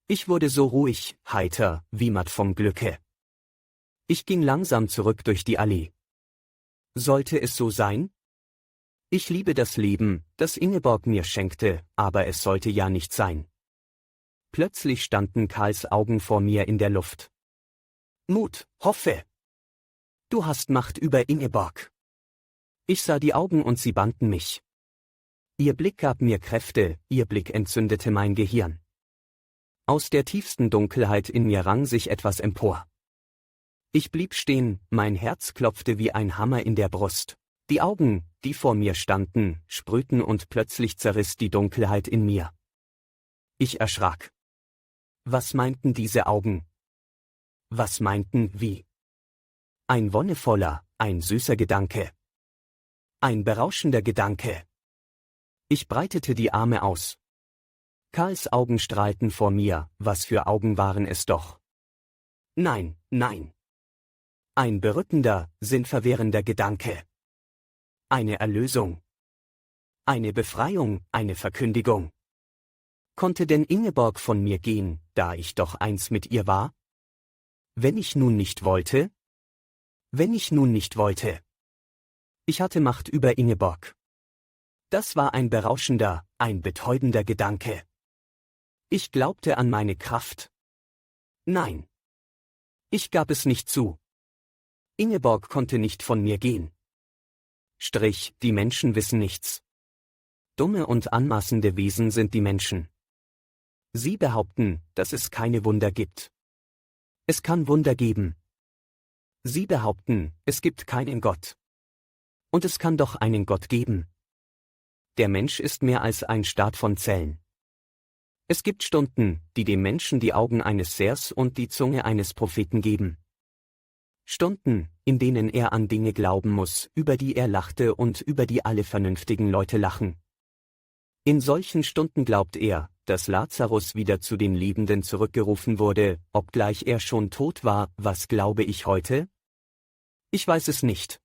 Ich wurde so ruhig, heiter, wie matt vom Glücke. Ich ging langsam zurück durch die Allee. Sollte es so sein? Ich liebe das Leben, das Ingeborg mir schenkte, aber es sollte ja nicht sein. Plötzlich standen Karls Augen vor mir in der Luft. Mut, hoffe! Du hast Macht über Ingeborg. Ich sah die Augen und sie banden mich. Ihr Blick gab mir Kräfte, ihr Blick entzündete mein Gehirn. Aus der tiefsten Dunkelheit in mir rang sich etwas empor. Ich blieb stehen, mein Herz klopfte wie ein Hammer in der Brust. Die Augen, die vor mir standen, sprühten und plötzlich zerriss die Dunkelheit in mir. Ich erschrak. Was meinten diese Augen? Was meinten wie? Ein wonnevoller, ein süßer Gedanke. Ein berauschender Gedanke. Ich breitete die Arme aus. Karls Augen strahlten vor mir, was für Augen waren es doch. Nein, nein. Ein berückender, sinnverwehrender Gedanke. Eine Erlösung. Eine Befreiung, eine Verkündigung. Konnte denn Ingeborg von mir gehen, da ich doch eins mit ihr war? Wenn ich nun nicht wollte? Wenn ich nun nicht wollte? Ich hatte Macht über Ingeborg. Das war ein berauschender, ein betäubender Gedanke. Ich glaubte an meine Kraft. Nein. Ich gab es nicht zu. Ingeborg konnte nicht von mir gehen. Die Menschen wissen nichts. Dumme und anmaßende Wesen sind die Menschen. Sie behaupten, dass es keine Wunder gibt. Es kann Wunder geben. Sie behaupten, es gibt keinen Gott. Und es kann doch einen Gott geben. Der Mensch ist mehr als ein Staat von Zellen. Es gibt Stunden, die dem Menschen die Augen eines Sehers und die Zunge eines Propheten geben. Stunden, in denen er an Dinge glauben muss, über die er lachte und über die alle vernünftigen Leute lachen. In solchen Stunden glaubt er, dass Lazarus wieder zu den Lebenden zurückgerufen wurde, obgleich er schon tot war. Was glaube ich heute? Ich weiß es nicht.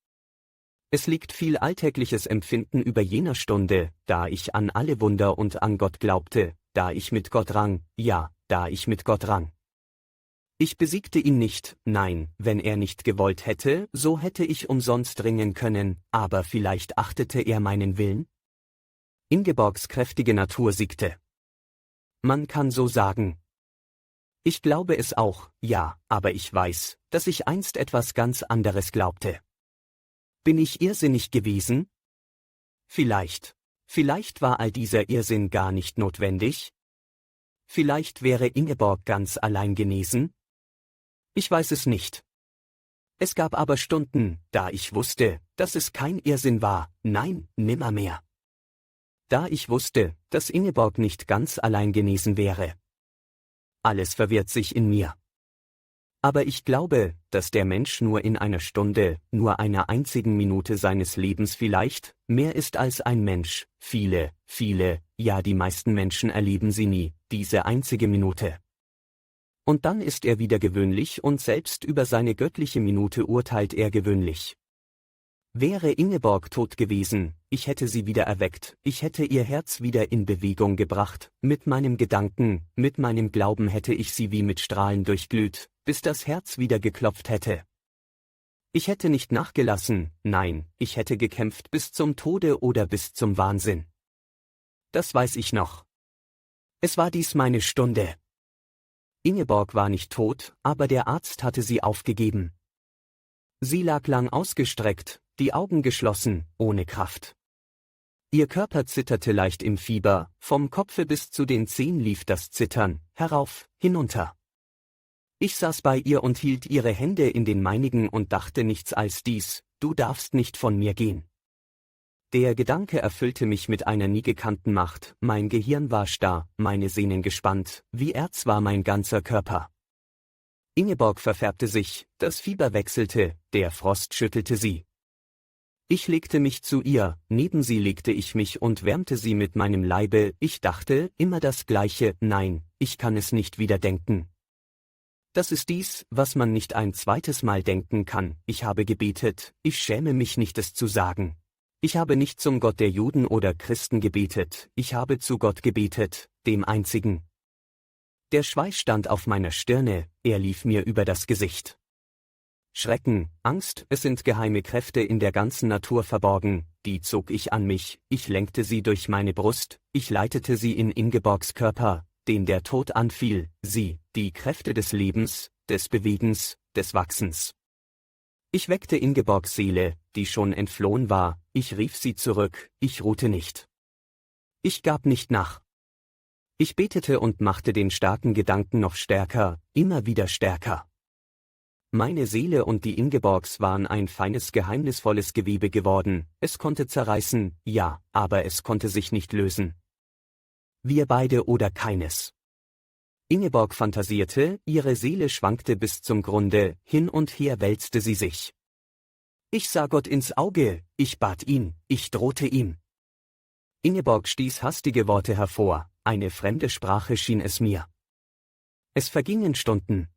Es liegt viel alltägliches Empfinden über jener Stunde, da ich an alle Wunder und an Gott glaubte, da ich mit Gott rang, ja, da ich mit Gott rang. Ich besiegte ihn nicht, nein, wenn er nicht gewollt hätte, so hätte ich umsonst ringen können, aber vielleicht achtete er meinen Willen? Ingeborgs kräftige Natur siegte. Man kann so sagen. Ich glaube es auch, ja, aber ich weiß, dass ich einst etwas ganz anderes glaubte. Bin ich irrsinnig gewesen? Vielleicht. Vielleicht war all dieser Irrsinn gar nicht notwendig? Vielleicht wäre Ingeborg ganz allein genesen? Ich weiß es nicht. Es gab aber Stunden, da ich wusste, dass es kein Irrsinn war, nein, nimmermehr. Da ich wusste, dass Ingeborg nicht ganz allein genesen wäre. Alles verwirrt sich in mir. Aber ich glaube, dass der Mensch nur in einer Stunde, nur einer einzigen Minute seines Lebens vielleicht, mehr ist als ein Mensch, viele, ja die meisten Menschen erleben sie nie, diese einzige Minute. Und dann ist er wieder gewöhnlich und selbst über seine göttliche Minute urteilt er gewöhnlich. Wäre Ingeborg tot gewesen, ich hätte sie wieder erweckt, ich hätte ihr Herz wieder in Bewegung gebracht, mit meinem Gedanken, mit meinem Glauben hätte ich sie wie mit Strahlen durchglüht, bis das Herz wieder geklopft hätte. Ich hätte nicht nachgelassen, nein, ich hätte gekämpft bis zum Tode oder bis zum Wahnsinn. Das weiß ich noch. Es war dies meine Stunde. Ingeborg war nicht tot, aber der Arzt hatte sie aufgegeben. Sie lag lang ausgestreckt, die Augen geschlossen, ohne Kraft. Ihr Körper zitterte leicht im Fieber, vom Kopfe bis zu den Zehen lief das Zittern, herauf, hinunter. Ich saß bei ihr und hielt ihre Hände in den meinigen und dachte nichts als dies: Du darfst nicht von mir gehen. Der Gedanke erfüllte mich mit einer nie gekannten Macht, mein Gehirn war starr, meine Sehnen gespannt, wie Erz war mein ganzer Körper. Ingeborg verfärbte sich, das Fieber wechselte, der Frost schüttelte sie. Ich legte mich zu ihr, neben sie legte ich mich und wärmte sie mit meinem Leibe, ich dachte immer das Gleiche, nein, ich kann es nicht wieder denken. Das ist dies, was man nicht ein zweites Mal denken kann, ich habe gebetet, ich schäme mich nicht es zu sagen. Ich habe nicht zum Gott der Juden oder Christen gebetet, ich habe zu Gott gebetet, dem Einzigen. Der Schweiß stand auf meiner Stirne, er lief mir über das Gesicht. Schrecken, Angst, es sind geheime Kräfte in der ganzen Natur verborgen, die zog ich an mich, ich lenkte sie durch meine Brust, ich leitete sie in Ingeborgs Körper, den der Tod anfiel, sie, die Kräfte des Lebens, des Bewegens, des Wachsens. Ich weckte Ingeborgs Seele, die schon entflohen war, ich rief sie zurück, ich ruhte nicht. Ich gab nicht nach. Ich betete und machte den starken Gedanken noch stärker, immer wieder stärker. Meine Seele und die Ingeborgs waren ein feines geheimnisvolles Gewebe geworden, es konnte zerreißen, ja, aber es konnte sich nicht lösen. Wir beide oder keines. Ingeborg fantasierte, ihre Seele schwankte bis zum Grunde, hin und her wälzte sie sich. Ich sah Gott ins Auge, ich bat ihn, ich drohte ihm. Ingeborg stieß hastige Worte hervor, eine fremde Sprache schien es mir. Es vergingen Stunden.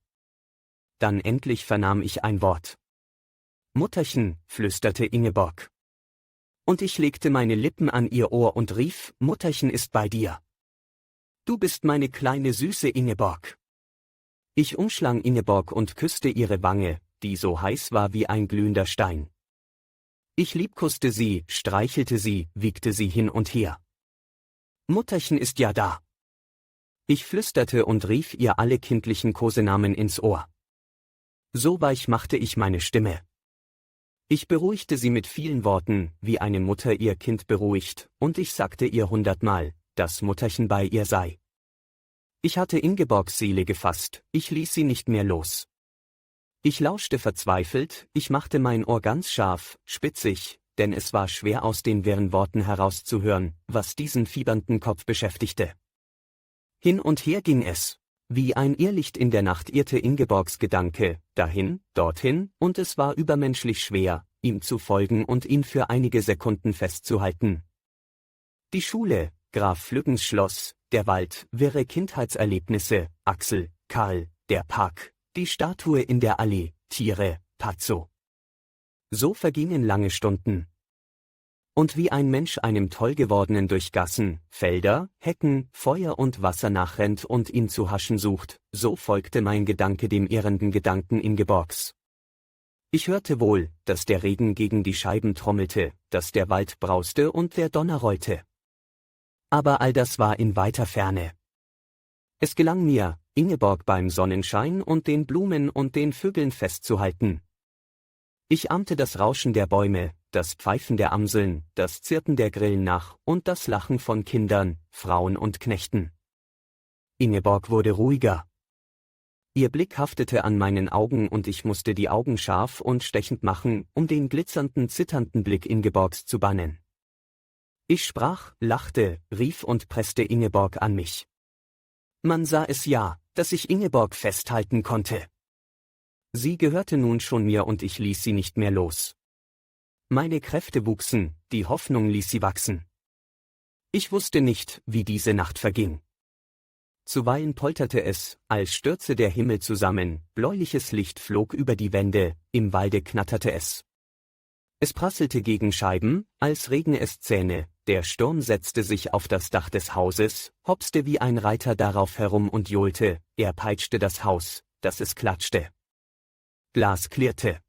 Dann endlich vernahm ich ein Wort. Mutterchen, flüsterte Ingeborg. Und ich legte meine Lippen an ihr Ohr und rief, Mutterchen ist bei dir. Du bist meine kleine süße Ingeborg. Ich umschlang Ingeborg und küsste ihre Wange, die so heiß war wie ein glühender Stein. Ich liebkoste sie, streichelte sie, wiegte sie hin und her. Mutterchen ist ja da. Ich flüsterte und rief ihr alle kindlichen Kosenamen ins Ohr. So weich machte ich meine Stimme. Ich beruhigte sie mit vielen Worten, wie eine Mutter ihr Kind beruhigt, und ich sagte ihr 100-mal, dass Mutterchen bei ihr sei. Ich hatte Ingeborgs Seele gefasst, ich ließ sie nicht mehr los. Ich lauschte verzweifelt, ich machte mein Ohr ganz scharf, spitzig, denn es war schwer aus den wirren Worten herauszuhören, was diesen fiebernden Kopf beschäftigte. Hin und her ging es. Wie ein Irrlicht in der Nacht irrte Ingeborgs Gedanke, dahin, dorthin, und es war übermenschlich schwer, ihm zu folgen und ihn für einige Sekunden festzuhalten. Die Schule, Graf Flüggens Schloss, der Wald, wirre Kindheitserlebnisse, Axel, Karl, der Park, die Statue in der Allee, Tiere, Pazzo. So vergingen lange Stunden. Und wie ein Mensch einem Tollgewordenen durch Gassen, Felder, Hecken, Feuer und Wasser nachrennt und ihn zu haschen sucht, so folgte mein Gedanke dem irrenden Gedanken Ingeborgs. Ich hörte wohl, dass der Regen gegen die Scheiben trommelte, dass der Wald brauste und der Donner rollte. Aber all das war in weiter Ferne. Es gelang mir, Ingeborg beim Sonnenschein und den Blumen und den Vögeln festzuhalten. Ich ahmte das Rauschen der Bäume, das Pfeifen der Amseln, das Zirpen der Grillen nach und das Lachen von Kindern, Frauen und Knechten. Ingeborg wurde ruhiger. Ihr Blick haftete an meinen Augen und ich musste die Augen scharf und stechend machen, um den glitzernden, zitternden Blick Ingeborgs zu bannen. Ich sprach, lachte, rief und presste Ingeborg an mich. Man sah es ja, dass ich Ingeborg festhalten konnte. Sie gehörte nun schon mir und ich ließ sie nicht mehr los. Meine Kräfte wuchsen, die Hoffnung ließ sie wachsen. Ich wusste nicht, wie diese Nacht verging. Zuweilen polterte es, als stürze der Himmel zusammen, bläuliches Licht flog über die Wände, im Walde knatterte es. Es prasselte gegen Scheiben, als regne es Zähne, der Sturm setzte sich auf das Dach des Hauses, hopste wie ein Reiter darauf herum und johlte, er peitschte das Haus, dass es klatschte. Glas klirrte.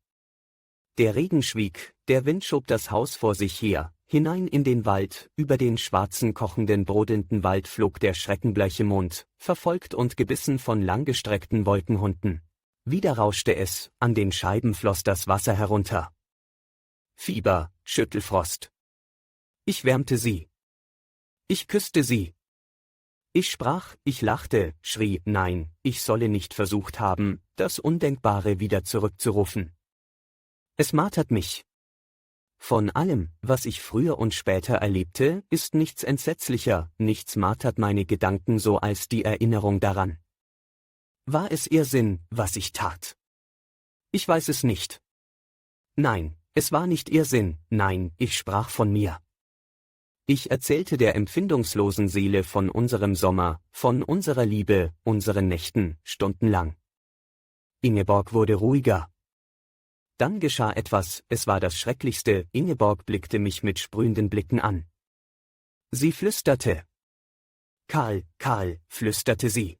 Der Regen schwieg, der Wind schob das Haus vor sich her, hinein in den Wald, über den schwarzen, kochenden, brodelnden Wald flog der schreckenbleiche Mond, verfolgt und gebissen von langgestreckten Wolkenhunden. Wieder rauschte es, an den Scheiben floss das Wasser herunter. Fieber, Schüttelfrost. Ich wärmte sie. Ich küsste sie. Ich sprach, ich lachte, schrie, nein, ich solle nicht versucht haben, das Undenkbare wieder zurückzurufen. Es martert mich. Von allem, was ich früher und später erlebte, ist nichts entsetzlicher, nichts martert meine Gedanken so als die Erinnerung daran. War es Irrsinn, was ich tat? Ich weiß es nicht. Nein, es war nicht Irrsinn, nein, ich sprach von mir. Ich erzählte der empfindungslosen Seele von unserem Sommer, von unserer Liebe, unseren Nächten, stundenlang. Ingeborg wurde ruhiger. Dann geschah etwas, es war das Schrecklichste, Ingeborg blickte mich mit sprühenden Blicken an. Sie flüsterte. Karl, Karl, flüsterte sie.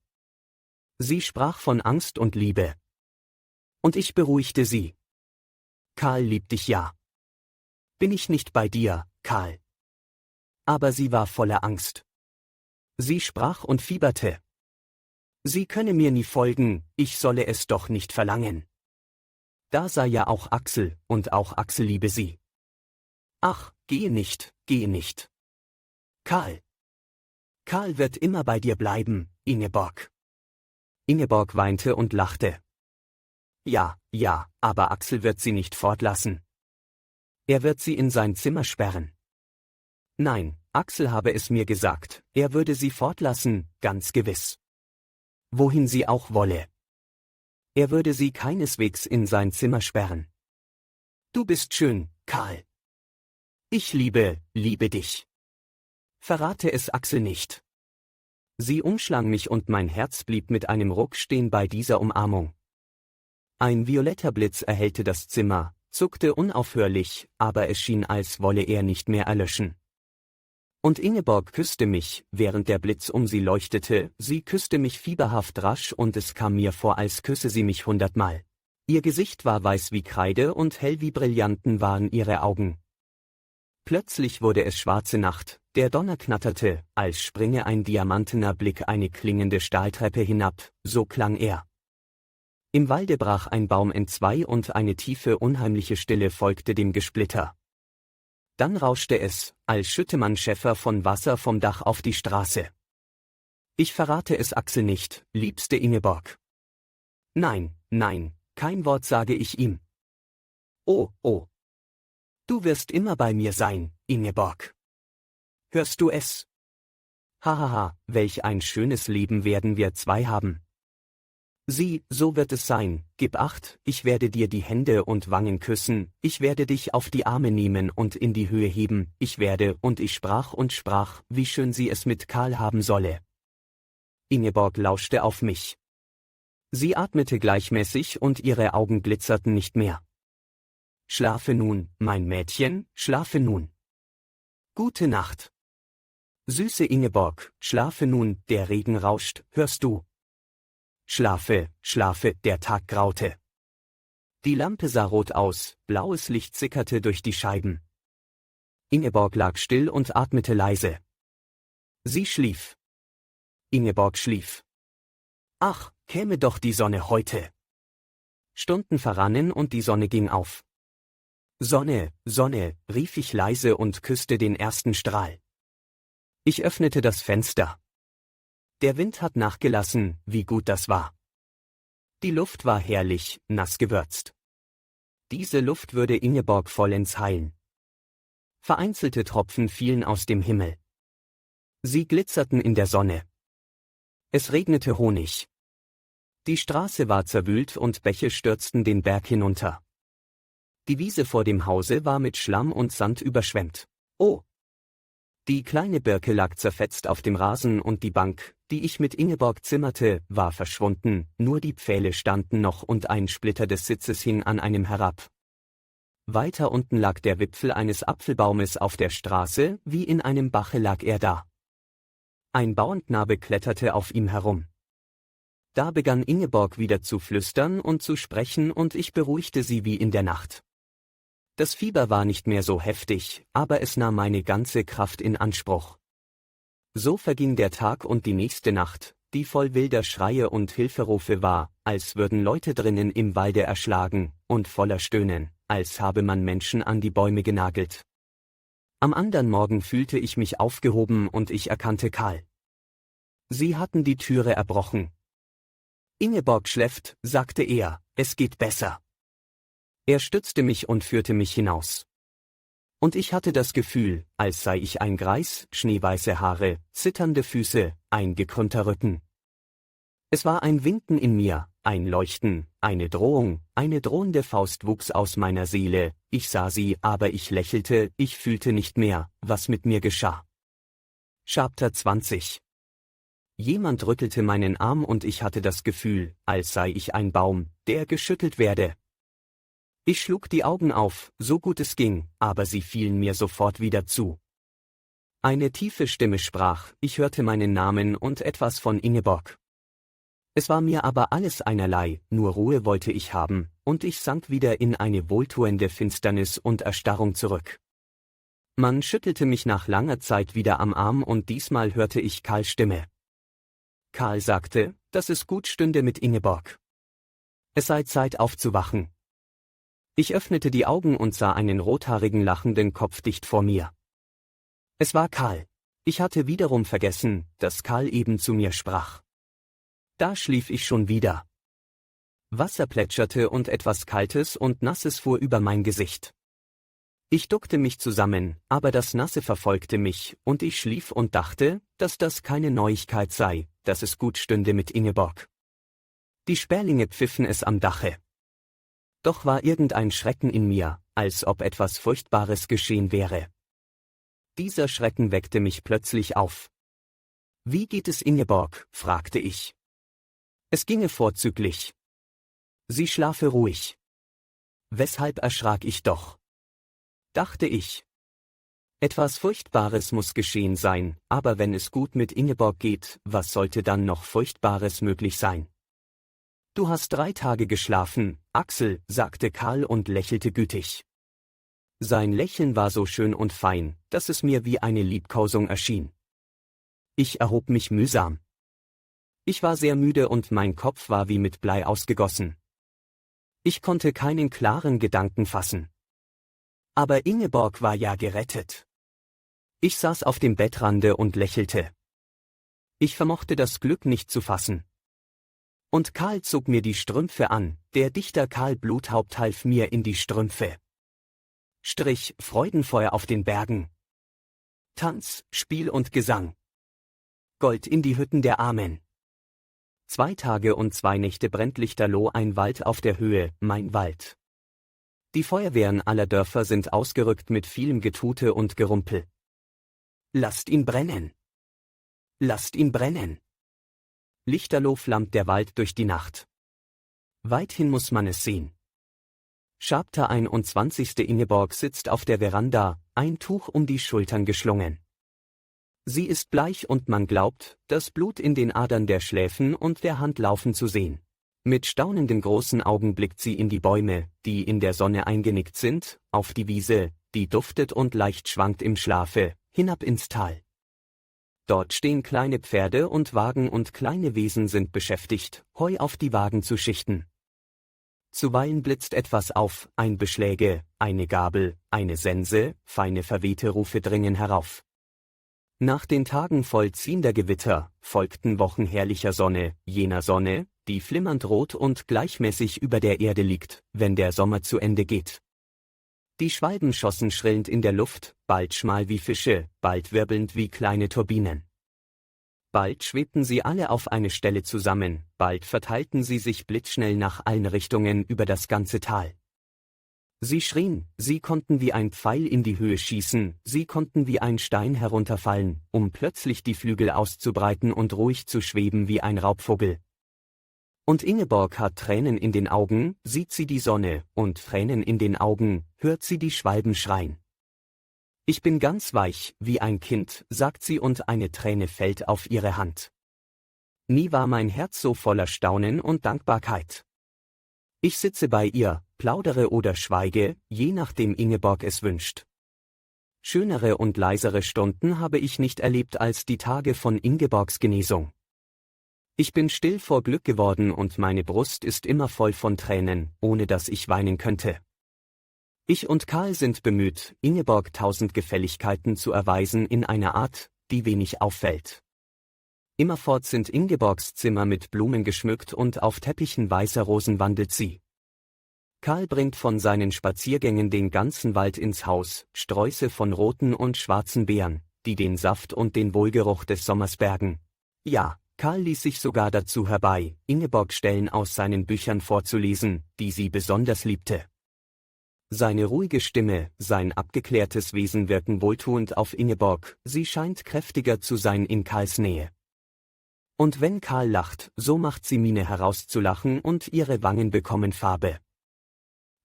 Sie sprach von Angst und Liebe. Und ich beruhigte sie. Karl liebt dich ja. Bin ich nicht bei dir, Karl? Aber sie war voller Angst. Sie sprach und fieberte. Sie könne mir nie folgen, ich solle es doch nicht verlangen. Da sei ja auch Axel, und auch Axel liebe sie. Ach, gehe nicht, gehe nicht. Karl. Karl wird immer bei dir bleiben, Ingeborg. Ingeborg weinte und lachte. Ja, ja, aber Axel wird sie nicht fortlassen. Er wird sie in sein Zimmer sperren. Nein, Axel habe es mir gesagt, er würde sie fortlassen, ganz gewiss. Wohin sie auch wolle. Er würde sie keineswegs in sein Zimmer sperren. Du bist schön, Karl. Ich liebe dich. Verrate es Axel nicht. Sie umschlang mich und mein Herz blieb mit einem Ruck stehen bei dieser Umarmung. Ein violetter Blitz erhellte das Zimmer, zuckte unaufhörlich, aber es schien, als wolle er nicht mehr erlöschen. Und Ingeborg küsste mich, während der Blitz um sie leuchtete, sie küsste mich fieberhaft rasch und es kam mir vor, als küsse sie mich 100-mal. Ihr Gesicht war weiß wie Kreide und hell wie Brillanten waren ihre Augen. Plötzlich wurde es schwarze Nacht, der Donner knatterte, als springe ein diamantener Blick eine klingende Stahltreppe hinab, so klang er. Im Walde brach ein Baum entzwei und eine tiefe, unheimliche Stille folgte dem Gesplitter. Dann rauschte es, als schütte man Schäfer von Wasser vom Dach auf die Straße. Ich verrate es Axel nicht, liebste Ingeborg. Nein, nein, kein Wort sage ich ihm. Oh, oh. Du wirst immer bei mir sein, Ingeborg. Hörst du es? Hahaha, welch ein schönes Leben werden wir zwei haben. Sieh, so wird es sein, gib acht, ich werde dir die Hände und Wangen küssen, ich werde dich auf die Arme nehmen und in die Höhe heben, ich werde, und ich sprach und sprach, wie schön sie es mit Karl haben solle. Ingeborg lauschte auf mich. Sie atmete gleichmäßig und ihre Augen glitzerten nicht mehr. Schlafe nun, mein Mädchen, schlafe nun. Gute Nacht. Süße Ingeborg, schlafe nun, der Regen rauscht, hörst du? Schlafe, schlafe, der Tag graute. Die Lampe sah rot aus, blaues Licht sickerte durch die Scheiben. Ingeborg lag still und atmete leise. Sie schlief. Ingeborg schlief. Ach, käme doch die Sonne heute. Stunden verrannen und die Sonne ging auf. Sonne, Sonne, rief ich leise und küsste den ersten Strahl. Ich öffnete das Fenster. Der Wind hat nachgelassen, wie gut das war. Die Luft war herrlich, nass gewürzt. Diese Luft würde Ingeborg vollends heilen. Vereinzelte Tropfen fielen aus dem Himmel. Sie glitzerten in der Sonne. Es regnete Honig. Die Straße war zerwühlt und Bäche stürzten den Berg hinunter. Die Wiese vor dem Hause war mit Schlamm und Sand überschwemmt. Oh! Die kleine Birke lag zerfetzt auf dem Rasen und die Bank, die ich mit Ingeborg zimmerte, war verschwunden, nur die Pfähle standen noch und ein Splitter des Sitzes hing an einem herab. Weiter unten lag der Wipfel eines Apfelbaumes auf der Straße, wie in einem Bache lag er da. Ein Bauernknabe kletterte auf ihm herum. Da begann Ingeborg wieder zu flüstern und zu sprechen und ich beruhigte sie wie in der Nacht. Das Fieber war nicht mehr so heftig, aber es nahm meine ganze Kraft in Anspruch. So verging der Tag und die nächste Nacht, die voll wilder Schreie und Hilferufe war, als würden Leute drinnen im Walde erschlagen, und voller Stöhnen, als habe man Menschen an die Bäume genagelt. Am andern Morgen fühlte ich mich aufgehoben und ich erkannte Karl. Sie hatten die Türe erbrochen. Ingeborg schläft, sagte er, es geht besser. Er stützte mich und führte mich hinaus. Und ich hatte das Gefühl, als sei ich ein Greis, schneeweiße Haare, zitternde Füße, ein gekrümmter Rücken. Es war ein Winken in mir, ein Leuchten, eine Drohung, eine drohende Faust wuchs aus meiner Seele, ich sah sie, aber ich lächelte, ich fühlte nicht mehr, was mit mir geschah. Chapter 20. Jemand rüttelte meinen Arm und ich hatte das Gefühl, als sei ich ein Baum, der geschüttelt werde. Ich schlug die Augen auf, so gut es ging, aber sie fielen mir sofort wieder zu. Eine tiefe Stimme sprach, ich hörte meinen Namen und etwas von Ingeborg. Es war mir aber alles einerlei, nur Ruhe wollte ich haben, und ich sank wieder in eine wohltuende Finsternis und Erstarrung zurück. Man schüttelte mich nach langer Zeit wieder am Arm und diesmal hörte ich Karls Stimme. Karl sagte, dass es gut stünde mit Ingeborg. Es sei Zeit aufzuwachen. Ich öffnete die Augen und sah einen rothaarigen lachenden Kopf dicht vor mir. Es war Karl. Ich hatte wiederum vergessen, dass Karl eben zu mir sprach. Da schlief ich schon wieder. Wasser plätscherte und etwas Kaltes und Nasses fuhr über mein Gesicht. Ich duckte mich zusammen, aber das Nasse verfolgte mich, und ich schlief und dachte, dass das keine Neuigkeit sei, dass es gut stünde mit Ingeborg. Die Sperlinge pfiffen es am Dache. Doch war irgendein Schrecken in mir, als ob etwas Furchtbares geschehen wäre. Dieser Schrecken weckte mich plötzlich auf. »Wie geht es Ingeborg?« fragte ich. Es ginge vorzüglich. Sie schlafe ruhig. Weshalb erschrak ich doch? Dachte ich. Etwas Furchtbares muss geschehen sein, aber wenn es gut mit Ingeborg geht, was sollte dann noch Furchtbares möglich sein? »Du hast 3 Tage geschlafen, Axel«, sagte Karl und lächelte gütig. Sein Lächeln war so schön und fein, dass es mir wie eine Liebkosung erschien. Ich erhob mich mühsam. Ich war sehr müde und mein Kopf war wie mit Blei ausgegossen. Ich konnte keinen klaren Gedanken fassen. Aber Ingeborg war ja gerettet. Ich saß auf dem Bettrande und lächelte. Ich vermochte das Glück nicht zu fassen. Und Karl zog mir die Strümpfe an, der Dichter Karl Bluthaupt half mir in die Strümpfe. Strich, Freudenfeuer auf den Bergen. Tanz, Spiel und Gesang. Gold in die Hütten der Armen. 2 Tage und 2 Nächte brennt lichterloh ein Wald auf der Höhe, mein Wald. Die Feuerwehren aller Dörfer sind ausgerückt mit vielem Getute und Gerumpel. Lasst ihn brennen! Lasst ihn brennen! Lichterloh flammt der Wald durch die Nacht. Weithin muss man es sehen. Chapter 21. Ingeborg sitzt auf der Veranda, ein Tuch um die Schultern geschlungen. Sie ist bleich und man glaubt, das Blut in den Adern der Schläfen und der Hand laufen zu sehen. Mit staunenden großen Augen blickt sie in die Bäume, die in der Sonne eingenickt sind, auf die Wiese, die duftet und leicht schwankt im Schlafe, hinab ins Tal. Dort stehen kleine Pferde und Wagen und kleine Wesen sind beschäftigt, Heu auf die Wagen zu schichten. Zuweilen blitzt etwas auf, ein Beschläge, eine Gabel, eine Sense, feine verwehte Rufe dringen herauf. Nach den Tagen voll ziehender Gewitter, folgten Wochen herrlicher Sonne, jener Sonne, die flimmernd rot und gleichmäßig über der Erde liegt, wenn der Sommer zu Ende geht. Die Schwalben schossen schrillend in der Luft, bald schmal wie Fische, bald wirbelnd wie kleine Turbinen. Bald schwebten sie alle auf eine Stelle zusammen, bald verteilten sie sich blitzschnell nach allen Richtungen über das ganze Tal. Sie schrien, sie konnten wie ein Pfeil in die Höhe schießen, sie konnten wie ein Stein herunterfallen, um plötzlich die Flügel auszubreiten und ruhig zu schweben wie ein Raubvogel. Und Ingeborg hat Tränen in den Augen, sieht sie die Sonne, und Tränen in den Augen, hört sie die Schwalben schreien. Ich bin ganz weich, wie ein Kind, sagt sie und eine Träne fällt auf ihre Hand. Nie war mein Herz so voller Staunen und Dankbarkeit. Ich sitze bei ihr, plaudere oder schweige, je nachdem Ingeborg es wünscht. Schönere und leisere Stunden habe ich nicht erlebt als die Tage von Ingeborgs Genesung. Ich bin still vor Glück geworden und meine Brust ist immer voll von Tränen, ohne dass ich weinen könnte. Ich und Karl sind bemüht, Ingeborg 1000 Gefälligkeiten zu erweisen in einer Art, die wenig auffällt. Immerfort sind Ingeborgs Zimmer mit Blumen geschmückt und auf Teppichen weißer Rosen wandelt sie. Karl bringt von seinen Spaziergängen den ganzen Wald ins Haus, Sträuße von roten und schwarzen Beeren, die den Saft und den Wohlgeruch des Sommers bergen. Ja, Karl ließ sich sogar dazu herbei, Ingeborg Stellen aus seinen Büchern vorzulesen, die sie besonders liebte. Seine ruhige Stimme, sein abgeklärtes Wesen wirken wohltuend auf Ingeborg, sie scheint kräftiger zu sein in Karls Nähe. Und wenn Karl lacht, so macht sie Miene herauszulachen und ihre Wangen bekommen Farbe.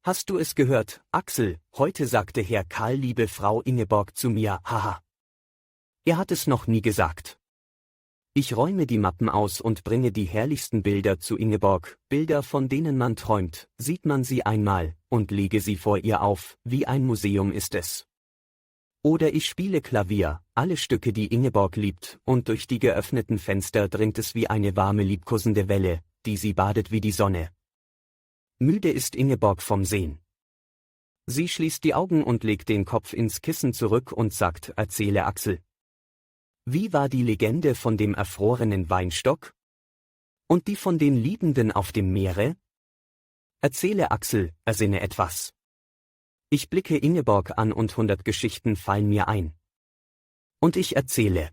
Hast du es gehört, Axel, heute sagte Herr Karl liebe Frau Ingeborg zu mir, haha. Er hat es noch nie gesagt. Ich räume die Mappen aus und bringe die herrlichsten Bilder zu Ingeborg, Bilder von denen man träumt, sieht man sie einmal, und lege sie vor ihr auf, wie ein Museum ist es. Oder ich spiele Klavier, alle Stücke die Ingeborg liebt, und durch die geöffneten Fenster dringt es wie eine warme liebkosende Welle, die sie badet wie die Sonne. Müde ist Ingeborg vom Sehen. Sie schließt die Augen und legt den Kopf ins Kissen zurück und sagt, erzähle Axel. Wie war die Legende von dem erfrorenen Weinstock? Und die von den Liebenden auf dem Meere? Erzähle Axel, ersinne etwas. Ich blicke Ingeborg an und 100 Geschichten fallen mir ein. Und ich erzähle.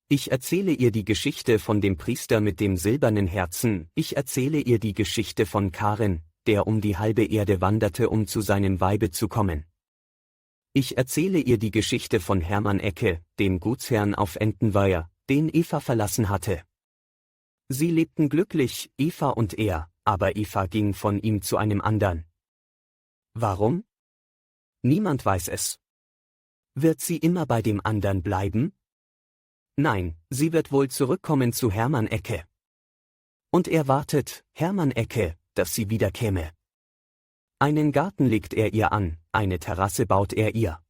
Ich erzähle ihr die Geschichte von dem Priester mit dem silbernen Herzen, ich erzähle ihr die Geschichte von Karen, der um die halbe Erde wanderte, um zu seinem Weibe zu kommen. Ich erzähle ihr die Geschichte von Hermann Ecke, dem Gutsherrn auf Entenweiher, den Eva verlassen hatte. Sie lebten glücklich, Eva und er, aber Eva ging von ihm zu einem andern. Warum? Niemand weiß es. Wird sie immer bei dem andern bleiben? Nein, sie wird wohl zurückkommen zu Hermann Ecke. Und er wartet, Hermann Ecke, dass sie wieder käme. Einen Garten legt er ihr an, eine Terrasse baut er ihr.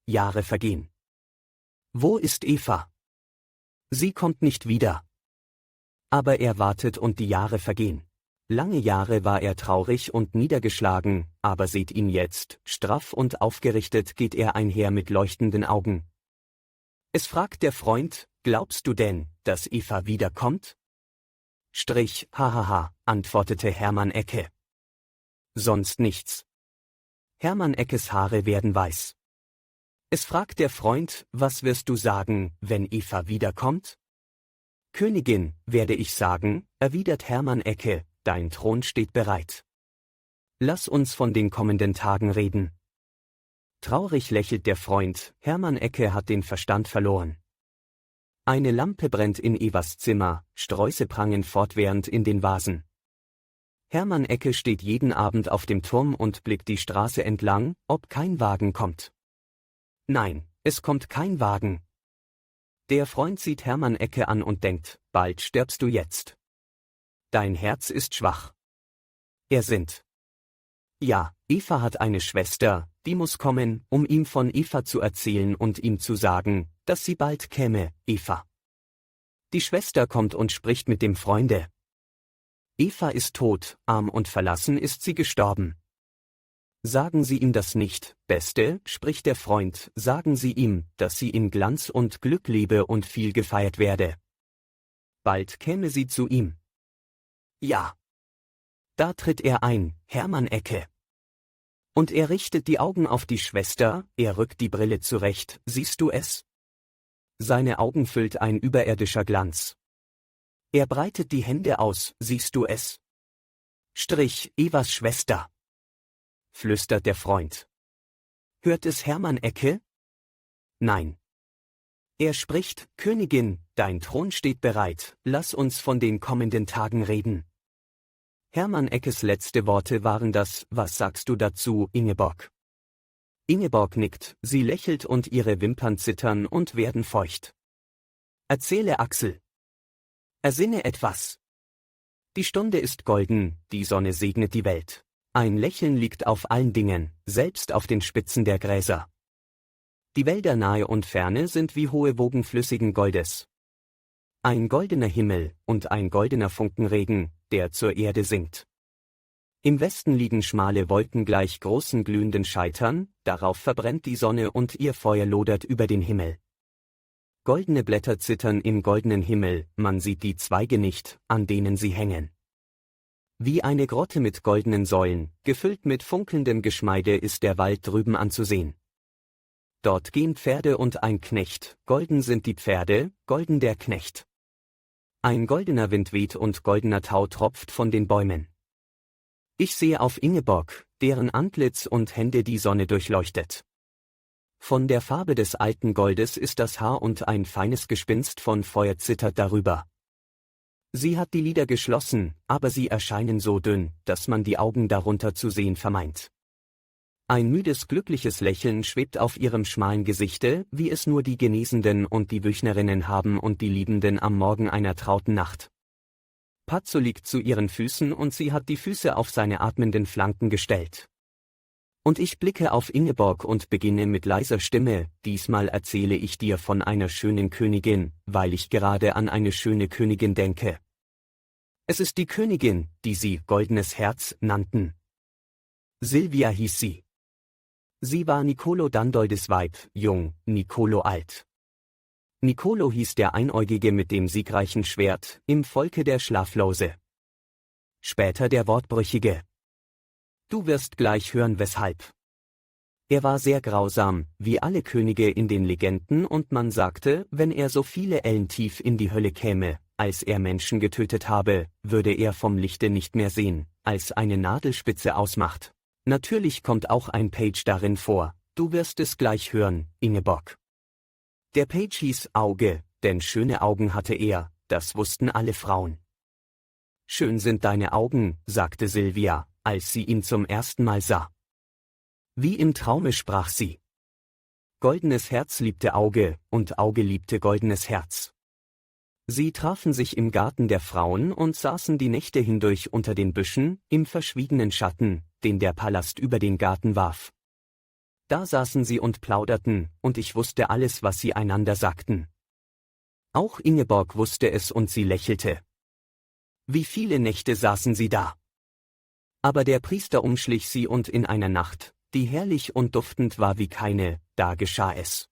Jahre vergehen. Wo ist Eva? Sie kommt nicht wieder. Aber er wartet und die Jahre vergehen. Lange Jahre war er traurig und niedergeschlagen, aber seht ihn jetzt, straff und aufgerichtet geht er einher mit leuchtenden Augen. Es fragt der Freund, glaubst du denn, dass Eva wiederkommt? Strich, hahaha, antwortete Hermann Ecke. Sonst nichts. Hermann Eckes Haare werden weiß. Es fragt der Freund, was wirst du sagen, wenn Eva wiederkommt? Königin, werde ich sagen, erwidert Hermann Ecke, dein Thron steht bereit. Lass uns von den kommenden Tagen reden. Traurig lächelt der Freund, Hermann Ecke hat den Verstand verloren. Eine Lampe brennt in Evas Zimmer, Sträuße prangen fortwährend in den Vasen. Hermann Ecke steht jeden Abend auf dem Turm und blickt die Straße entlang, ob kein Wagen kommt. Nein, es kommt kein Wagen. Der Freund sieht Hermann Ecke an und denkt, bald stirbst du jetzt. Dein Herz ist schwach. Er sinnt. Ja, Eva hat eine Schwester, die muss kommen, um ihm von Eva zu erzählen und ihm zu sagen, dass sie bald käme, Eva. Die Schwester kommt und spricht mit dem Freunde. Eva ist tot, arm und verlassen ist sie gestorben. Sagen Sie ihm das nicht, Beste, spricht der Freund, sagen Sie ihm, dass sie in Glanz und Glück lebe und viel gefeiert werde. Bald käme sie zu ihm. Ja. Da tritt er ein, Hermann Ecke. Und er richtet die Augen auf die Schwester, er rückt die Brille zurecht, siehst du es? Seine Augen füllt ein überirdischer Glanz. Er breitet die Hände aus, siehst du es? Strich, Evas Schwester. Flüstert der Freund. Hört es Hermann Ecke? Nein. Er spricht, Königin, dein Thron steht bereit, lass uns von den kommenden Tagen reden. Hermann Eckes letzte Worte waren das, was sagst du dazu, Ingeborg? Ingeborg nickt, sie lächelt und ihre Wimpern zittern und werden feucht. Erzähle Axel. Ersinne etwas. Die Stunde ist golden, die Sonne segnet die Welt. Ein Lächeln liegt auf allen Dingen, selbst auf den Spitzen der Gräser. Die Wälder nahe und ferne sind wie hohe Wogen flüssigen Goldes. Ein goldener Himmel und ein goldener Funkenregen, der zur Erde sinkt. Im Westen liegen schmale Wolken gleich großen glühenden Scheitern, darauf verbrennt die Sonne und ihr Feuer lodert über den Himmel. Goldene Blätter zittern im goldenen Himmel, man sieht die Zweige nicht, an denen sie hängen. Wie eine Grotte mit goldenen Säulen, gefüllt mit funkelndem Geschmeide ist der Wald drüben anzusehen. Dort gehen Pferde und ein Knecht, golden sind die Pferde, golden der Knecht. Ein goldener Wind weht und goldener Tau tropft von den Bäumen. Ich sehe auf Ingeborg, deren Antlitz und Hände die Sonne durchleuchtet. Von der Farbe des alten Goldes ist das Haar und ein feines Gespinst von Feuer zittert darüber. Sie hat die Lider geschlossen, aber sie erscheinen so dünn, dass man die Augen darunter zu sehen vermeint. Ein müdes, glückliches Lächeln schwebt auf ihrem schmalen Gesichte, wie es nur die Genesenden und die Wüchnerinnen haben und die Liebenden am Morgen einer trauten Nacht. Pazzo liegt zu ihren Füßen und sie hat die Füße auf seine atmenden Flanken gestellt. Und ich blicke auf Ingeborg und beginne mit leiser Stimme, diesmal erzähle ich dir von einer schönen Königin, weil ich gerade an eine schöne Königin denke. Es ist die Königin, die sie Goldenes Herz nannten. Silvia hieß sie. Sie war Nicolo Dandoldes Weib, jung, Nicolo alt. Nicolo hieß der Einäugige mit dem siegreichen Schwert, im Volke der Schlaflose. Später der Wortbrüchige. Du wirst gleich hören weshalb. Er war sehr grausam, wie alle Könige in den Legenden und man sagte, wenn er so viele Ellen tief in die Hölle käme, als er Menschen getötet habe, würde er vom Lichte nicht mehr sehen, als eine Nadelspitze ausmacht. Natürlich kommt auch ein Page darin vor, du wirst es gleich hören, Ingeborg. Der Page hieß Auge, denn schöne Augen hatte er, das wussten alle Frauen. Schön sind deine Augen, sagte Silvia, als sie ihn zum ersten Mal sah. Wie im Traume sprach sie. Goldenes Herz liebte Auge, und Auge liebte goldenes Herz. Sie trafen sich im Garten der Frauen und saßen die Nächte hindurch unter den Büschen, im verschwiegenen Schatten, den der Palast über den Garten warf. Da saßen sie und plauderten, und ich wusste alles, was sie einander sagten. Auch Ingeborg wusste es und sie lächelte. Wie viele Nächte saßen sie da. Aber der Priester umschlich sie und in einer Nacht, die herrlich und duftend war wie keine, da geschah es.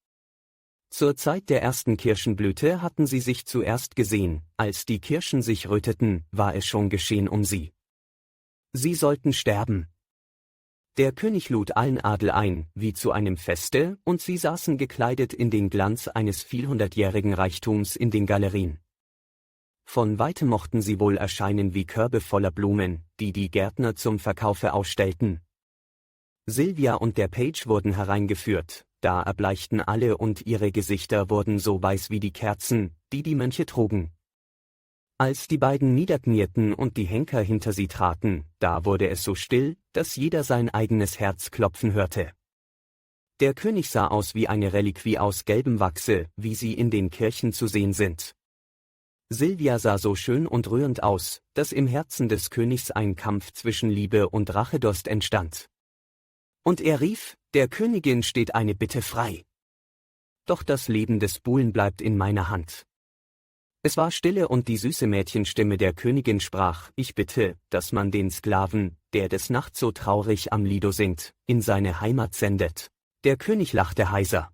Zur Zeit der ersten Kirschenblüte hatten sie sich zuerst gesehen, als die Kirschen sich röteten, war es schon geschehen um sie. Sie sollten sterben. Der König lud allen Adel ein, wie zu einem Feste, und sie saßen gekleidet in den Glanz eines vielhundertjährigen Reichtums in den Galerien. Von weitem mochten sie wohl erscheinen wie Körbe voller Blumen, die die Gärtner zum Verkaufe ausstellten. Silvia und der Page wurden hereingeführt, da erbleichten alle und ihre Gesichter wurden so weiß wie die Kerzen, die die Mönche trugen. Als die beiden niederknieten und die Henker hinter sie traten, da wurde es so still, dass jeder sein eigenes Herz klopfen hörte. Der König sah aus wie eine Reliquie aus gelbem Wachse, wie sie in den Kirchen zu sehen sind. Silvia sah so schön und rührend aus, dass im Herzen des Königs ein Kampf zwischen Liebe und Rachedurst entstand. Und er rief, der Königin steht eine Bitte frei. Doch das Leben des Buhlen bleibt in meiner Hand. Es war Stille und die süße Mädchenstimme der Königin sprach, ich bitte, dass man den Sklaven, der des Nachts so traurig am Lido singt, in seine Heimat sendet. Der König lachte heiser.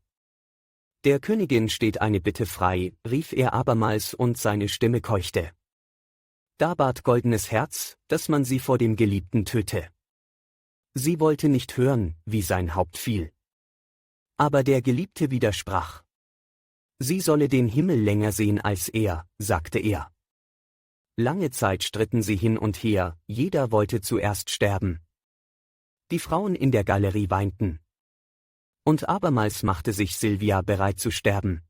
Der Königin steht eine Bitte frei, rief er abermals und seine Stimme keuchte. Da bat Goldenes Herz, dass man sie vor dem Geliebten töte. Sie wollte nicht hören, wie sein Haupt fiel. Aber der Geliebte widersprach. Sie solle den Himmel länger sehen als er, sagte er. Lange Zeit stritten sie hin und her, jeder wollte zuerst sterben. Die Frauen in der Galerie weinten. Und abermals machte sich Silvia bereit zu sterben.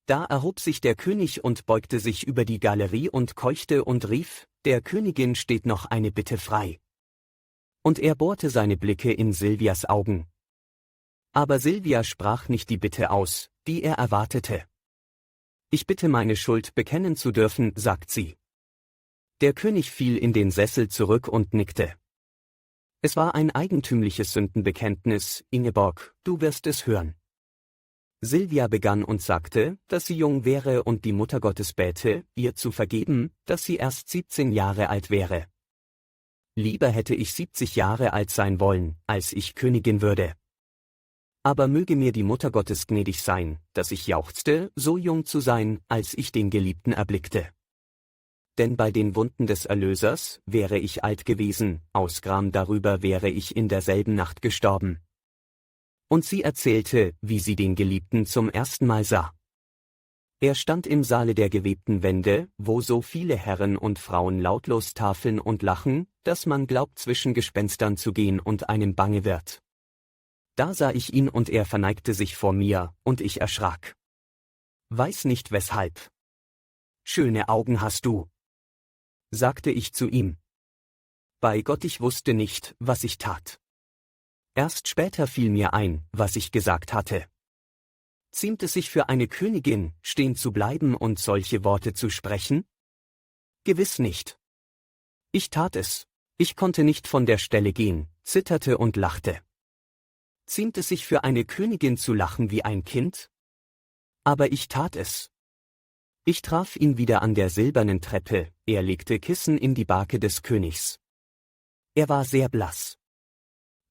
Da erhob sich der König und beugte sich über die Galerie und keuchte und rief, der Königin steht noch eine Bitte frei. Und er bohrte seine Blicke in Silvias Augen. Aber Silvia sprach nicht die Bitte aus, die er erwartete. Ich bitte meine Schuld bekennen zu dürfen, sagt sie. Der König fiel in den Sessel zurück und nickte. Es war ein eigentümliches Sündenbekenntnis, Ingeborg, du wirst es hören. Silvia begann und sagte, dass sie jung wäre und die Muttergottes bäte, ihr zu vergeben, dass sie erst 17 Jahre alt wäre. Lieber hätte ich 70 Jahre alt sein wollen, als ich Königin würde. Aber möge mir die Muttergottes gnädig sein, dass ich jauchzte, so jung zu sein, als ich den Geliebten erblickte. Denn bei den Wunden des Erlösers wäre ich alt gewesen, aus Gram darüber wäre ich in derselben Nacht gestorben. Und sie erzählte, wie sie den Geliebten zum ersten Mal sah. Er stand im Saale der gewebten Wände, wo so viele Herren und Frauen lautlos tafeln und lachen, dass man glaubt zwischen Gespenstern zu gehen und einem bange wird. Da sah ich ihn und er verneigte sich vor mir, und ich erschrak. Weiß nicht weshalb. Schöne Augen hast du, sagte ich zu ihm. Bei Gott, ich wusste nicht, was ich tat. Erst später fiel mir ein, was ich gesagt hatte. Ziemt es sich für eine Königin, stehen zu bleiben und solche Worte zu sprechen? Gewiss nicht. Ich tat es. Ich konnte nicht von der Stelle gehen, zitterte und lachte. Ziemt es sich für eine Königin zu lachen wie ein Kind? Aber ich tat es. Ich traf ihn wieder an der silbernen Treppe, er legte Kissen in die Barke des Königs. Er war sehr blass.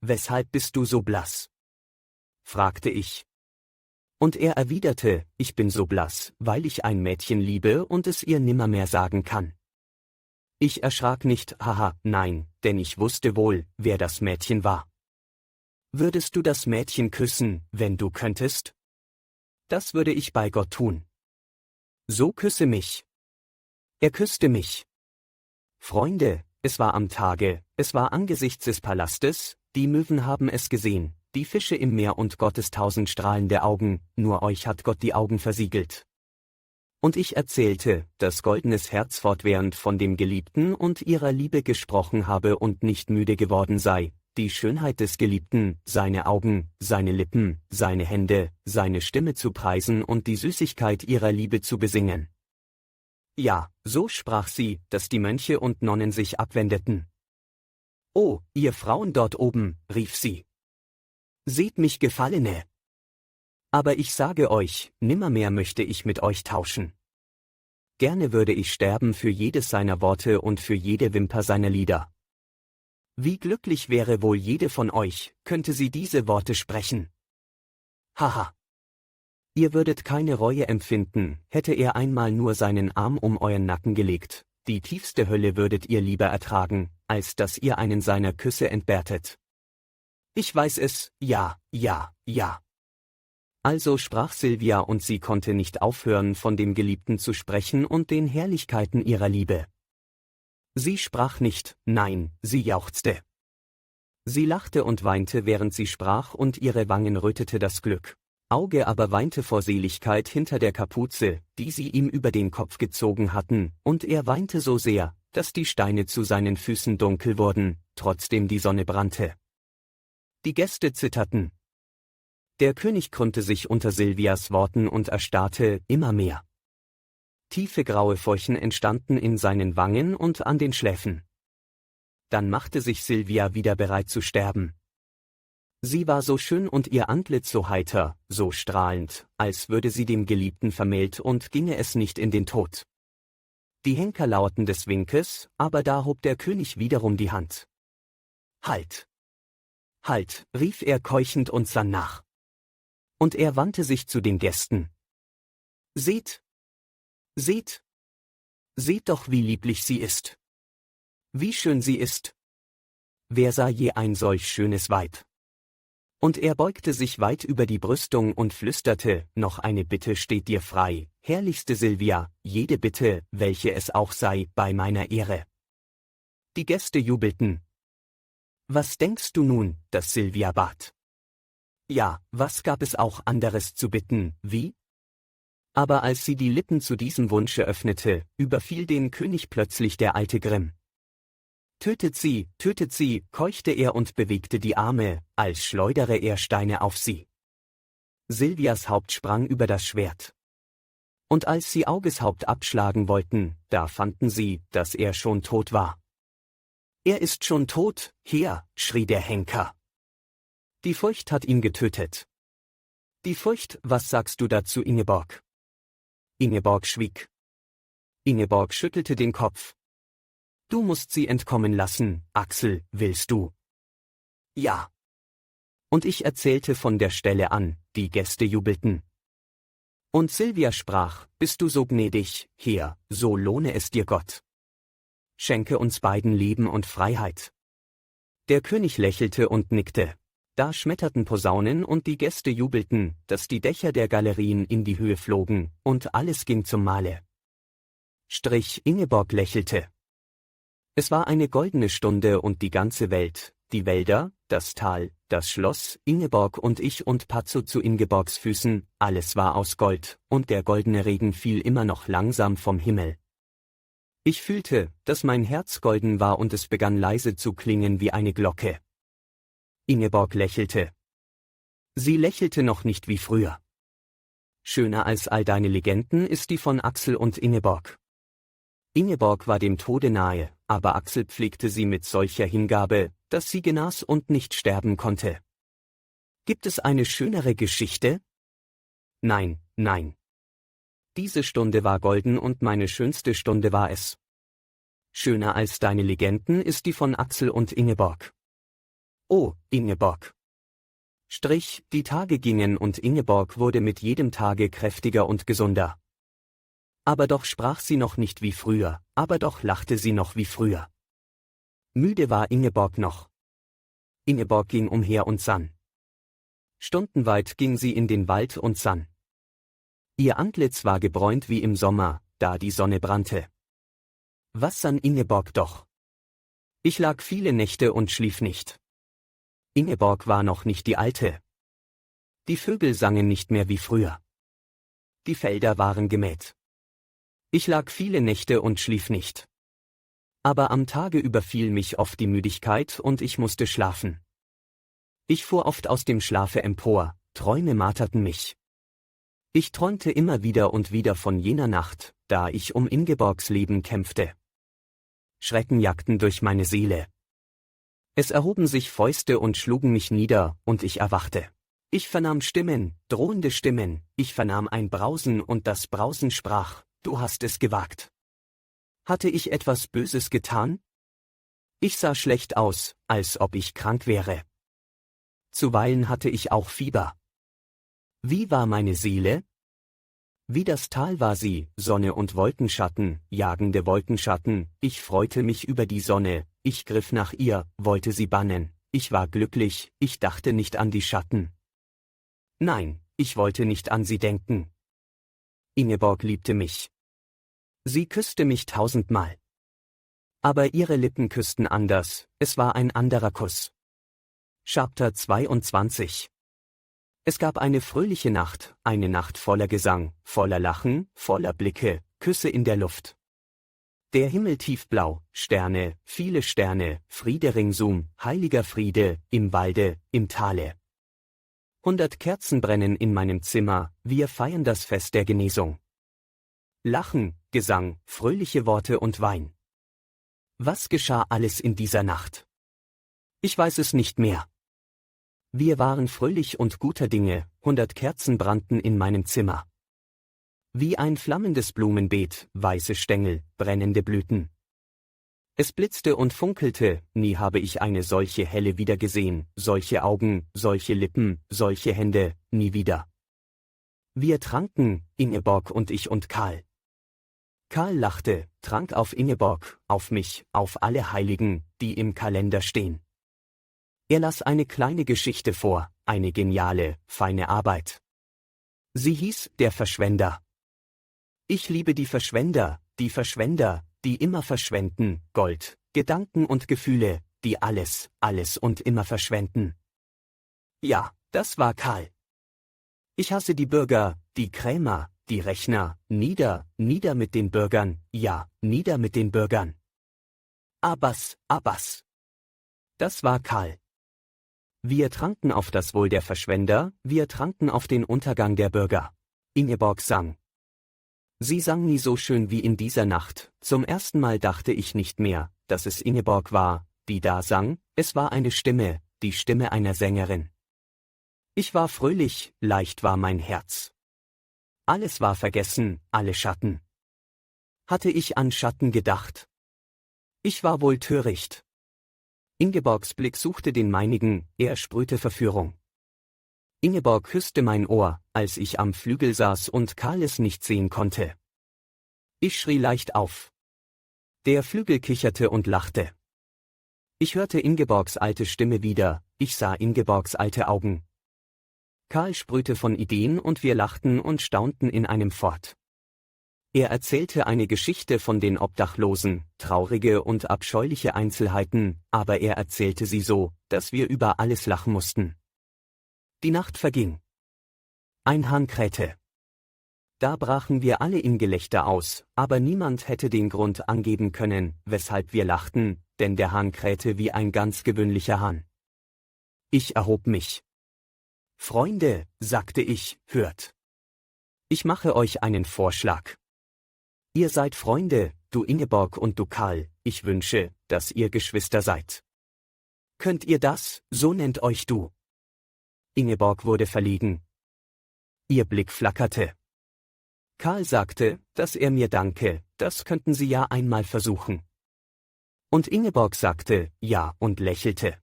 »Weshalb bist du so blass?« fragte ich. Und er erwiderte, ich bin so blass, weil ich ein Mädchen liebe und es ihr nimmermehr sagen kann. Ich erschrak nicht, haha, nein, denn ich wusste wohl, wer das Mädchen war. Würdest du das Mädchen küssen, wenn du könntest? Das würde ich bei Gott tun. So küsse mich. Er küsste mich. Freunde, es war am Tage, es war angesichts des Palastes, die Möwen haben es gesehen, die Fische im Meer und Gottes 1000 strahlende Augen, nur euch hat Gott die Augen versiegelt. Und ich erzählte, dass Goldenes Herz fortwährend von dem Geliebten und ihrer Liebe gesprochen habe und nicht müde geworden sei, die Schönheit des Geliebten, seine Augen, seine Lippen, seine Hände, seine Stimme zu preisen und die Süßigkeit ihrer Liebe zu besingen. Ja, so sprach sie, dass die Mönche und Nonnen sich abwendeten. »Oh, ihr Frauen dort oben«, rief sie. »Seht mich Gefallene. Aber ich sage euch, nimmermehr möchte ich mit euch tauschen. Gerne würde ich sterben für jedes seiner Worte und für jede Wimper seiner Lieder. Wie glücklich wäre wohl jede von euch, könnte sie diese Worte sprechen. Haha. Ihr würdet keine Reue empfinden, hätte er einmal nur seinen Arm um euren Nacken gelegt, die tiefste Hölle würdet ihr lieber ertragen, als dass ihr einen seiner Küsse entbehrtet. Ich weiß es, ja, ja, ja. Also sprach Silvia und sie konnte nicht aufhören, von dem Geliebten zu sprechen und den Herrlichkeiten ihrer Liebe. Sie sprach nicht, nein, sie jauchzte. Sie lachte und weinte, während sie sprach, und ihre Wangen rötete das Glück. Auge aber weinte vor Seligkeit hinter der Kapuze, die sie ihm über den Kopf gezogen hatten, und er weinte so sehr, dass die Steine zu seinen Füßen dunkel wurden, trotzdem die Sonne brannte. Die Gäste zitterten. Der König krümmte sich unter Silvias Worten und erstarrte immer mehr. Tiefe graue Furchen entstanden in seinen Wangen und an den Schläfen. Dann machte sich Silvia wieder bereit zu sterben. Sie war so schön und ihr Antlitz so heiter, so strahlend, als würde sie dem Geliebten vermählt und ginge es nicht in den Tod. Die Henker lauerten des Winkes, aber da hob der König wiederum die Hand. »Halt! Halt«, rief er keuchend und sann nach. Und er wandte sich zu den Gästen. »Seht! Seht! Seht doch, wie lieblich sie ist! Wie schön sie ist! Wer sah je ein solch schönes Weib?« Und er beugte sich weit über die Brüstung und flüsterte, »Noch eine Bitte steht dir frei, herrlichste Silvia, jede Bitte, welche es auch sei, bei meiner Ehre.« Die Gäste jubelten. »Was denkst du nun, dass Silvia bat?« »Ja, was gab es auch anderes zu bitten, wie?« Aber als sie die Lippen zu diesem Wunsche öffnete, überfiel den König plötzlich der alte Grimm. »Tötet sie, keuchte er und bewegte die Arme, als schleudere er Steine auf sie. Silvias Haupt sprang über das Schwert. Und als sie Auges Haupt abschlagen wollten, da fanden sie, dass er schon tot war. »Er ist schon tot, Herr«, schrie der Henker. »Die Furcht hat ihn getötet.« »Die Furcht, was sagst du dazu, Ingeborg?« Ingeborg schwieg. Ingeborg schüttelte den Kopf. »Du musst sie entkommen lassen, Axel, willst du?« »Ja.« Und ich erzählte von der Stelle an, die Gäste jubelten. Und Silvia sprach, »Bist du so gnädig, Herr, so lohne es dir Gott. Schenke uns beiden Leben und Freiheit.« Der König lächelte und nickte. Da schmetterten Posaunen und die Gäste jubelten, dass die Dächer der Galerien in die Höhe flogen, und alles ging zum Male. Ingeborg lächelte. Es war eine goldene Stunde und die ganze Welt, die Wälder, das Tal, das Schloss, Ingeborg und ich und Pazzo zu Ingeborgs Füßen, alles war aus Gold, und der goldene Regen fiel immer noch langsam vom Himmel. Ich fühlte, dass mein Herz golden war und es begann leise zu klingen wie eine Glocke. Ingeborg lächelte. Sie lächelte noch nicht wie früher. Schöner als all deine Legenden ist die von Axel und Ingeborg. Ingeborg war dem Tode nahe, aber Axel pflegte sie mit solcher Hingabe, dass sie genas und nicht sterben konnte. Gibt es eine schönere Geschichte? Nein, nein. Diese Stunde war golden und meine schönste Stunde war es. Schöner als deine Legenden ist die von Axel und Ingeborg. Oh, Ingeborg. Die Tage gingen und Ingeborg wurde mit jedem Tage kräftiger und gesunder. Aber doch sprach sie noch nicht wie früher, aber doch lachte sie noch wie früher. Müde war Ingeborg noch. Ingeborg ging umher und sann. Stundenweit ging sie in den Wald und sann. Ihr Antlitz war gebräunt wie im Sommer, da die Sonne brannte. Was sann Ingeborg doch? Ich lag viele Nächte und schlief nicht. Ingeborg war noch nicht die Alte. Die Vögel sangen nicht mehr wie früher. Die Felder waren gemäht. Ich lag viele Nächte und schlief nicht. Aber am Tage überfiel mich oft die Müdigkeit und ich musste schlafen. Ich fuhr oft aus dem Schlafe empor, Träume marterten mich. Ich träumte immer wieder und wieder von jener Nacht, da ich um Ingeborgs Leben kämpfte. Schrecken jagten durch meine Seele. Es erhoben sich Fäuste und schlugen mich nieder, und ich erwachte. Ich vernahm Stimmen, drohende Stimmen, ich vernahm ein Brausen und das Brausen sprach, du hast es gewagt. Hatte ich etwas Böses getan? Ich sah schlecht aus, als ob ich krank wäre. Zuweilen hatte ich auch Fieber. Wie war meine Seele? Wie das Tal war sie, Sonne und Wolkenschatten, jagende Wolkenschatten, ich freute mich über die Sonne, ich griff nach ihr, wollte sie bannen, ich war glücklich, ich dachte nicht an die Schatten. Nein, ich wollte nicht an sie denken. Ingeborg liebte mich. Sie küsste mich 1000-mal. Aber ihre Lippen küssten anders, es war ein anderer Kuss. Chapter 22 Es gab eine fröhliche Nacht, eine Nacht voller Gesang, voller Lachen, voller Blicke, Küsse in der Luft. Der Himmel tiefblau, Sterne, viele Sterne, Friede ringsum, heiliger Friede, im Walde, im Tale. 100 Kerzen brennen in meinem Zimmer, wir feiern das Fest der Genesung. Lachen, Gesang, fröhliche Worte und Wein. Was geschah alles in dieser Nacht? Ich weiß es nicht mehr. Wir waren fröhlich und guter Dinge, 100 Kerzen brannten in meinem Zimmer. Wie ein flammendes Blumenbeet, weiße Stängel, brennende Blüten. Es blitzte und funkelte, nie habe ich eine solche helle wieder gesehen, solche Augen, solche Lippen, solche Hände, nie wieder. Wir tranken, Ingeborg und ich und Karl. Karl lachte, trank auf Ingeborg, auf mich, auf alle Heiligen, die im Kalender stehen. Er las eine kleine Geschichte vor, eine geniale, feine Arbeit. Sie hieß Der Verschwender. Ich liebe die Verschwender, die immer verschwenden, Gold, Gedanken und Gefühle, die alles, alles und immer verschwenden. Ja, das war Karl. Ich hasse die Bürger, die Krämer, die Rechner, nieder mit den Bürgern, ja, nieder mit den Bürgern. Abbas. Das war Karl. Wir tranken auf das Wohl der Verschwender, wir tranken auf den Untergang der Bürger. Ingeborg sang. Sie sang nie so schön wie in dieser Nacht, zum ersten Mal dachte ich nicht mehr, dass es Ingeborg war, die da sang, es war eine Stimme, die Stimme einer Sängerin. Ich war fröhlich, leicht war mein Herz. Alles war vergessen, alle Schatten. Hatte ich an Schatten gedacht? Ich war wohl töricht. Ingeborgs Blick suchte den meinigen, er sprühte Verführung. Ingeborg küsste mein Ohr, als ich am Flügel saß und Karl es nicht sehen konnte. Ich schrie leicht auf. Der Flügel kicherte und lachte. Ich hörte Ingeborgs alte Stimme wieder, ich sah Ingeborgs alte Augen. Karl sprühte von Ideen und wir lachten und staunten in einem fort. Er erzählte eine Geschichte von den Obdachlosen, traurige und abscheuliche Einzelheiten, aber er erzählte sie so, dass wir über alles lachen mussten. Die Nacht verging. Ein Hahn krähte. Da brachen wir alle in Gelächter aus, aber niemand hätte den Grund angeben können, weshalb wir lachten, denn der Hahn krähte wie ein ganz gewöhnlicher Hahn. Ich erhob mich. Freunde, sagte ich, hört. Ich mache euch einen Vorschlag. Ihr seid Freunde, du Ingeborg und du Karl, ich wünsche, dass ihr Geschwister seid. Könnt ihr das, so nennt euch du. Ingeborg wurde verlegen. Ihr Blick flackerte. Karl sagte, dass er mir danke, das könnten sie ja einmal versuchen. Und Ingeborg sagte, ja und lächelte.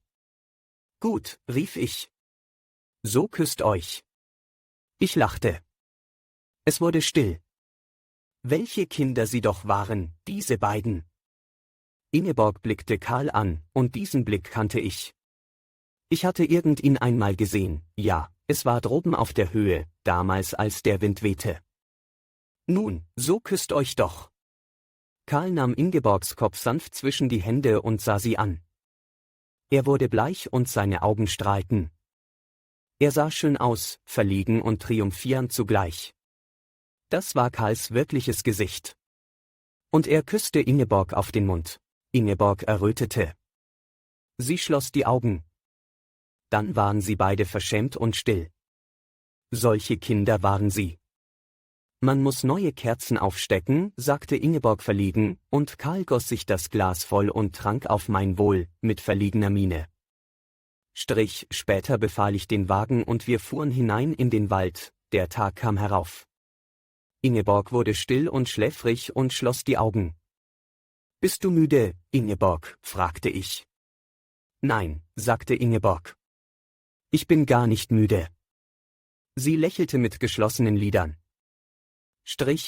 Gut, rief ich. So küsst euch. Ich lachte. Es wurde still. Welche Kinder sie doch waren, diese beiden. Ingeborg blickte Karl an, und diesen Blick kannte ich. Ich hatte ihn einmal gesehen, ja, es war droben auf der Höhe, damals als der Wind wehte. Nun, so küsst euch doch. Karl nahm Ingeborgs Kopf sanft zwischen die Hände und sah sie an. Er wurde bleich und seine Augen strahlten. Er sah schön aus, verlegen und triumphierend zugleich. Das war Karls wirkliches Gesicht. Und er küsste Ingeborg auf den Mund. Ingeborg errötete. Sie schloss die Augen. Dann waren sie beide verschämt und still. Solche Kinder waren sie. Man muss neue Kerzen aufstecken, sagte Ingeborg verlegen, und Karl goss sich das Glas voll und trank auf mein Wohl, mit verlegener Miene. Später befahl ich den Wagen und wir fuhren hinein in den Wald, der Tag kam herauf. Ingeborg wurde still und schläfrig und schloss die Augen. »Bist du müde, Ingeborg?« fragte ich. »Nein«, sagte Ingeborg. »Ich bin gar nicht müde.« Sie lächelte mit geschlossenen Lidern.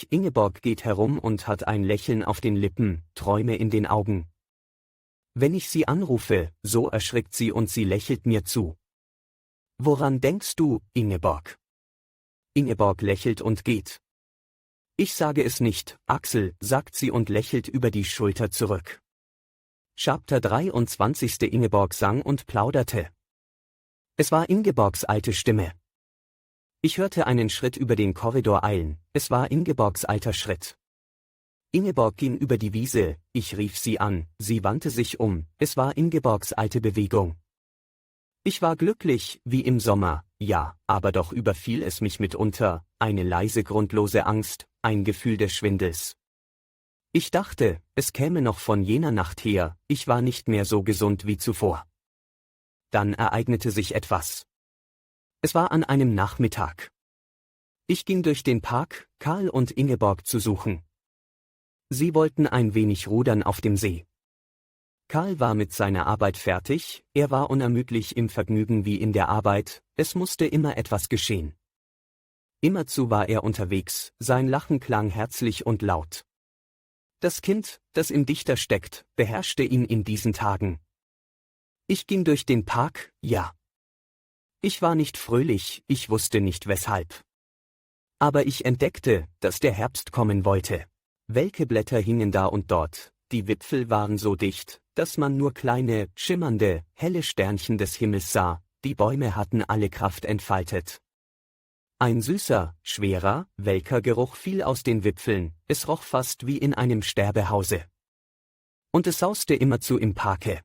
Ingeborg geht herum und hat ein Lächeln auf den Lippen, Träume in den Augen. Wenn ich sie anrufe, so erschrickt sie und sie lächelt mir zu. »Woran denkst du, Ingeborg?« Ingeborg lächelt und geht. »Ich sage es nicht, Axel«, sagt sie und lächelt über die Schulter zurück. Chapter 23. Ingeborg sang und plauderte. Es war Ingeborgs alte Stimme. Ich hörte einen Schritt über den Korridor eilen, es war Ingeborgs alter Schritt. Ingeborg ging über die Wiese, ich rief sie an, sie wandte sich um, es war Ingeborgs alte Bewegung. Ich war glücklich, wie im Sommer, ja, aber doch überfiel es mich mitunter, eine leise grundlose Angst, ein Gefühl des Schwindels. Ich dachte, es käme noch von jener Nacht her, ich war nicht mehr so gesund wie zuvor. Dann ereignete sich etwas. Es war an einem Nachmittag. Ich ging durch den Park, Karl und Ingeborg zu suchen. Sie wollten ein wenig rudern auf dem See. Karl war mit seiner Arbeit fertig, er war unermüdlich im Vergnügen wie in der Arbeit, es musste immer etwas geschehen. Immerzu war er unterwegs, sein Lachen klang herzlich und laut. Das Kind, das im Dichter steckt, beherrschte ihn in diesen Tagen. Ich ging durch den Park, ja. Ich war nicht fröhlich, ich wusste nicht weshalb. Aber ich entdeckte, dass der Herbst kommen wollte. Welke Blätter hingen da und dort, die Wipfel waren so dicht, dass man nur kleine, schimmernde, helle Sternchen des Himmels sah, die Bäume hatten alle Kraft entfaltet. Ein süßer, schwerer, welker Geruch fiel aus den Wipfeln, es roch fast wie in einem Sterbehause. Und es sauste immerzu im Parke.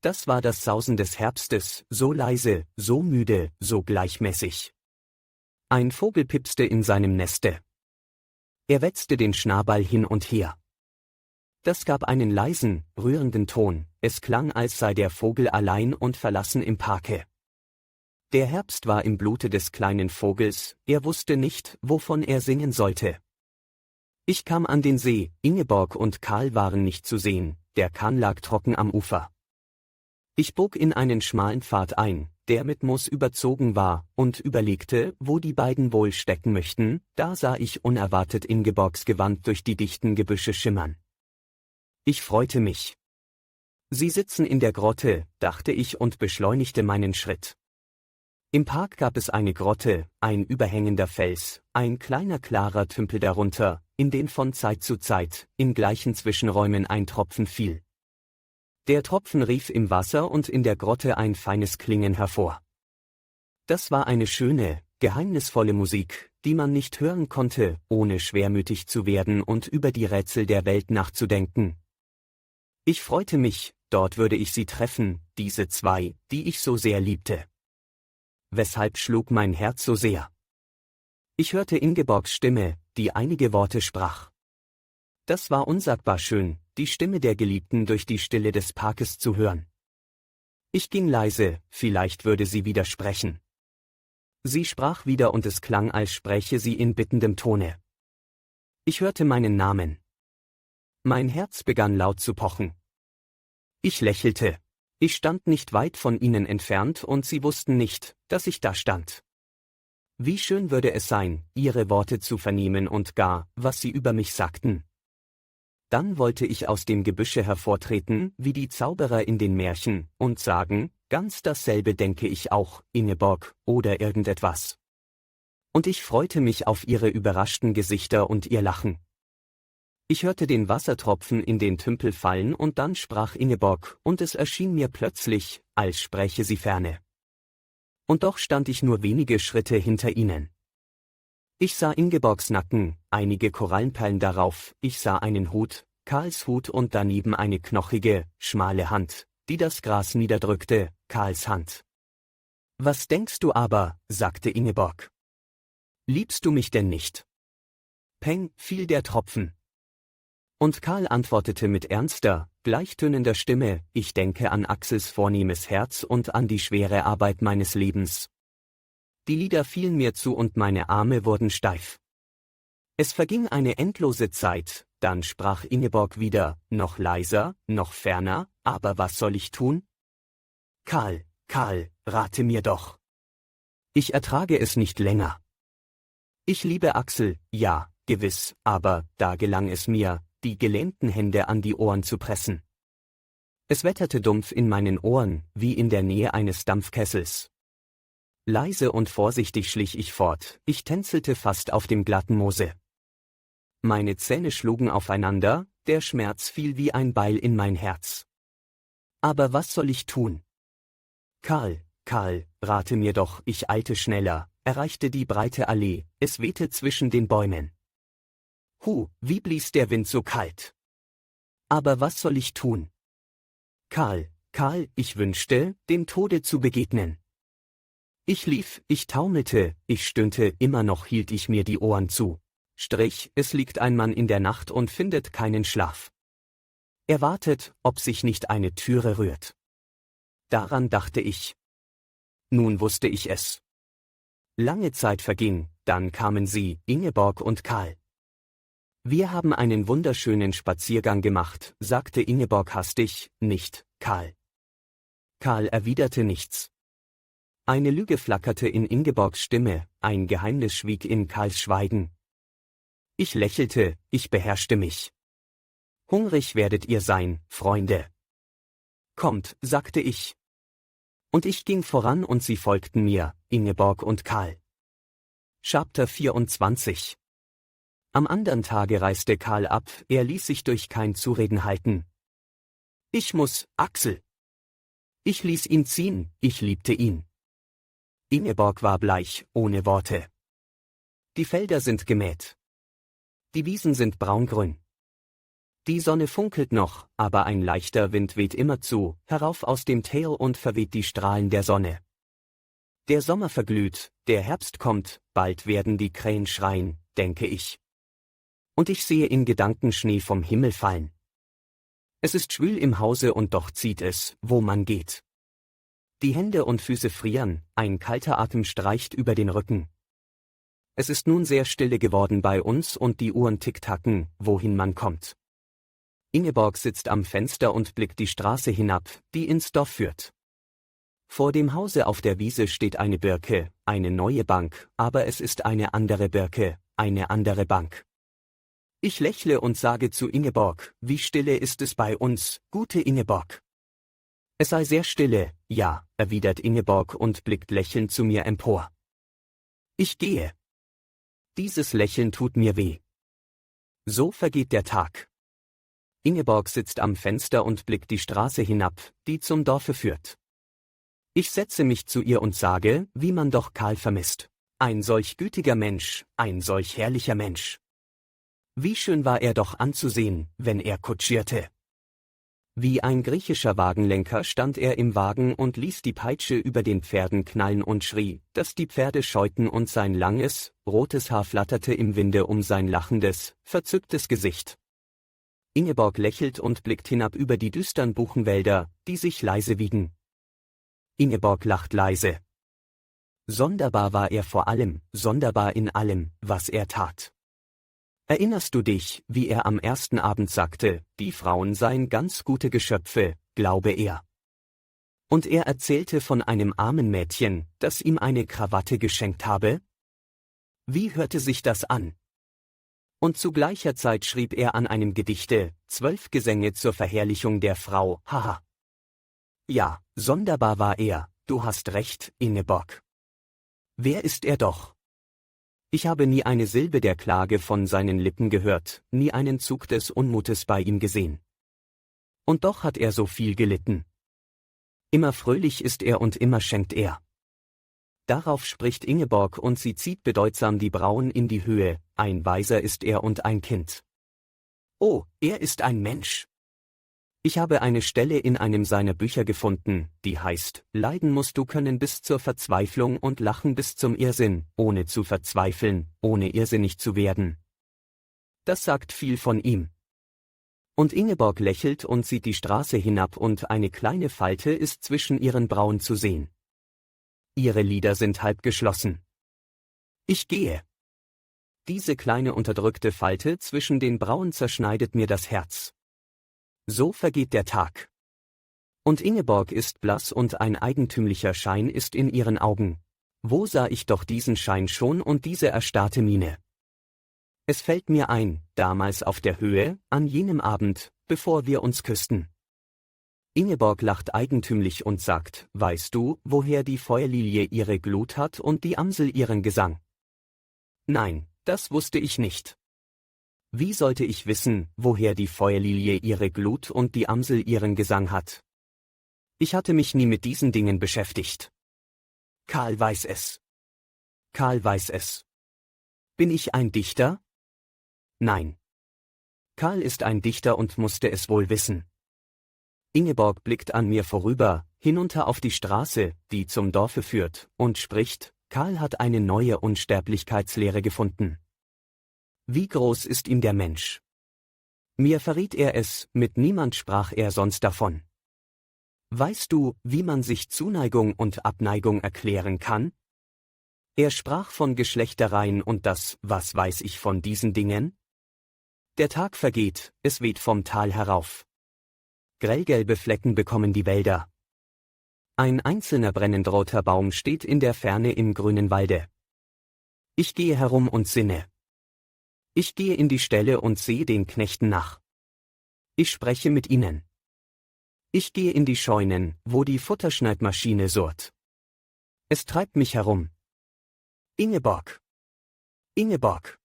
Das war das Sausen des Herbstes, so leise, so müde, so gleichmäßig. Ein Vogel pipste in seinem Neste. Er wetzte den Schnabel hin und her. Das gab einen leisen, rührenden Ton, es klang, als sei der Vogel allein und verlassen im Parke. Der Herbst war im Blute des kleinen Vogels, er wusste nicht, wovon er singen sollte. Ich kam an den See, Ingeborg und Karl waren nicht zu sehen, der Kahn lag trocken am Ufer. Ich bog in einen schmalen Pfad ein, der mit Moos überzogen war, und überlegte, wo die beiden wohl stecken möchten, da sah ich unerwartet Ingeborgs Gewand durch die dichten Gebüsche schimmern. Ich freute mich. Sie sitzen in der Grotte, dachte ich und beschleunigte meinen Schritt. Im Park gab es eine Grotte, ein überhängender Fels, ein kleiner klarer Tümpel darunter, in den von Zeit zu Zeit, in gleichen Zwischenräumen ein Tropfen fiel. Der Tropfen rief im Wasser und in der Grotte ein feines Klingen hervor. Das war eine schöne, geheimnisvolle Musik, die man nicht hören konnte, ohne schwermütig zu werden und über die Rätsel der Welt nachzudenken. Ich freute mich, dort würde ich sie treffen, diese zwei, die ich so sehr liebte. Weshalb schlug mein Herz so sehr? Ich hörte Ingeborgs Stimme, die einige Worte sprach. Das war unsagbar schön, die Stimme der Geliebten durch die Stille des Parkes zu hören. Ich ging leise, vielleicht würde sie widersprechen. Sie sprach wieder und es klang, als spräche sie in bittendem Tone. Ich hörte meinen Namen. Mein Herz begann laut zu pochen. Ich lächelte. Ich stand nicht weit von ihnen entfernt und sie wussten nicht, dass ich da stand. Wie schön würde es sein, ihre Worte zu vernehmen und gar, was sie über mich sagten. Dann wollte ich aus dem Gebüsche hervortreten, wie die Zauberer in den Märchen, und sagen, ganz dasselbe denke ich auch, Ingeborg, oder irgendetwas. Und ich freute mich auf ihre überraschten Gesichter und ihr Lachen. Ich hörte den Wassertropfen in den Tümpel fallen und dann sprach Ingeborg, und es erschien mir plötzlich, als spräche sie ferne. Und doch stand ich nur wenige Schritte hinter ihnen. Ich sah Ingeborgs Nacken, einige Korallenperlen darauf, ich sah einen Hut, Karls Hut und daneben eine knochige, schmale Hand, die das Gras niederdrückte, Karls Hand. »Was denkst du aber?« sagte Ingeborg. »Liebst du mich denn nicht?« Peng, fiel der Tropfen. Und Karl antwortete mit ernster, gleichtönender Stimme, »Ich denke an Axels vornehmes Herz und an die schwere Arbeit meines Lebens.« Die Lider fielen mir zu und meine Arme wurden steif. Es verging eine endlose Zeit, dann sprach Ingeborg wieder, noch leiser, noch ferner, »Aber was soll ich tun?« »Karl, Karl, rate mir doch. Ich ertrage es nicht länger. Ich liebe Axel, ja, gewiss, aber da gelang es mir, die gelähmten Hände an die Ohren zu pressen. Es wetterte dumpf in meinen Ohren, wie in der Nähe eines Dampfkessels. Leise und vorsichtig schlich ich fort, ich tänzelte fast auf dem glatten Moose. Meine Zähne schlugen aufeinander, der Schmerz fiel wie ein Beil in mein Herz. Aber was soll ich tun? Karl, Karl, rate mir doch, ich eilte schneller, erreichte die breite Allee, es wehte zwischen den Bäumen. Wie blies der Wind so kalt. Aber was soll ich tun? Karl, ich wünschte, dem Tode zu begegnen. Ich lief, ich taumelte, ich stöhnte, immer noch hielt ich mir die Ohren zu. Es liegt ein Mann in der Nacht und findet keinen Schlaf. Er wartet, ob sich nicht eine Türe rührt. Daran dachte ich. Nun wusste ich es. Lange Zeit verging, dann kamen sie, Ingeborg und Karl. Wir haben einen wunderschönen Spaziergang gemacht, sagte Ingeborg hastig, nicht, Karl. Karl erwiderte nichts. Eine Lüge flackerte in Ingeborgs Stimme, ein Geheimnis schwieg in Karls Schweigen. Ich lächelte, ich beherrschte mich. Hungrig werdet ihr sein, Freunde. Kommt, sagte ich. Und ich ging voran und sie folgten mir, Ingeborg und Karl. Chapter 24. Am andern Tage reiste Karl ab, er ließ sich durch kein Zureden halten. Ich muss, Axel. Ich ließ ihn ziehen, ich liebte ihn. Ingeborg war bleich, ohne Worte. Die Felder sind gemäht. Die Wiesen sind braungrün. Die Sonne funkelt noch, aber ein leichter Wind weht immer zu, herauf aus dem Tal und verweht die Strahlen der Sonne. Der Sommer verglüht, der Herbst kommt, bald werden die Krähen schreien, denke ich. Und ich sehe in Gedanken Schnee vom Himmel fallen. Es ist schwül im Hause und doch zieht es, wo man geht. Die Hände und Füße frieren, ein kalter Atem streicht über den Rücken. Es ist nun sehr stille geworden bei uns und die Uhren tick-tacken, wohin man kommt. Ingeborg sitzt am Fenster und blickt die Straße hinab, die ins Dorf führt. Vor dem Hause auf der Wiese steht eine Birke, eine neue Bank, aber es ist eine andere Birke, eine andere Bank. Ich lächle und sage zu Ingeborg, wie stille ist es bei uns, gute Ingeborg. Es sei sehr stille, ja, erwidert Ingeborg und blickt lächelnd zu mir empor. Ich gehe. Dieses Lächeln tut mir weh. So vergeht der Tag. Ingeborg sitzt am Fenster und blickt die Straße hinab, die zum Dorfe führt. Ich setze mich zu ihr und sage, wie man doch Karl vermisst. Ein solch gütiger Mensch, ein solch herrlicher Mensch. Wie schön war er doch anzusehen, wenn er kutschierte. Wie ein griechischer Wagenlenker stand er im Wagen und ließ die Peitsche über den Pferden knallen und schrie, dass die Pferde scheuten und sein langes, rotes Haar flatterte im Winde um sein lachendes, verzücktes Gesicht. Ingeborg lächelt und blickt hinab über die düstern Buchenwälder, die sich leise wiegen. Ingeborg lacht leise. Sonderbar war er vor allem, sonderbar in allem, was er tat. Erinnerst du dich, wie er am ersten Abend sagte, die Frauen seien ganz gute Geschöpfe, glaube er. Und er erzählte von einem armen Mädchen, das ihm eine Krawatte geschenkt habe? Wie hörte sich das an? Und zu gleicher Zeit schrieb er an einem Gedichte, 12 Gesänge zur Verherrlichung der Frau, haha. Ja, sonderbar war er, du hast recht, Ingeborg. Wer ist er doch? Ich habe nie eine Silbe der Klage von seinen Lippen gehört, nie einen Zug des Unmutes bei ihm gesehen. Und doch hat er so viel gelitten. Immer fröhlich ist er und immer schenkt er. Darauf spricht Ingeborg und sie zieht bedeutsam die Brauen in die Höhe, ein Weiser ist er und ein Kind. Oh, er ist ein Mensch. Ich habe eine Stelle in einem seiner Bücher gefunden, die heißt, Leiden musst du können bis zur Verzweiflung und lachen bis zum Irrsinn, ohne zu verzweifeln, ohne irrsinnig zu werden. Das sagt viel von ihm. Und Ingeborg lächelt und sieht die Straße hinab und eine kleine Falte ist zwischen ihren Brauen zu sehen. Ihre Lider sind halb geschlossen. Ich gehe. Diese kleine unterdrückte Falte zwischen den Brauen zerschneidet mir das Herz. So vergeht der Tag. Und Ingeborg ist blass und ein eigentümlicher Schein ist in ihren Augen. Wo sah ich doch diesen Schein schon und diese erstarrte Miene? Es fällt mir ein, damals auf der Höhe, an jenem Abend, bevor wir uns küssten. Ingeborg lacht eigentümlich und sagt, weißt du, woher die Feuerlilie ihre Glut hat und die Amsel ihren Gesang? Nein, das wusste ich nicht. Wie sollte ich wissen, woher die Feuerlilie ihre Glut und die Amsel ihren Gesang hat? Ich hatte mich nie mit diesen Dingen beschäftigt. Karl weiß es. Karl weiß es. Bin ich ein Dichter? Nein. Karl ist ein Dichter und musste es wohl wissen. Ingeborg blickt an mir vorüber, hinunter auf die Straße, die zum Dorfe führt, und spricht: Karl hat eine neue Unsterblichkeitslehre gefunden. Wie groß ist ihm der Mensch? Mir verriet er es, mit niemand sprach er sonst davon. Weißt du, wie man sich Zuneigung und Abneigung erklären kann? Er sprach von Geschlechtereien und das, was weiß ich von diesen Dingen? Der Tag vergeht, es weht vom Tal herauf. Grellgelbe Flecken bekommen die Wälder. Ein einzelner brennend roter Baum steht in der Ferne im grünen Walde. Ich gehe herum und sinne. Ich gehe in die Ställe und sehe den Knechten nach. Ich spreche mit ihnen. Ich gehe in die Scheunen, wo die Futterschneidmaschine surrt. Es treibt mich herum. Ingeborg. Ingeborg.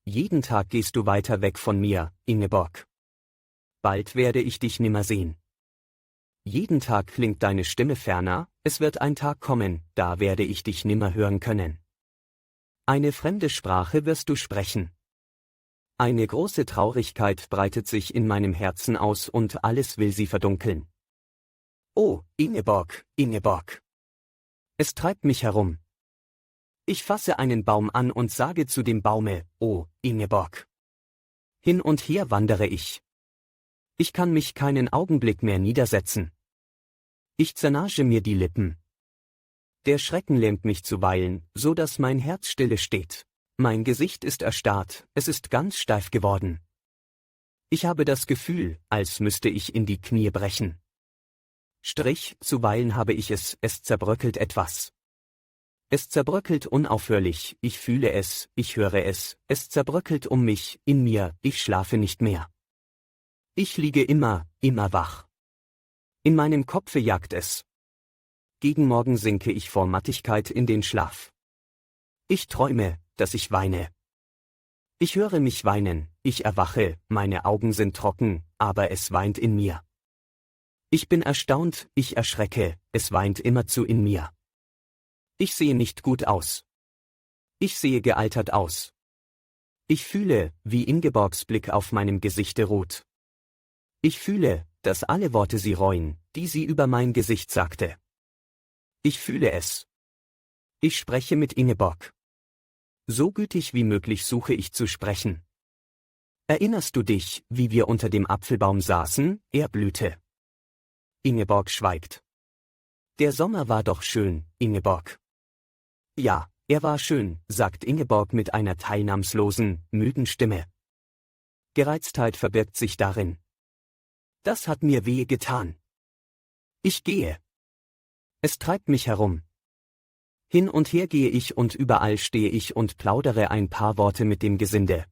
Jeden Tag gehst du weiter weg von mir, Ingeborg. Bald werde ich dich nimmer sehen. Jeden Tag klingt deine Stimme ferner, es wird ein Tag kommen, da werde ich dich nimmer hören können. Eine fremde Sprache wirst du sprechen. Eine große Traurigkeit breitet sich in meinem Herzen aus und alles will sie verdunkeln. Oh, Ingeborg, Ingeborg. Es treibt mich herum. Ich fasse einen Baum an und sage zu dem Baume: Oh, Ingeborg. Hin und her wandere ich. Ich kann mich keinen Augenblick mehr niedersetzen. Ich zernasche mir die Lippen. Der Schrecken lähmt mich zuweilen, so dass mein Herz stille steht. Mein Gesicht ist erstarrt, es ist ganz steif geworden. Ich habe das Gefühl, als müsste ich in die Knie brechen. Zuweilen habe ich es zerbröckelt etwas. Es zerbröckelt unaufhörlich, ich fühle es, ich höre es zerbröckelt um mich, in mir, ich schlafe nicht mehr. Ich liege immer wach. In meinem Kopfe jagt es. Gegen Morgen sinke ich vor Mattigkeit in den Schlaf. Ich träume, dass ich weine. Ich höre mich weinen, ich erwache, meine Augen sind trocken, aber es weint in mir. Ich bin erstaunt, ich erschrecke, es weint immerzu in mir. Ich sehe nicht gut aus. Ich sehe gealtert aus. Ich fühle, wie Ingeborgs Blick auf meinem Gesichte ruht. Ich fühle, dass alle Worte sie reuen, die sie über mein Gesicht sagte. Ich fühle es. Ich spreche mit Ingeborg. So gütig wie möglich suche ich zu sprechen. Erinnerst du dich, wie wir unter dem Apfelbaum saßen, er blühte? Ingeborg schweigt. Der Sommer war doch schön, Ingeborg. Ja, er war schön, sagt Ingeborg mit einer teilnahmslosen, müden Stimme. Gereiztheit verbirgt sich darin. Das hat mir wehe getan. Ich gehe. Es treibt mich herum. Hin und her gehe ich und überall stehe ich und plaudere ein paar Worte mit dem Gesinde.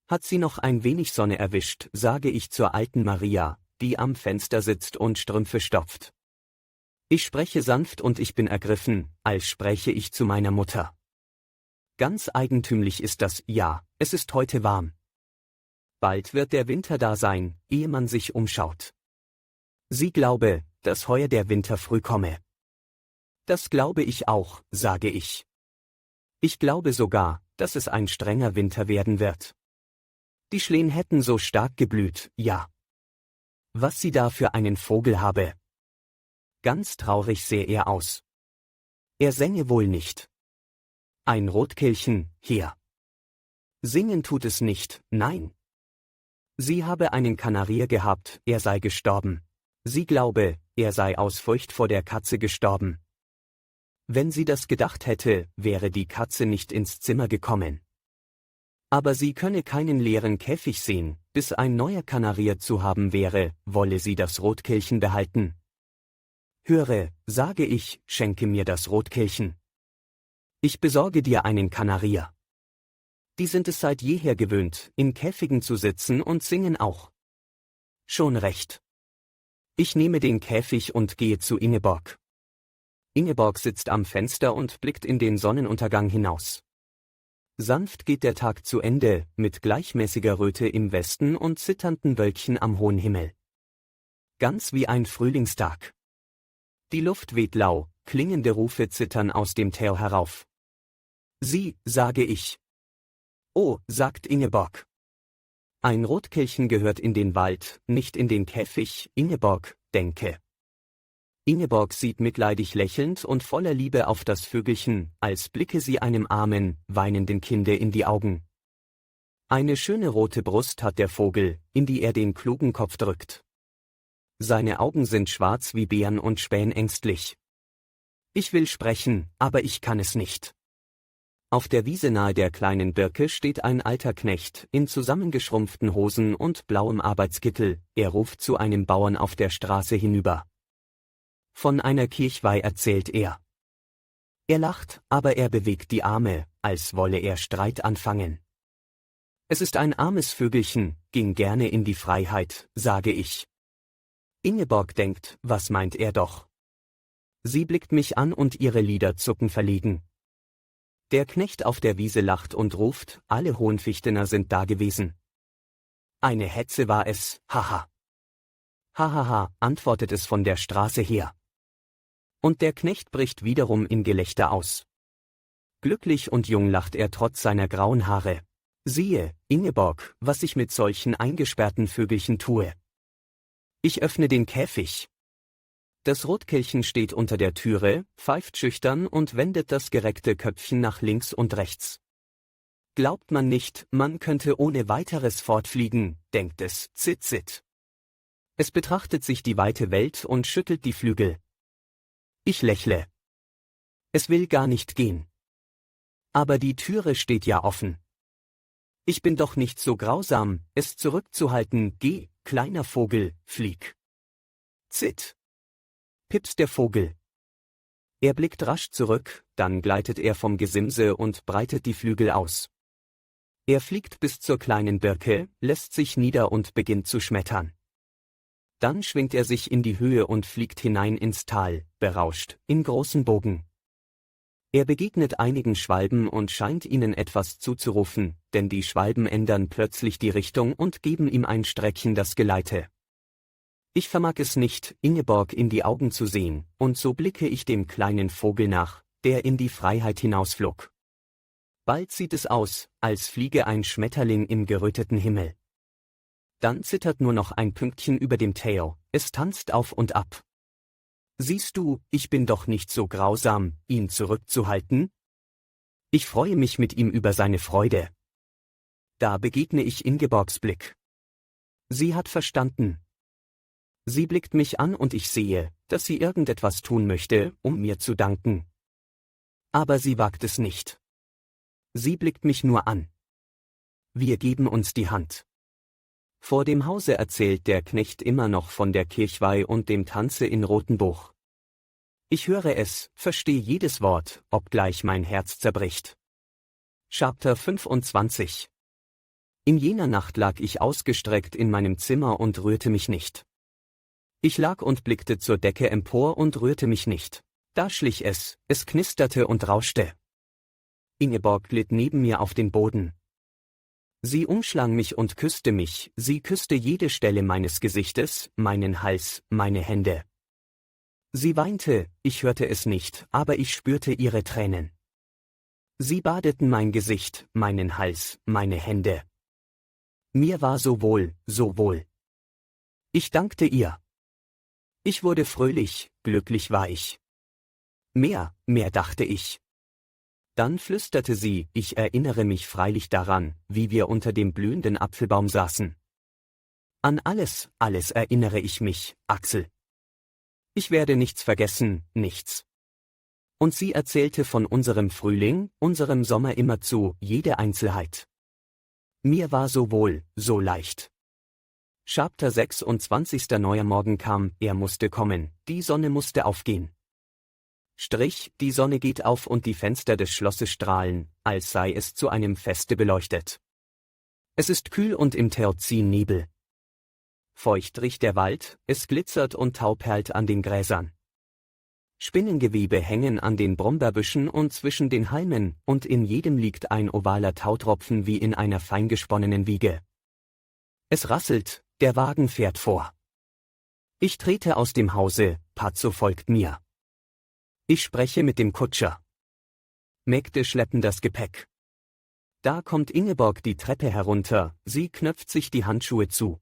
Hat sie noch ein wenig Sonne erwischt, sage ich zur alten Maria, die am Fenster sitzt und Strümpfe stopft. Ich spreche sanft und ich bin ergriffen, als spräche ich zu meiner Mutter. Ganz eigentümlich ist das, ja, es ist heute warm. Bald wird der Winter da sein, ehe man sich umschaut. Sie glaube, dass heuer der Winter früh komme. Das glaube ich auch, sage ich. Ich glaube sogar, dass es ein strenger Winter werden wird. Die Schlehen hätten so stark geblüht, ja. Was sie da für einen Vogel habe. Ganz traurig sähe er aus. Er sänge wohl nicht. Ein Rotkehlchen, hier. Singen tut es nicht, nein. Sie habe einen Kanarier gehabt, er sei gestorben. Sie glaube, er sei aus Furcht vor der Katze gestorben. Wenn sie das gedacht hätte, wäre die Katze nicht ins Zimmer gekommen. Aber sie könne keinen leeren Käfig sehen, bis ein neuer Kanarier zu haben wäre, wolle sie das Rotkehlchen behalten. Höre, sage ich, schenke mir das Rotkehlchen. Ich besorge dir einen Kanarier. Die sind es seit jeher gewöhnt, in Käfigen zu sitzen und singen auch. Schon recht. Ich nehme den Käfig und gehe zu Ingeborg. Ingeborg sitzt am Fenster und blickt in den Sonnenuntergang hinaus. Sanft geht der Tag zu Ende, mit gleichmäßiger Röte im Westen und zitternden Wölkchen am hohen Himmel. Ganz wie ein Frühlingstag. Die Luft weht lau, klingende Rufe zittern aus dem Tal herauf. Sie, sage ich. Oh, sagt Ingeborg. Ein Rotkehlchen gehört in den Wald, nicht in den Käfig, Ingeborg, denke. Ingeborg sieht mitleidig lächelnd und voller Liebe auf das Vögelchen, als blicke sie einem armen, weinenden Kinde in die Augen. Eine schöne rote Brust hat der Vogel, in die er den klugen Kopf drückt. Seine Augen sind schwarz wie Bären und spähen ängstlich. Ich will sprechen, aber ich kann es nicht. Auf der Wiese nahe der kleinen Birke steht ein alter Knecht, in zusammengeschrumpften Hosen und blauem Arbeitskittel, er ruft zu einem Bauern auf der Straße hinüber. Von einer Kirchweih erzählt er. Er lacht, aber er bewegt die Arme, als wolle er Streit anfangen. Es ist ein armes Vögelchen, ging gerne in die Freiheit, sage ich. Ingeborg denkt, was meint er doch? Sie blickt mich an und ihre Lider zucken verlegen. Der Knecht auf der Wiese lacht und ruft, alle Hohenfichtener sind da gewesen. Eine Hetze war es, haha. Hahaha, antwortet es von der Straße her. Und der Knecht bricht wiederum in Gelächter aus. Glücklich und jung lacht er trotz seiner grauen Haare. Siehe, Ingeborg, was ich mit solchen eingesperrten Vögelchen tue. Ich öffne den Käfig. Das Rotkehlchen steht unter der Türe, pfeift schüchtern und wendet das gereckte Köpfchen nach links und rechts. Glaubt man nicht, man könnte ohne weiteres fortfliegen, denkt es, zit zit. Es betrachtet sich die weite Welt und schüttelt die Flügel. Ich lächle. Es will gar nicht gehen. Aber die Türe steht ja offen. Ich bin doch nicht so grausam, es zurückzuhalten, geh, kleiner Vogel, flieg. Zit. Pips der Vogel. Er blickt rasch zurück, dann gleitet er vom Gesimse und breitet die Flügel aus. Er fliegt bis zur kleinen Birke, lässt sich nieder und beginnt zu schmettern. Dann schwingt er sich in die Höhe und fliegt hinein ins Tal, berauscht, in großen Bogen. Er begegnet einigen Schwalben und scheint ihnen etwas zuzurufen, denn die Schwalben ändern plötzlich die Richtung und geben ihm ein Streckchen das Geleite. Ich vermag es nicht, Ingeborg in die Augen zu sehen, und so blicke ich dem kleinen Vogel nach, der in die Freiheit hinausflog. Bald sieht es aus, als fliege ein Schmetterling im geröteten Himmel. Dann zittert nur noch ein Pünktchen über dem Tail, es tanzt auf und ab. Siehst du, ich bin doch nicht so grausam, ihn zurückzuhalten? Ich freue mich mit ihm über seine Freude. Da begegne ich Ingeborgs Blick. Sie hat verstanden. Sie blickt mich an und ich sehe, dass sie irgendetwas tun möchte, um mir zu danken. Aber sie wagt es nicht. Sie blickt mich nur an. Wir geben uns die Hand. Vor dem Hause erzählt der Knecht immer noch von der Kirchweih und dem Tanze in Rothenbuch. Ich höre es, verstehe jedes Wort, obgleich mein Herz zerbricht. Chapter 25. In jener Nacht lag ich ausgestreckt in meinem Zimmer und rührte mich nicht. Ich lag und blickte zur Decke empor und rührte mich nicht. Da schlich es knisterte und rauschte. Ingeborg glitt neben mir auf den Boden. Sie umschlang mich und küsste mich, sie küsste jede Stelle meines Gesichtes, meinen Hals, meine Hände. Sie weinte, ich hörte es nicht, aber ich spürte ihre Tränen. Sie badeten mein Gesicht, meinen Hals, meine Hände. Mir war so wohl, so wohl. Ich dankte ihr. Ich wurde fröhlich, glücklich war ich. Mehr dachte ich. Dann flüsterte sie, ich erinnere mich freilich daran, wie wir unter dem blühenden Apfelbaum saßen. An alles erinnere ich mich, Axel. Ich werde nichts vergessen, nichts. Und sie erzählte von unserem Frühling, unserem Sommer immerzu, jede Einzelheit. Mir war so wohl, so leicht. Chapter 26. Neuer Morgen kam, er musste kommen, die Sonne musste aufgehen. Die Sonne geht auf und die Fenster des Schlosses strahlen, als sei es zu einem Feste beleuchtet. Es ist kühl und im Tal ziehen Nebel. Feucht riecht der Wald, es glitzert und tau perlt an den Gräsern. Spinnengewebe hängen an den Brombeerbüschen und zwischen den Halmen, und in jedem liegt ein ovaler Tautropfen wie in einer feingesponnenen Wiege. Es rasselt, der Wagen fährt vor. Ich trete aus dem Hause, Pazzo folgt mir. Ich spreche mit dem Kutscher. Mägde schleppen das Gepäck. Da kommt Ingeborg die Treppe herunter, sie knöpft sich die Handschuhe zu.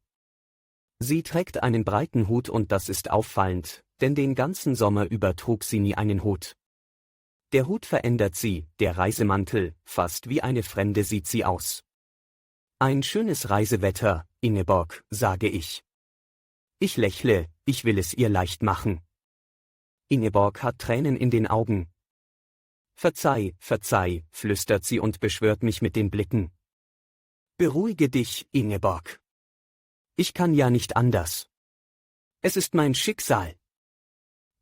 Sie trägt einen breiten Hut und das ist auffallend, denn den ganzen Sommer über trug sie nie einen Hut. Der Hut verändert sie, der Reisemantel, fast wie eine Fremde sieht sie aus. Ein schönes Reisewetter, Ingeborg, sage ich. Ich lächle, ich will es ihr leicht machen. Ingeborg hat Tränen in den Augen. Verzeih, verzeih, flüstert sie und beschwört mich mit den Blicken. Beruhige dich, Ingeborg. Ich kann ja nicht anders. Es ist mein Schicksal.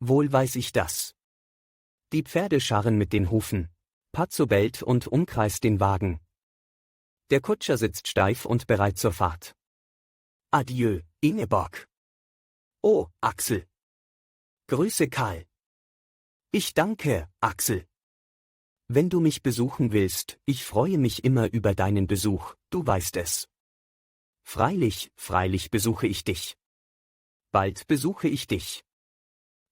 Wohl weiß ich das. Die Pferde scharren mit den Hufen. Pazzo bellt und umkreist den Wagen. Der Kutscher sitzt steif und bereit zur Fahrt. Adieu, Ingeborg. Oh, Axel. Grüße Karl. Ich danke, Axel. Wenn du mich besuchen willst, ich freue mich immer über deinen Besuch, du weißt es. Freilich, freilich besuche ich dich. Bald besuche ich dich.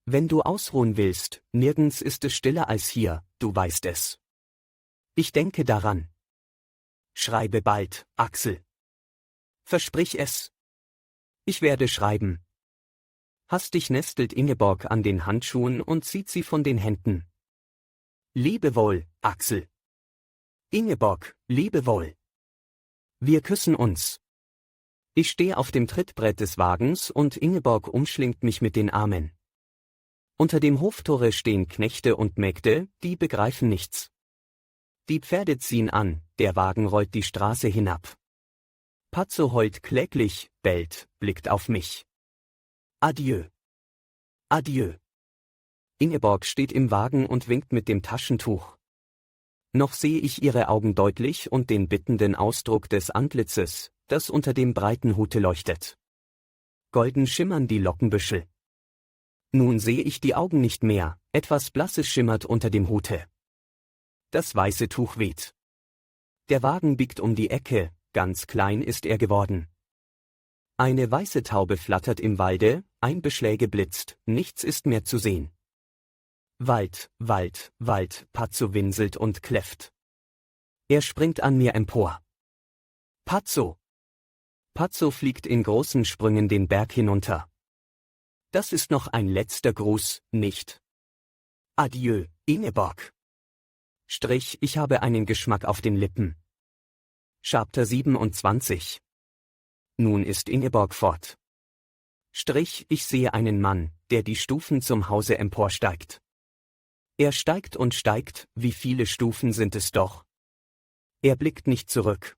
Wenn du ausruhen willst, nirgends ist es stiller als hier, du weißt es. Ich denke daran. Schreibe bald, Axel. Versprich es. Ich werde schreiben. Hastig nestelt Ingeborg an den Handschuhen und zieht sie von den Händen. Lebewohl, Axel. Ingeborg, lebewohl. Wir küssen uns. Ich stehe auf dem Trittbrett des Wagens und Ingeborg umschlingt mich mit den Armen. Unter dem Hoftore stehen Knechte und Mägde, die begreifen nichts. Die Pferde ziehen an, der Wagen rollt die Straße hinab. Pazzo heult kläglich, bellt, blickt auf mich. Adieu. Adieu. Ingeborg steht im Wagen und winkt mit dem Taschentuch. Noch sehe ich ihre Augen deutlich und den bittenden Ausdruck des Antlitzes, das unter dem breiten Hute leuchtet. Golden schimmern die Lockenbüschel. Nun sehe ich die Augen nicht mehr, etwas Blasses schimmert unter dem Hute. Das weiße Tuch weht. Der Wagen biegt um die Ecke, ganz klein ist er geworden. Eine weiße Taube flattert im Walde, ein Beschläge blitzt, nichts ist mehr zu sehen. Wald, Wald, Wald, Pazzo winselt und kläfft. Er springt an mir empor. Pazzo! Pazzo fliegt in großen Sprüngen den Berg hinunter. Das ist noch ein letzter Gruß, nicht? Adieu, Ingeborg. Strich, ich habe einen Geschmack auf den Lippen. Chapter 27. Nun ist Ingeborg fort. Strich, ich sehe einen Mann, der die Stufen zum Hause emporsteigt. Er steigt und steigt, wie viele Stufen sind es doch. Er blickt nicht zurück.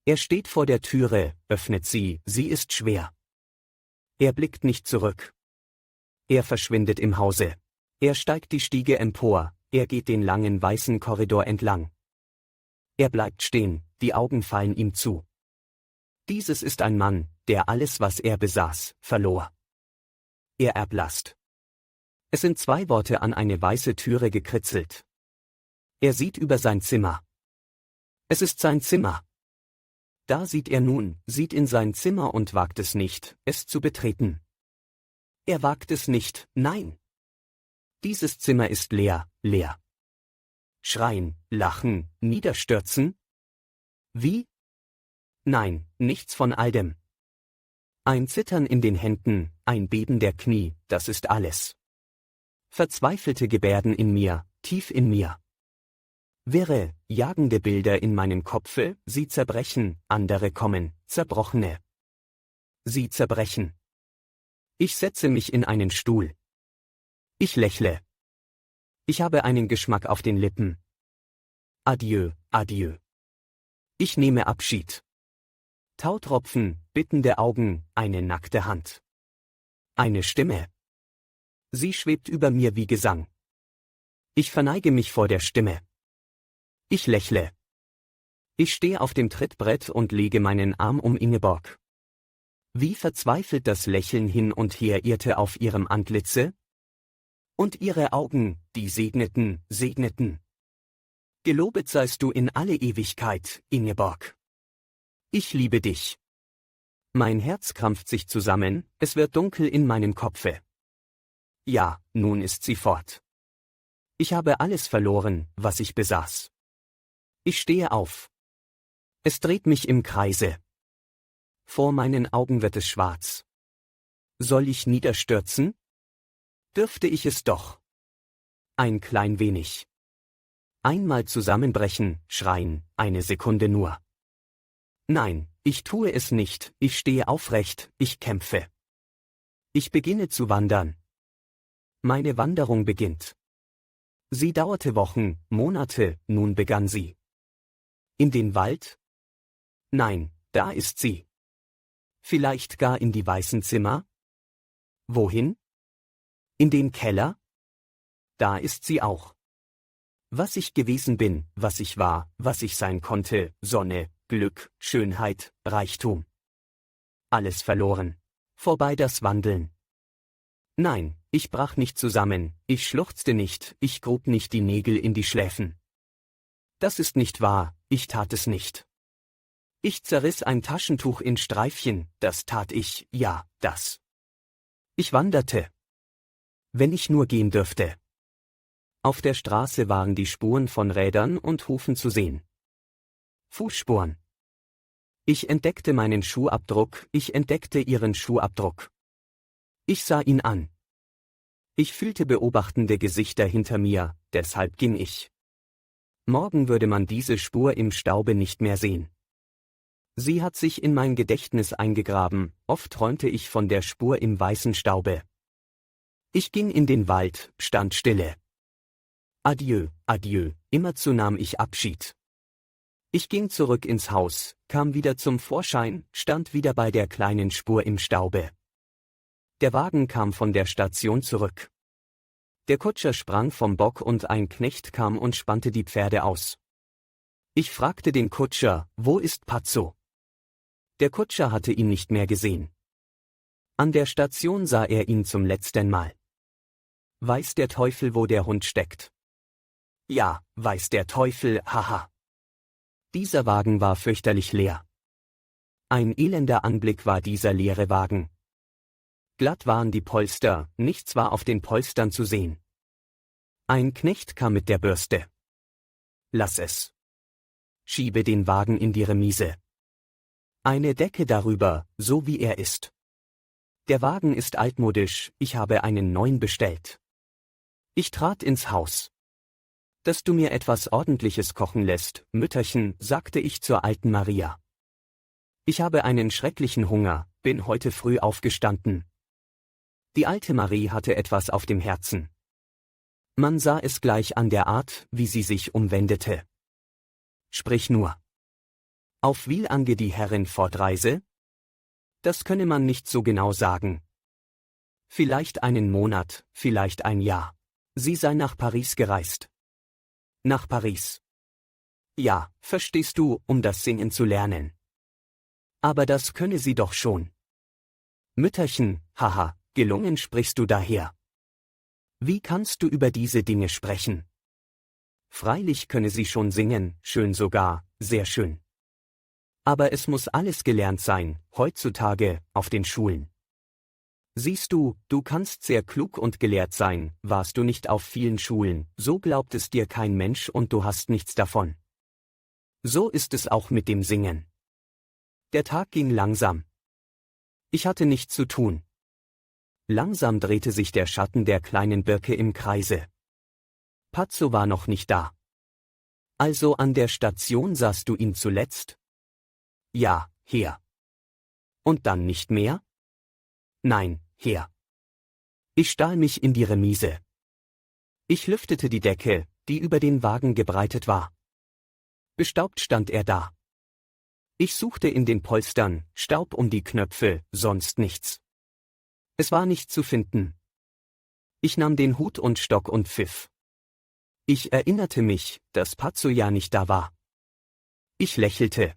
Er steht vor der Türe, öffnet sie, sie ist schwer. Er blickt nicht zurück. Er verschwindet im Hause. Er steigt die Stiege empor, er geht den langen weißen Korridor entlang. Er bleibt stehen, die Augen fallen ihm zu. Dieses ist ein Mann, der alles, was er besaß, verlor. Er erblasst. Es sind 2 Worte an eine weiße Türe gekritzelt. Er sieht über sein Zimmer. Es ist sein Zimmer. Da sieht er nun, sieht in sein Zimmer und wagt es nicht, es zu betreten. Er wagt es nicht, nein. Dieses Zimmer ist leer, leer. Schreien, lachen, niederstürzen? Wie? Nein, nichts von all dem. Ein Zittern in den Händen, ein Beben der Knie, das ist alles. Verzweifelte Gebärden in mir, tief in mir. Wirre, jagende Bilder in meinem Kopfe, sie zerbrechen, andere kommen, zerbrochene. Sie zerbrechen. Ich setze mich in einen Stuhl. Ich lächle. Ich habe einen Geschmack auf den Lippen. Adieu, adieu. Ich nehme Abschied. Tautropfen, bittende Augen, eine nackte Hand. Eine Stimme. Sie schwebt über mir wie Gesang. Ich verneige mich vor der Stimme. Ich lächle. Ich stehe auf dem Trittbrett und lege meinen Arm um Ingeborg. Wie verzweifelt das Lächeln hin und her irrte auf ihrem Antlitze? Und ihre Augen, die segneten, segneten. Gelobet seist du in alle Ewigkeit, Ingeborg. Ich liebe dich. Mein Herz krampft sich zusammen, es wird dunkel in meinem Kopfe. Ja, nun ist sie fort. Ich habe alles verloren, was ich besaß. Ich stehe auf. Es dreht mich im Kreise. Vor meinen Augen wird es schwarz. Soll ich niederstürzen? Dürfte ich es doch. Ein klein wenig. Einmal zusammenbrechen, schreien, eine Sekunde nur. Nein, ich tue es nicht, ich stehe aufrecht, ich kämpfe. Ich beginne zu wandern. Meine Wanderung beginnt. Sie dauerte Wochen, Monate, nun begann sie. In den Wald? Nein, da ist sie. Vielleicht gar in die weißen Zimmer? Wohin? In den Keller? Da ist sie auch. Was ich gewesen bin, was ich war, was ich sein konnte, Sonne, Glück, Schönheit, Reichtum. Alles verloren. Vorbei das Wandeln. Nein, ich brach nicht zusammen, ich schluchzte nicht, ich grub nicht die Nägel in die Schläfen. Das ist nicht wahr, ich tat es nicht. Ich zerriss ein Taschentuch in Streifchen, das tat ich, ja, das. Ich wanderte. Wenn ich nur gehen dürfte. Auf der Straße waren die Spuren von Rädern und Hufen zu sehen. Fußspuren. Ich entdeckte meinen Schuhabdruck, ich entdeckte ihren Schuhabdruck. Ich sah ihn an. Ich fühlte beobachtende Gesichter hinter mir, deshalb ging ich. Morgen würde man diese Spur im Staube nicht mehr sehen. Sie hat sich in mein Gedächtnis eingegraben, oft träumte ich von der Spur im weißen Staube. Ich ging in den Wald, stand stille. Adieu, adieu, immerzu nahm ich Abschied. Ich ging zurück ins Haus, kam wieder zum Vorschein, stand wieder bei der kleinen Spur im Staube. Der Wagen kam von der Station zurück. Der Kutscher sprang vom Bock und ein Knecht kam und spannte die Pferde aus. Ich fragte den Kutscher, wo ist Pazzo? Der Kutscher hatte ihn nicht mehr gesehen. An der Station sah er ihn zum letzten Mal. Weiß der Teufel, wo der Hund steckt? Ja, weiß der Teufel, haha. Dieser Wagen war fürchterlich leer. Ein elender Anblick war dieser leere Wagen. Glatt waren die Polster, nichts war auf den Polstern zu sehen. Ein Knecht kam mit der Bürste. Lass es. Schiebe den Wagen in die Remise. Eine Decke darüber, so wie er ist. Der Wagen ist altmodisch, ich habe einen neuen bestellt. Ich trat ins Haus. Dass du mir etwas Ordentliches kochen lässt, Mütterchen, sagte ich zur alten Maria. Ich habe einen schrecklichen Hunger, bin heute früh aufgestanden. Die alte Marie hatte etwas auf dem Herzen. Man sah es gleich an der Art, wie sie sich umwendete. Sprich nur. Auf wie lange die Herrin fortreise? Das könne man nicht so genau sagen. Vielleicht einen Monat, vielleicht ein Jahr. Sie sei nach Paris gereist. Nach Paris. Ja, verstehst du, um das Singen zu lernen. Aber das könne sie doch schon. Mütterchen, haha, gelungen sprichst du daher. Wie kannst du über diese Dinge sprechen? Freilich könne sie schon singen, schön sogar, sehr schön. Aber es muss alles gelernt sein, heutzutage, auf den Schulen. Siehst du, du kannst sehr klug und gelehrt sein, warst du nicht auf vielen Schulen, so glaubt es dir kein Mensch und du hast nichts davon. So ist es auch mit dem Singen. Der Tag ging langsam. Ich hatte nichts zu tun. Langsam drehte sich der Schatten der kleinen Birke im Kreise. Pazzo war noch nicht da. Also an der Station sahst du ihn zuletzt? Ja, her. Und dann nicht mehr? Nein, her. Ich stahl mich in die Remise. Ich lüftete die Decke, die über den Wagen gebreitet war. Bestaubt stand er da. Ich suchte in den Polstern, Staub um die Knöpfe, sonst nichts. Es war nichts zu finden. Ich nahm den Hut und Stock und pfiff. Ich erinnerte mich, dass Pazzo ja nicht da war. Ich lächelte.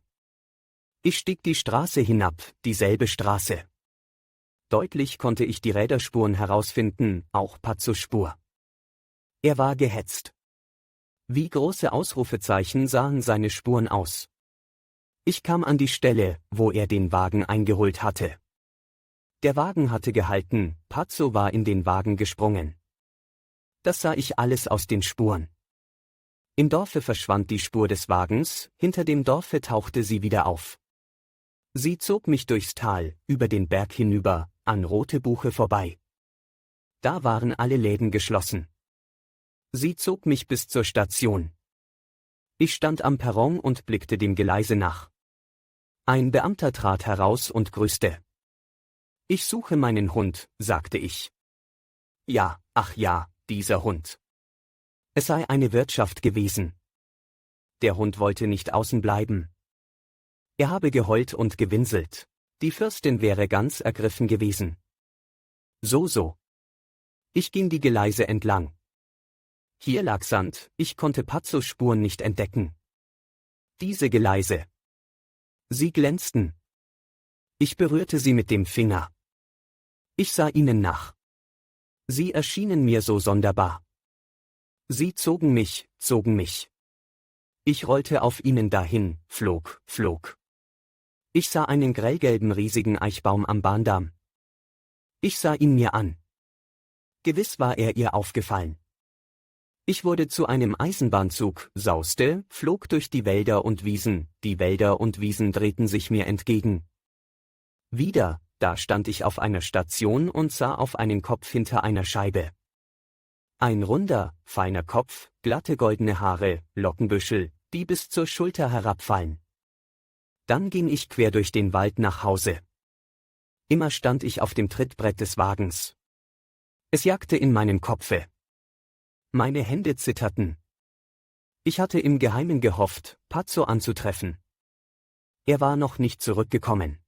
Ich stieg die Straße hinab, dieselbe Straße. Deutlich konnte ich die Räderspuren herausfinden, auch Pazzos Spur. Er war gehetzt. Wie große Ausrufezeichen sahen seine Spuren aus. Ich kam an die Stelle, wo er den Wagen eingeholt hatte. Der Wagen hatte gehalten, Pazzo war in den Wagen gesprungen. Das sah ich alles aus den Spuren. Im Dorfe verschwand die Spur des Wagens, hinter dem Dorfe tauchte sie wieder auf. Sie zog mich durchs Tal, über den Berg hinüber, an Rote Buche vorbei. Da waren alle Läden geschlossen. Sie zog mich bis zur Station. Ich stand am Perron und blickte dem Geleise nach. Ein Beamter trat heraus und grüßte. »Ich suche meinen Hund«, sagte ich. »Ja, ach ja, dieser Hund. Es sei eine Wirtschaft gewesen. Der Hund wollte nicht außen bleiben. Er habe geheult und gewinselt. Die Fürstin wäre ganz ergriffen gewesen. So. Ich ging die Geleise entlang. Hier lag Sand, ich konnte Pazzos Spuren nicht entdecken. Diese Geleise. Sie glänzten. Ich berührte sie mit dem Finger. Ich sah ihnen nach. Sie erschienen mir so sonderbar. Sie zogen mich. Ich rollte auf ihnen dahin, flog. Ich sah einen grellgelben riesigen Eichbaum am Bahndamm. Ich sah ihn mir an. Gewiss war er ihr aufgefallen. Ich wurde zu einem Eisenbahnzug, sauste, flog durch die Wälder und Wiesen drehten sich mir entgegen. Wieder, da stand ich auf einer Station und sah auf einen Kopf hinter einer Scheibe. Ein runder, feiner Kopf, glatte goldene Haare, Lockenbüschel, die bis zur Schulter herabfallen. Dann ging ich quer durch den Wald nach Hause. Immer stand ich auf dem Trittbrett des Wagens. Es jagte in meinem Kopfe. Meine Hände zitterten. Ich hatte im Geheimen gehofft, Pazzo anzutreffen. Er war noch nicht zurückgekommen.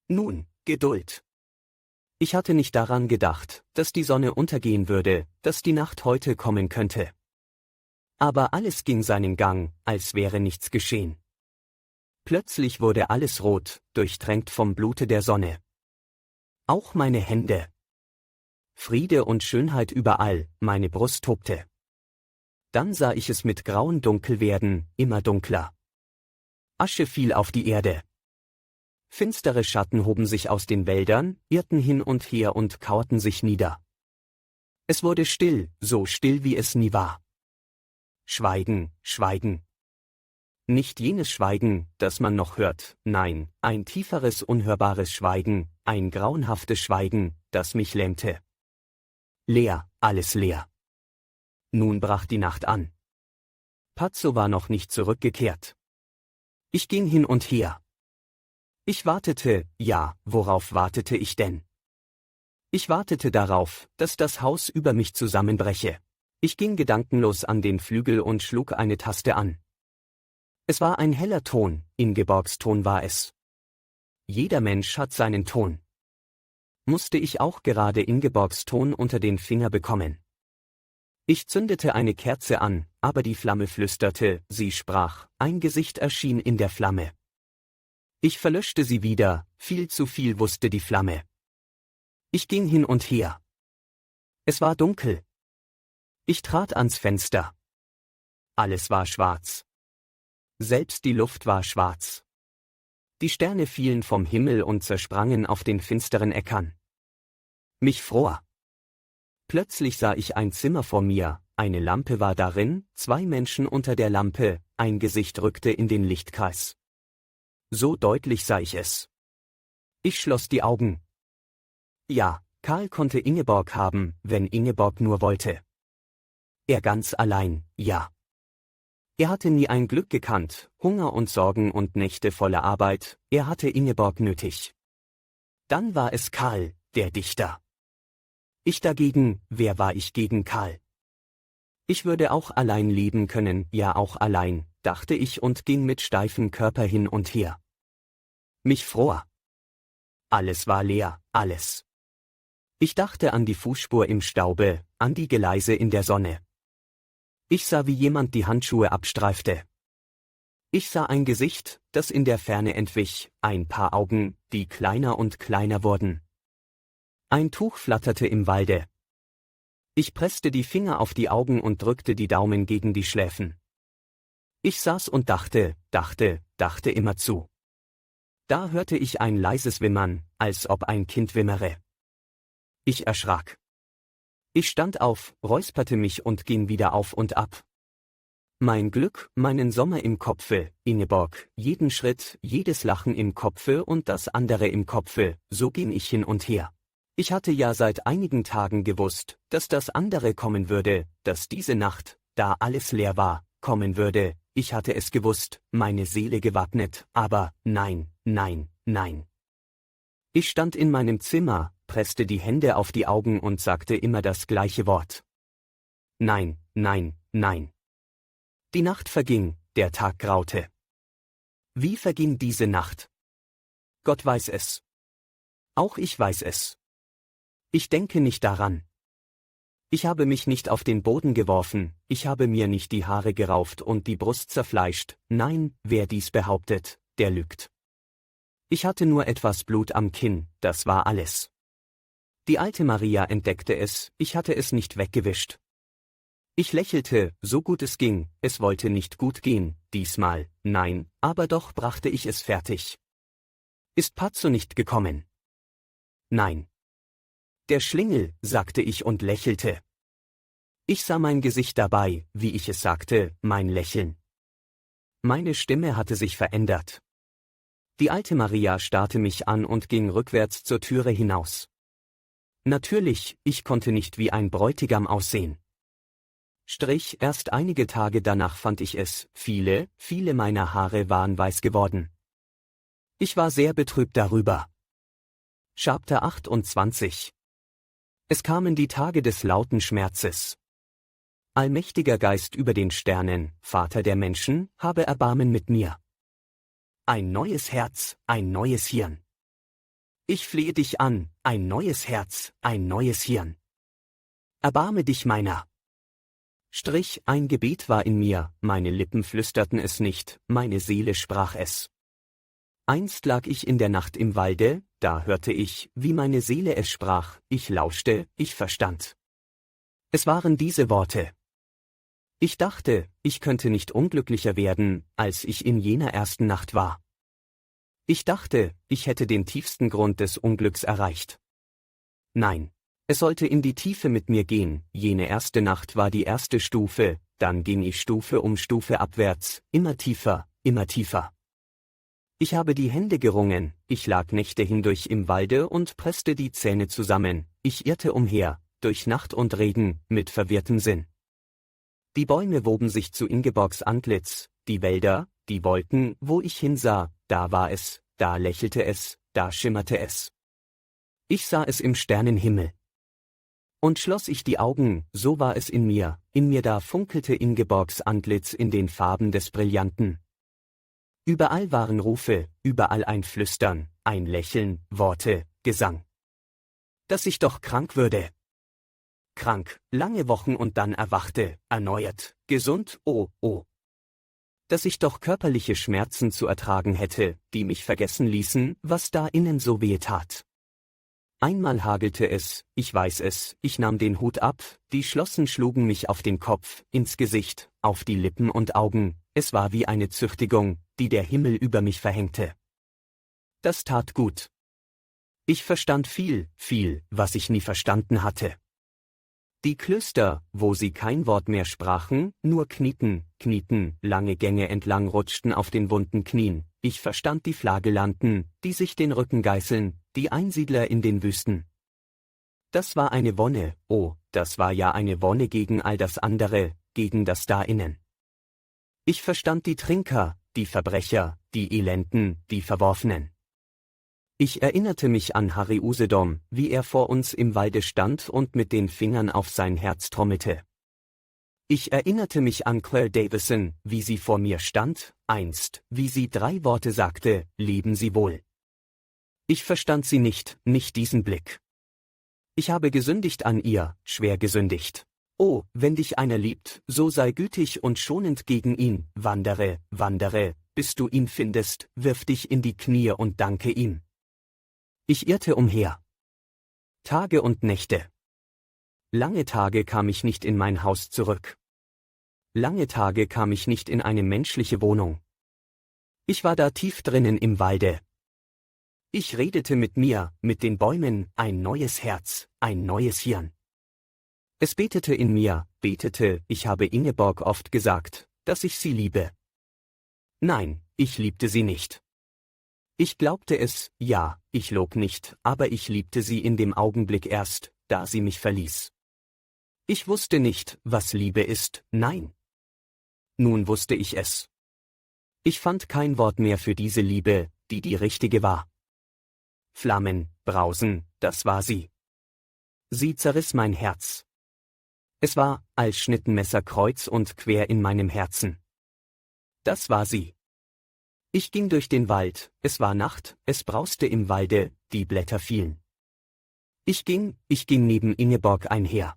Nun, Geduld. Ich hatte nicht daran gedacht, dass die Sonne untergehen würde, dass die Nacht heute kommen könnte. Aber alles ging seinen Gang, als wäre nichts geschehen. Plötzlich wurde alles rot, durchtränkt vom Blute der Sonne. Auch meine Hände. Friede und Schönheit überall, meine Brust tobte. Dann sah ich es mit Grauen dunkel werden, immer dunkler. Asche fiel auf die Erde. Finstere Schatten hoben sich aus den Wäldern, irrten hin und her und kauerten sich nieder. Es wurde still, so still wie es nie war. Schweigen. Nicht jenes Schweigen, das man noch hört, nein, ein tieferes, unhörbares Schweigen, ein grauenhaftes Schweigen, das mich lähmte. Leer, alles leer. Nun brach die Nacht an. Pazzo war noch nicht zurückgekehrt. Ich ging hin und her. Ich wartete, ja, worauf wartete ich denn? Ich wartete darauf, dass das Haus über mich zusammenbreche. Ich ging gedankenlos an den Flügel und schlug eine Taste an. Es war ein heller Ton, Ingeborgs Ton war es. Jeder Mensch hat seinen Ton. Musste ich auch gerade Ingeborgs Ton unter den Finger bekommen? Ich zündete eine Kerze an, aber die Flamme flüsterte, sie sprach, ein Gesicht erschien in der Flamme. Ich verlöschte sie wieder, viel zu viel wusste die Flamme. Ich ging hin und her. Es war dunkel. Ich trat ans Fenster. Alles war schwarz. Selbst die Luft war schwarz. Die Sterne fielen vom Himmel und zersprangen auf den finsteren Äckern. Mich fror. Plötzlich sah ich ein Zimmer vor mir, eine Lampe war darin, 2 Menschen unter der Lampe, ein Gesicht rückte in den Lichtkreis. So deutlich sah ich es. Ich schloss die Augen. Ja, Karl konnte Ingeborg haben, wenn Ingeborg nur wollte. Er ganz allein, ja. Er hatte nie ein Glück gekannt, Hunger und Sorgen und Nächte voller Arbeit, er hatte Ingeborg nötig. Dann war es Karl, der Dichter. Ich dagegen, wer war ich gegen Karl? Ich würde auch allein leben können, ja auch allein, dachte ich und ging mit steifem Körper hin und her. Mich fror. Alles war leer, alles. Ich dachte an die Fußspur im Staube, an die Geleise in der Sonne. Ich sah, wie jemand die Handschuhe abstreifte. Ich sah ein Gesicht, das in der Ferne entwich, ein paar Augen, die kleiner und kleiner wurden. Ein Tuch flatterte im Walde. Ich presste die Finger auf die Augen und drückte die Daumen gegen die Schläfen. Ich saß und dachte immerzu. Da hörte ich ein leises Wimmern, als ob ein Kind wimmere. Ich erschrak. Ich stand auf, räusperte mich und ging wieder auf und ab. Mein Glück, meinen Sommer im Kopfe, Ingeborg, jeden Schritt, jedes Lachen im Kopfe und das andere im Kopfe, so ging ich hin und her. Ich hatte ja seit einigen Tagen gewusst, dass das andere kommen würde, dass diese Nacht, da alles leer war, kommen würde, ich hatte es gewusst, meine Seele gewappnet, aber, nein, nein, nein. Ich stand in meinem Zimmer, presste die Hände auf die Augen und sagte immer das gleiche Wort. Nein, nein, nein. Die Nacht verging, der Tag graute. Wie verging diese Nacht? Gott weiß es. Auch ich weiß es. Ich denke nicht daran. Ich habe mich nicht auf den Boden geworfen, ich habe mir nicht die Haare gerauft und die Brust zerfleischt, nein, wer dies behauptet, der lügt. Ich hatte nur etwas Blut am Kinn, das war alles. Die alte Maria entdeckte es, ich hatte es nicht weggewischt. Ich lächelte, so gut es ging, es wollte nicht gut gehen, diesmal, nein, aber doch brachte ich es fertig. Ist Pazzo nicht gekommen? Nein. Der Schlingel, sagte ich und lächelte. Ich sah mein Gesicht dabei, wie ich es sagte, mein Lächeln. Meine Stimme hatte sich verändert. Die alte Maria starrte mich an und ging rückwärts zur Türe hinaus. Natürlich, ich konnte nicht wie ein Bräutigam aussehen. Erst einige Tage danach fand ich es, viele meiner Haare waren weiß geworden. Ich war sehr betrübt darüber. Chapter 28. Es kamen die Tage des lauten Schmerzes. Allmächtiger Geist über den Sternen, Vater der Menschen, habe Erbarmen mit mir. Ein neues Herz, ein neues Hirn. Ich flehe dich an, ein neues Herz, ein neues Hirn. Erbarme dich meiner. Ein Gebet war in mir, meine Lippen flüsterten es nicht, meine Seele sprach es. Einst lag ich in der Nacht im Walde, da hörte ich, wie meine Seele es sprach, ich lauschte, ich verstand. Es waren diese Worte. Ich dachte, ich könnte nicht unglücklicher werden, als ich in jener ersten Nacht war. Ich dachte, ich hätte den tiefsten Grund des Unglücks erreicht. Nein. Es sollte in die Tiefe mit mir gehen, jene erste Nacht war die erste Stufe, dann ging ich Stufe um Stufe abwärts, immer tiefer, immer tiefer. Ich habe die Hände gerungen, ich lag Nächte hindurch im Walde und presste die Zähne zusammen, ich irrte umher, durch Nacht und Regen, mit verwirrtem Sinn. Die Bäume woben sich zu Ingeborgs Antlitz, die Wälder, die Wolken, wo ich hinsah, da war es, da lächelte es, da schimmerte es. Ich sah es im Sternenhimmel. Und schloss ich die Augen, so war es in mir da funkelte Ingeborgs Antlitz in den Farben des Brillanten. Überall waren Rufe, überall ein Flüstern, ein Lächeln, Worte, Gesang. Dass ich doch krank würde. Krank, lange Wochen und dann erwachte, erneuert, gesund, oh, oh. Dass ich doch körperliche Schmerzen zu ertragen hätte, die mich vergessen ließen, was da innen so weh tat. Einmal hagelte es, ich weiß es, ich nahm den Hut ab, die Schlossen schlugen mich auf den Kopf, ins Gesicht, auf die Lippen und Augen, es war wie eine Züchtigung, die der Himmel über mich verhängte. Das tat gut. Ich verstand viel, was ich nie verstanden hatte. Die Klöster, wo sie kein Wort mehr sprachen, nur knieten, lange Gänge entlang rutschten auf den wunden Knien, ich verstand die Flagellanten, die sich den Rücken geißeln, die Einsiedler in den Wüsten. Das war eine Wonne, oh, das war ja eine Wonne gegen all das andere, gegen das da innen. Ich verstand die Trinker, die Verbrecher, die Elenden, die Verworfenen. Ich erinnerte mich an Harry Usedom, wie er vor uns im Walde stand und mit den Fingern auf sein Herz trommelte. Ich erinnerte mich an Claire Davison, wie sie vor mir stand, einst, wie sie 3 Worte sagte, leben Sie wohl. Ich verstand sie nicht diesen Blick. Ich habe gesündigt an ihr, schwer gesündigt. Oh, wenn dich einer liebt, so sei gütig und schonend gegen ihn, wandere, bis du ihn findest, wirf dich in die Knie und danke ihm. Ich irrte umher. Tage und Nächte. Lange Tage kam ich nicht in mein Haus zurück. Lange Tage kam ich nicht in eine menschliche Wohnung. Ich war da tief drinnen im Walde. Ich redete mit mir, mit den Bäumen, ein neues Herz, ein neues Hirn. Es betete in mir, ich habe Ingeborg oft gesagt, dass ich sie liebe. Nein, ich liebte sie nicht. Ich glaubte es, ja, ich log nicht, aber ich liebte sie in dem Augenblick erst, da sie mich verließ. Ich wusste nicht, was Liebe ist, nein. Nun wusste ich es. Ich fand kein Wort mehr für diese Liebe, die richtige war. Flammen, Brausen, das war sie. Sie zerriss mein Herz. Es war, als schnitten Messer kreuz und quer in meinem Herzen. Das war sie. Ich ging durch den Wald, es war Nacht, es brauste im Walde, die Blätter fielen. Ich ging neben Ingeborg einher.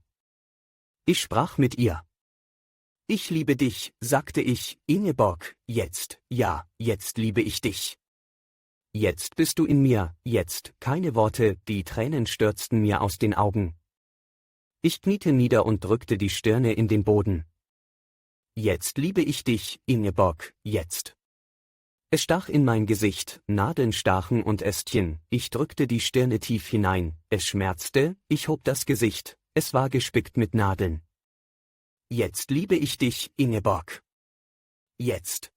Ich sprach mit ihr. Ich liebe dich, sagte ich, Ingeborg, jetzt, ja, jetzt liebe ich dich. Jetzt bist du in mir, jetzt, keine Worte, die Tränen stürzten mir aus den Augen. Ich kniete nieder und drückte die Stirne in den Boden. Jetzt liebe ich dich, Ingeborg, jetzt. Es stach in mein Gesicht, Nadeln stachen und Ästchen, ich drückte die Stirne tief hinein, es schmerzte, ich hob das Gesicht, es war gespickt mit Nadeln. Jetzt liebe ich dich, Ingeborg. Jetzt.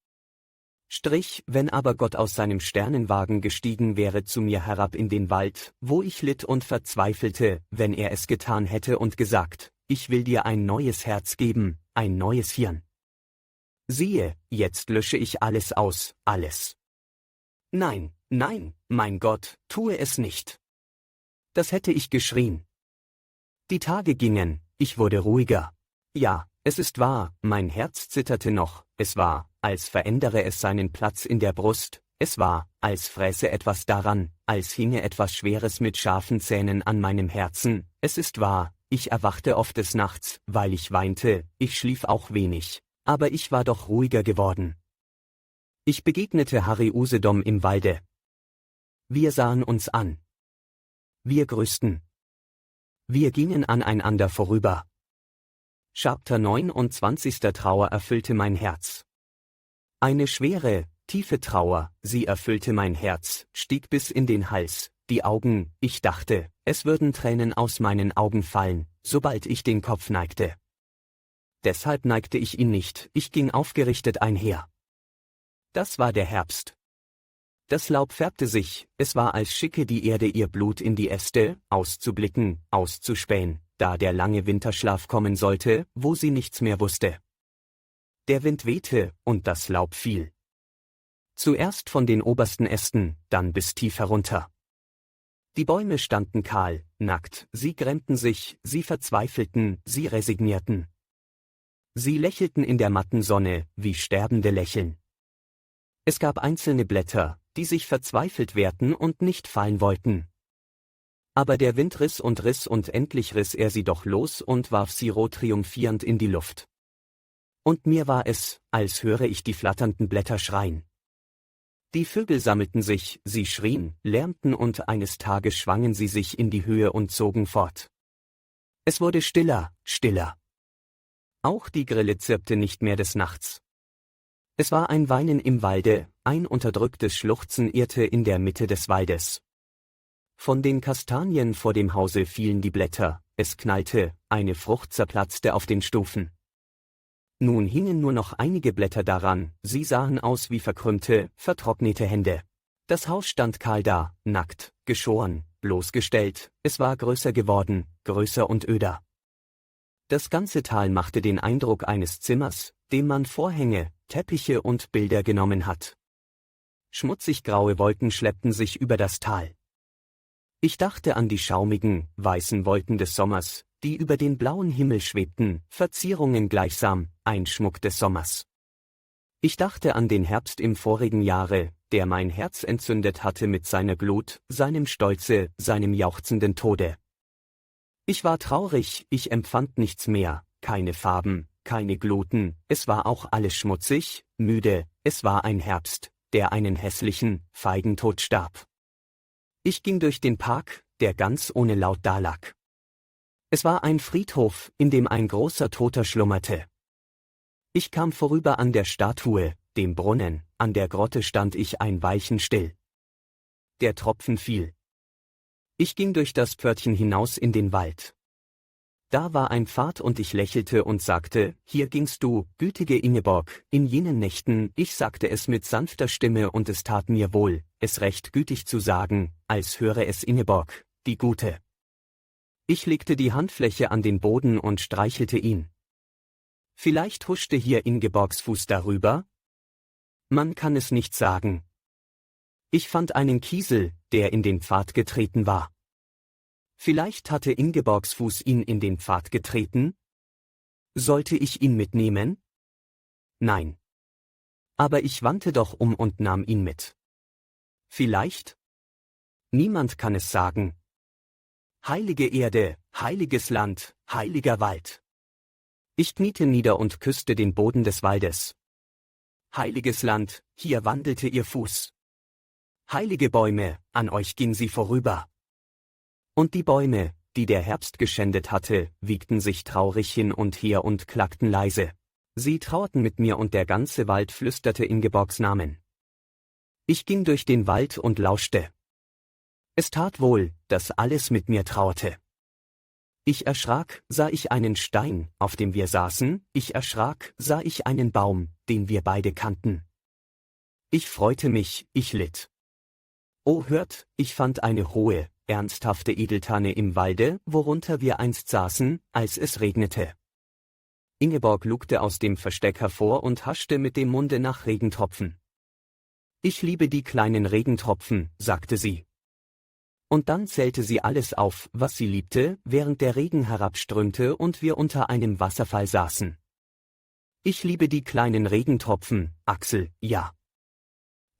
Wenn aber Gott aus seinem Sternenwagen gestiegen wäre zu mir herab in den Wald, wo ich litt und verzweifelte, wenn er es getan hätte und gesagt, ich will dir ein neues Herz geben, ein neues Hirn. Siehe, jetzt lösche ich alles aus, alles. Nein, nein, mein Gott, tue es nicht. Das hätte ich geschrien. Die Tage gingen, ich wurde ruhiger. Ja, es ist wahr, mein Herz zitterte noch, es war, als verändere es seinen Platz in der Brust, es war, als fräße etwas daran, als hinge etwas Schweres mit scharfen Zähnen an meinem Herzen, es ist wahr, ich erwachte oft des Nachts, weil ich weinte, ich schlief auch wenig, aber ich war doch ruhiger geworden. Ich begegnete Harry Usedom im Walde. Wir sahen uns an. Wir grüßten. Wir gingen aneinander vorüber. Chapter 29. Trauer erfüllte mein Herz. Eine schwere, tiefe Trauer, sie erfüllte mein Herz, stieg bis in den Hals, die Augen, ich dachte, es würden Tränen aus meinen Augen fallen, sobald ich den Kopf neigte. Deshalb neigte ich ihn nicht, ich ging aufgerichtet einher. Das war der Herbst. Das Laub färbte sich, es war als schicke die Erde ihr Blut in die Äste, auszublicken, auszuspähen, da der lange Winterschlaf kommen sollte, wo sie nichts mehr wusste. Der Wind wehte, und das Laub fiel. Zuerst von den obersten Ästen, dann bis tief herunter. Die Bäume standen kahl, nackt, sie grämten sich, sie verzweifelten, sie resignierten. Sie lächelten in der matten Sonne, wie Sterbende lächeln. Es gab einzelne Blätter, die sich verzweifelt wehrten und nicht fallen wollten. Aber der Wind riss und endlich riss er sie doch los und warf sie rot triumphierend in die Luft. Und mir war es, als höre ich die flatternden Blätter schreien. Die Vögel sammelten sich, sie schrien, lärmten und eines Tages schwangen sie sich in die Höhe und zogen fort. Es wurde stiller, stiller. Auch die Grille zirpte nicht mehr des Nachts. Es war ein Weinen im Walde, ein unterdrücktes Schluchzen irrte in der Mitte des Waldes. Von den Kastanien vor dem Hause fielen die Blätter, es knallte, eine Frucht zerplatzte auf den Stufen. Nun hingen nur noch einige Blätter daran, sie sahen aus wie verkrümmte, vertrocknete Hände. Das Haus stand kahl da, nackt, geschoren, bloßgestellt, es war größer geworden, größer und öder. Das ganze Tal machte den Eindruck eines Zimmers, dem man Vorhänge, Teppiche und Bilder genommen hat. Schmutzig graue Wolken schleppten sich über das Tal. Ich dachte an die schaumigen, weißen Wolken des Sommers, die über den blauen Himmel schwebten, Verzierungen gleichsam, ein Schmuck des Sommers. Ich dachte an den Herbst im vorigen Jahre, der mein Herz entzündet hatte mit seiner Glut, seinem Stolze, seinem jauchzenden Tode. Ich war traurig, ich empfand nichts mehr, keine Farben, keine Gluten, es war auch alles schmutzig, müde, es war ein Herbst, der einen hässlichen, feigen Tod starb. Ich ging durch den Park, der ganz ohne Laut dalag. Es war ein Friedhof, in dem ein großer Toter schlummerte. Ich kam vorüber an der Statue, dem Brunnen, an der Grotte stand ich ein Weilchen still. Der Tropfen fiel. Ich ging durch das Pförtchen hinaus in den Wald. Da war ein Pfad und ich lächelte und sagte, hier gingst du, gütige Ingeborg, in jenen Nächten, ich sagte es mit sanfter Stimme und es tat mir wohl, es recht gütig zu sagen, als höre es Ingeborg, die Gute. Ich legte die Handfläche an den Boden und streichelte ihn. Vielleicht huschte hier Ingeborgs Fuß darüber? Man kann es nicht sagen. Ich fand einen Kiesel, der in den Pfad getreten war. Vielleicht hatte Ingeborgs Fuß ihn in den Pfad getreten? Sollte ich ihn mitnehmen? Nein. Aber ich wandte doch um und nahm ihn mit. Vielleicht? Niemand kann es sagen. Heilige Erde, heiliges Land, heiliger Wald. Ich kniete nieder und küsste den Boden des Waldes. Heiliges Land, hier wandelte ihr Fuß. Heilige Bäume, an euch ging sie vorüber. Und die Bäume, die der Herbst geschändet hatte, wiegten sich traurig hin und her und klagten leise. Sie trauerten mit mir und der ganze Wald flüsterte Ingeborgs Namen. Ich ging durch den Wald und lauschte. Es tat wohl, dass alles mit mir trauerte. Ich erschrak, sah ich einen Stein, auf dem wir saßen, ich erschrak, sah ich einen Baum, den wir beide kannten. Ich freute mich, ich litt. Oh hört, ich fand eine hohe, ernsthafte Edeltanne im Walde, worunter wir einst saßen, als es regnete. Ingeborg lugte aus dem Versteck hervor und haschte mit dem Munde nach Regentropfen. Ich liebe die kleinen Regentropfen, sagte sie. Und dann zählte sie alles auf, was sie liebte, während der Regen herabströmte und wir unter einem Wasserfall saßen. Ich liebe die kleinen Regentropfen, Axel, ja.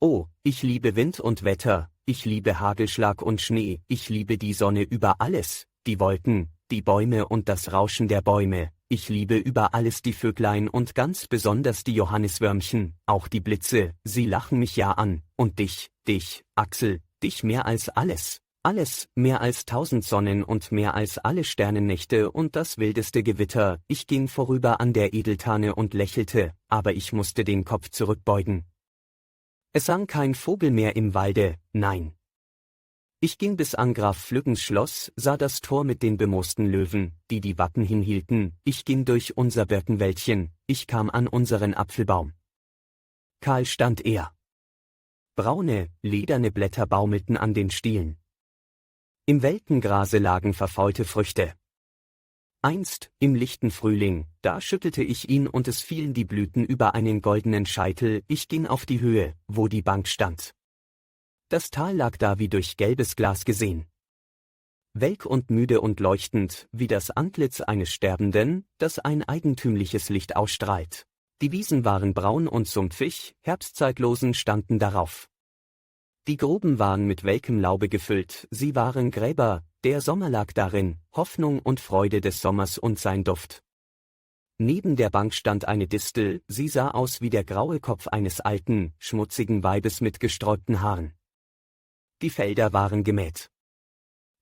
Oh, ich liebe Wind und Wetter, ich liebe Hagelschlag und Schnee, ich liebe die Sonne über alles, die Wolken, die Bäume und das Rauschen der Bäume, ich liebe über alles die Vöglein und ganz besonders die Johanniswürmchen, auch die Blitze, sie lachen mich ja an, und dich, Axel, dich mehr als alles. Alles, mehr als 1000 Sonnen und mehr als alle Sternennächte und das wildeste Gewitter, ich ging vorüber an der Edeltanne und lächelte, aber ich musste den Kopf zurückbeugen. Es sang kein Vogel mehr im Walde, nein. Ich ging bis an Graf Flüggens Schloss, sah das Tor mit den bemoosten Löwen, die die Wappen hinhielten, ich ging durch unser Birkenwäldchen, ich kam an unseren Apfelbaum. Kahl stand er. Braune, lederne Blätter baumelten an den Stielen. Im welken Grase lagen verfaulte Früchte. Einst, im lichten Frühling, da schüttelte ich ihn und es fielen die Blüten über einen goldenen Scheitel, ich ging auf die Höhe, wo die Bank stand. Das Tal lag da wie durch gelbes Glas gesehen. Welk und müde und leuchtend, wie das Antlitz eines Sterbenden, das ein eigentümliches Licht ausstrahlt. Die Wiesen waren braun und sumpfig, Herbstzeitlosen standen darauf. Die Gruben waren mit welkem Laube gefüllt, sie waren Gräber, der Sommer lag darin, Hoffnung und Freude des Sommers und sein Duft. Neben der Bank stand eine Distel, sie sah aus wie der graue Kopf eines alten, schmutzigen Weibes mit gesträubten Haaren. Die Felder waren gemäht.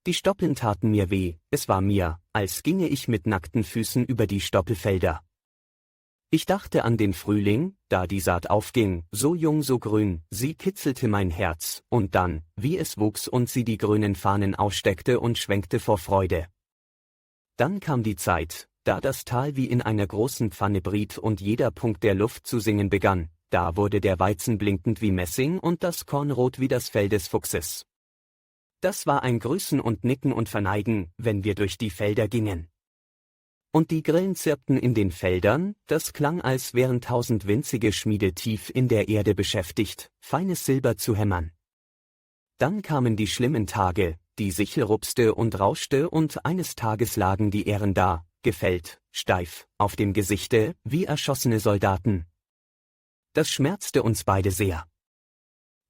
Die Stoppeln taten mir weh, es war mir, als ginge ich mit nackten Füßen über die Stoppelfelder. Ich dachte an den Frühling, da die Saat aufging, so jung, so grün, sie kitzelte mein Herz, und dann, wie es wuchs und sie die grünen Fahnen aussteckte und schwenkte vor Freude. Dann kam die Zeit, da das Tal wie in einer großen Pfanne briet und jeder Punkt der Luft zu singen begann, da wurde der Weizen blinkend wie Messing und das Korn rot wie das Fell des Fuchses. Das war ein Grüßen und Nicken und Verneigen, wenn wir durch die Felder gingen. Und die Grillen zirpten in den Feldern, das klang, als wären 1000 winzige Schmiede tief in der Erde beschäftigt, feines Silber zu hämmern. Dann kamen die schlimmen Tage, die Sichel rupste und rauschte und eines Tages lagen die Ähren da, gefällt, steif, auf dem Gesichte, wie erschossene Soldaten. Das schmerzte uns beide sehr.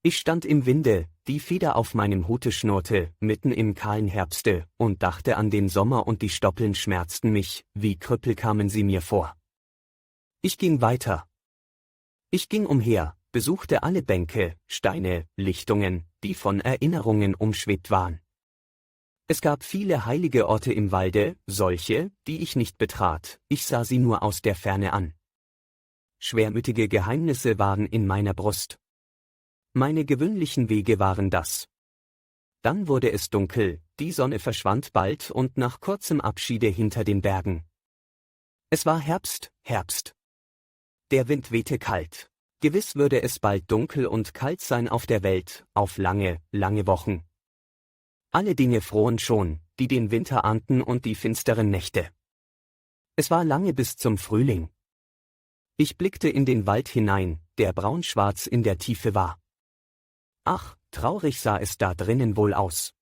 Ich stand im Winde, die Feder auf meinem Hute schnurrte, mitten im kahlen Herbste, und dachte an den Sommer und die Stoppeln schmerzten mich, wie Krüppel kamen sie mir vor. Ich ging weiter. Ich ging umher, besuchte alle Bänke, Steine, Lichtungen, die von Erinnerungen umschwebt waren. Es gab viele heilige Orte im Walde, solche, die ich nicht betrat, ich sah sie nur aus der Ferne an. Schwermütige Geheimnisse waren in meiner Brust. Meine gewöhnlichen Wege waren das. Dann wurde es dunkel, die Sonne verschwand bald und nach kurzem Abschiede hinter den Bergen. Es war Herbst. Der Wind wehte kalt. Gewiss würde es bald dunkel und kalt sein auf der Welt, auf lange Wochen. Alle Dinge frohen schon, die den Winter ahnten und die finsteren Nächte. Es war lange bis zum Frühling. Ich blickte in den Wald hinein, der braunschwarz in der Tiefe war. Ach, traurig sah es da drinnen wohl aus.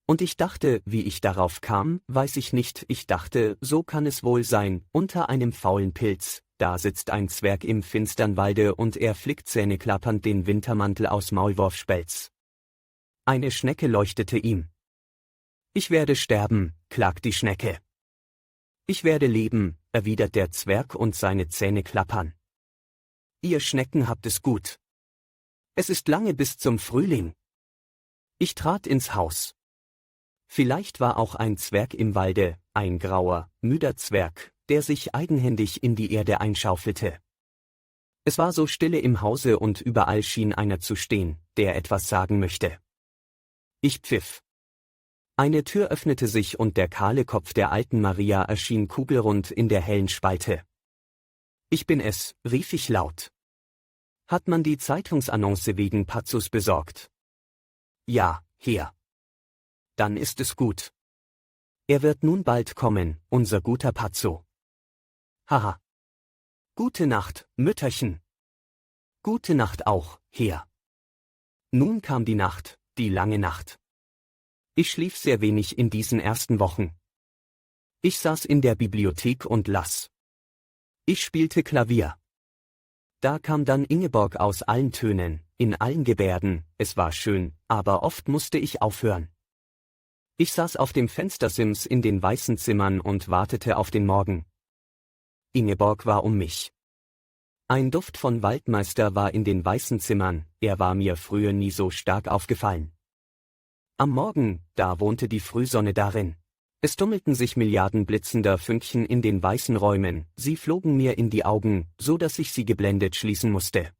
Und ich dachte, wie ich darauf kam, weiß ich nicht, ich dachte, so kann es wohl sein, unter einem faulen Pilz, da sitzt ein Zwerg im finstern Walde und er flickt zähneklappernd den Wintermantel aus Maulwurfspelz. Eine Schnecke leuchtete ihm. Ich werde sterben, klagt die Schnecke. Ich werde leben, erwidert der Zwerg und seine Zähne klappern. Ihr Schnecken habt es gut. Es ist lange bis zum Frühling. Ich trat ins Haus. Vielleicht war auch ein Zwerg im Walde, ein grauer, müder Zwerg, der sich eigenhändig in die Erde einschaufelte. Es war so stille im Hause und überall schien einer zu stehen, der etwas sagen möchte. Ich pfiff. Eine Tür öffnete sich und der kahle Kopf der alten Maria erschien kugelrund in der hellen Spalte. Ich bin es, rief ich laut. Hat man die Zeitungsannonce wegen Pazzus besorgt? Ja, Herr. Dann ist es gut. Er wird nun bald kommen, unser guter Pazzo. Haha. Gute Nacht, Mütterchen. Gute Nacht auch, Herr. Nun kam die Nacht, die lange Nacht. Ich schlief sehr wenig in diesen ersten Wochen. Ich saß in der Bibliothek und las. Ich spielte Klavier. Da kam dann Ingeborg aus allen Tönen, in allen Gebärden, es war schön, aber oft musste ich aufhören. Ich saß auf dem Fenstersims in den weißen Zimmern und wartete auf den Morgen. Ingeborg war um mich. Ein Duft von Waldmeister war in den weißen Zimmern, er war mir früher nie so stark aufgefallen. Am Morgen, da wohnte die Frühsonne darin. Es tummelten sich Milliarden blitzender Fünkchen in den weißen Räumen, sie flogen mir in die Augen, so dass ich sie geblendet schließen musste.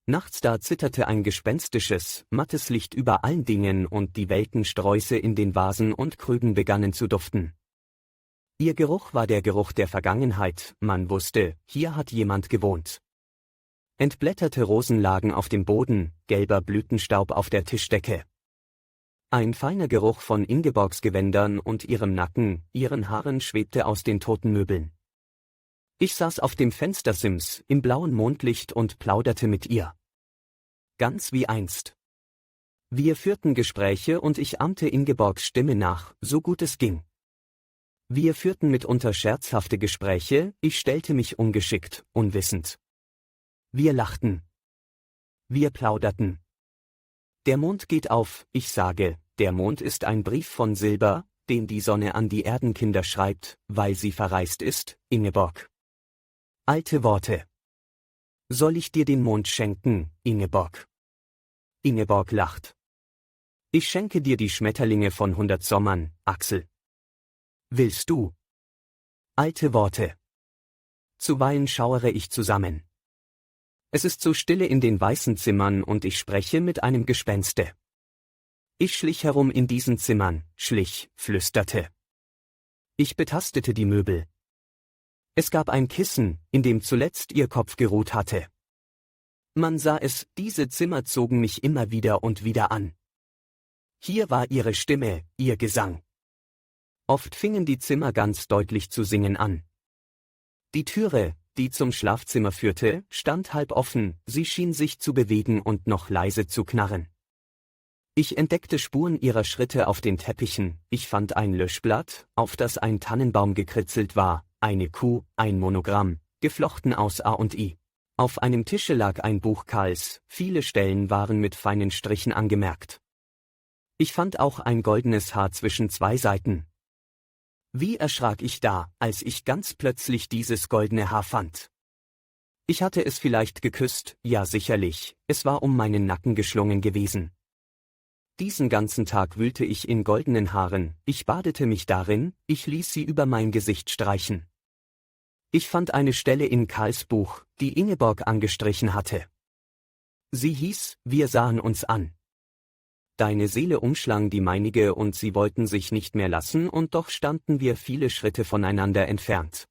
Nachts da zitterte ein gespenstisches, mattes Licht über allen Dingen und die welken Sträuße in den Vasen und Krügen begannen zu duften. Ihr Geruch war der Geruch der Vergangenheit, man wusste, hier hat jemand gewohnt. Entblätterte Rosen lagen auf dem Boden, gelber Blütenstaub auf der Tischdecke. Ein feiner Geruch von Ingeborgs Gewändern und ihrem Nacken, ihren Haaren schwebte aus den toten Möbeln. Ich saß auf dem Fenstersims, im blauen Mondlicht und plauderte mit ihr. Ganz wie einst. Wir führten Gespräche und ich ahmte Ingeborgs Stimme nach, so gut es ging. Wir führten mitunter scherzhafte Gespräche, ich stellte mich ungeschickt, unwissend. Wir lachten. Wir plauderten. Der Mond geht auf, ich sage, der Mond ist ein Brief von Silber, den die Sonne an die Erdenkinder schreibt, weil sie verreist ist, Ingeborg. Alte Worte. Soll ich dir den Mond schenken, Ingeborg? Ingeborg lacht. Ich schenke dir die Schmetterlinge von 100 Sommern, Axel. Willst du? Alte Worte. Zuweilen schauere ich zusammen. Es ist so stille in den weißen Zimmern und ich spreche mit einem Gespenste. Ich schlich herum in diesen Zimmern, schlich, flüsterte. Ich betastete die Möbel. Es gab ein Kissen, in dem zuletzt ihr Kopf geruht hatte. Man sah es, diese Zimmer zogen mich immer wieder und wieder an. Hier war ihre Stimme, ihr Gesang. Oft fingen die Zimmer ganz deutlich zu singen an. Die Türe, die zum Schlafzimmer führte, stand halb offen, sie schien sich zu bewegen und noch leise zu knarren. Ich entdeckte Spuren ihrer Schritte auf den Teppichen, ich fand ein Löschblatt, auf das ein Tannenbaum gekritzelt war, eine Kuh, ein Monogramm, geflochten aus A und I. Auf einem Tische lag ein Buch Karls, viele Stellen waren mit feinen Strichen angemerkt. Ich fand auch ein goldenes Haar zwischen zwei Seiten. Wie erschrak ich da, als ich ganz plötzlich dieses goldene Haar fand. Ich hatte es vielleicht geküsst, ja sicherlich, es war um meinen Nacken geschlungen gewesen. Diesen ganzen Tag wühlte ich in goldenen Haaren, ich badete mich darin, ich ließ sie über mein Gesicht streichen. Ich fand eine Stelle in Karls Buch, die Ingeborg angestrichen hatte. Sie hieß, wir sahen uns an. Deine Seele umschlang die meinige und sie wollten sich nicht mehr lassen und doch standen wir viele Schritte voneinander entfernt.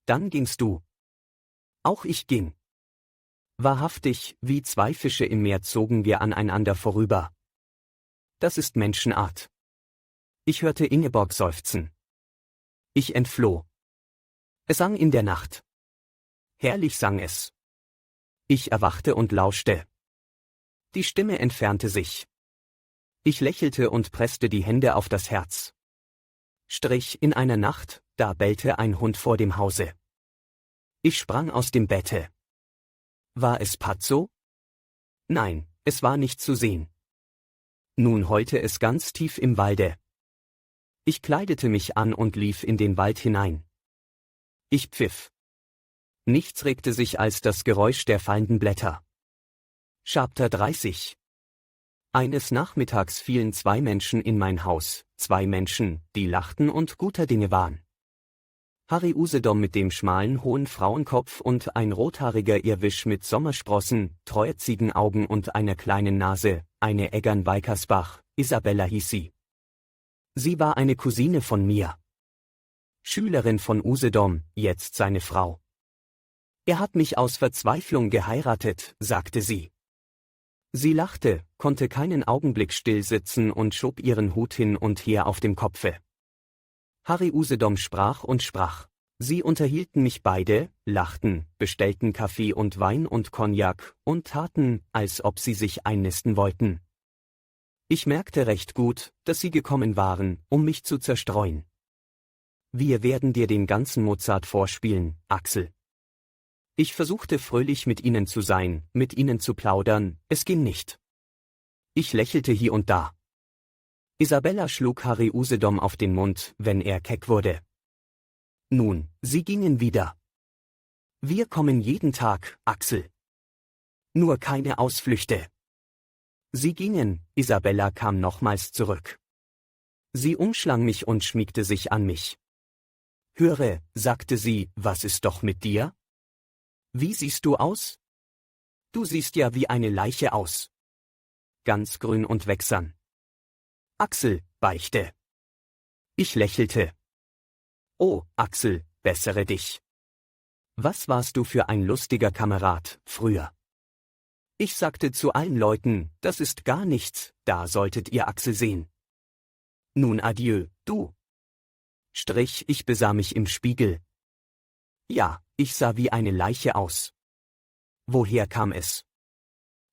Dann gingst du. Auch ich ging. Wahrhaftig, wie zwei Fische im Meer zogen wir aneinander vorüber. Das ist Menschenart. Ich hörte Ingeborg seufzen. Ich entfloh. Es sang in der Nacht. Herrlich sang es. Ich erwachte und lauschte. Die Stimme entfernte sich. Ich lächelte und presste die Hände auf das Herz. Strich in einer Nacht, da bellte ein Hund vor dem Hause. Ich sprang aus dem Bette. War es Pazzo? Nein, es war nicht zu sehen. Nun heulte es ganz tief im Walde. Ich kleidete mich an und lief in den Wald hinein. Ich pfiff. Nichts regte sich als das Geräusch der fallenden Blätter. Chapter 30. Eines Nachmittags fielen zwei Menschen in mein Haus, zwei Menschen, die lachten und guter Dinge waren. Harry Usedom mit dem schmalen hohen Frauenkopf und ein rothaariger Irrwisch mit Sommersprossen, treue Ziegenaugen und einer kleinen Nase, eine Eggern Weikersbach, Isabella hieß sie. Sie war eine Cousine von mir. Schülerin von Usedom, jetzt seine Frau. Er hat mich aus Verzweiflung geheiratet, sagte sie. Sie lachte, konnte keinen Augenblick still sitzen und schob ihren Hut hin und her auf dem Kopfe. Harry Usedom sprach und sprach. Sie unterhielten mich beide, lachten, bestellten Kaffee und Wein und Cognac und taten, als ob sie sich einnisten wollten. Ich merkte recht gut, dass sie gekommen waren, um mich zu zerstreuen. Wir werden dir den ganzen Mozart vorspielen, Axel. Ich versuchte fröhlich mit ihnen zu sein, mit ihnen zu plaudern, es ging nicht. Ich lächelte hier und da. Isabella schlug Harry Usedom auf den Mund, wenn er keck wurde. Nun, sie gingen wieder. Wir kommen jeden Tag, Axel. Nur keine Ausflüchte. Sie gingen, Isabella kam nochmals zurück. Sie umschlang mich und schmiegte sich an mich. Höre, sagte sie, was ist doch mit dir? Wie siehst du aus? Du siehst ja wie eine Leiche aus. Ganz grün und wächsern. Axel, beichte. Ich lächelte. Oh, Axel, bessere dich. Was warst du für ein lustiger Kamerad, früher? Ich sagte zu allen Leuten, das ist gar nichts, da solltet ihr Axel sehen. Nun adieu, du. Ich besah mich im Spiegel. Ja, ich sah wie eine Leiche aus. Woher kam es?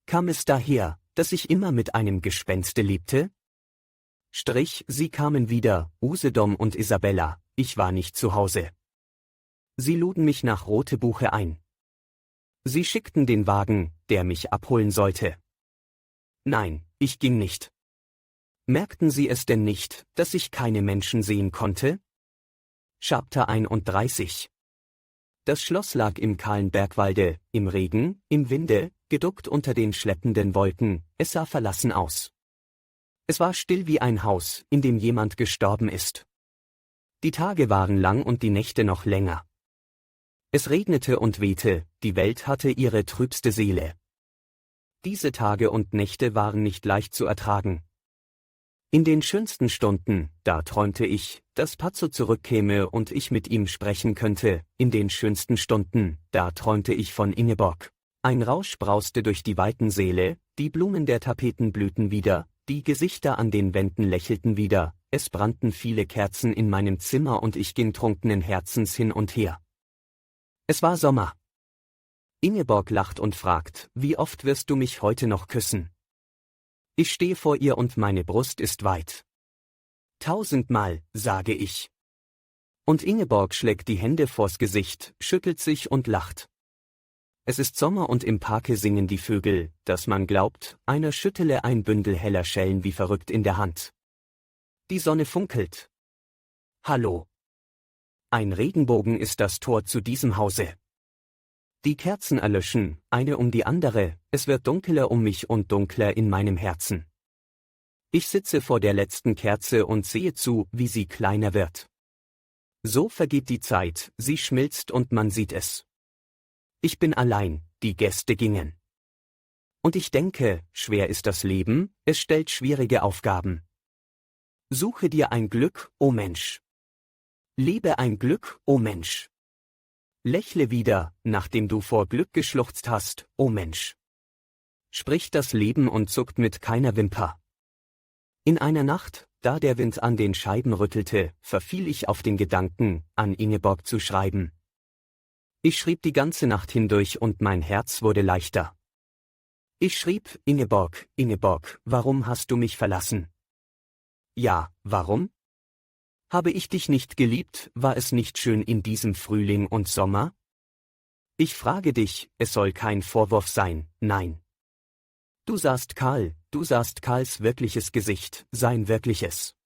Kam es daher, dass ich immer mit einem Gespenste lebte? Sie kamen wieder, Usedom und Isabella, ich war nicht zu Hause. Sie luden mich nach Rotebuche ein. Sie schickten den Wagen, der mich abholen sollte. Nein, ich ging nicht. Merkten Sie es denn nicht, dass ich keine Menschen sehen konnte? Chapter 31. Das Schloss lag im kahlen Bergwalde, im Regen, im Winde, geduckt unter den schleppenden Wolken, es sah verlassen aus. Es war still wie ein Haus, in dem jemand gestorben ist. Die Tage waren lang und die Nächte noch länger. Es regnete und wehte, die Welt hatte ihre trübste Seele. Diese Tage und Nächte waren nicht leicht zu ertragen. In den schönsten Stunden, da träumte ich, dass Pazzo zurückkäme und ich mit ihm sprechen könnte, in den schönsten Stunden, da träumte ich von Ingeborg. Ein Rausch brauste durch die weiten Säle, die Blumen der Tapeten blühten wieder, die Gesichter an den Wänden lächelten wieder, es brannten viele Kerzen in meinem Zimmer und ich ging trunkenen Herzens hin und her. Es war Sommer. Ingeborg lacht und fragt, wie oft wirst du mich heute noch küssen? Ich stehe vor ihr und meine Brust ist weit. 1000-mal, sage ich. Und Ingeborg schlägt die Hände vors Gesicht, schüttelt sich und lacht. Es ist Sommer und im Parke singen die Vögel, dass man glaubt, einer schüttele ein Bündel heller Schellen wie verrückt in der Hand. Die Sonne funkelt. Hallo. Ein Regenbogen ist das Tor zu diesem Hause. Die Kerzen erlöschen, eine um die andere, es wird dunkler um mich und dunkler in meinem Herzen. Ich sitze vor der letzten Kerze und sehe zu, wie sie kleiner wird. So vergeht die Zeit, sie schmilzt und man sieht es. Ich bin allein, die Gäste gingen. Und ich denke, schwer ist das Leben, es stellt schwierige Aufgaben. Suche dir ein Glück, o Mensch. Lebe ein Glück, o Mensch. Lächle wieder, nachdem du vor Glück geschluchzt hast, o Mensch. Spricht das Leben und zuckt mit keiner Wimper. In einer Nacht, da der Wind an den Scheiben rüttelte, verfiel ich auf den Gedanken, an Ingeborg zu schreiben. Ich schrieb die ganze Nacht hindurch und mein Herz wurde leichter. Ich schrieb, Ingeborg, Ingeborg, warum hast du mich verlassen? Ja, warum? Habe ich dich nicht geliebt, war es nicht schön in diesem Frühling und Sommer? Ich frage dich, es soll kein Vorwurf sein, nein. Du sahst Karls wirkliches Gesicht, sein wirkliches.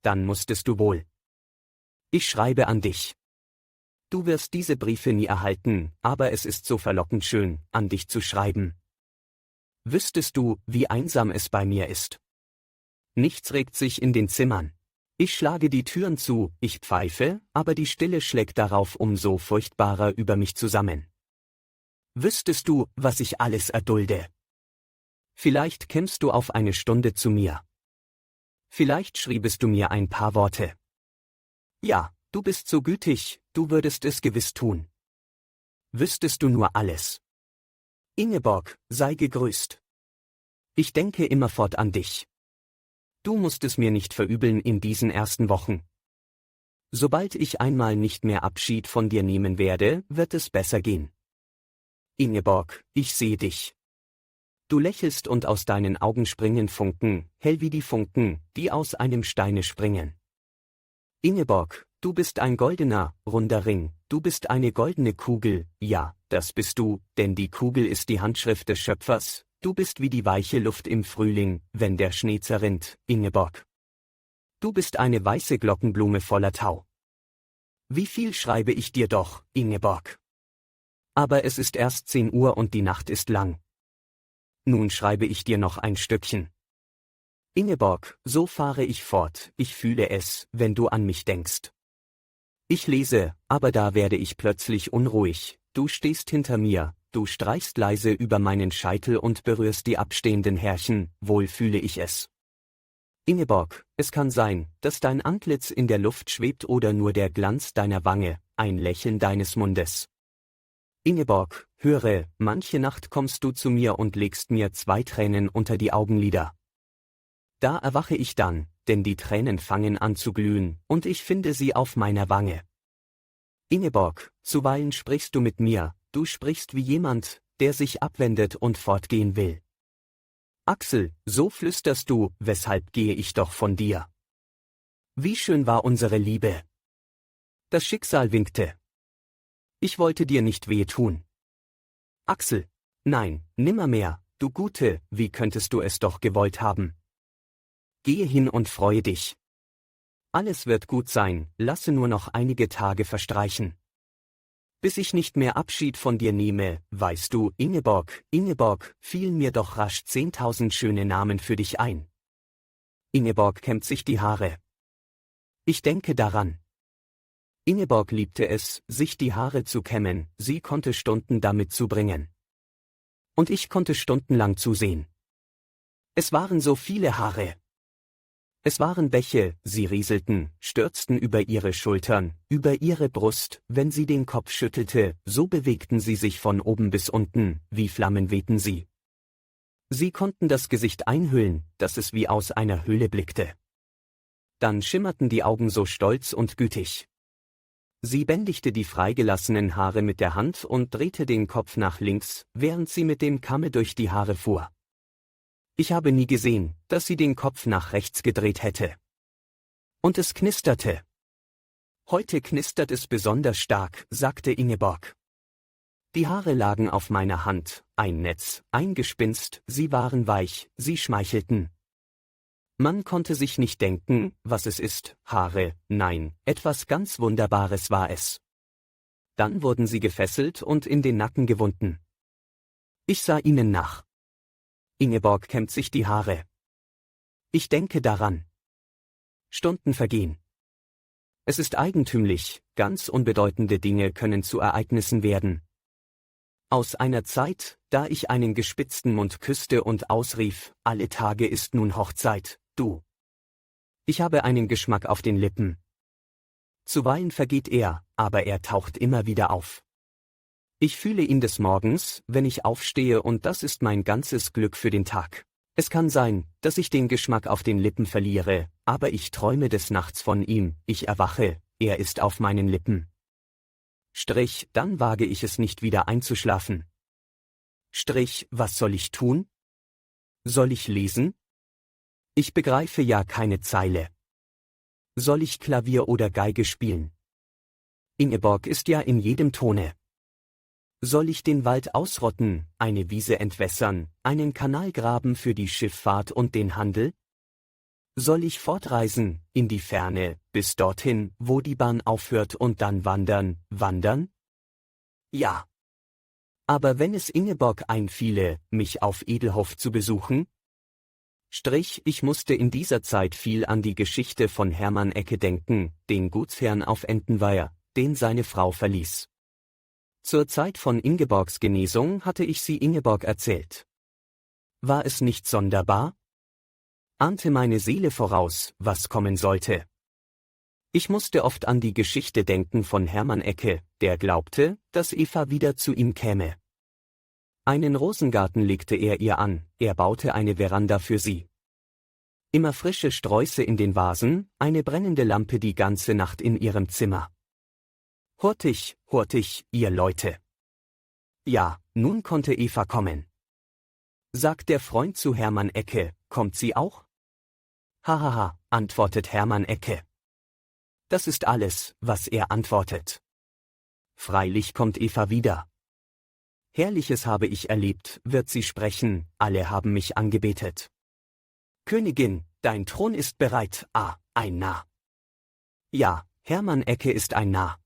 Dann musstest du wohl. Ich schreibe an dich. Du wirst diese Briefe nie erhalten, aber es ist so verlockend schön, an dich zu schreiben. Wüsstest du, wie einsam es bei mir ist? Nichts regt sich in den Zimmern. Ich schlage die Türen zu, ich pfeife, aber die Stille schlägt darauf umso furchtbarer über mich zusammen. Wüsstest du, was ich alles erdulde? Vielleicht kämst du auf eine Stunde zu mir. Vielleicht schriebest du mir ein paar Worte. Ja, du bist so gütig, du würdest es gewiss tun. Wüsstest du nur alles. Ingeborg, sei gegrüßt. Ich denke immerfort an dich. Du musst es mir nicht verübeln in diesen ersten Wochen. Sobald ich einmal nicht mehr Abschied von dir nehmen werde, wird es besser gehen. Ingeborg, ich sehe dich. Du lächelst und aus deinen Augen springen Funken, hell wie die Funken, die aus einem Steine springen. Ingeborg, du bist ein goldener, runder Ring, du bist eine goldene Kugel, ja, das bist du, denn die Kugel ist die Handschrift des Schöpfers, du bist wie die weiche Luft im Frühling, wenn der Schnee zerrinnt, Ingeborg. Du bist eine weiße Glockenblume voller Tau. Wie viel schreibe ich dir doch, Ingeborg? Aber es ist erst 10 Uhr und die Nacht ist lang. Nun schreibe ich dir noch ein Stückchen. Ingeborg, so fahre ich fort, ich fühle es, wenn du an mich denkst. Ich lese, aber da werde ich plötzlich unruhig, du stehst hinter mir, du streichst leise über meinen Scheitel und berührst die abstehenden Härchen, wohl fühle ich es. Ingeborg, es kann sein, dass dein Antlitz in der Luft schwebt oder nur der Glanz deiner Wange, ein Lächeln deines Mundes. Ingeborg, höre, manche Nacht kommst du zu mir und legst mir 2 Tränen unter die Augenlider. Da erwache ich dann, denn die Tränen fangen an zu glühen, und ich finde sie auf meiner Wange. Ingeborg, zuweilen sprichst du mit mir, du sprichst wie jemand, der sich abwendet und fortgehen will. Axel, so flüsterst du, weshalb gehe ich doch von dir? Wie schön war unsere Liebe. Das Schicksal winkte. Ich wollte dir nicht wehe tun. Axel, nein, nimmermehr, du Gute, wie könntest du es doch gewollt haben? Gehe hin und freue dich. Alles wird gut sein, lasse nur noch einige Tage verstreichen. Bis ich nicht mehr Abschied von dir nehme, weißt du, Ingeborg, Ingeborg, fielen mir doch rasch 10.000 schöne Namen für dich ein. Ingeborg kämmt sich die Haare. Ich denke daran. Ingeborg liebte es, sich die Haare zu kämmen, sie konnte Stunden damit zubringen. Und ich konnte stundenlang zusehen. Es waren so viele Haare. Es waren Bäche, sie rieselten, stürzten über ihre Schultern, über ihre Brust, wenn sie den Kopf schüttelte, so bewegten sie sich von oben bis unten, wie Flammen wehten sie. Sie konnten das Gesicht einhüllen, dass es wie aus einer Höhle blickte. Dann schimmerten die Augen so stolz und gütig. Sie bändigte die freigelassenen Haare mit der Hand und drehte den Kopf nach links, während sie mit dem Kamme durch die Haare fuhr. Ich habe nie gesehen, dass sie den Kopf nach rechts gedreht hätte. Und es knisterte. Heute knistert es besonders stark, sagte Ingeborg. Die Haare lagen auf meiner Hand, ein Netz, ein Gespinst, sie waren weich, sie schmeichelten. Man konnte sich nicht denken, was es ist, Haare, nein, etwas ganz Wunderbares war es. Dann wurden sie gefesselt und in den Nacken gewunden. Ich sah ihnen nach. Ingeborg kämmt sich die Haare. Ich denke daran. Stunden vergehen. Es ist eigentümlich, ganz unbedeutende Dinge können zu Ereignissen werden. Aus einer Zeit, da ich einen gespitzten Mund küsste und ausrief, alle Tage ist nun Hochzeit, du. Ich habe einen Geschmack auf den Lippen. Zuweilen vergeht er, aber er taucht immer wieder auf. Ich fühle ihn des Morgens, wenn ich aufstehe, und das ist mein ganzes Glück für den Tag. Es kann sein, dass ich den Geschmack auf den Lippen verliere, aber ich träume des Nachts von ihm, ich erwache, er ist auf meinen Lippen. Strich, dann wage ich es nicht wieder einzuschlafen. Strich, was soll ich tun? Soll ich lesen? Ich begreife ja keine Zeile. Soll ich Klavier oder Geige spielen? Ingeborg ist ja in jedem Tone. Soll ich den Wald ausrotten, eine Wiese entwässern, einen Kanal graben für die Schifffahrt und den Handel? Soll ich fortreisen, in die Ferne, bis dorthin, wo die Bahn aufhört, und dann wandern? Ja. Aber wenn es Ingeborg einfiele, mich auf Edelhof zu besuchen? Strich, ich musste in dieser Zeit viel an die Geschichte von Hermann Ecke denken, den Gutsherrn auf Entenweier, den seine Frau verließ. Zur Zeit von Ingeborgs Genesung hatte ich sie Ingeborg erzählt. War es nicht sonderbar? Ahnte meine Seele voraus, was kommen sollte. Ich musste oft an die Geschichte denken von Hermann Ecke, der glaubte, dass Eva wieder zu ihm käme. Einen Rosengarten legte er ihr an, er baute eine Veranda für sie. Immer frische Sträuße in den Vasen, eine brennende Lampe die ganze Nacht in ihrem Zimmer. Hurtig, ihr Leute. Ja, nun konnte Eva kommen. Sagt der Freund zu Hermann Ecke, kommt sie auch? Hahaha, antwortet Hermann Ecke. Das ist alles, was er antwortet. Freilich kommt Eva wieder. Herrliches habe ich erlebt, wird sie sprechen, alle haben mich angebetet. Königin, dein Thron ist bereit, ein Narr. Ja, Hermann Ecke ist ein Narr.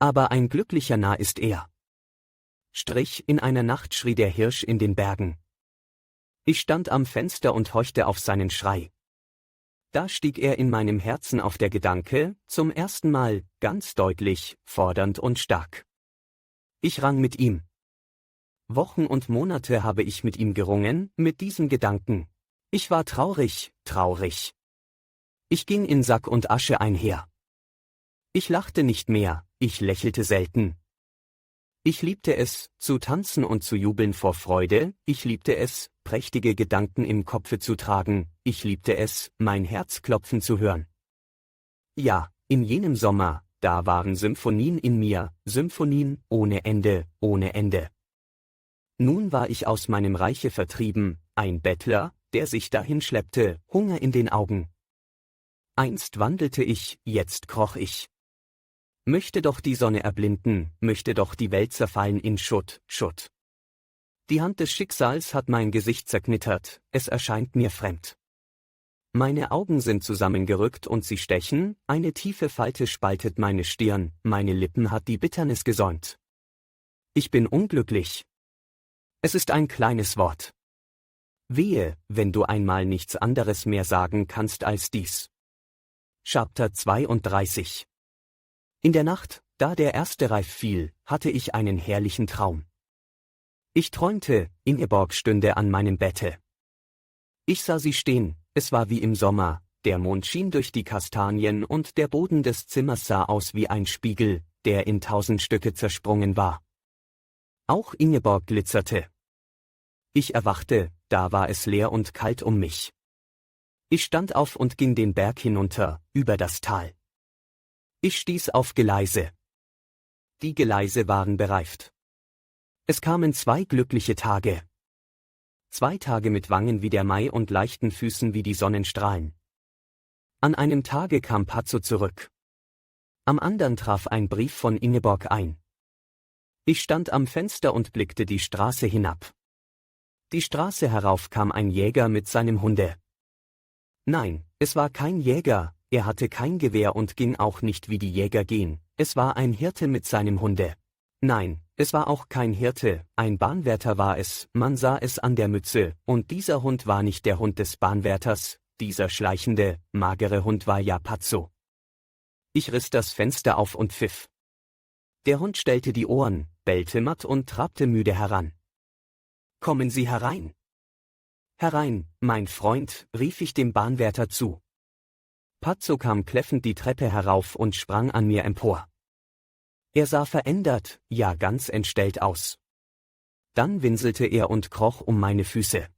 Aber ein glücklicher Narr ist er. Strich, in einer Nacht schrie der Hirsch in den Bergen. Ich stand am Fenster und horchte auf seinen Schrei. Da stieg er in meinem Herzen auf der Gedanke, zum ersten Mal, ganz deutlich, fordernd und stark. Ich rang mit ihm. Wochen und Monate habe ich mit ihm gerungen, mit diesem Gedanken. Ich war traurig. Ich ging in Sack und Asche einher. Ich lachte nicht mehr, ich lächelte selten. Ich liebte es, zu tanzen und zu jubeln vor Freude, ich liebte es, prächtige Gedanken im Kopfe zu tragen, ich liebte es, mein Herz klopfen zu hören. Ja, in jenem Sommer, da waren Symphonien in mir, Symphonien ohne Ende, ohne Ende. Nun war ich aus meinem Reiche vertrieben, ein Bettler, der sich dahin schleppte, Hunger in den Augen. Einst wandelte ich, jetzt kroch ich. Möchte doch die Sonne erblinden, möchte doch die Welt zerfallen in Schutt. Die Hand des Schicksals hat mein Gesicht zerknittert, es erscheint mir fremd. Meine Augen sind zusammengerückt und sie stechen, eine tiefe Falte spaltet meine Stirn, meine Lippen hat die Bitternis gesäumt. Ich bin unglücklich. Es ist ein kleines Wort. Wehe, wenn du einmal nichts anderes mehr sagen kannst als dies. Chapter 32. In der Nacht, da der erste Reif fiel, hatte ich einen herrlichen Traum. Ich träumte, Ingeborg stünde an meinem Bette. Ich sah sie stehen, es war wie im Sommer, der Mond schien durch die Kastanien und der Boden des Zimmers sah aus wie ein Spiegel, der in 1000 Stücke zersprungen war. Auch Ingeborg glitzerte. Ich erwachte, da war es leer und kalt um mich. Ich stand auf und ging den Berg hinunter, über das Tal. Ich stieß auf Geleise. Die Geleise waren bereift. Es kamen 2 glückliche Tage. 2 Tage mit Wangen wie der Mai und leichten Füßen wie die Sonnenstrahlen. An einem Tage kam Pazzo zurück. Am andern traf ein Brief von Ingeborg ein. Ich stand am Fenster und blickte die Straße hinab. Die Straße herauf kam ein Jäger mit seinem Hunde. Nein, es war kein Jäger, er hatte kein Gewehr und ging auch nicht wie die Jäger gehen, es war ein Hirte mit seinem Hunde. Nein, es war auch kein Hirte, ein Bahnwärter war es, man sah es an der Mütze, und dieser Hund war nicht der Hund des Bahnwärters, dieser schleichende, magere Hund war ja Pazzo. Ich riss das Fenster auf und pfiff. Der Hund stellte die Ohren, bellte matt und trabte müde heran. »Kommen Sie herein!« »Herein, mein Freund«, rief ich dem Bahnwärter zu. Pazzo kam kläffend die Treppe herauf und sprang an mir empor. Er sah verändert, ja ganz entstellt aus. Dann winselte er und kroch um meine Füße.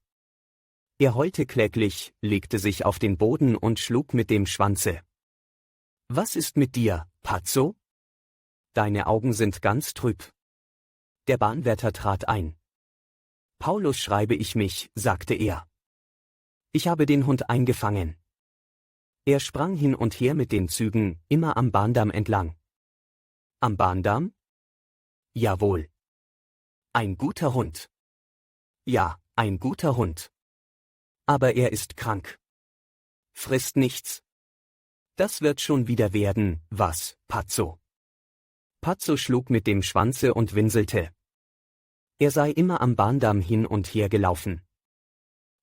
Er heulte kläglich, legte sich auf den Boden und schlug mit dem Schwanze. »Was ist mit dir, Pazzo? Deine Augen sind ganz trüb.« Der Bahnwärter trat ein. »Paulus schreibe ich mich«, sagte er. »Ich habe den Hund eingefangen.« Er sprang hin und her mit den Zügen, immer am Bahndamm entlang. »Am Bahndamm?« »Jawohl.« »Ein guter Hund.« »Ja, ein guter Hund. Aber er ist krank. Frisst nichts.« »Das wird schon wieder werden, was, Pazzo?« Pazzo schlug mit dem Schwanze und winselte. Er sei immer am Bahndamm hin und her gelaufen.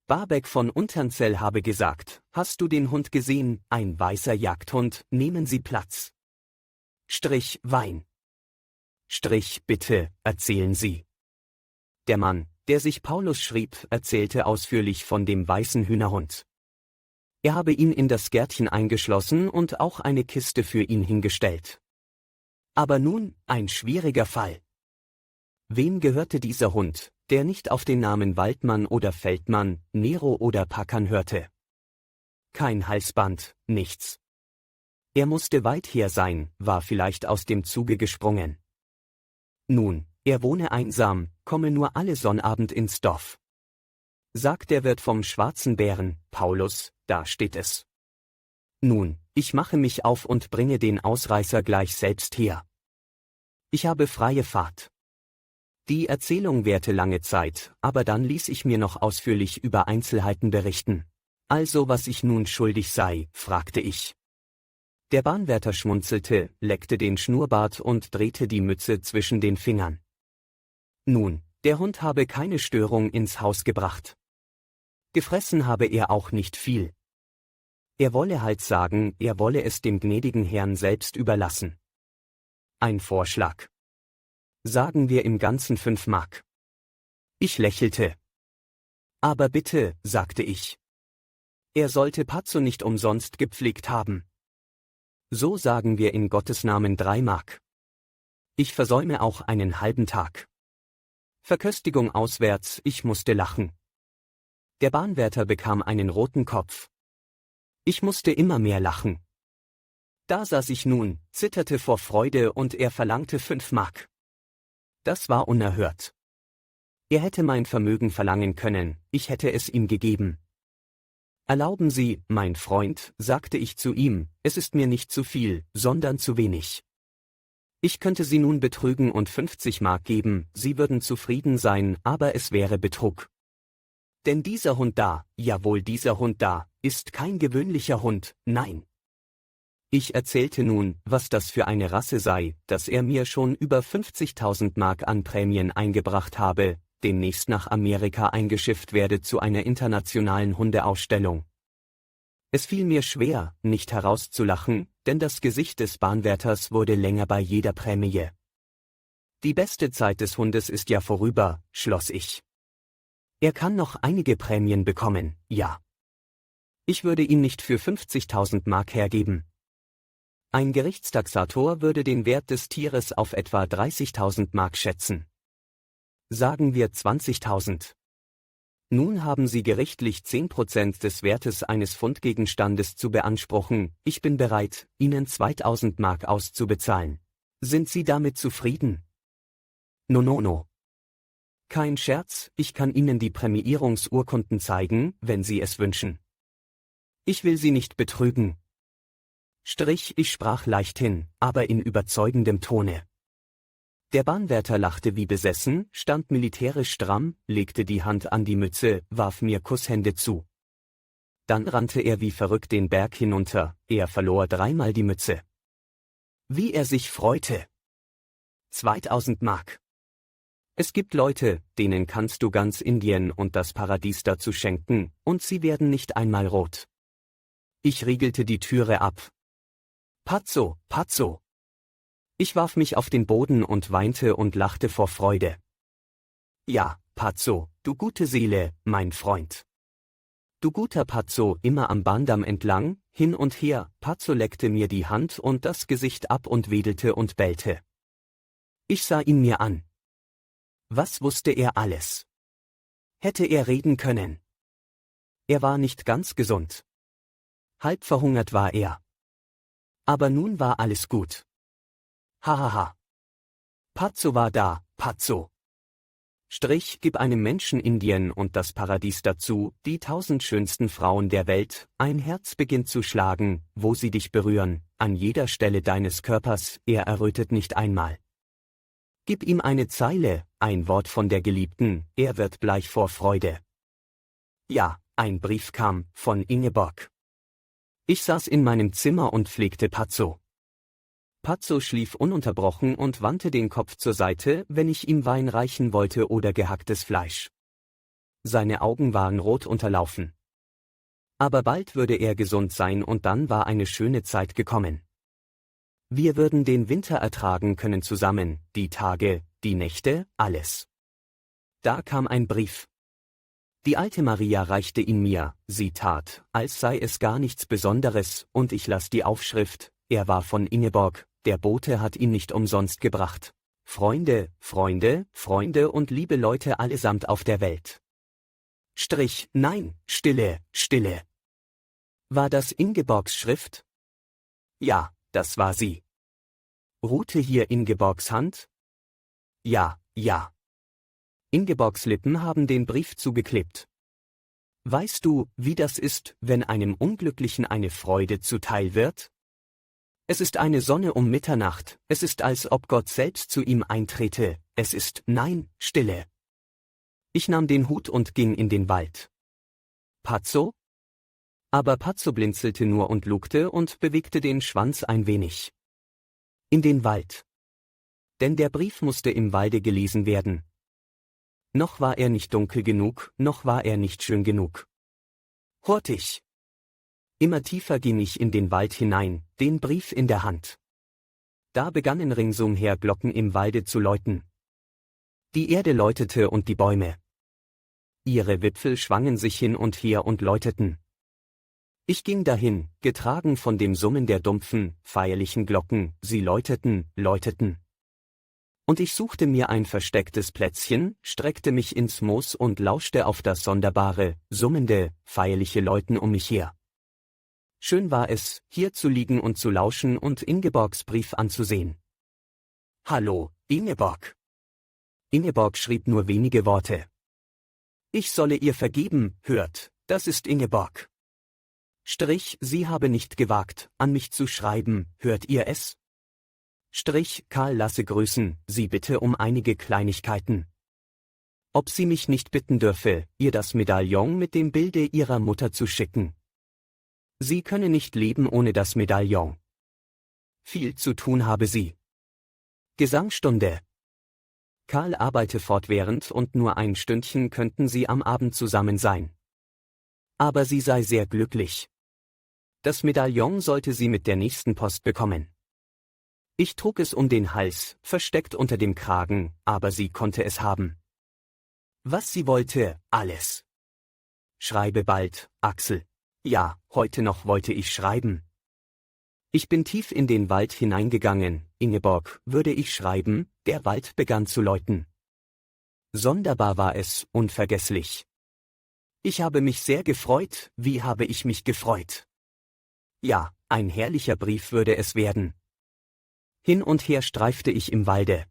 Barbeck von Unternzell habe gesagt, »Hast du den Hund gesehen, ein weißer Jagdhund, nehmen Sie Platz. Strich Wein. Strich bitte, erzählen Sie.« Der Mann, der sich Paulus schrieb, erzählte ausführlich von dem weißen Hühnerhund. Er habe ihn in das Gärtchen eingeschlossen und auch eine Kiste für ihn hingestellt. Aber nun, ein schwieriger Fall. Wem gehörte dieser Hund, der nicht auf den Namen Waldmann oder Feldmann, Nero oder Packern hörte? Kein Halsband, nichts. Er musste weit her sein, war vielleicht aus dem Zuge gesprungen. Nun, er wohne einsam, komme nur alle Sonnabend ins Dorf. Sagt der Wirt vom Schwarzen Bären, Paulus, da steht es. Nun, ich mache mich auf und bringe den Ausreißer gleich selbst her. Ich habe freie Fahrt. Die Erzählung währte lange Zeit, aber dann ließ ich mir noch ausführlich über Einzelheiten berichten. Also was ich nun schuldig sei, fragte ich. Der Bahnwärter schmunzelte, leckte den Schnurrbart und drehte die Mütze zwischen den Fingern. Nun, der Hund habe keine Störung ins Haus gebracht. Gefressen habe er auch nicht viel. Er wolle halt sagen, er wolle es dem gnädigen Herrn selbst überlassen. Ein Vorschlag. Sagen wir im Ganzen 5 Mark. Ich lächelte. Aber bitte, sagte ich. Er sollte Pazzo nicht umsonst gepflegt haben. So sagen wir in Gottes Namen 3 Mark. Ich versäume auch einen halben Tag. Verköstigung auswärts, ich musste lachen. Der Bahnwärter bekam einen roten Kopf. Ich musste immer mehr lachen. Da saß ich nun, zitterte vor Freude und er verlangte 5 Mark. Das war unerhört. Er hätte mein Vermögen verlangen können, ich hätte es ihm gegeben. Erlauben Sie, mein Freund, sagte ich zu ihm, es ist mir nicht zu viel, sondern zu wenig. Ich könnte Sie nun betrügen und 50 Mark geben, Sie würden zufrieden sein, aber es wäre Betrug. Denn dieser Hund da, jawohl dieser Hund da, ist kein gewöhnlicher Hund, nein. Ich erzählte nun, was das für eine Rasse sei, dass er mir schon über 50.000 Mark an Prämien eingebracht habe, demnächst nach Amerika eingeschifft werde zu einer internationalen Hundeausstellung. Es fiel mir schwer, nicht herauszulachen, denn das Gesicht des Bahnwärters wurde länger bei jeder Prämie. Die beste Zeit des Hundes ist ja vorüber, schloss ich. Er kann noch einige Prämien bekommen, ja. Ich würde ihn nicht für 50.000 Mark hergeben. Ein Gerichtstaxator würde den Wert des Tieres auf etwa 30.000 Mark schätzen. Sagen wir 20.000. Nun haben Sie gerichtlich 10% des Wertes eines Fundgegenstandes zu beanspruchen, ich bin bereit, Ihnen 2.000 Mark auszubezahlen. Sind Sie damit zufrieden? No. Kein Scherz, ich kann Ihnen die Prämierungsurkunden zeigen, wenn Sie es wünschen. Ich will Sie nicht betrügen. Ich sprach leichthin, aber in überzeugendem Tone. Der Bahnwärter lachte wie besessen, stand militärisch stramm, legte die Hand an die Mütze, warf mir Kusshände zu. Dann rannte er wie verrückt den Berg hinunter, er verlor 3-mal die Mütze. Wie er sich freute! 2.000 Mark. Es gibt Leute, denen kannst du ganz Indien und das Paradies dazu schenken, und sie werden nicht einmal rot. Ich riegelte die Türe ab. Pazzo! Ich warf mich auf den Boden und weinte und lachte vor Freude. Ja, Pazzo, du gute Seele, mein Freund. Du guter Pazzo, immer am Bahndamm entlang, hin und her, Pazzo leckte mir die Hand und das Gesicht ab und wedelte und bellte. Ich sah ihn mir an. Was wusste er alles? Hätte er reden können? Er war nicht ganz gesund. Halb verhungert war er. Aber nun war alles gut. Hahaha. Pazzo war da, Pazzo. Gib einem Menschen Indien und das Paradies dazu, die 1000 schönsten Frauen der Welt, ein Herz beginnt zu schlagen, wo sie dich berühren, an jeder Stelle deines Körpers, er errötet nicht einmal. Gib ihm eine Zeile, ein Wort von der Geliebten, er wird bleich vor Freude. Ja, ein Brief kam, von Ingeborg. Ich saß in meinem Zimmer und pflegte Pazzo. Pazzo schlief ununterbrochen und wandte den Kopf zur Seite, wenn ich ihm Wein reichen wollte oder gehacktes Fleisch. Seine Augen waren rot unterlaufen. Aber bald würde er gesund sein und dann war eine schöne Zeit gekommen. Wir würden den Winter ertragen können zusammen, die Tage, die Nächte, alles. Da kam ein Brief. Die alte Maria reichte ihn mir, sie tat, als sei es gar nichts Besonderes, und ich las die Aufschrift, er war von Ingeborg, der Bote hat ihn nicht umsonst gebracht. Freunde, Freunde, Freunde und liebe Leute allesamt auf der Welt. Nein, Stille, Stille. War das Ingeborgs Schrift? Ja, das war sie. Ruhte hier Ingeborgs Hand? Ja, ja. Ingeborgs Lippen haben den Brief zugeklebt. Weißt du, wie das ist, wenn einem Unglücklichen eine Freude zuteil wird? Es ist eine Sonne um Mitternacht, es ist, als ob Gott selbst zu ihm eintrete, es ist, nein, Stille. Ich nahm den Hut und ging in den Wald. Pazzo? Aber Pazzo blinzelte nur und lugte und bewegte den Schwanz ein wenig. In den Wald. Denn der Brief musste im Walde gelesen werden. Noch war er nicht dunkel genug, noch war er nicht schön genug. Hurtig. Immer tiefer ging ich in den Wald hinein, den Brief in der Hand. Da begannen ringsumher Glocken im Walde zu läuten. Die Erde läutete und die Bäume. Ihre Wipfel schwangen sich hin und her und läuteten. Ich ging dahin, getragen von dem Summen der dumpfen, feierlichen Glocken, sie läuteten, läuteten. Und ich suchte mir ein verstecktes Plätzchen, streckte mich ins Moos und lauschte auf das sonderbare, summende, feierliche Läuten um mich her. Schön war es, hier zu liegen und zu lauschen und Ingeborgs Brief anzusehen. Hallo, Ingeborg. Ingeborg schrieb nur wenige Worte. Ich solle ihr vergeben, hört, das ist Ingeborg. Sie habe nicht gewagt, an mich zu schreiben, hört ihr es? Karl lasse grüßen, sie bitte um einige Kleinigkeiten. Ob sie mich nicht bitten dürfe, ihr das Medaillon mit dem Bilde ihrer Mutter zu schicken. Sie könne nicht leben ohne das Medaillon. Viel zu tun habe sie. Gesangsstunde. Karl arbeite fortwährend und nur ein Stündchen könnten sie am Abend zusammen sein. Aber sie sei sehr glücklich. Das Medaillon sollte sie mit der nächsten Post bekommen. Ich trug es um den Hals, versteckt unter dem Kragen, aber sie konnte es haben. Was sie wollte, alles. Schreibe bald, Axel. Ja, heute noch wollte ich schreiben. Ich bin tief in den Wald hineingegangen, Ingeborg, würde ich schreiben, der Wald begann zu läuten. Sonderbar war es, unvergesslich. Ich habe mich sehr gefreut, wie habe ich mich gefreut? Ja, ein herrlicher Brief würde es werden. Hin und her streifte ich im Walde.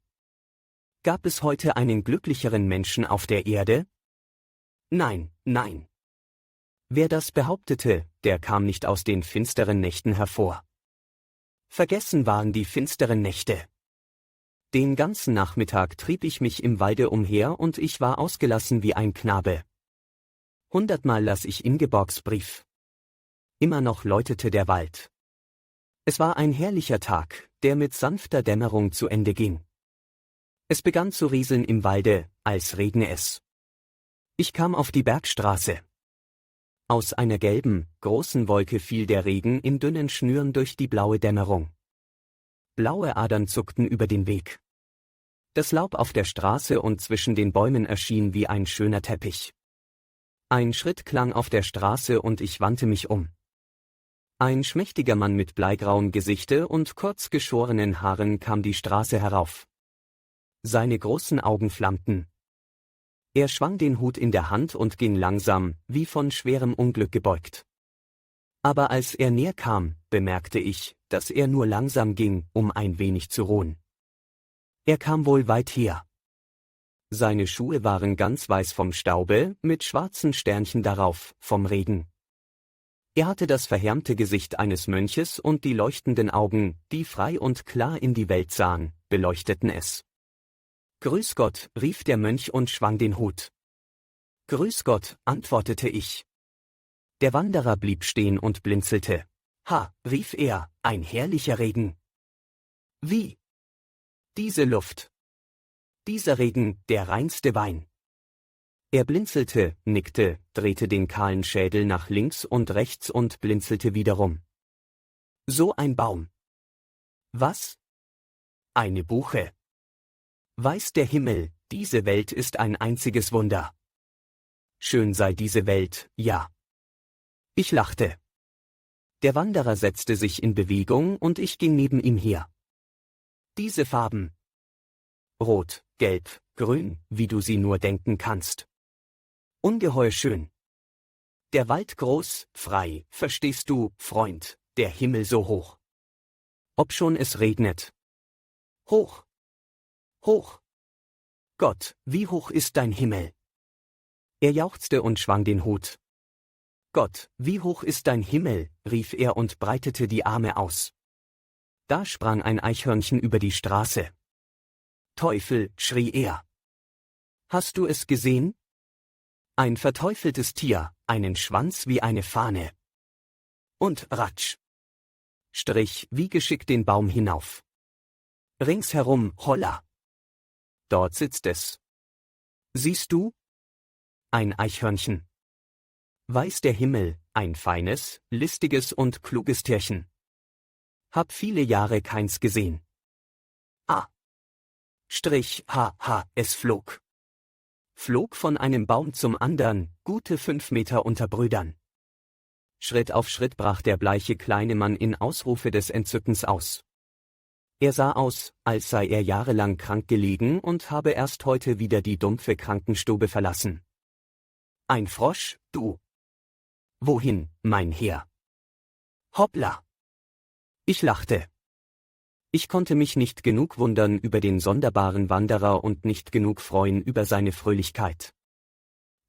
Gab es heute einen glücklicheren Menschen auf der Erde? Nein, nein. Wer das behauptete, der kam nicht aus den finsteren Nächten hervor. Vergessen waren die finsteren Nächte. Den ganzen Nachmittag trieb ich mich im Walde umher und ich war ausgelassen wie ein Knabe. 100-mal las ich Ingeborgs Brief. Immer noch läutete der Wald. Es war ein herrlicher Tag, der mit sanfter Dämmerung zu Ende ging. Es begann zu rieseln im Walde, als regne es. Ich kam auf die Bergstraße. Aus einer gelben, großen Wolke fiel der Regen in dünnen Schnüren durch die blaue Dämmerung. blaue Adern zuckten über den Weg. Das Laub auf der Straße und zwischen den Bäumen erschien wie ein schöner Teppich. Ein Schritt klang auf der Straße und ich wandte mich um. Ein schmächtiger Mann mit bleigrauem Gesichte und kurz geschorenen Haaren kam die Straße herauf. Seine großen Augen flammten. Er schwang den Hut in der Hand und ging langsam, wie von schwerem Unglück gebeugt. Aber als er näher kam, bemerkte ich, dass er nur langsam ging, um ein wenig zu ruhen. Er kam wohl weit her. Seine Schuhe waren ganz weiß vom Staube, mit schwarzen Sternchen darauf, vom Regen. Er hatte das verhärmte Gesicht eines Mönches und die leuchtenden Augen, die frei und klar in die Welt sahen, beleuchteten es. »Grüß Gott«, rief der Mönch und schwang den Hut. »Grüß Gott«, antwortete ich. Der Wanderer blieb stehen und blinzelte. »Ha«, rief er, »ein herrlicher Regen.« »Wie?« »Diese Luft. Dieser Regen, der reinste Wein.« Er blinzelte, nickte, drehte den kahlen Schädel nach links und rechts und blinzelte wiederum. »So ein Baum.« »Was?« »Eine Buche.« »Weiß der Himmel, diese Welt ist ein einziges Wunder.« »Schön sei diese Welt, ja.« Ich lachte. Der Wanderer setzte sich in Bewegung und ich ging neben ihm her. »Diese Farben. Rot, Gelb, Grün, wie du sie nur denken kannst. Ungeheuer schön. Der Wald groß, frei, verstehst du, Freund, der Himmel so hoch. Obschon es regnet. Hoch. Hoch. Gott, wie hoch ist dein Himmel?« Er jauchzte und schwang den Hut. »Gott, wie hoch ist dein Himmel?«, rief er und breitete die Arme aus. Da sprang ein Eichhörnchen über die Straße. »Teufel«, schrie er. »Hast du es gesehen? Ein verteufeltes Tier, einen Schwanz wie eine Fahne. Und ratsch. Strich wie geschickt den Baum hinauf. Ringsherum, holla. Dort sitzt es. Siehst du? Ein Eichhörnchen. Weiß der Himmel, ein feines, listiges und kluges Tierchen. Hab viele Jahre keins gesehen. Ah. Strich, es flog. Flog von einem Baum zum andern, gute 5 Meter unter Brüdern. Schritt auf Schritt brach der bleiche kleine Mann in Ausrufe des Entzückens aus. Er sah aus, als sei er jahrelang krank gelegen und habe erst heute wieder die dumpfe Krankenstube verlassen. »Ein Frosch, du? Wohin, mein Herr?« »Hoppla!« Ich lachte. Ich konnte mich nicht genug wundern über den sonderbaren Wanderer und nicht genug freuen über seine Fröhlichkeit.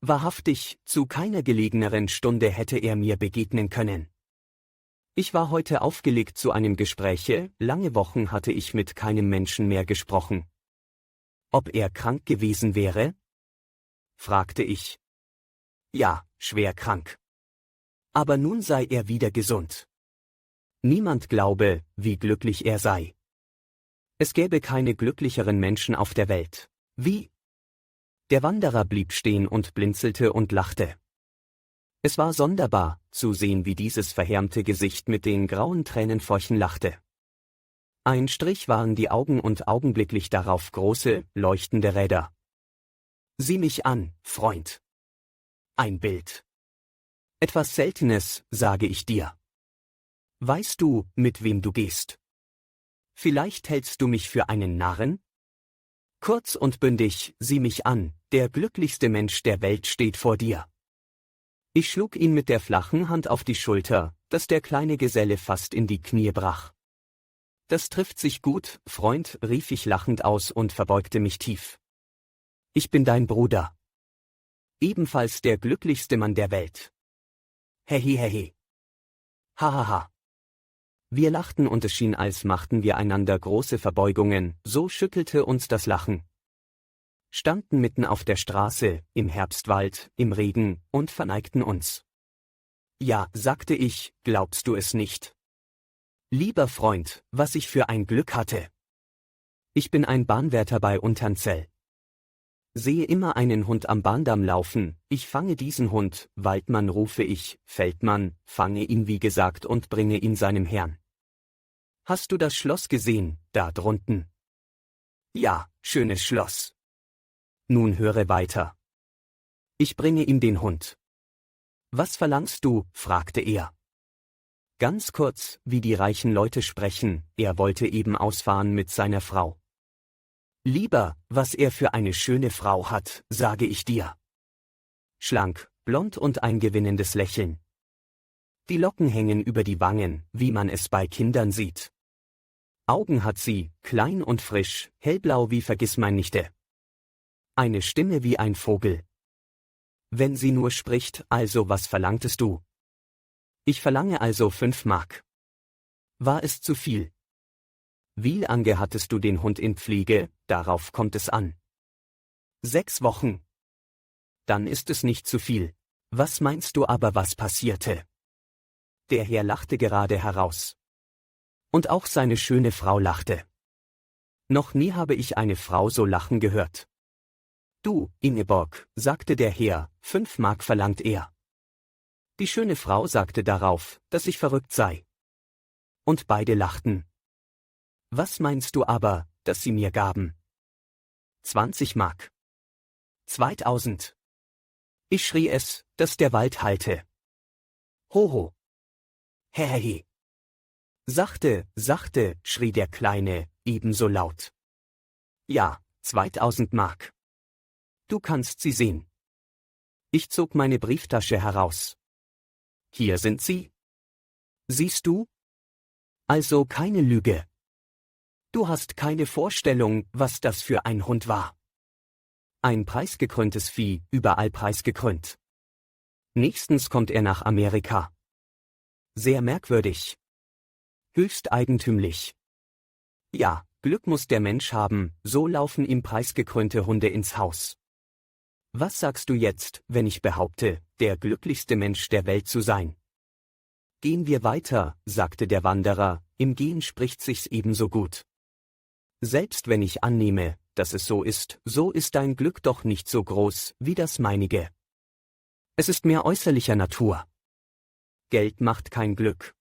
Wahrhaftig, zu keiner gelegeneren Stunde hätte er mir begegnen können. Ich war heute aufgelegt zu einem Gespräche, lange Wochen hatte ich mit keinem Menschen mehr gesprochen. Ob er krank gewesen wäre? Fragte ich. Ja, schwer krank. Aber nun sei er wieder gesund. Niemand glaube, wie glücklich er sei. Es gäbe keine glücklicheren Menschen auf der Welt. Wie? Der Wanderer blieb stehen und blinzelte und lachte. Es war sonderbar, zu sehen, wie dieses verhärmte Gesicht mit den grauen Tränenfurchen lachte. Ein Strich waren die Augen und augenblicklich darauf große, leuchtende Räder. Sieh mich an, Freund. Ein Bild. Etwas Seltenes, sage ich dir. Weißt du, mit wem du gehst? Vielleicht hältst du mich für einen Narren? Kurz und bündig, sieh mich an, der glücklichste Mensch der Welt steht vor dir. Ich schlug ihn mit der flachen Hand auf die Schulter, dass der kleine Geselle fast in die Knie brach. Das trifft sich gut, Freund, rief ich lachend aus und verbeugte mich tief. Ich bin dein Bruder. Ebenfalls der glücklichste Mann der Welt. Hehe. Hahaha. Wir lachten und es schien, als machten wir einander große Verbeugungen, so schüttelte uns das Lachen. Standen mitten auf der Straße, im Herbstwald, im Regen, und verneigten uns. Ja, sagte ich, glaubst du es nicht? Lieber Freund, was ich für ein Glück hatte. Ich bin ein Bahnwärter bei Unternzell. Sehe immer einen Hund am Bahndamm laufen, ich fange diesen Hund, Waldmann rufe ich, Feldmann, fange ihn wie gesagt und bringe ihn seinem Herrn. Hast du das Schloss gesehen, da drunten? Ja, schönes Schloss. Nun höre weiter. Ich bringe ihm den Hund. Was verlangst du? Fragte er. Ganz kurz, wie die reichen Leute sprechen, er wollte eben ausfahren mit seiner Frau. Lieber, was er für eine schöne Frau hat, sage ich dir. Schlank, blond und ein gewinnendes Lächeln. Die Locken hängen über die Wangen, wie man es bei Kindern sieht. Augen hat sie, klein und frisch, hellblau wie Vergissmeinnichte. Eine Stimme wie ein Vogel. Wenn sie nur spricht, also was verlangtest du? Ich verlange also 5 Mark. War es zu viel? Wie lange hattest du den Hund in Pflege? Darauf kommt es an. 6 Wochen. Dann ist es nicht zu viel. Was meinst du aber, was passierte? Der Herr lachte gerade heraus. Und auch seine schöne Frau lachte. Noch nie habe ich eine Frau so lachen gehört. Du, Ingeborg, sagte der Herr, 5 Mark verlangt er. Die schöne Frau sagte darauf, dass ich verrückt sei. Und beide lachten. Was meinst du aber, dass sie mir gaben? 20 Mark. 2000. Ich schrie es, dass der Wald hallte. Hoho. Hehehe. Sachte, sachte, schrie der Kleine, ebenso laut. Ja, 2000 Mark. Du kannst sie sehen. Ich zog meine Brieftasche heraus. Hier sind sie. Siehst du? Also keine Lüge. Du hast keine Vorstellung, was das für ein Hund war. Ein preisgekröntes Vieh, überall preisgekrönt. Nächstens kommt er nach Amerika. Sehr merkwürdig. Höchst eigentümlich. Ja, Glück muss der Mensch haben, so laufen ihm preisgekrönte Hunde ins Haus. Was sagst du jetzt, wenn ich behaupte, der glücklichste Mensch der Welt zu sein? Gehen wir weiter, sagte der Wanderer, im Gehen spricht sich's ebenso gut. Selbst wenn ich annehme, dass es so ist dein Glück doch nicht so groß wie das meinige. Es ist mehr äußerlicher Natur. Geld macht kein Glück.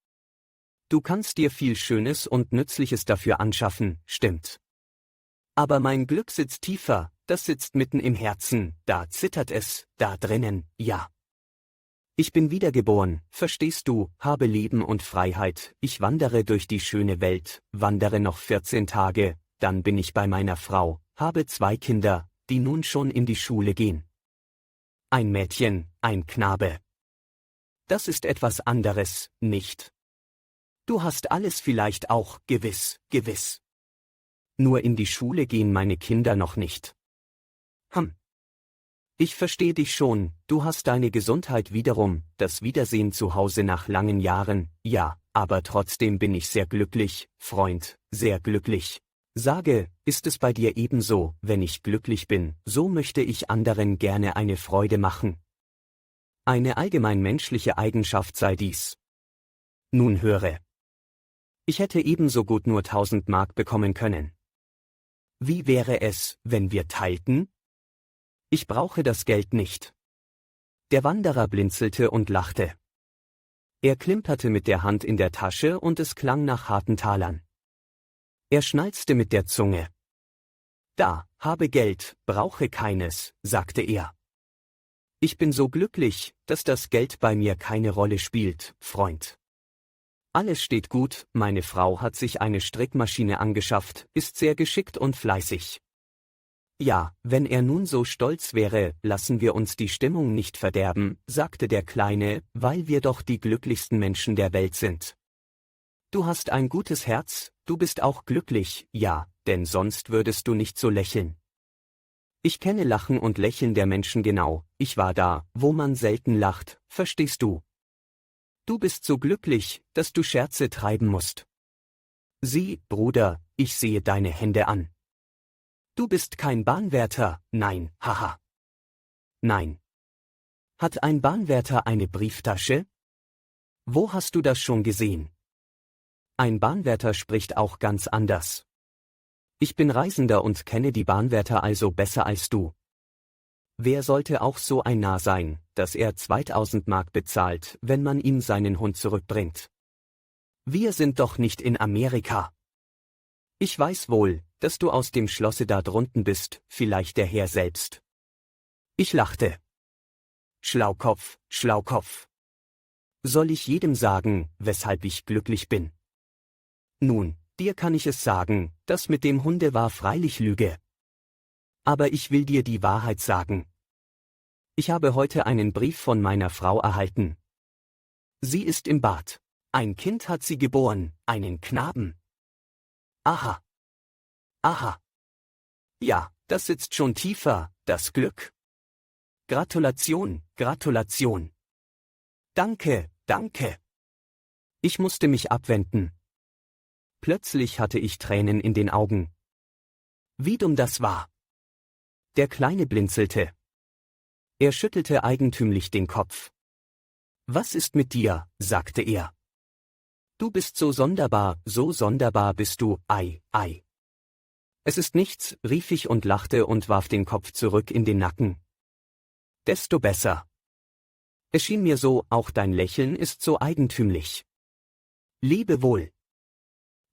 Du kannst dir viel Schönes und Nützliches dafür anschaffen, stimmt. Aber mein Glück sitzt tiefer, das sitzt mitten im Herzen, da zittert es, da drinnen, ja. Ich bin wiedergeboren, verstehst du, habe Leben und Freiheit, ich wandere durch die schöne Welt, wandere noch 14 Tage, dann bin ich bei meiner Frau, habe 2 Kinder, die nun schon in die Schule gehen. Ein Mädchen, ein Knabe. Das ist etwas anderes, nicht? Du hast alles vielleicht auch, gewiss, gewiss. Nur in die Schule gehen meine Kinder noch nicht. Ich verstehe dich schon, du hast deine Gesundheit wiederum, das Wiedersehen zu Hause nach langen Jahren, ja, aber trotzdem bin ich sehr glücklich, Freund, sehr glücklich. Sage, ist es bei dir ebenso, wenn ich glücklich bin, so möchte ich anderen gerne eine Freude machen. Eine allgemein menschliche Eigenschaft sei dies. Nun höre. Ich hätte ebenso gut nur 1000 Mark bekommen können. Wie wäre es, wenn wir teilten? Ich brauche das Geld nicht. Der Wanderer blinzelte und lachte. Er klimperte mit der Hand in der Tasche und es klang nach harten Talern. Er schnalzte mit der Zunge. Da, habe Geld, brauche keines, sagte er. Ich bin so glücklich, dass das Geld bei mir keine Rolle spielt, Freund. Alles steht gut, meine Frau hat sich eine Strickmaschine angeschafft, ist sehr geschickt und fleißig. Ja, wenn er nun so stolz wäre, lassen wir uns die Stimmung nicht verderben, sagte der Kleine, weil wir doch die glücklichsten Menschen der Welt sind. Du hast ein gutes Herz, du bist auch glücklich, ja, denn sonst würdest du nicht so lächeln. Ich kenne Lachen und Lächeln der Menschen genau, ich war da, wo man selten lacht, verstehst du? Du bist so glücklich, dass du Scherze treiben musst. Sieh, Bruder, ich sehe deine Hände an. Du bist kein Bahnwärter, nein, haha. Nein. Hat ein Bahnwärter eine Brieftasche? Wo hast du das schon gesehen? Ein Bahnwärter spricht auch ganz anders. Ich bin Reisender und kenne die Bahnwärter also besser als du. Wer sollte auch so ein Narr sein, dass er 2000 Mark bezahlt, wenn man ihm seinen Hund zurückbringt? Wir sind doch nicht in Amerika. Ich weiß wohl, dass du aus dem Schlosse da drunten bist, vielleicht der Herr selbst. Ich lachte. Schlaukopf, Schlaukopf. Soll ich jedem sagen, weshalb ich glücklich bin? Nun, dir kann ich es sagen, das mit dem Hunde war freilich Lüge. Aber ich will dir die Wahrheit sagen. Ich habe heute einen Brief von meiner Frau erhalten. Sie ist im Bad. Ein Kind hat sie geboren, einen Knaben. Aha. Aha. Ja, das sitzt schon tiefer, das Glück. Gratulation, Gratulation. Danke, danke. Ich musste mich abwenden. Plötzlich hatte ich Tränen in den Augen. Wie dumm das war. Der Kleine blinzelte. Er schüttelte eigentümlich den Kopf. Was ist mit dir, sagte er. Du bist so sonderbar bist du, ei, ei. Es ist nichts, rief ich und lachte und warf den Kopf zurück in den Nacken. Desto besser. Es schien mir so, auch dein Lächeln ist so eigentümlich. Lebe wohl.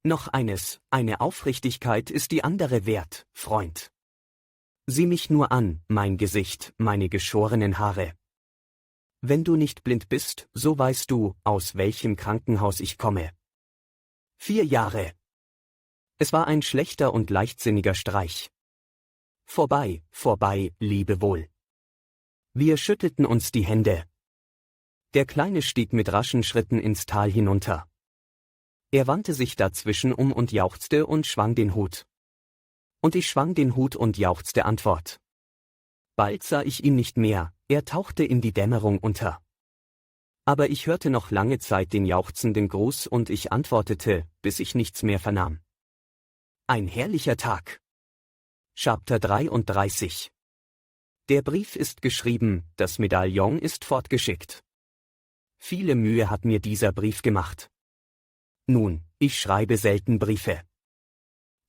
Noch eines, eine Aufrichtigkeit ist die andere wert, Freund. Sieh mich nur an, mein Gesicht, meine geschorenen Haare. Wenn du nicht blind bist, so weißt du, aus welchem Krankenhaus ich komme. 4 Jahre. Es war ein schlechter und leichtsinniger Streich. Vorbei, vorbei, lebe wohl. Wir schüttelten uns die Hände. Der Kleine stieg mit raschen Schritten ins Tal hinunter. Er wandte sich dazwischen um und jauchzte und schwang den Hut. Und ich schwang den Hut und jauchzte Antwort. Bald sah ich ihn nicht mehr, er tauchte in die Dämmerung unter. Aber ich hörte noch lange Zeit den jauchzenden Gruß und ich antwortete, bis ich nichts mehr vernahm. Ein herrlicher Tag. Chapter 33. Der Brief ist geschrieben, das Medaillon ist fortgeschickt. Viele Mühe hat mir dieser Brief gemacht. Nun, ich schreibe selten Briefe.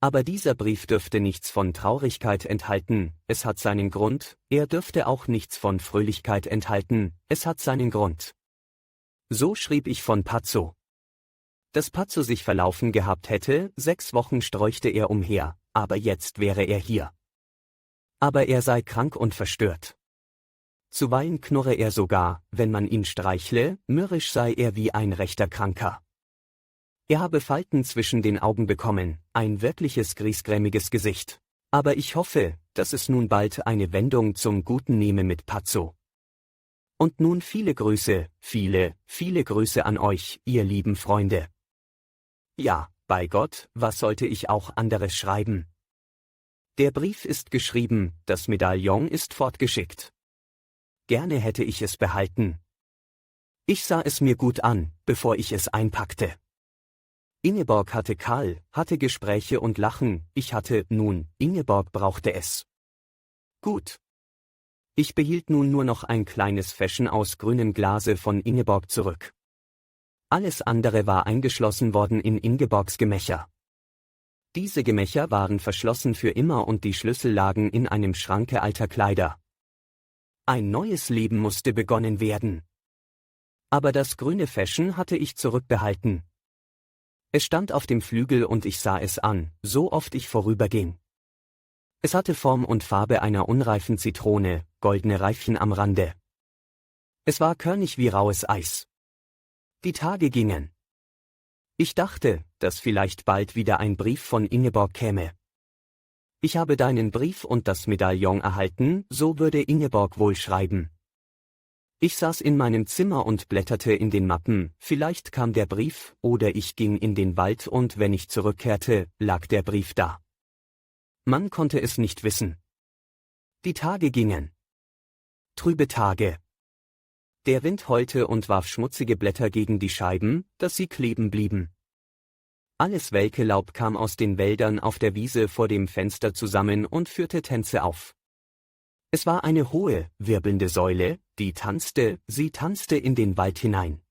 Aber dieser Brief dürfte nichts von Traurigkeit enthalten, es hat seinen Grund, er dürfte auch nichts von Fröhlichkeit enthalten, es hat seinen Grund. So schrieb ich von Pazzo. Dass Pazzo sich verlaufen gehabt hätte, 6 Wochen streuchte er umher, aber jetzt wäre er hier. Aber er sei krank und verstört. Zuweilen knurre er sogar, wenn man ihn streichle, mürrisch sei er wie ein rechter Kranker. Er habe Falten zwischen den Augen bekommen, ein wirkliches griesgrämiges Gesicht. Aber ich hoffe, dass es nun bald eine Wendung zum Guten nehme mit Pazzo. Und nun viele Grüße, viele Grüße an euch, ihr lieben Freunde. Ja, bei Gott, was sollte ich auch anderes schreiben? Der Brief ist geschrieben, das Medaillon ist fortgeschickt. Gerne hätte ich es behalten. Ich sah es mir gut an, bevor ich es einpackte. Ingeborg hatte Karl, hatte Gespräche und Lachen, ich hatte, nun, Ingeborg brauchte es. Gut. Ich behielt nun nur noch ein kleines Fäschchen aus grünem Glase von Ingeborg zurück. Alles andere war eingeschlossen worden in Ingeborgs Gemächer. Diese Gemächer waren verschlossen für immer und die Schlüssel lagen in einem Schranke alter Kleider. Ein neues Leben musste begonnen werden. Aber das grüne Fäschchen hatte ich zurückbehalten. Es stand auf dem Flügel und ich sah es an, so oft ich vorüberging. Es hatte Form und Farbe einer unreifen Zitrone, goldene Reifchen am Rande. Es war körnig wie raues Eis. Die Tage gingen. Ich dachte, dass vielleicht bald wieder ein Brief von Ingeborg käme. Ich habe deinen Brief und das Medaillon erhalten, so würde Ingeborg wohl schreiben. Ich saß in meinem Zimmer und blätterte in den Mappen, vielleicht kam der Brief, oder ich ging in den Wald und wenn ich zurückkehrte, lag der Brief da. Man konnte es nicht wissen. Die Tage gingen. Trübe Tage. Der Wind heulte und warf schmutzige Blätter gegen die Scheiben, dass sie kleben blieben. Alles welke Laub kam aus den Wäldern auf der Wiese vor dem Fenster zusammen und führte Tänze auf. Es war eine hohe, wirbelnde Säule, sie tanzte in den Wald hinein.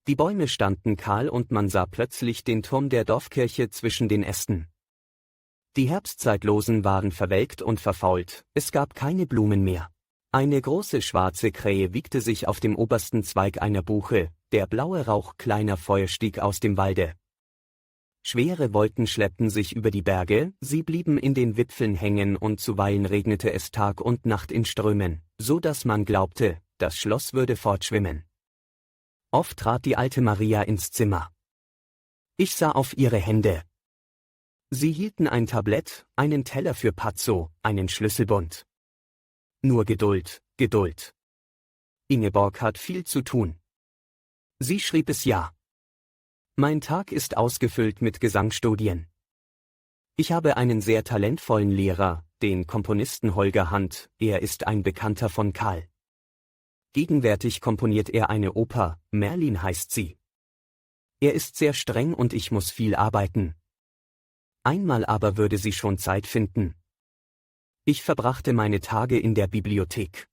Die Bäume standen kahl und man sah plötzlich den Turm der Dorfkirche zwischen den Ästen. Die Herbstzeitlosen waren verwelkt und verfault, es gab keine Blumen mehr. Eine große schwarze Krähe wiegte sich auf dem obersten Zweig einer Buche, der blaue Rauch kleiner Feuer stieg aus dem Walde. Schwere Wolken schleppten sich über die Berge, sie blieben in den Wipfeln hängen und zuweilen regnete es Tag und Nacht in Strömen, so dass man glaubte, das Schloss würde fortschwimmen. Oft trat die alte Maria ins Zimmer. Ich sah auf ihre Hände. Sie hielten ein Tablett, einen Teller für Pazzo, einen Schlüsselbund. Nur Geduld, Geduld. Ingeborg hat viel zu tun. Sie schrieb es ja. Mein Tag ist ausgefüllt mit Gesangsstudien. Ich habe einen sehr talentvollen Lehrer, den Komponisten Holger Hand, er ist ein Bekannter von Karl. Gegenwärtig komponiert er eine Oper, Merlin heißt sie. Er ist sehr streng und ich muss viel arbeiten. Einmal aber würde sie schon Zeit finden. Ich verbrachte meine Tage in der Bibliothek.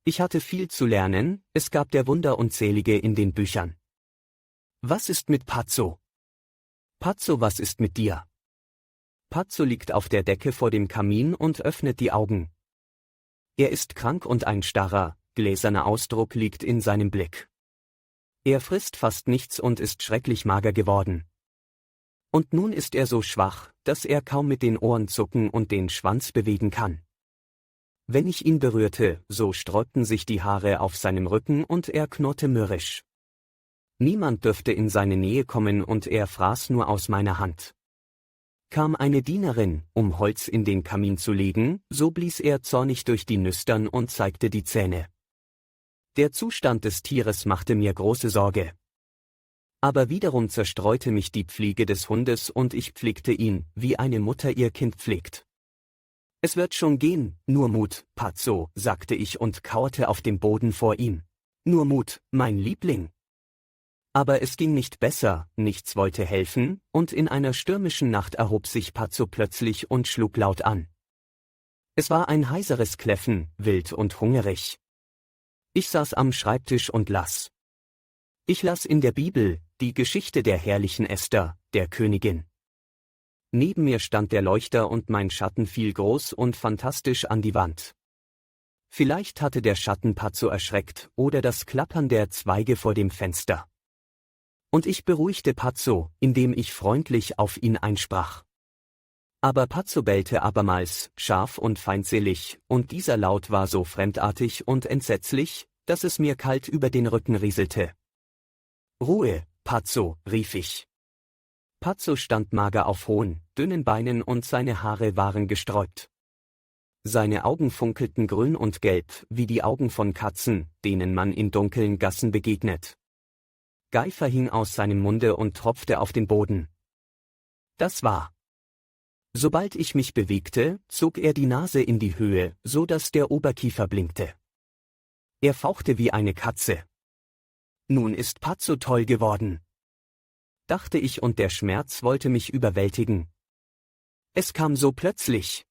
Ich hatte viel zu lernen, es gab der Wunder unzählige in den Büchern. Was ist mit Pazzo? Pazzo, was ist mit dir? Pazzo liegt auf der Decke vor dem Kamin und öffnet die Augen. Er ist krank und ein starrer, gläserner Ausdruck liegt in seinem Blick. Er frisst fast nichts und ist schrecklich mager geworden. Und nun ist er so schwach, dass er kaum mit den Ohren zucken und den Schwanz bewegen kann. Wenn ich ihn berührte, so sträubten sich die Haare auf seinem Rücken und er knurrte mürrisch. Niemand dürfte in seine Nähe kommen und er fraß nur aus meiner Hand. Kam eine Dienerin, um Holz in den Kamin zu legen, so blies er zornig durch die Nüstern und zeigte die Zähne. Der Zustand des Tieres machte mir große Sorge. Aber wiederum zerstreute mich die Pflege des Hundes und ich pflegte ihn, wie eine Mutter ihr Kind pflegt. Es wird schon gehen, nur Mut, Pazzo, sagte ich und kauerte auf dem Boden vor ihm. Nur Mut, mein Liebling. Aber es ging nicht besser, nichts wollte helfen, und in einer stürmischen Nacht erhob sich Pazzo plötzlich und schlug laut an. Es war ein heiseres Kläffen, wild und hungrig. Ich saß am Schreibtisch und las. Ich las in der Bibel, die Geschichte der herrlichen Esther, der Königin. Neben mir stand der Leuchter und mein Schatten fiel groß und fantastisch an die Wand. Vielleicht hatte der Schatten Pazzo erschreckt oder das Klappern der Zweige vor dem Fenster. Und ich beruhigte Pazzo, indem ich freundlich auf ihn einsprach. Aber Pazzo bellte abermals, scharf und feindselig, und dieser Laut war so fremdartig und entsetzlich, dass es mir kalt über den Rücken rieselte. »Ruhe, Pazzo«, rief ich. Pazzo stand mager auf hohen, dünnen Beinen und seine Haare waren gesträubt. Seine Augen funkelten grün und gelb, wie die Augen von Katzen, denen man in dunklen Gassen begegnet. Geifer hing aus seinem Munde und tropfte auf den Boden. Das war. Sobald ich mich bewegte, zog er die Nase in die Höhe, so dass der Oberkiefer blinkte. Er fauchte wie eine Katze. Nun ist Pazzo toll geworden, dachte ich und der Schmerz wollte mich überwältigen. Es kam so plötzlich.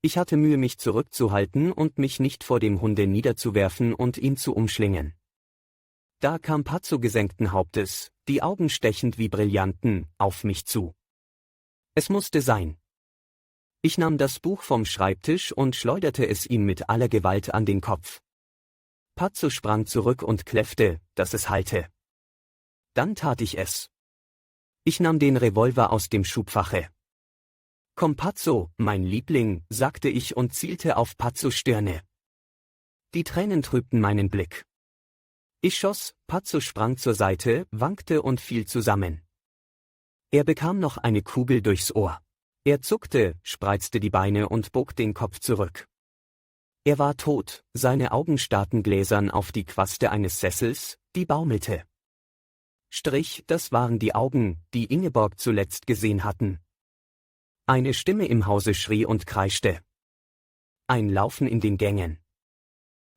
Ich hatte Mühe, mich zurückzuhalten und mich nicht vor dem Hunde niederzuwerfen und ihn zu umschlingen. Da kam Pazzo gesenkten Hauptes, die Augen stechend wie Brillanten, auf mich zu. Es musste sein. Ich nahm das Buch vom Schreibtisch und schleuderte es ihm mit aller Gewalt an den Kopf. Pazzo sprang zurück und kläffte, dass es hallte. Dann tat ich es. Ich nahm den Revolver aus dem Schubfache. »Komm Pazzo, mein Liebling«, sagte ich und zielte auf Pazzos Stirne. Die Tränen trübten meinen Blick. Ich schoss, Pazzo sprang zur Seite, wankte und fiel zusammen. Er bekam noch eine Kugel durchs Ohr. Er zuckte, spreizte die Beine und bog den Kopf zurück. Er war tot, seine Augen starrten gläsern auf die Quaste eines Sessels, die baumelte. Das waren die Augen, die Ingeborg zuletzt gesehen hatten. Eine Stimme im Hause schrie und kreischte. Ein Laufen in den Gängen.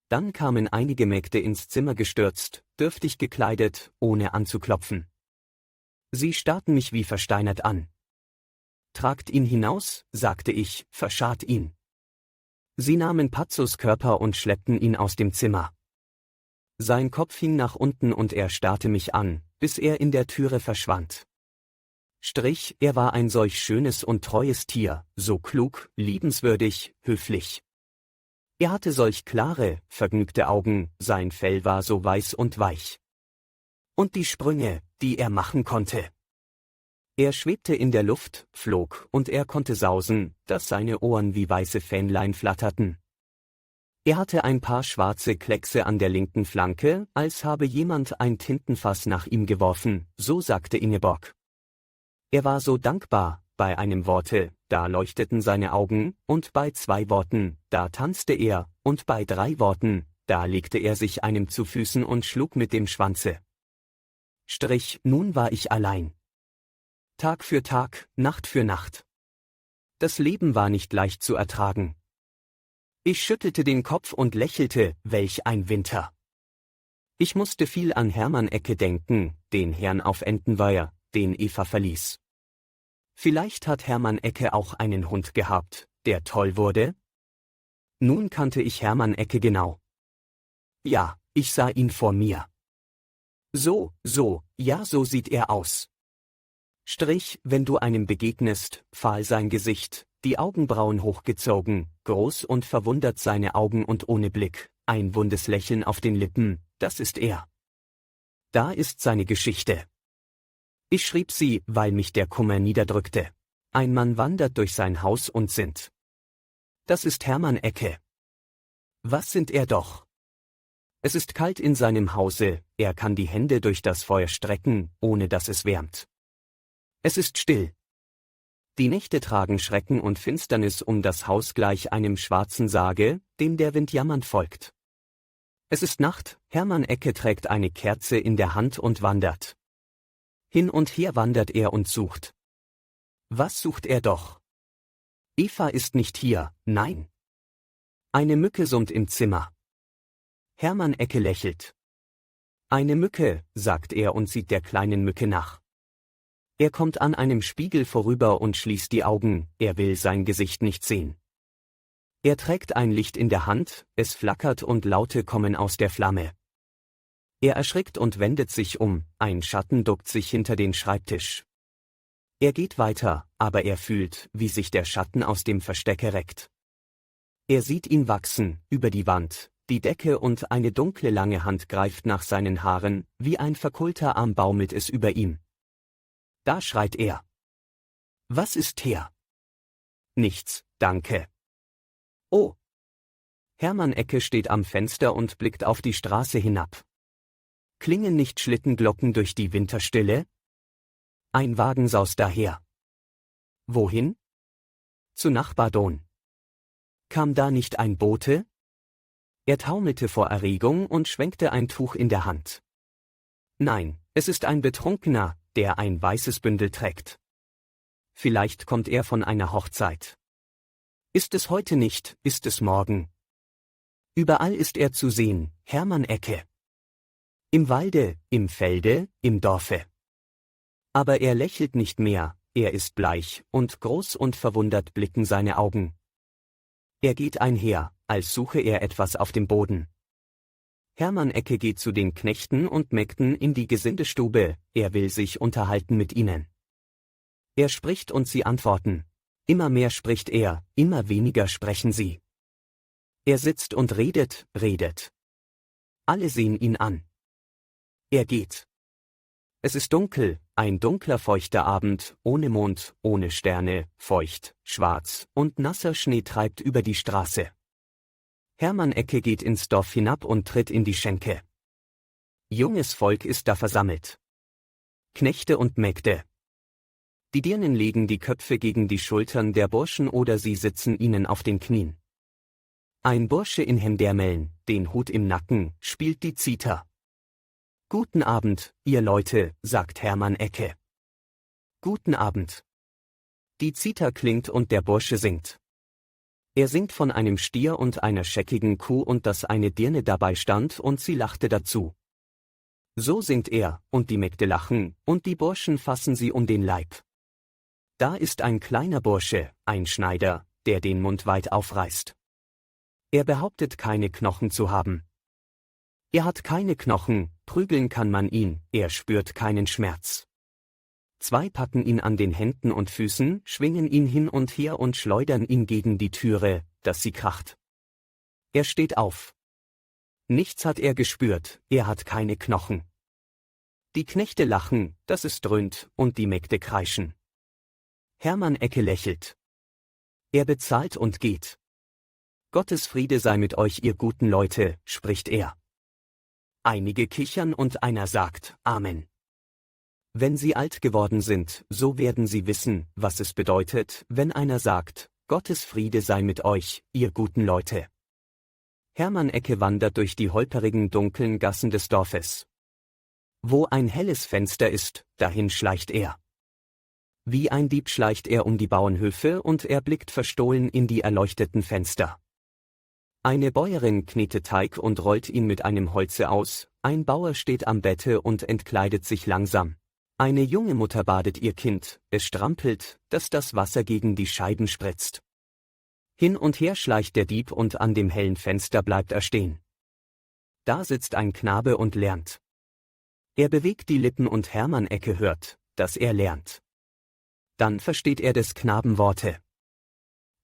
Dann kamen einige Mägde ins Zimmer gestürzt, dürftig gekleidet, ohne anzuklopfen. Sie starrten mich wie versteinert an. »Tragt ihn hinaus«, sagte ich, »verscharrt ihn.« Sie nahmen Pazzos Körper und schleppten ihn aus dem Zimmer. Sein Kopf hing nach unten und er starrte mich an, bis er in der Türe verschwand. Er war ein solch schönes und treues Tier, so klug, liebenswürdig, höflich. Er hatte solch klare, vergnügte Augen, sein Fell war so weiß und weich. Und die Sprünge, die er machen konnte. Er schwebte in der Luft, flog, und er konnte sausen, dass seine Ohren wie weiße Fähnlein flatterten. Er hatte ein paar schwarze Kleckse an der linken Flanke, als habe jemand ein Tintenfass nach ihm geworfen, so sagte Ingeborg. Er war so dankbar, bei einem Worte, da leuchteten seine Augen, und bei 2 Worten, da tanzte er, und bei 3 Worten, da legte er sich einem zu Füßen und schlug mit dem Schwanze. Nun war ich allein. Tag für Tag, Nacht für Nacht. Das Leben war nicht leicht zu ertragen. Ich schüttelte den Kopf und lächelte, welch ein Winter. Ich musste viel an Hermann Ecke denken, den Herrn auf Entenweiher, den Eva verließ. Vielleicht hat Hermann Ecke auch einen Hund gehabt, der toll wurde? Nun kannte ich Hermann Ecke genau. Ja, ich sah ihn vor mir. So sieht er aus. Wenn du einem begegnest, fahl sein Gesicht, die Augenbrauen hochgezogen, groß und verwundert seine Augen und ohne Blick, ein wundes Lächeln auf den Lippen, das ist er. Da ist seine Geschichte. Ich schrieb sie, weil mich der Kummer niederdrückte. Ein Mann wandert durch sein Haus und sinnt. Das ist Hermann Ecke. Was sinnt er doch? Es ist kalt in seinem Hause, er kann die Hände durch das Feuer strecken, ohne dass es wärmt. Es ist still. Die Nächte tragen Schrecken und Finsternis um das Haus gleich einem schwarzen Sarge, dem der Wind jammernd folgt. Es ist Nacht, Hermann Ecke trägt eine Kerze in der Hand und wandert. Hin und her wandert er und sucht. Was sucht er doch? Eva ist nicht hier, nein. Eine Mücke summt im Zimmer. Hermann Ecke lächelt. Eine Mücke, sagt er und sieht der kleinen Mücke nach. Er kommt an einem Spiegel vorüber und schließt die Augen, er will sein Gesicht nicht sehen. Er trägt ein Licht in der Hand, es flackert und Laute kommen aus der Flamme. Er erschrickt und wendet sich um, ein Schatten duckt sich hinter den Schreibtisch. Er geht weiter, aber er fühlt, wie sich der Schatten aus dem Verstecke reckt. Er sieht ihn wachsen, über die Wand, die Decke und eine dunkle lange Hand greift nach seinen Haaren, wie ein verkohlter Arm baumelt es über ihm. Da schreit er. Was ist her? Nichts, danke. Oh. Hermann Ecke steht am Fenster und blickt auf die Straße hinab. Klingen nicht Schlittenglocken durch die Winterstille? Ein Wagen saust daher. Wohin? Zu Nachbardon. Kam da nicht ein Bote? Er taumelte vor Erregung und schwenkte ein Tuch in der Hand. Nein, es ist ein Betrunkener, der ein weißes Bündel trägt. Vielleicht kommt er von einer Hochzeit. Ist es heute nicht, ist es morgen. Überall ist er zu sehen, Hermann Ecke. Im Walde, im Felde, im Dorfe. Aber er lächelt nicht mehr, er ist bleich, und groß und verwundert blicken seine Augen. Er geht einher, als suche er etwas auf dem Boden. Hermann Ecke geht zu den Knechten und Mägden in die Gesindestube, er will sich unterhalten mit ihnen. Er spricht und sie antworten. Immer mehr spricht er, immer weniger sprechen sie. Er sitzt und redet. Alle sehen ihn an. Er geht. Es ist dunkel, ein dunkler feuchter Abend, ohne Mond, ohne Sterne, feucht, schwarz, und nasser Schnee treibt über die Straße. Hermann Ecke geht ins Dorf hinab und tritt in die Schenke. Junges Volk ist da versammelt. Knechte und Mägde. Die Dirnen legen die Köpfe gegen die Schultern der Burschen oder sie sitzen ihnen auf den Knien. Ein Bursche in Hemdermeln, den Hut im Nacken, spielt die Zither. Guten Abend, ihr Leute, sagt Hermann Ecke. Guten Abend. Die Zither klingt und der Bursche singt. Er singt von einem Stier und einer scheckigen Kuh und dass eine Dirne dabei stand und sie lachte dazu. So singt er, und die Mägde lachen, und die Burschen fassen sie um den Leib. Da ist ein kleiner Bursche, ein Schneider, der den Mund weit aufreißt. Er behauptet keine Knochen zu haben. Er hat keine Knochen, prügeln kann man ihn, er spürt keinen Schmerz. 2 packen ihn an den Händen und Füßen, schwingen ihn hin und her und schleudern ihn gegen die Türe, dass sie kracht. Er steht auf. Nichts hat er gespürt, er hat keine Knochen. Die Knechte lachen, dass es dröhnt, und die Mägde kreischen. Hermann Ecke lächelt. Er bezahlt und geht. Gottes Friede sei mit euch, ihr guten Leute, spricht er. Einige kichern und einer sagt, Amen. Wenn sie alt geworden sind, so werden sie wissen, was es bedeutet, wenn einer sagt, Gottes Friede sei mit euch, ihr guten Leute. Hermann Ecke wandert durch die holperigen, dunklen Gassen des Dorfes. Wo ein helles Fenster ist, dahin schleicht er. Wie ein Dieb schleicht er um die Bauernhöfe und er blickt verstohlen in die erleuchteten Fenster. Eine Bäuerin knetet Teig und rollt ihn mit einem Holze aus, ein Bauer steht am Bette und entkleidet sich langsam. Eine junge Mutter badet ihr Kind, es strampelt, dass das Wasser gegen die Scheiben spritzt. Hin und her schleicht der Dieb und an dem hellen Fenster bleibt er stehen. Da sitzt ein Knabe und lernt. Er bewegt die Lippen und Hermann Ecke hört, dass er lernt. Dann versteht er des Knaben Worte.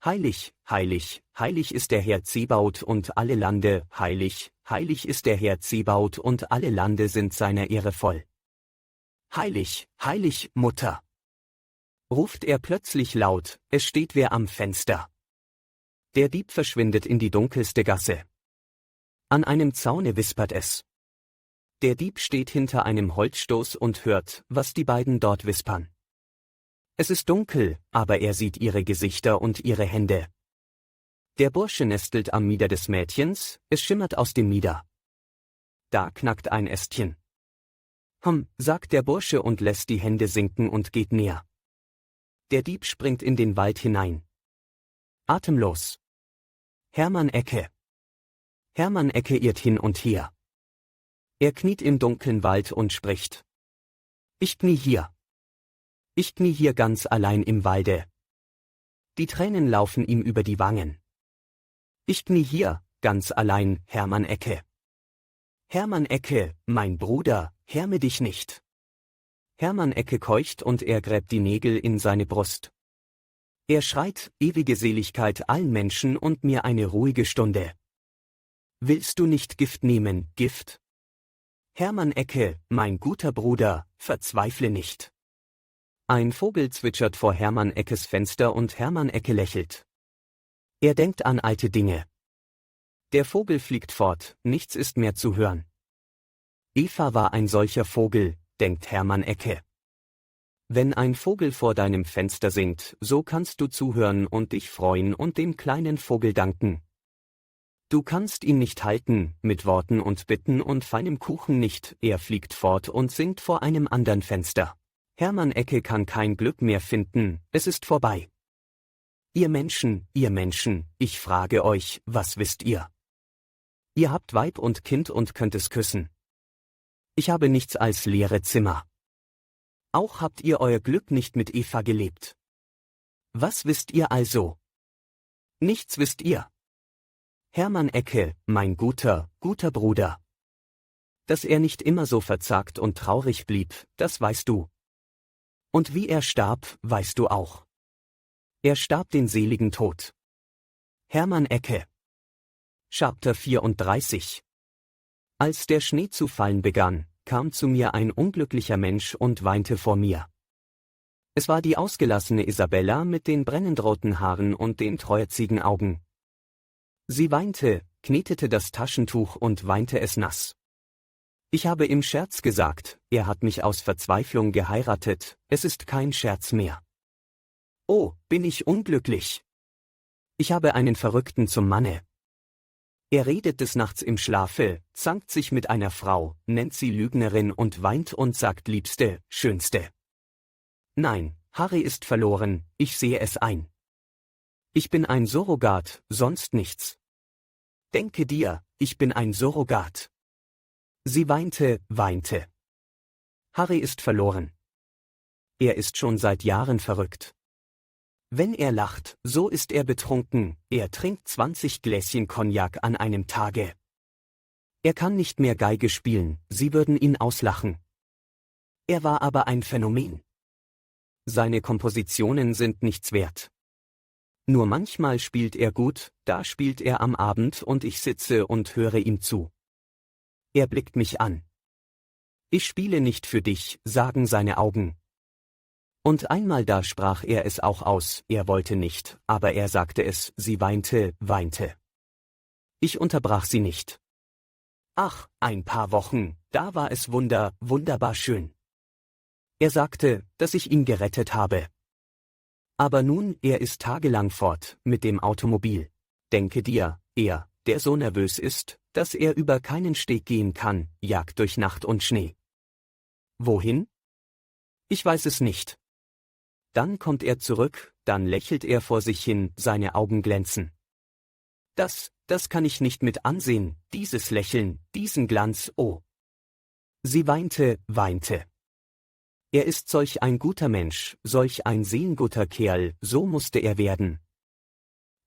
Heilig, heilig, heilig ist der Herr Zebaoth und alle Lande, heilig, heilig ist der Herr Zebaoth und alle Lande sind seiner Ehre voll. Heilig, heilig, Mutter! Ruft er plötzlich laut, es steht wer am Fenster. Der Dieb verschwindet in die dunkelste Gasse. An einem Zaune wispert es. Der Dieb steht hinter einem Holzstoß und hört, was die beiden dort wispern. Es ist dunkel, aber er sieht ihre Gesichter und ihre Hände. Der Bursche nestelt am Mieder des Mädchens, es schimmert aus dem Mieder. Da knackt ein Ästchen. Sagt der Bursche und lässt die Hände sinken und geht näher. Der Dieb springt in den Wald hinein. Atemlos. Hermann Ecke. Hermann Ecke irrt hin und her. Er kniet im dunklen Wald und spricht. Ich knie hier. Ich knie hier ganz allein im Walde. Die Tränen laufen ihm über die Wangen. Ich knie hier, ganz allein, Hermann Ecke. Hermann Ecke, mein Bruder, härme dich nicht. Hermann Ecke keucht und er gräbt die Nägel in seine Brust. Er schreit, ewige Seligkeit allen Menschen und mir eine ruhige Stunde. Willst du nicht Gift nehmen, Gift? Hermann Ecke, mein guter Bruder, verzweifle nicht. Ein Vogel zwitschert vor Hermann Eckes Fenster und Hermann Ecke lächelt. Er denkt an alte Dinge. Der Vogel fliegt fort, nichts ist mehr zu hören. Eva war ein solcher Vogel, denkt Hermann Ecke. Wenn ein Vogel vor deinem Fenster singt, so kannst du zuhören und dich freuen und dem kleinen Vogel danken. Du kannst ihn nicht halten, mit Worten und Bitten und feinem Kuchen nicht, er fliegt fort und singt vor einem andern Fenster. Hermann Ecke kann kein Glück mehr finden, es ist vorbei. Ihr Menschen, ich frage euch, was wisst ihr? Ihr habt Weib und Kind und könnt es küssen. Ich habe nichts als leere Zimmer. Auch habt ihr euer Glück nicht mit Eva gelebt. Was wisst ihr also? Nichts wisst ihr. Hermann Ecke, mein guter Bruder. Dass er nicht immer so verzagt und traurig blieb, das weißt du. Und wie er starb, weißt du auch. Er starb den seligen Tod. Hermann Ecke. Chapter 34. Als der Schnee zu fallen begann, kam zu mir ein unglücklicher Mensch und weinte vor mir. Es war die ausgelassene Isabella mit den brennendroten Haaren und den treuherzigen Augen. Sie weinte, knetete das Taschentuch und weinte es nass. Ich habe im Scherz gesagt, er hat mich aus Verzweiflung geheiratet, es ist kein Scherz mehr. Oh, bin ich unglücklich. Ich habe einen Verrückten zum Manne. Er redet des Nachts im Schlafe, zankt sich mit einer Frau, nennt sie Lügnerin und weint und sagt Liebste, Schönste. Nein, Harry ist verloren, ich sehe es ein. Ich bin ein Surrogat, sonst nichts. Denke dir, ich bin ein Surrogat. Sie weinte. Harry ist verloren. Er ist schon seit Jahren verrückt. Wenn er lacht, so ist er betrunken, er trinkt 20 Gläschen Cognac an einem Tage. Er kann nicht mehr Geige spielen, sie würden ihn auslachen. Er war aber ein Phänomen. Seine Kompositionen sind nichts wert. Nur manchmal spielt er gut, da spielt er am Abend und ich sitze und höre ihm zu. Er blickt mich an. Ich spiele nicht für dich, sagen seine Augen. Und einmal da sprach er es auch aus, er wollte nicht, aber er sagte es, sie weinte, weinte. Ich unterbrach sie nicht. Ach, ein paar Wochen, da war es wunderbar schön. Er sagte, dass ich ihn gerettet habe. Aber nun, er ist tagelang fort, mit dem Automobil. Denke dir, er, der so nervös ist, dass er über keinen Steg gehen kann, jagt durch Nacht und Schnee. Wohin? Ich weiß es nicht. Dann kommt er zurück, dann lächelt er vor sich hin, seine Augen glänzen. Das kann ich nicht mit ansehen, dieses Lächeln, diesen Glanz, oh. Sie weinte, weinte. Er ist solch ein guter Mensch, solch ein seelenguter Kerl, so musste er werden.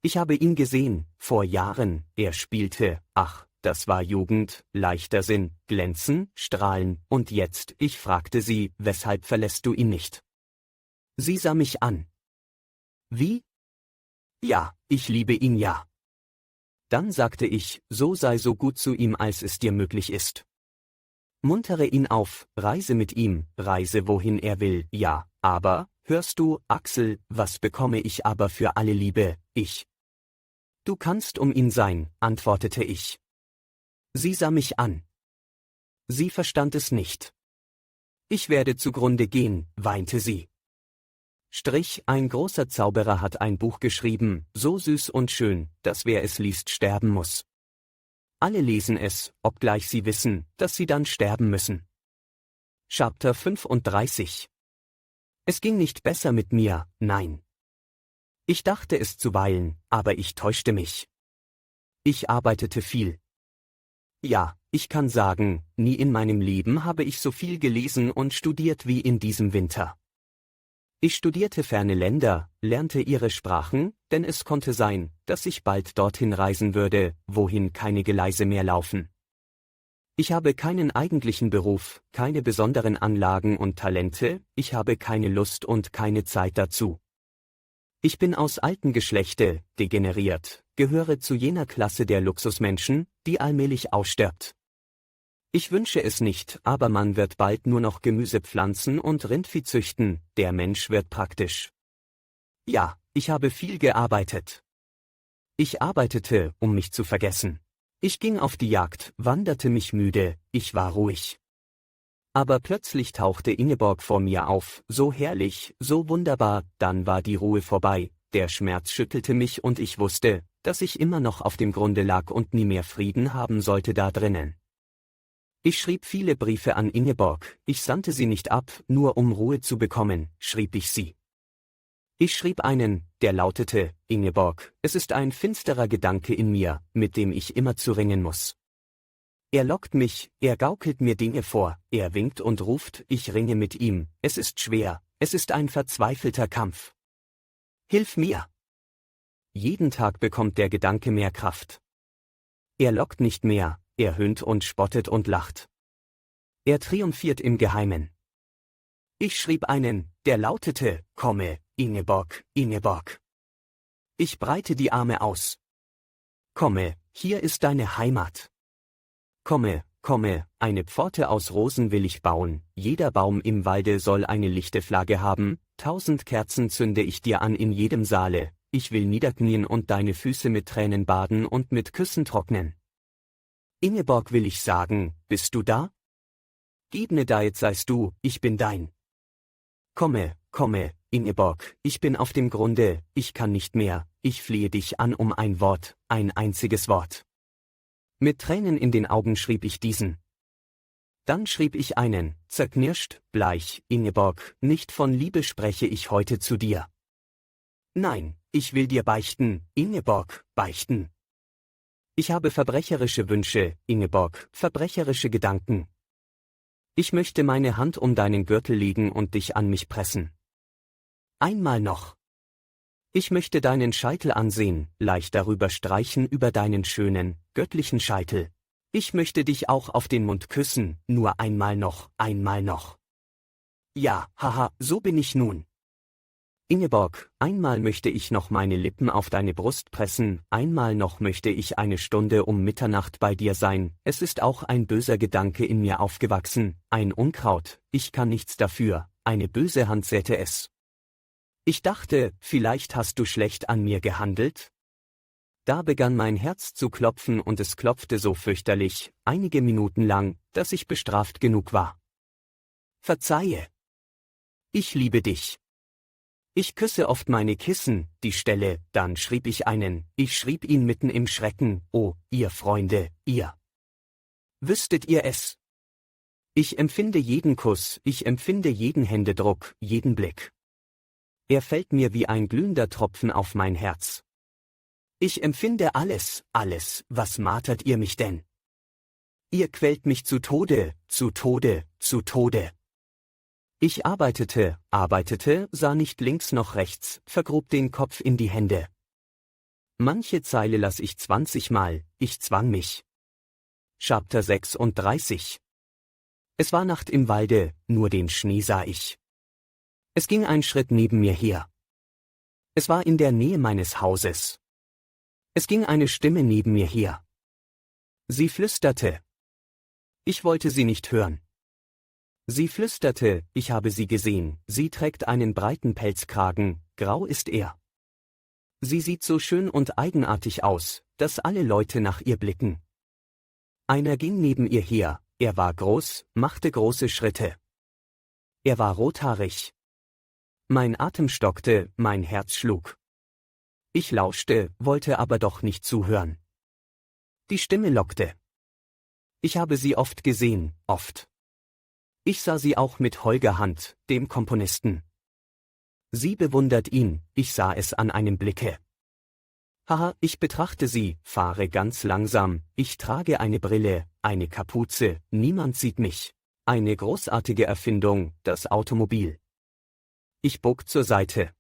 Ich habe ihn gesehen, vor Jahren, er spielte, ach, das war Jugend, leichter Sinn, glänzen, strahlen, und jetzt, ich fragte sie, weshalb verlässt du ihn nicht? Sie sah mich an. Wie? Ja, ich liebe ihn ja. Dann sagte ich, so sei so gut zu ihm, als es dir möglich ist. Muntere ihn auf, reise mit ihm, reise wohin er will, ja, aber, hörst du, Axel, was bekomme ich aber für alle Liebe, ich? Du kannst um ihn sein, antwortete ich. Sie sah mich an. Sie verstand es nicht. Ich werde zugrunde gehen, weinte sie. Ein großer Zauberer hat ein Buch geschrieben, so süß und schön, dass wer es liest sterben muss. Alle lesen es, obgleich sie wissen, dass sie dann sterben müssen. Chapter 35. Es ging nicht besser mit mir, nein. Ich dachte es zuweilen, aber ich täuschte mich. Ich arbeitete viel. Ja, ich kann sagen, nie in meinem Leben habe ich so viel gelesen und studiert wie in diesem Winter. Ich studierte ferne Länder, lernte ihre Sprachen, denn es konnte sein, dass ich bald dorthin reisen würde, wohin keine Gleise mehr laufen. Ich habe keinen eigentlichen Beruf, keine besonderen Anlagen und Talente, ich habe keine Lust und keine Zeit dazu. Ich bin aus altem Geschlechte, degeneriert, gehöre zu jener Klasse der Luxusmenschen, die allmählich ausstirbt. Ich wünsche es nicht, aber man wird bald nur noch Gemüse pflanzen und Rindvieh züchten, der Mensch wird praktisch. Ja, ich habe viel gearbeitet. Ich arbeitete, um mich zu vergessen. Ich ging auf die Jagd, wanderte mich müde, ich war ruhig. Aber plötzlich tauchte Ingeborg vor mir auf, so herrlich, so wunderbar, dann war die Ruhe vorbei, der Schmerz schüttelte mich und ich wusste, dass ich immer noch auf dem Grunde lag und nie mehr Frieden haben sollte da drinnen. Ich schrieb viele Briefe an Ingeborg, ich sandte sie nicht ab, nur um Ruhe zu bekommen, schrieb ich sie. Ich schrieb einen, der lautete, Ingeborg, es ist ein finsterer Gedanke in mir, mit dem ich immer zu ringen muss. Er lockt mich, er gaukelt mir Dinge vor, er winkt und ruft, ich ringe mit ihm, es ist schwer, es ist ein verzweifelter Kampf. Hilf mir! Jeden Tag bekommt der Gedanke mehr Kraft. Er lockt nicht mehr, er höhnt und spottet und lacht. Er triumphiert im Geheimen. Ich schrieb einen, der lautete, komme, Ingeborg, Ingeborg. Ich breite die Arme aus. Komme, hier ist deine Heimat. Komme, komme, eine Pforte aus Rosen will ich bauen, jeder Baum im Walde soll eine lichte Flagge haben, 1000 Kerzen zünde ich dir an in jedem Saale, ich will niederknien und deine Füße mit Tränen baden und mit Küssen trocknen. Ingeborg will ich sagen, bist du da? Gib mir da jetzt seist du, ich bin dein. Komme, komme, Ingeborg, ich bin auf dem Grunde, ich kann nicht mehr, ich flehe dich an um ein Wort, ein einziges Wort. Mit Tränen in den Augen schrieb ich diesen. Dann schrieb ich einen, zerknirscht, bleich, Ingeborg, nicht von Liebe spreche ich heute zu dir. Nein, ich will dir beichten, Ingeborg, beichten. Ich habe verbrecherische Wünsche, Ingeborg, verbrecherische Gedanken. Ich möchte meine Hand um deinen Gürtel legen und dich an mich pressen. Einmal noch. Ich möchte deinen Scheitel ansehen, leicht darüber streichen über deinen schönen, göttlichen Scheitel. Ich möchte dich auch auf den Mund küssen, nur einmal noch, einmal noch. Ja, haha, so bin ich nun. Ingeborg, einmal möchte ich noch meine Lippen auf deine Brust pressen, einmal noch möchte ich eine Stunde um Mitternacht bei dir sein, es ist auch ein böser Gedanke in mir aufgewachsen, ein Unkraut, ich kann nichts dafür, eine böse Hand säte es. Ich dachte, vielleicht hast du schlecht an mir gehandelt? Da begann mein Herz zu klopfen und es klopfte so fürchterlich, einige Minuten lang, dass ich bestraft genug war. Verzeihe. Ich liebe dich. Ich küsse oft meine Kissen, die Stelle, dann schrieb ich ich schrieb ihn mitten im Schrecken, oh, ihr Freunde, ihr. Wüsstet ihr es? Ich empfinde jeden Kuss, ich empfinde jeden Händedruck, jeden Blick. Er fällt mir wie ein glühender Tropfen auf mein Herz. Ich empfinde alles, alles, was martert ihr mich denn? Ihr quält mich zu Tode, zu Tode, zu Tode. Ich arbeitete, sah nicht links noch rechts, vergrub den Kopf in die Hände. Manche Zeile las ich 20 Mal, ich zwang mich. Chapter 36. Es war Nacht im Walde, nur den Schnee sah ich. Es ging ein Schritt neben mir her. Es war in der Nähe meines Hauses. Es ging eine Stimme neben mir her. Sie flüsterte. Ich wollte sie nicht hören. Sie flüsterte, ich habe sie gesehen, sie trägt einen breiten Pelzkragen, grau ist er. Sie sieht so schön und eigenartig aus, dass alle Leute nach ihr blicken. Einer ging neben ihr her, er war groß, machte große Schritte. Er war rothaarig. Mein Atem stockte, mein Herz schlug. Ich lauschte, wollte aber doch nicht zuhören. Die Stimme lockte. Ich habe sie oft gesehen, oft. Ich sah sie auch mit Holger Hand, dem Komponisten. Sie bewundert ihn, ich sah es an einem Blicke. Haha, ich betrachte sie, fahre ganz langsam, ich trage eine Brille, eine Kapuze, niemand sieht mich. Eine großartige Erfindung, das Automobil. Ich bog zur Seite.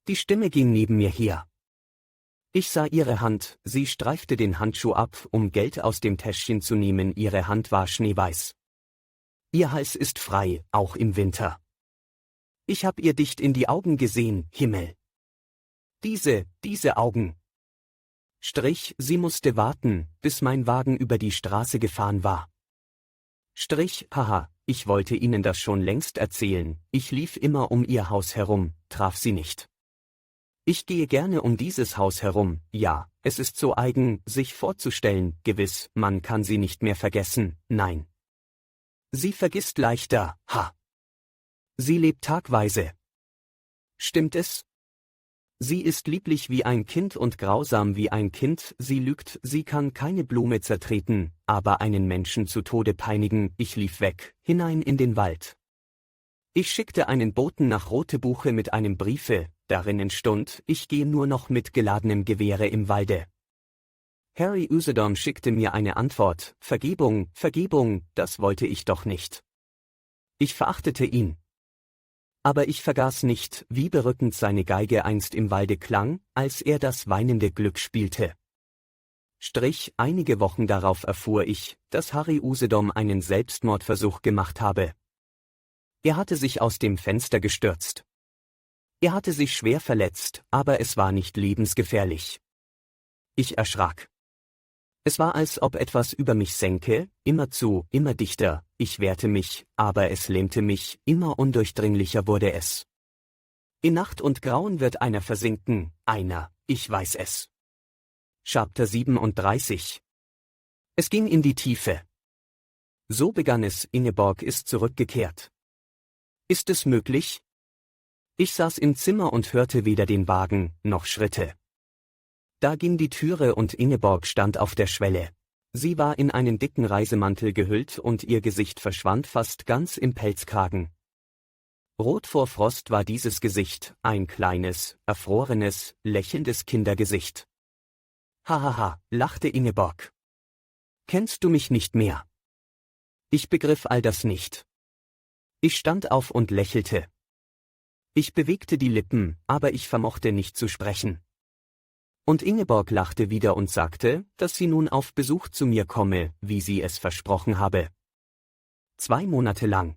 Die Stimme ging neben mir her. Ich sah ihre Hand, sie streifte den Handschuh ab, um Geld aus dem Täschchen zu nehmen, ihre Hand war schneeweiß. Ihr Hals ist frei, auch im Winter. Ich hab ihr dicht in die Augen gesehen, Himmel. Diese Augen. Sie musste warten, bis mein Wagen über die Straße gefahren war. Haha, ich wollte Ihnen das schon längst erzählen, ich lief immer um Ihr Haus herum, traf sie nicht. Ich gehe gerne um dieses Haus herum, ja, es ist so eigen, sich vorzustellen, gewiss, man kann sie nicht mehr vergessen, nein. Sie vergisst leichter, ha. Sie lebt tagweise. Stimmt es? Sie ist lieblich wie ein Kind und grausam wie ein Kind, sie lügt, sie kann keine Blume zertreten, aber einen Menschen zu Tode peinigen, ich lief weg, hinein in den Wald. Ich schickte einen Boten nach Rotebuche mit einem Briefe, darinnen stund, ich gehe nur noch mit geladenem Gewehre im Walde. Harry Usedom schickte mir eine Antwort, Vergebung, Vergebung, das wollte ich doch nicht. Ich verachtete ihn. Aber ich vergaß nicht, wie berückend seine Geige einst im Walde klang, als er das weinende Glück spielte. Einige Wochen darauf erfuhr ich, dass Harry Usedom einen Selbstmordversuch gemacht habe. Er hatte sich aus dem Fenster gestürzt. Er hatte sich schwer verletzt, aber es war nicht lebensgefährlich. Ich erschrak. Es war, als ob etwas über mich senke, immerzu, immer dichter, ich wehrte mich, aber es lähmte mich, immer undurchdringlicher wurde es. In Nacht und Grauen wird einer versinken, einer, ich weiß es. Chapter 37. Es ging in die Tiefe. So begann es, Ingeborg ist zurückgekehrt. Ist es möglich? Ich saß im Zimmer und hörte weder den Wagen, noch Schritte. Da ging die Türe und Ingeborg stand auf der Schwelle. Sie war in einen dicken Reisemantel gehüllt und ihr Gesicht verschwand fast ganz im Pelzkragen. Rot vor Frost war dieses Gesicht, ein kleines, erfrorenes, lächelndes Kindergesicht. Hahaha, lachte Ingeborg. Kennst du mich nicht mehr? Ich begriff all das nicht. Ich stand auf und lächelte. Ich bewegte die Lippen, aber ich vermochte nicht zu sprechen. Und Ingeborg lachte wieder und sagte, dass sie nun auf Besuch zu mir komme, wie sie es versprochen habe. 2 Monate lang.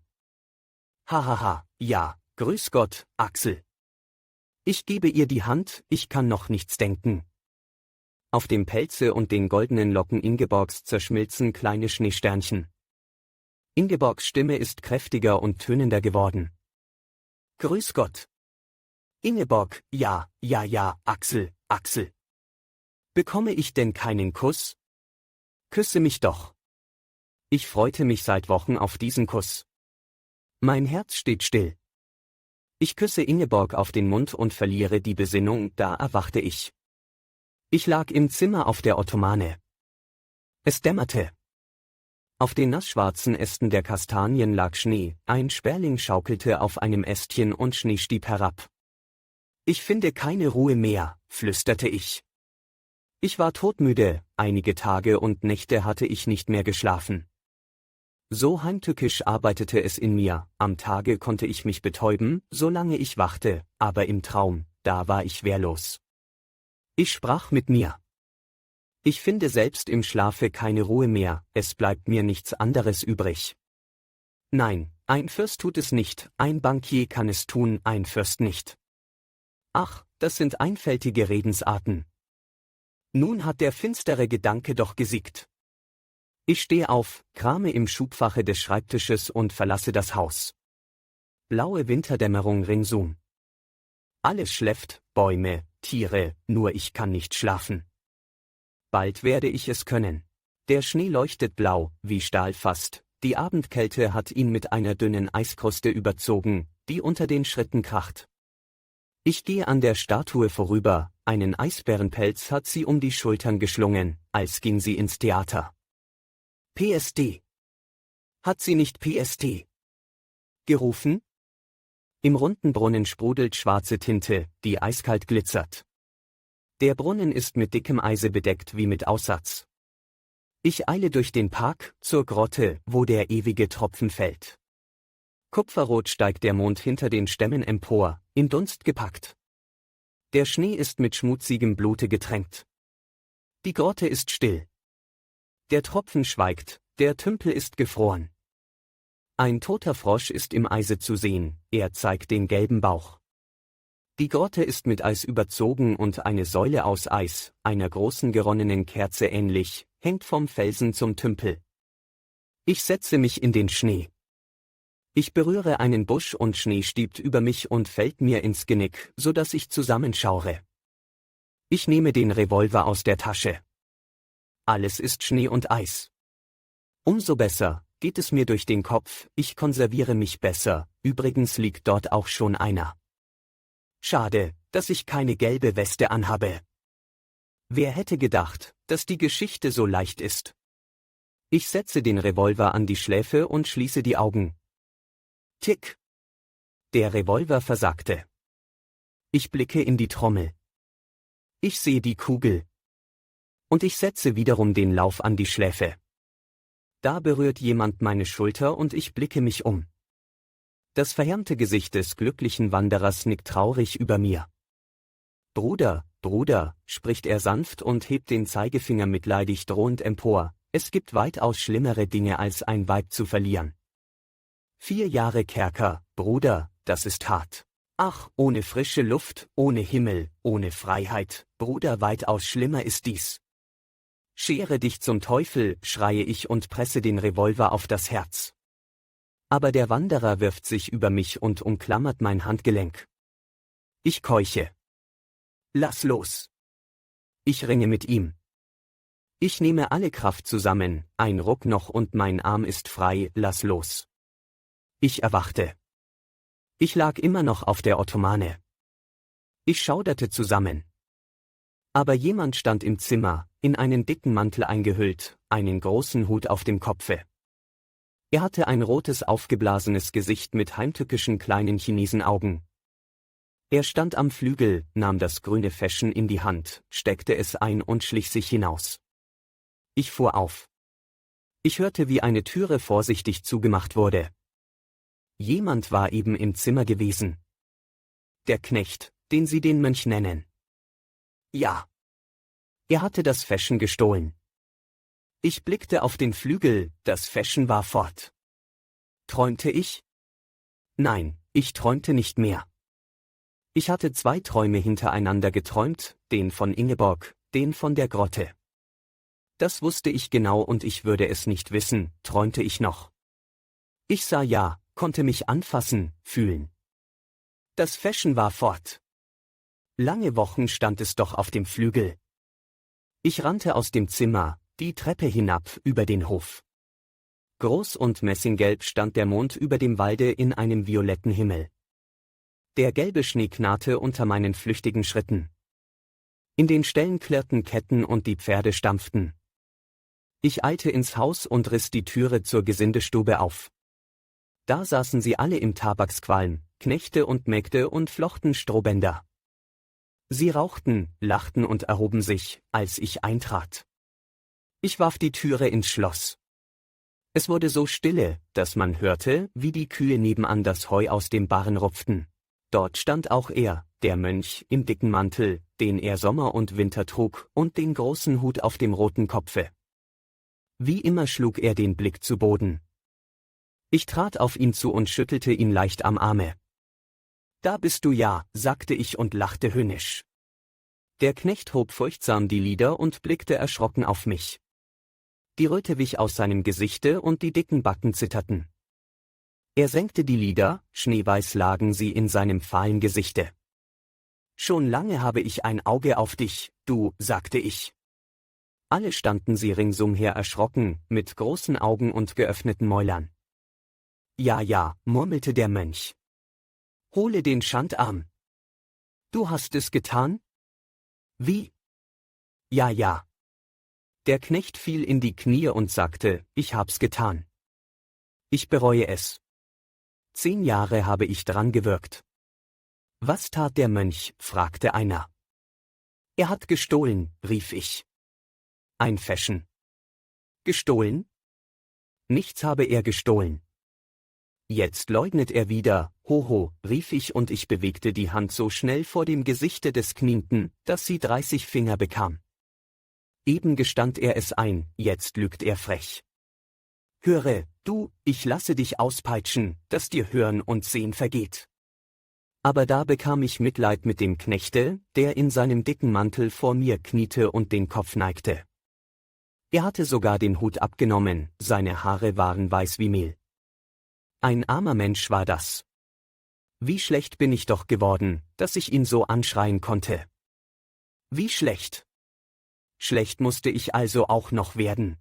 Hahaha, ja, grüß Gott, Axel. Ich gebe ihr die Hand, ich kann noch nichts denken. Auf dem Pelze und den goldenen Locken Ingeborgs zerschmilzen kleine Schneesternchen. Ingeborgs Stimme ist kräftiger und tönender geworden. Grüß Gott. Ingeborg, ja, Axel. Bekomme ich denn keinen Kuss? Küsse mich doch. Ich freute mich seit Wochen auf diesen Kuss. Mein Herz steht still. Ich küsse Ingeborg auf den Mund und verliere die Besinnung, da erwachte ich. Ich lag im Zimmer auf der Ottomane. Es dämmerte. Auf den nassschwarzen Ästen der Kastanien lag Schnee, ein Sperling schaukelte auf einem Ästchen und Schnee stieb herab. Ich finde keine Ruhe mehr, flüsterte ich. Ich war todmüde, einige Tage und Nächte hatte ich nicht mehr geschlafen. So heimtückisch arbeitete es in mir, am Tage konnte ich mich betäuben, solange ich wachte, aber im Traum, da war ich wehrlos. Ich sprach mit mir. Ich finde selbst im Schlafe keine Ruhe mehr, es bleibt mir nichts anderes übrig. Nein, ein Fürst tut es nicht, ein Bankier kann es tun, ein Fürst nicht. Ach, das sind einfältige Redensarten. Nun hat der finstere Gedanke doch gesiegt. Ich stehe auf, krame im Schubfache des Schreibtisches und verlasse das Haus. Blaue Winterdämmerung ringsum. Alles schläft, Bäume, Tiere, nur ich kann nicht schlafen. Bald werde ich es können. Der Schnee leuchtet blau, wie Stahl fast, die Abendkälte hat ihn mit einer dünnen Eiskruste überzogen, die unter den Schritten kracht. Ich gehe an der Statue vorüber, einen Eisbärenpelz hat sie um die Schultern geschlungen, als ging sie ins Theater. PSD. Hat sie nicht PSD gerufen? Im runden Brunnen sprudelt schwarze Tinte, die eiskalt glitzert. Der Brunnen ist mit dickem Eise bedeckt wie mit Aussatz. Ich eile durch den Park, zur Grotte, wo der ewige Tropfen fällt. Kupferrot steigt der Mond hinter den Stämmen empor, in Dunst gepackt. Der Schnee ist mit schmutzigem Blute getränkt. Die Grotte ist still. Der Tropfen schweigt, der Tümpel ist gefroren. Ein toter Frosch ist im Eise zu sehen, er zeigt den gelben Bauch. Die Grotte ist mit Eis überzogen und eine Säule aus Eis, einer großen geronnenen Kerze ähnlich, hängt vom Felsen zum Tümpel. Ich setze mich in den Schnee. Ich berühre einen Busch und Schnee stiebt über mich und fällt mir ins Genick, so dass ich zusammenschaure. Ich nehme den Revolver aus der Tasche. Alles ist Schnee und Eis. Umso besser, geht es mir durch den Kopf, ich konserviere mich besser, übrigens liegt dort auch schon einer. Schade, dass ich keine gelbe Weste anhabe. Wer hätte gedacht, dass die Geschichte so leicht ist? Ich setze den Revolver an die Schläfe und schließe die Augen. Tick. Der Revolver versagte. Ich blicke in die Trommel. Ich sehe die Kugel. Und ich setze wiederum den Lauf an die Schläfe. Da berührt jemand meine Schulter und ich blicke mich um. Das verhärmte Gesicht des glücklichen Wanderers nickt traurig über mir. Bruder, spricht er sanft und hebt den Zeigefinger mitleidig drohend empor, es gibt weitaus schlimmere Dinge als ein Weib zu verlieren. 4 Jahre Kerker, Bruder, das ist hart. Ach, ohne frische Luft, ohne Himmel, ohne Freiheit, Bruder, weitaus schlimmer ist dies. Schere dich zum Teufel, schreie ich und presse den Revolver auf das Herz. Aber der Wanderer wirft sich über mich und umklammert mein Handgelenk. Ich keuche. Lass los. Ich ringe mit ihm. Ich nehme alle Kraft zusammen, ein Ruck noch und mein Arm ist frei, lass los. Ich erwachte. Ich lag immer noch auf der Ottomane. Ich schauderte zusammen. Aber jemand stand im Zimmer, in einen dicken Mantel eingehüllt, einen großen Hut auf dem Kopfe. Er hatte ein rotes aufgeblasenes Gesicht mit heimtückischen kleinen Chinesenaugen. Er stand am Flügel, nahm das grüne Fäschen in die Hand, steckte es ein und schlich sich hinaus. Ich fuhr auf. Ich hörte, wie eine Türe vorsichtig zugemacht wurde. Jemand war eben im Zimmer gewesen. Der Knecht, den sie den Mönch nennen. Ja. Er hatte das Fäschen gestohlen. Ich blickte auf den Flügel, das Fäschen war fort. Träumte ich? Nein, ich träumte nicht mehr. Ich hatte 2 Träume hintereinander geträumt, den von Ingeborg, den von der Grotte. Das wusste ich genau und ich würde es nicht wissen, träumte ich noch. Ich sah ja, konnte mich anfassen, fühlen. Das Feschen war fort. Lange Wochen stand es doch auf dem Flügel. Ich rannte aus dem Zimmer, die Treppe hinab über den Hof. Groß und messinggelb stand der Mond über dem Walde in einem violetten Himmel. Der gelbe Schnee knarrte unter meinen flüchtigen Schritten. In den Ställen klirrten Ketten und die Pferde stampften. Ich eilte ins Haus und riss die Türe zur Gesindestube auf. Da saßen sie alle im Tabaksqualm, Knechte und Mägde und flochten Strohbänder. Sie rauchten, lachten und erhoben sich, als ich eintrat. Ich warf die Türe ins Schloss. Es wurde so stille, dass man hörte, wie die Kühe nebenan das Heu aus dem Barren rupften. Dort stand auch er, der Mönch, im dicken Mantel, den er Sommer und Winter trug, und den großen Hut auf dem roten Kopfe. Wie immer schlug er den Blick zu Boden. Ich trat auf ihn zu und schüttelte ihn leicht am Arme. »Da bist du ja«, sagte ich und lachte höhnisch. Der Knecht hob furchtsam die Lider und blickte erschrocken auf mich. Die Röte wich aus seinem Gesichte und die dicken Backen zitterten. Er senkte die Lider, schneeweiß lagen sie in seinem fahlen Gesichte. »Schon lange habe ich ein Auge auf dich, du«, sagte ich. Alle standen sie ringsumher erschrocken, mit großen Augen und geöffneten Mäulern. »Ja, ja«, murmelte der Mönch. »Hole den Schandarm.« »Du hast es getan?« »Wie?« »Ja, ja.« Der Knecht fiel in die Knie und sagte, »Ich hab's getan. Ich bereue es. 10 Jahre habe ich dran gewirkt.« »Was tat der Mönch?«, fragte einer. »Er hat gestohlen«, rief ich. »Ein Feschen.« »Gestohlen?« »Nichts habe er gestohlen.« »Jetzt leugnet er wieder, hoho«, rief ich und ich bewegte die Hand so schnell vor dem Gesichte des Knienden, dass sie 30 Finger bekam. Eben gestand er es ein, jetzt lügt er frech. »Höre, du, ich lasse dich auspeitschen, dass dir Hören und Sehen vergeht.« Aber da bekam ich Mitleid mit dem Knechte, der in seinem dicken Mantel vor mir kniete und den Kopf neigte. Er hatte sogar den Hut abgenommen, seine Haare waren weiß wie Mehl. Ein armer Mensch war das. Wie schlecht bin ich doch geworden, dass ich ihn so anschreien konnte. Wie schlecht. Schlecht musste ich also auch noch werden.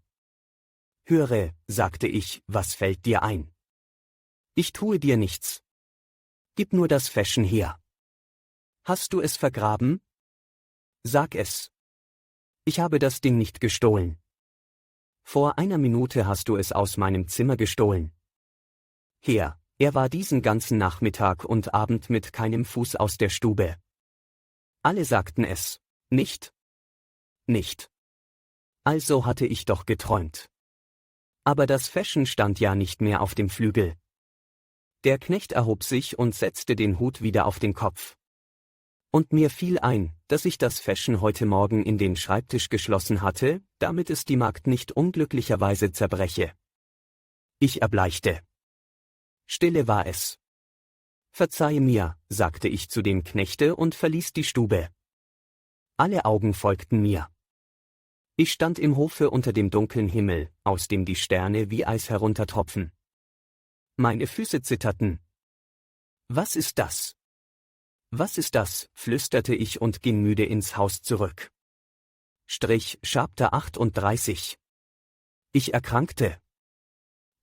»Höre«, sagte ich, »was fällt dir ein?« »Ich tue dir nichts. Gib nur das Feschen her.« »Hast du es vergraben?« »Sag es.« »Ich habe das Ding nicht gestohlen.« »Vor einer Minute hast du es aus meinem Zimmer gestohlen.« »Her, er war diesen ganzen Nachmittag und Abend mit keinem Fuß aus der Stube.« Alle sagten es. »Nicht?« »Nicht.« Also hatte ich doch geträumt. Aber das Feschen stand ja nicht mehr auf dem Flügel. Der Knecht erhob sich und setzte den Hut wieder auf den Kopf. Und mir fiel ein, dass ich das Feschen heute Morgen in den Schreibtisch geschlossen hatte, damit es die Magd nicht unglücklicherweise zerbreche. Ich erbleichte. Stille war es. »Verzeihe mir«, sagte ich zu dem Knechte und verließ die Stube. Alle Augen folgten mir. Ich stand im Hofe unter dem dunklen Himmel, aus dem die Sterne wie Eis heruntertropfen. Meine Füße zitterten. »Was ist das? Was ist das?«, flüsterte ich und ging müde ins Haus zurück. Chapter 38. Ich erkrankte.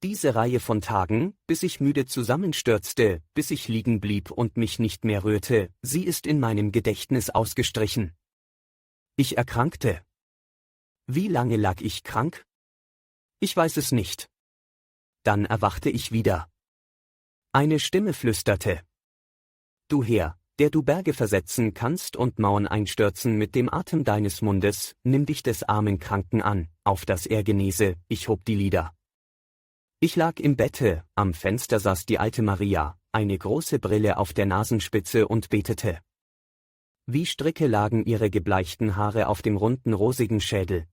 Diese Reihe von Tagen, bis ich müde zusammenstürzte, bis ich liegen blieb und mich nicht mehr rührte, sie ist in meinem Gedächtnis ausgestrichen. Ich erkrankte. Wie lange lag ich krank? Ich weiß es nicht. Dann erwachte ich wieder. Eine Stimme flüsterte. »Du Herr, der du Berge versetzen kannst und Mauern einstürzen mit dem Atem deines Mundes, nimm dich des armen Kranken an, auf dass er genese.« Ich hob die Lider. Ich lag im Bette, am Fenster saß die alte Maria, eine große Brille auf der Nasenspitze und betete. Wie Stricke lagen ihre gebleichten Haare auf dem runden rosigen Schädel.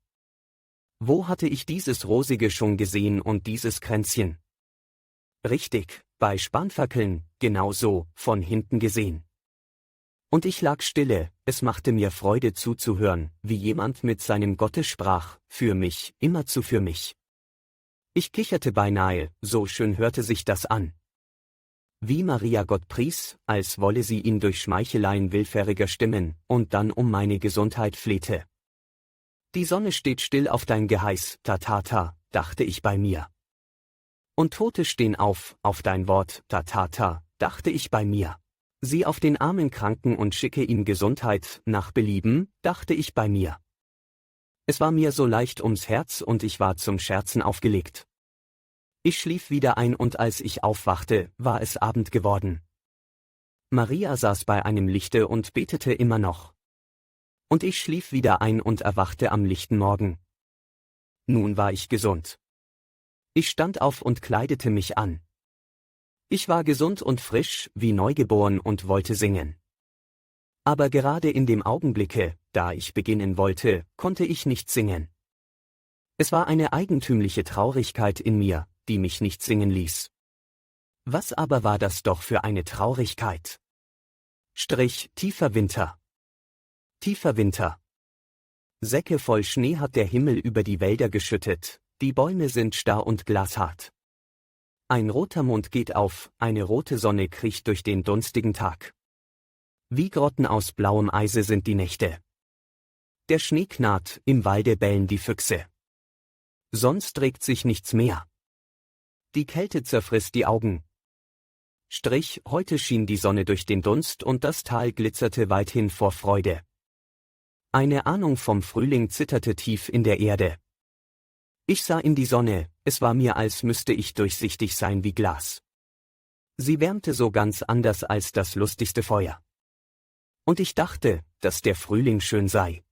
Wo hatte ich dieses Rosige schon gesehen und dieses Kränzchen? Richtig, bei Spanferkeln, genau so, von hinten gesehen. Und ich lag stille, es machte mir Freude zuzuhören, wie jemand mit seinem Gotte sprach, für mich, immerzu für mich. Ich kicherte beinahe, so schön hörte sich das an. Wie Maria Gott pries, als wolle sie ihn durch Schmeicheleien willfähriger stimmen, und dann um meine Gesundheit flehte. Die Sonne steht still auf dein Geheiß, ta, dachte ich bei mir. Und Tote stehen auf dein Wort, ta, dachte ich bei mir. Sieh auf den armen Kranken und schicke ihm Gesundheit, nach Belieben, dachte ich bei mir. Es war mir so leicht ums Herz und ich war zum Scherzen aufgelegt. Ich schlief wieder ein und als ich aufwachte, war es Abend geworden. Maria saß bei einem Lichte und betete immer noch. Und ich schlief wieder ein und erwachte am lichten Morgen. Nun war ich gesund. Ich stand auf und kleidete mich an. Ich war gesund und frisch, wie neugeboren und wollte singen. Aber gerade in dem Augenblicke, da ich beginnen wollte, konnte ich nicht singen. Es war eine eigentümliche Traurigkeit in mir, die mich nicht singen ließ. Was aber war das doch für eine Traurigkeit? Tiefer Winter. Tiefer Winter. Säcke voll Schnee hat der Himmel über die Wälder geschüttet, die Bäume sind starr und glashart. Ein roter Mond geht auf, eine rote Sonne kriecht durch den dunstigen Tag. Wie Grotten aus blauem Eise sind die Nächte. Der Schnee knarrt, im Walde bellen die Füchse. Sonst regt sich nichts mehr. Die Kälte zerfrisst die Augen. Heute schien die Sonne durch den Dunst und das Tal glitzerte weithin vor Freude. Eine Ahnung vom Frühling zitterte tief in der Erde. Ich sah in die Sonne, es war mir, als müsste ich durchsichtig sein wie Glas. Sie wärmte so ganz anders als das lustigste Feuer. Und ich dachte, dass der Frühling schön sei.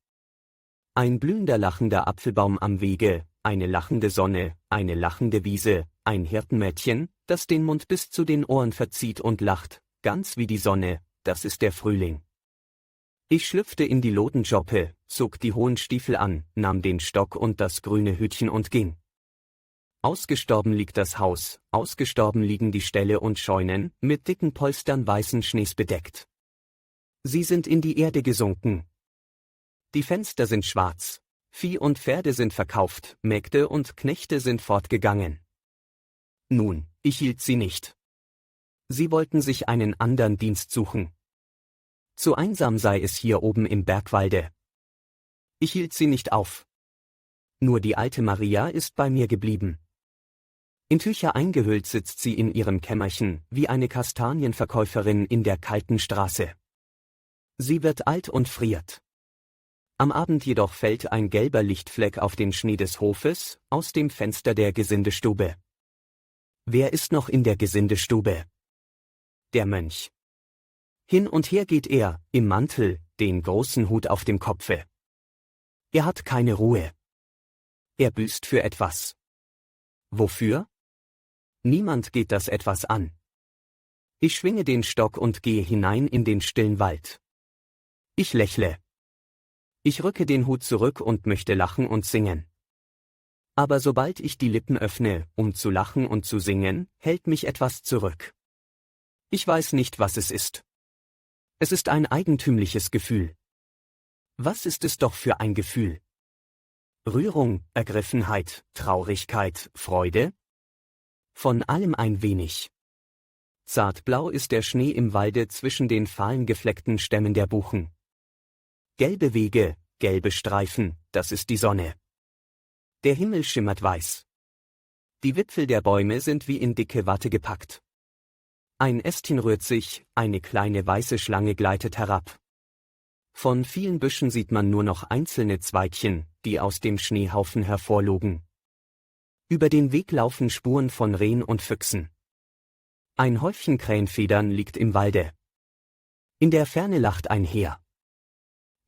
Ein blühender lachender Apfelbaum am Wege, eine lachende Sonne, eine lachende Wiese, ein Hirtenmädchen, das den Mund bis zu den Ohren verzieht und lacht, ganz wie die Sonne, das ist der Frühling. Ich schlüpfte in die Lodenjoppe, zog die hohen Stiefel an, nahm den Stock und das grüne Hütchen und ging. Ausgestorben liegt das Haus, ausgestorben liegen die Ställe und Scheunen, mit dicken Polstern weißen Schnees bedeckt. Sie sind in die Erde gesunken. Die Fenster sind schwarz, Vieh und Pferde sind verkauft, Mägde und Knechte sind fortgegangen. Nun, ich hielt sie nicht. Sie wollten sich einen andern Dienst suchen. Zu einsam sei es hier oben im Bergwalde. Ich hielt sie nicht auf. Nur die alte Maria ist bei mir geblieben. In Tücher eingehüllt sitzt sie in ihrem Kämmerchen, wie eine Kastanienverkäuferin in der kalten Straße. Sie wird alt und friert. Am Abend jedoch fällt ein gelber Lichtfleck auf den Schnee des Hofes, aus dem Fenster der Gesindestube. Wer ist noch in der Gesindestube? Der Mönch. Hin und her geht er, im Mantel, den großen Hut auf dem Kopfe. Er hat keine Ruhe. Er büßt für etwas. Wofür? Niemand geht das etwas an. Ich schwinge den Stock und gehe hinein in den stillen Wald. Ich lächle. Ich rücke den Hut zurück und möchte lachen und singen. Aber sobald ich die Lippen öffne, um zu lachen und zu singen, hält mich etwas zurück. Ich weiß nicht, was es ist. Es ist ein eigentümliches Gefühl. Was ist es doch für ein Gefühl? Rührung, Ergriffenheit, Traurigkeit, Freude? Von allem ein wenig. Zartblau ist der Schnee im Walde zwischen den fahlen gefleckten Stämmen der Buchen. Gelbe Wege, gelbe Streifen, das ist die Sonne. Der Himmel schimmert weiß. Die Wipfel der Bäume sind wie in dicke Watte gepackt. Ein Ästchen rührt sich, eine kleine weiße Schlange gleitet herab. Von vielen Büschen sieht man nur noch einzelne Zweigchen, die aus dem Schneehaufen hervorlugen. Über den Weg laufen Spuren von Rehen und Füchsen. Ein Häufchen Krähenfedern liegt im Walde. In der Ferne lacht ein Heer.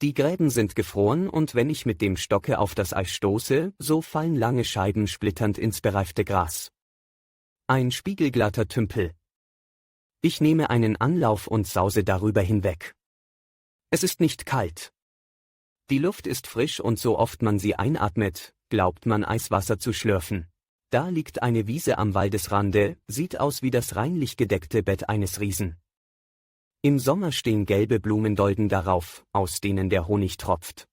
Die Gräben sind gefroren und wenn ich mit dem Stocke auf das Eis stoße, so fallen lange Scheiben splitternd ins bereifte Gras. Ein spiegelglatter Tümpel. Ich nehme einen Anlauf und sause darüber hinweg. Es ist nicht kalt. Die Luft ist frisch und so oft man sie einatmet, glaubt man Eiswasser zu schlürfen. Da liegt eine Wiese am Waldesrande, sieht aus wie das reinlich gedeckte Bett eines Riesen. Im Sommer stehen gelbe Blumendolden darauf, aus denen der Honig tropft.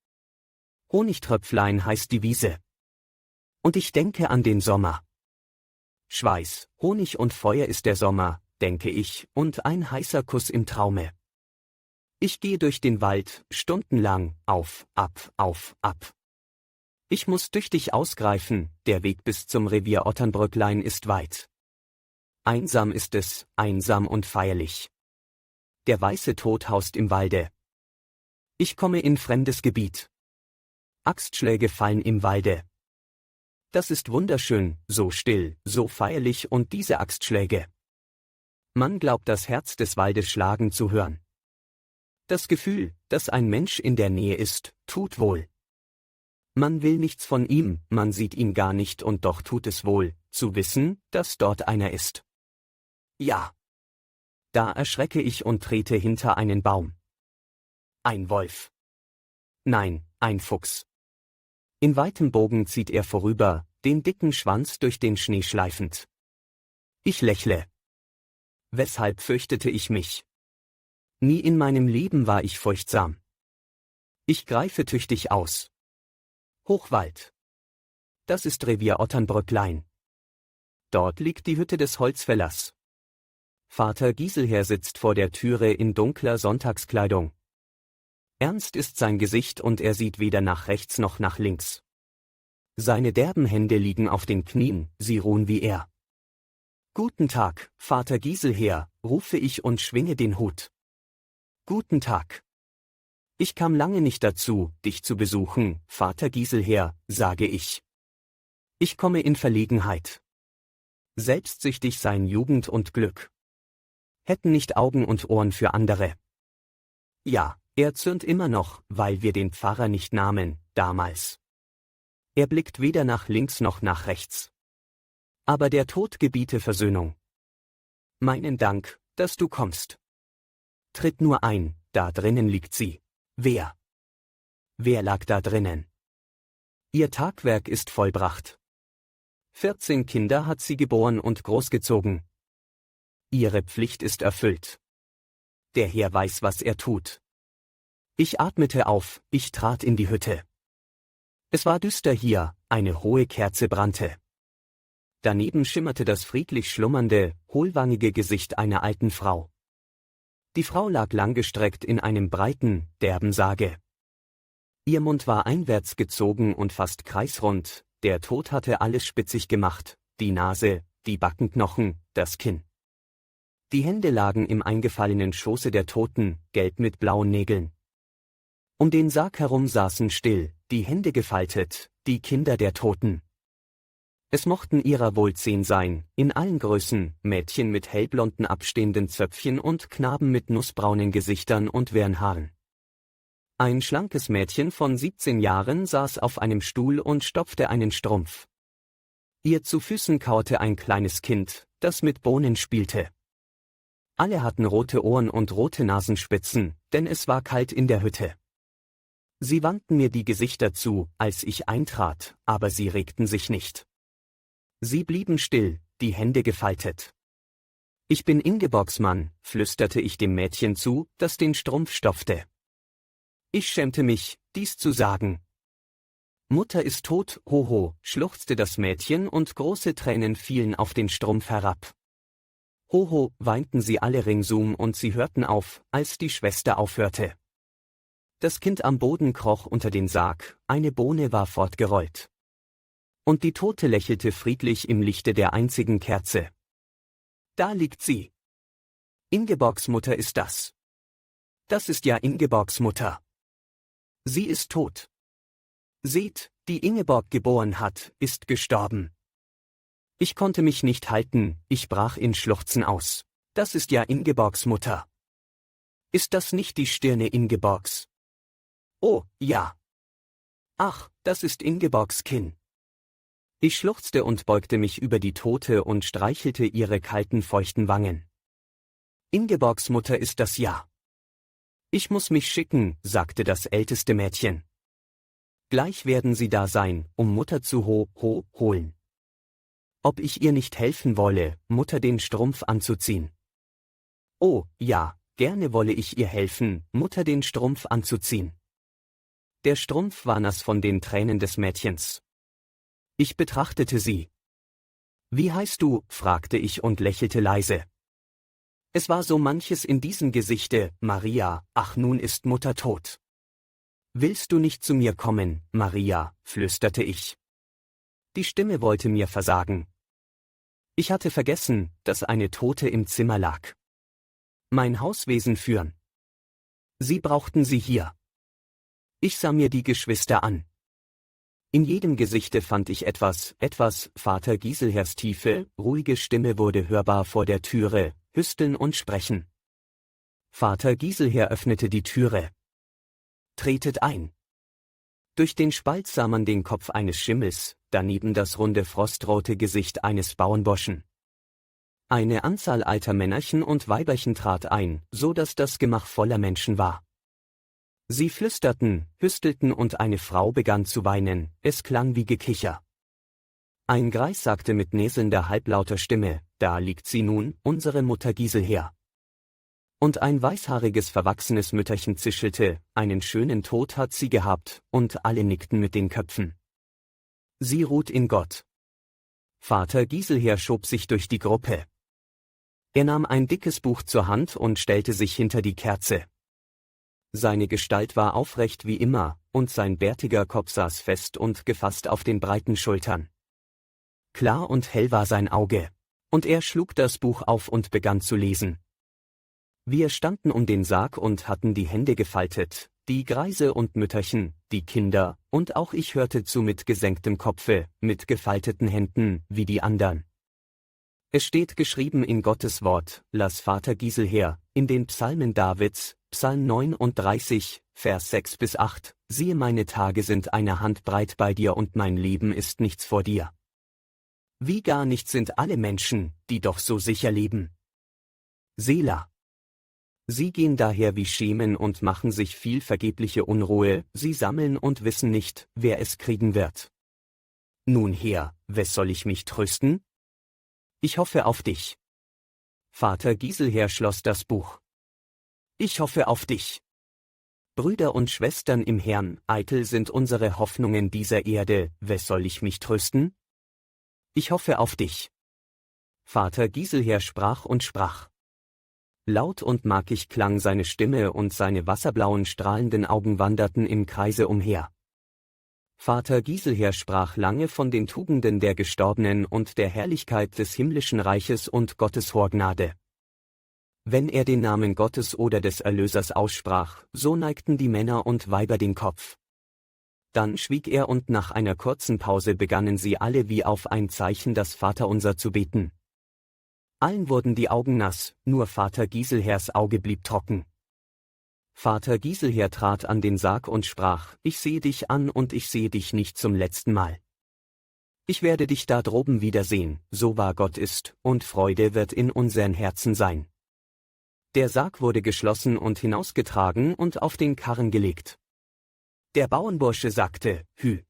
Honigtröpflein heißt die Wiese. Und ich denke an den Sommer. Schweiß, Honig und Feuer ist der Sommer, denke ich, und ein heißer Kuss im Traume. Ich gehe durch den Wald, stundenlang, auf, ab. Ich muss tüchtig ausgreifen, der Weg bis zum Revier Otternbrücklein ist weit. Einsam ist es, einsam und feierlich. Der weiße Tod haust im Walde. Ich komme in fremdes Gebiet. Axtschläge fallen im Walde. Das ist wunderschön, so still, so feierlich und diese Axtschläge. Man glaubt das Herz des Waldes schlagen zu hören. Das Gefühl, dass ein Mensch in der Nähe ist, tut wohl. Man will nichts von ihm, man sieht ihn gar nicht und doch tut es wohl, zu wissen, dass dort einer ist. Ja. Da erschrecke ich und trete hinter einen Baum. Ein Wolf. Nein, ein Fuchs. In weitem Bogen zieht er vorüber, den dicken Schwanz durch den Schnee schleifend. Ich lächle. Weshalb fürchtete ich mich? Nie in meinem Leben war ich furchtsam. Ich greife tüchtig aus. Hochwald. Das ist Revier Otternbrücklein. Dort liegt die Hütte des Holzfällers. Vater Gieselher sitzt vor der Türe in dunkler Sonntagskleidung. Ernst ist sein Gesicht und er sieht weder nach rechts noch nach links. Seine derben Hände liegen auf den Knien, sie ruhen wie er. Guten Tag, Vater Gieselher, rufe ich und schwinge den Hut. Guten Tag. Ich kam lange nicht dazu, dich zu besuchen, Vater Gieselher, sage ich. Ich komme in Verlegenheit. Selbstsüchtig sein Jugend und Glück. Hätten nicht Augen und Ohren für andere. Ja, er zürnt immer noch, weil wir den Pfarrer nicht nahmen, damals. Er blickt weder nach links noch nach rechts. Aber der Tod gebiete Versöhnung. Meinen Dank, dass du kommst. Tritt nur ein, da drinnen liegt sie. Wer? Wer lag da drinnen? Ihr Tagwerk ist vollbracht. 14 Kinder hat sie geboren und großgezogen. Ihre Pflicht ist erfüllt. Der Herr weiß, was er tut. Ich atmete auf, ich trat in die Hütte. Es war düster hier, eine hohe Kerze brannte. Daneben schimmerte das friedlich schlummernde, hohlwangige Gesicht einer alten Frau. Die Frau lag langgestreckt in einem breiten, derben Sarge. Ihr Mund war einwärts gezogen und fast kreisrund, der Tod hatte alles spitzig gemacht, die Nase, die Backenknochen, das Kinn. Die Hände lagen im eingefallenen Schoße der Toten, gelb mit blauen Nägeln. Um den Sarg herum saßen still, die Hände gefaltet, die Kinder der Toten. Es mochten ihrer wohl 10 sein, in allen Größen, Mädchen mit hellblonden abstehenden Zöpfchen und Knaben mit nussbraunen Gesichtern und wirren Haaren. Ein schlankes Mädchen von 17 Jahren saß auf einem Stuhl und stopfte einen Strumpf. Ihr zu Füßen kaute ein kleines Kind, das mit Bohnen spielte. Alle hatten rote Ohren und rote Nasenspitzen, denn es war kalt in der Hütte. Sie wandten mir die Gesichter zu, als ich eintrat, aber sie regten sich nicht. Sie blieben still, die Hände gefaltet. Ich bin Ingeborgs Mann, flüsterte ich dem Mädchen zu, das den Strumpf stopfte. Ich schämte mich, dies zu sagen. Mutter ist tot, hoho, schluchzte das Mädchen und große Tränen fielen auf den Strumpf herab. Hoho, weinten sie alle ringsum und sie hörten auf, als die Schwester aufhörte. Das Kind am Boden kroch unter den Sarg, eine Bohne war fortgerollt. Und die Tote lächelte friedlich im Lichte der einzigen Kerze. Da liegt sie. Ingeborgs Mutter ist das. Das ist ja Ingeborgs Mutter. Sie ist tot. Seht, die Ingeborg geboren hat, ist gestorben. Ich konnte mich nicht halten, ich brach in Schluchzen aus. Das ist ja Ingeborgs Mutter. Ist das nicht die Stirne Ingeborgs? Oh, ja. Ach, das ist Ingeborgs Kinn. Ich schluchzte und beugte mich über die Tote und streichelte ihre kalten, feuchten Wangen. Ingeborgs Mutter ist das ja. Ich muss mich schicken, sagte das älteste Mädchen. Gleich werden sie da sein, um Mutter zu holen. Ob ich ihr nicht helfen wolle, Mutter den Strumpf anzuziehen? Oh, ja, gerne wolle ich ihr helfen, Mutter den Strumpf anzuziehen. Der Strumpf war nass von den Tränen des Mädchens. Ich betrachtete sie. »Wie heißt du?« fragte ich und lächelte leise. Es war so manches in diesem Gesichte, Maria, ach nun ist Mutter tot. »Willst du nicht zu mir kommen, Maria?« flüsterte ich. Die Stimme wollte mir versagen. Ich hatte vergessen, dass eine Tote im Zimmer lag. Mein Hauswesen führen. Sie brauchten sie hier. Ich sah mir die Geschwister an. In jedem Gesichte fand ich etwas, Vater Giselhers tiefe, ruhige Stimme wurde hörbar vor der Türe, hüsteln und sprechen. Vater Giselher öffnete die Türe. »Tretet ein!« Durch den Spalt sah man den Kopf eines Schimmels, daneben das runde frostrote Gesicht eines Bauernburschen. Eine Anzahl alter Männerchen und Weiberchen trat ein, so dass das Gemach voller Menschen war. Sie flüsterten, hüstelten und eine Frau begann zu weinen, es klang wie Gekicher. Ein Greis sagte mit näselnder halblauter Stimme, »Da liegt sie nun, unsere Mutter Giselher.« Und ein weißhaariges verwachsenes Mütterchen zischelte, »Einen schönen Tod hat sie gehabt«, und alle nickten mit den Köpfen. »Sie ruht in Gott.« Vater Giselher schob sich durch die Gruppe. Er nahm ein dickes Buch zur Hand und stellte sich hinter die Kerze. Seine Gestalt war aufrecht wie immer, und sein bärtiger Kopf saß fest und gefasst auf den breiten Schultern. Klar und hell war sein Auge, und er schlug das Buch auf und begann zu lesen. Wir standen um den Sarg und hatten die Hände gefaltet, die Greise und Mütterchen, die Kinder, und auch ich hörte zu mit gesenktem Kopfe, mit gefalteten Händen, wie die andern. Es steht geschrieben in Gottes Wort, las Vater Giselher, in den Psalmen Davids, Psalm 39, Vers 6-8, »Siehe, meine Tage sind eine Handbreit bei dir und mein Leben ist nichts vor dir. Wie gar nichts sind alle Menschen, die doch so sicher leben. Selah. Sie gehen daher wie Schemen und machen sich viel vergebliche Unruhe, sie sammeln und wissen nicht, wer es kriegen wird. Nun her, wes soll ich mich trösten? Ich hoffe auf dich.« Vater Giselher schloss das Buch. »Ich hoffe auf dich. Brüder und Schwestern im Herrn, eitel sind unsere Hoffnungen dieser Erde, wes soll ich mich trösten? Ich hoffe auf dich.« Vater Giselher sprach und sprach. Laut und markig klang seine Stimme und seine wasserblauen strahlenden Augen wanderten im Kreise umher. Vater Giselher sprach lange von den Tugenden der Gestorbenen und der Herrlichkeit des himmlischen Reiches und Gottes hoher Gnade. Wenn er den Namen Gottes oder des Erlösers aussprach, so neigten die Männer und Weiber den Kopf. Dann schwieg er und nach einer kurzen Pause begannen sie alle wie auf ein Zeichen das Vaterunser zu beten. Allen wurden die Augen nass, nur Vater Giselhers Auge blieb trocken. Vater Giselher trat an den Sarg und sprach, »Ich sehe dich an und ich sehe dich nicht zum letzten Mal. Ich werde dich da droben wiedersehen, so wahr Gott ist, und Freude wird in unseren Herzen sein.« Der Sarg wurde geschlossen und hinausgetragen und auf den Karren gelegt. Der Bauernbursche sagte, »Hü!«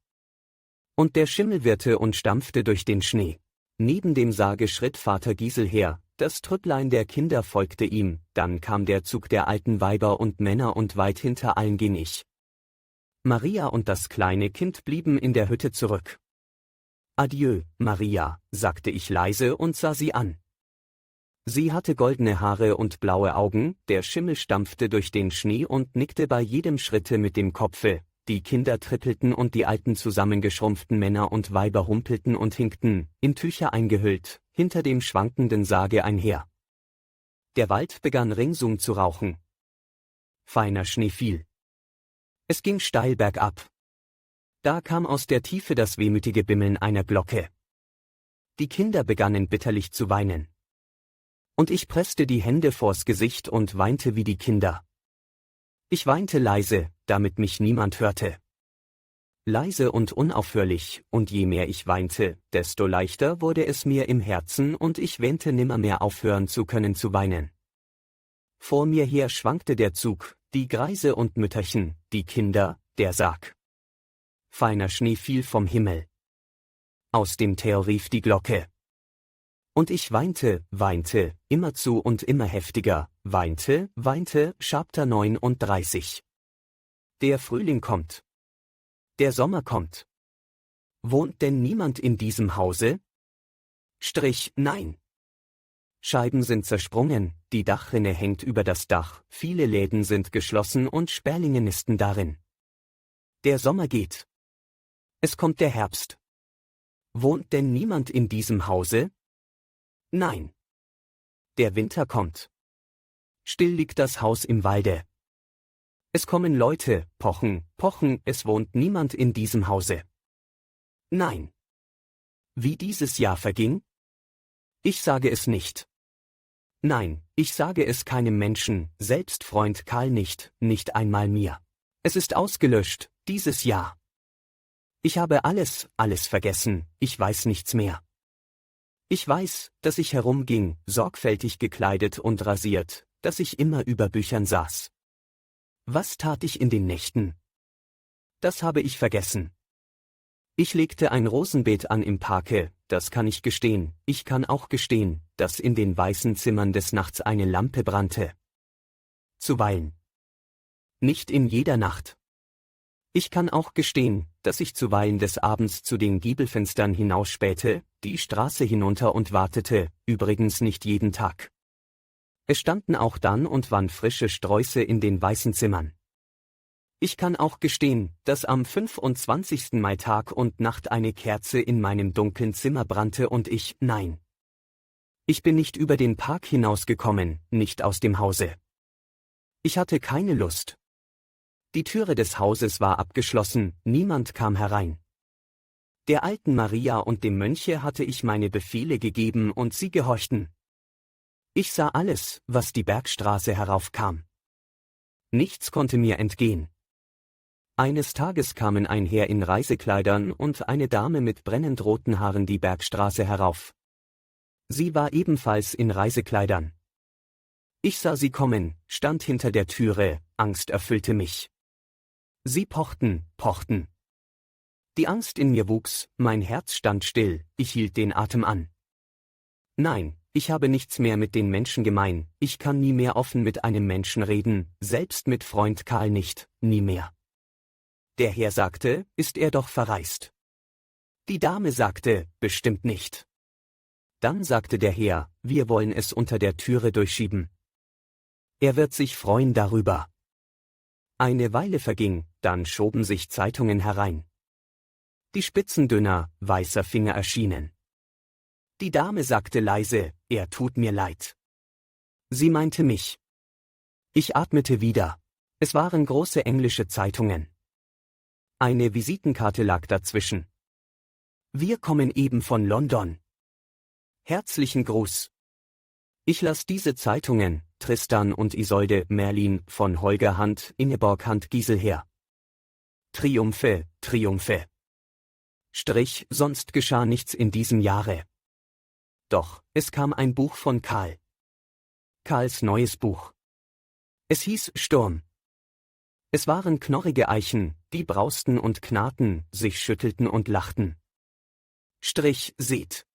Und der Schimmel wirrte und stampfte durch den Schnee. Neben dem Sarge schritt Vater Giselher, das Trüpplein der Kinder folgte ihm, dann kam der Zug der alten Weiber und Männer und weit hinter allen ging ich. Maria und das kleine Kind blieben in der Hütte zurück. »Adieu, Maria«, sagte ich leise und sah sie an. Sie hatte goldene Haare und blaue Augen, der Schimmel stampfte durch den Schnee und nickte bei jedem Schritte mit dem Kopfe, die Kinder trippelten und die alten zusammengeschrumpften Männer und Weiber humpelten und hinkten, in Tücher eingehüllt, hinter dem schwankenden Sarge einher. Der Wald begann ringsum zu rauchen. Feiner Schnee fiel. Es ging steil bergab. Da kam aus der Tiefe das wehmütige Bimmeln einer Glocke. Die Kinder begannen bitterlich zu weinen. Und ich presste die Hände vors Gesicht und weinte wie die Kinder. Ich weinte leise, damit mich niemand hörte. Leise und unaufhörlich, und je mehr ich weinte, desto leichter wurde es mir im Herzen und ich wähnte nimmermehr aufhören zu können zu weinen. Vor mir her schwankte der Zug, die Greise und Mütterchen, die Kinder, der Sarg. Feiner Schnee fiel vom Himmel. Aus dem Teer rief die Glocke. Und ich weinte, weinte, immerzu und immer heftiger, weinte, weinte, Chapter 39. Der Frühling kommt. Der Sommer kommt. Wohnt denn niemand in diesem Hause? Nein. Scheiben sind zersprungen, die Dachrinne hängt über das Dach, viele Läden sind geschlossen und Sperlinge nisten darin. Der Sommer geht. Es kommt der Herbst. Wohnt denn niemand in diesem Hause? Nein. Der Winter kommt. Still liegt das Haus im Walde. Es kommen Leute, pochen, pochen, es wohnt niemand in diesem Hause. Nein. Wie dieses Jahr verging? Ich sage es nicht. Nein, ich sage es keinem Menschen, selbst Freund Karl nicht, nicht einmal mir. Es ist ausgelöscht, dieses Jahr. Ich habe alles vergessen, ich weiß nichts mehr. Ich weiß, dass ich herumging, sorgfältig gekleidet und rasiert, dass ich immer über Büchern saß. Was tat ich in den Nächten? Das habe ich vergessen. Ich legte ein Rosenbeet an im Parke, das kann ich gestehen, ich kann auch gestehen, dass in den weißen Zimmern des Nachts eine Lampe brannte. Zuweilen. Nicht in jeder Nacht. Ich kann auch gestehen, dass ich zuweilen des Abends zu den Giebelfenstern hinausspähte, die Straße hinunter und wartete, übrigens nicht jeden Tag. Es standen auch dann und wann frische Sträuße in den weißen Zimmern. Ich kann auch gestehen, dass am 25. Mai Tag und Nacht eine Kerze in meinem dunklen Zimmer brannte und nein. Ich bin nicht über den Park hinausgekommen, nicht aus dem Hause. Ich hatte keine Lust. Die Türe des Hauses war abgeschlossen, niemand kam herein. Der alten Maria und dem Mönche hatte ich meine Befehle gegeben und sie gehorchten. Ich sah alles, was die Bergstraße heraufkam. Nichts konnte mir entgehen. Eines Tages kamen ein Herr in Reisekleidern und eine Dame mit brennend roten Haaren die Bergstraße herauf. Sie war ebenfalls in Reisekleidern. Ich sah sie kommen, stand hinter der Türe, Angst erfüllte mich. Sie pochten, pochten. Die Angst in mir wuchs, mein Herz stand still, ich hielt den Atem an. Nein, ich habe nichts mehr mit den Menschen gemein, ich kann nie mehr offen mit einem Menschen reden, selbst mit Freund Karl nicht, nie mehr. Der Herr sagte, ist er doch verreist. Die Dame sagte, bestimmt nicht. Dann sagte der Herr, wir wollen es unter der Türe durchschieben. Er wird sich freuen darüber. Eine Weile verging, dann schoben sich Zeitungen herein. Die Spitzen dünner, weißer Finger erschienen. Die Dame sagte leise, er tut mir leid. Sie meinte mich. Ich atmete wieder. Es waren große englische Zeitungen. Eine Visitenkarte lag dazwischen. Wir kommen eben von London. Herzlichen Gruß. Ich las diese Zeitungen, Tristan und Isolde, Merlin, von Holger Hand, Ingeborg Hand Gieselher. Triumphe, Triumphe. Sonst geschah nichts in diesem Jahre. Doch, es kam ein Buch von Karl. Karls neues Buch. Es hieß Sturm. Es waren knorrige Eichen, die brausten und knarrten, sich schüttelten und lachten. Seht.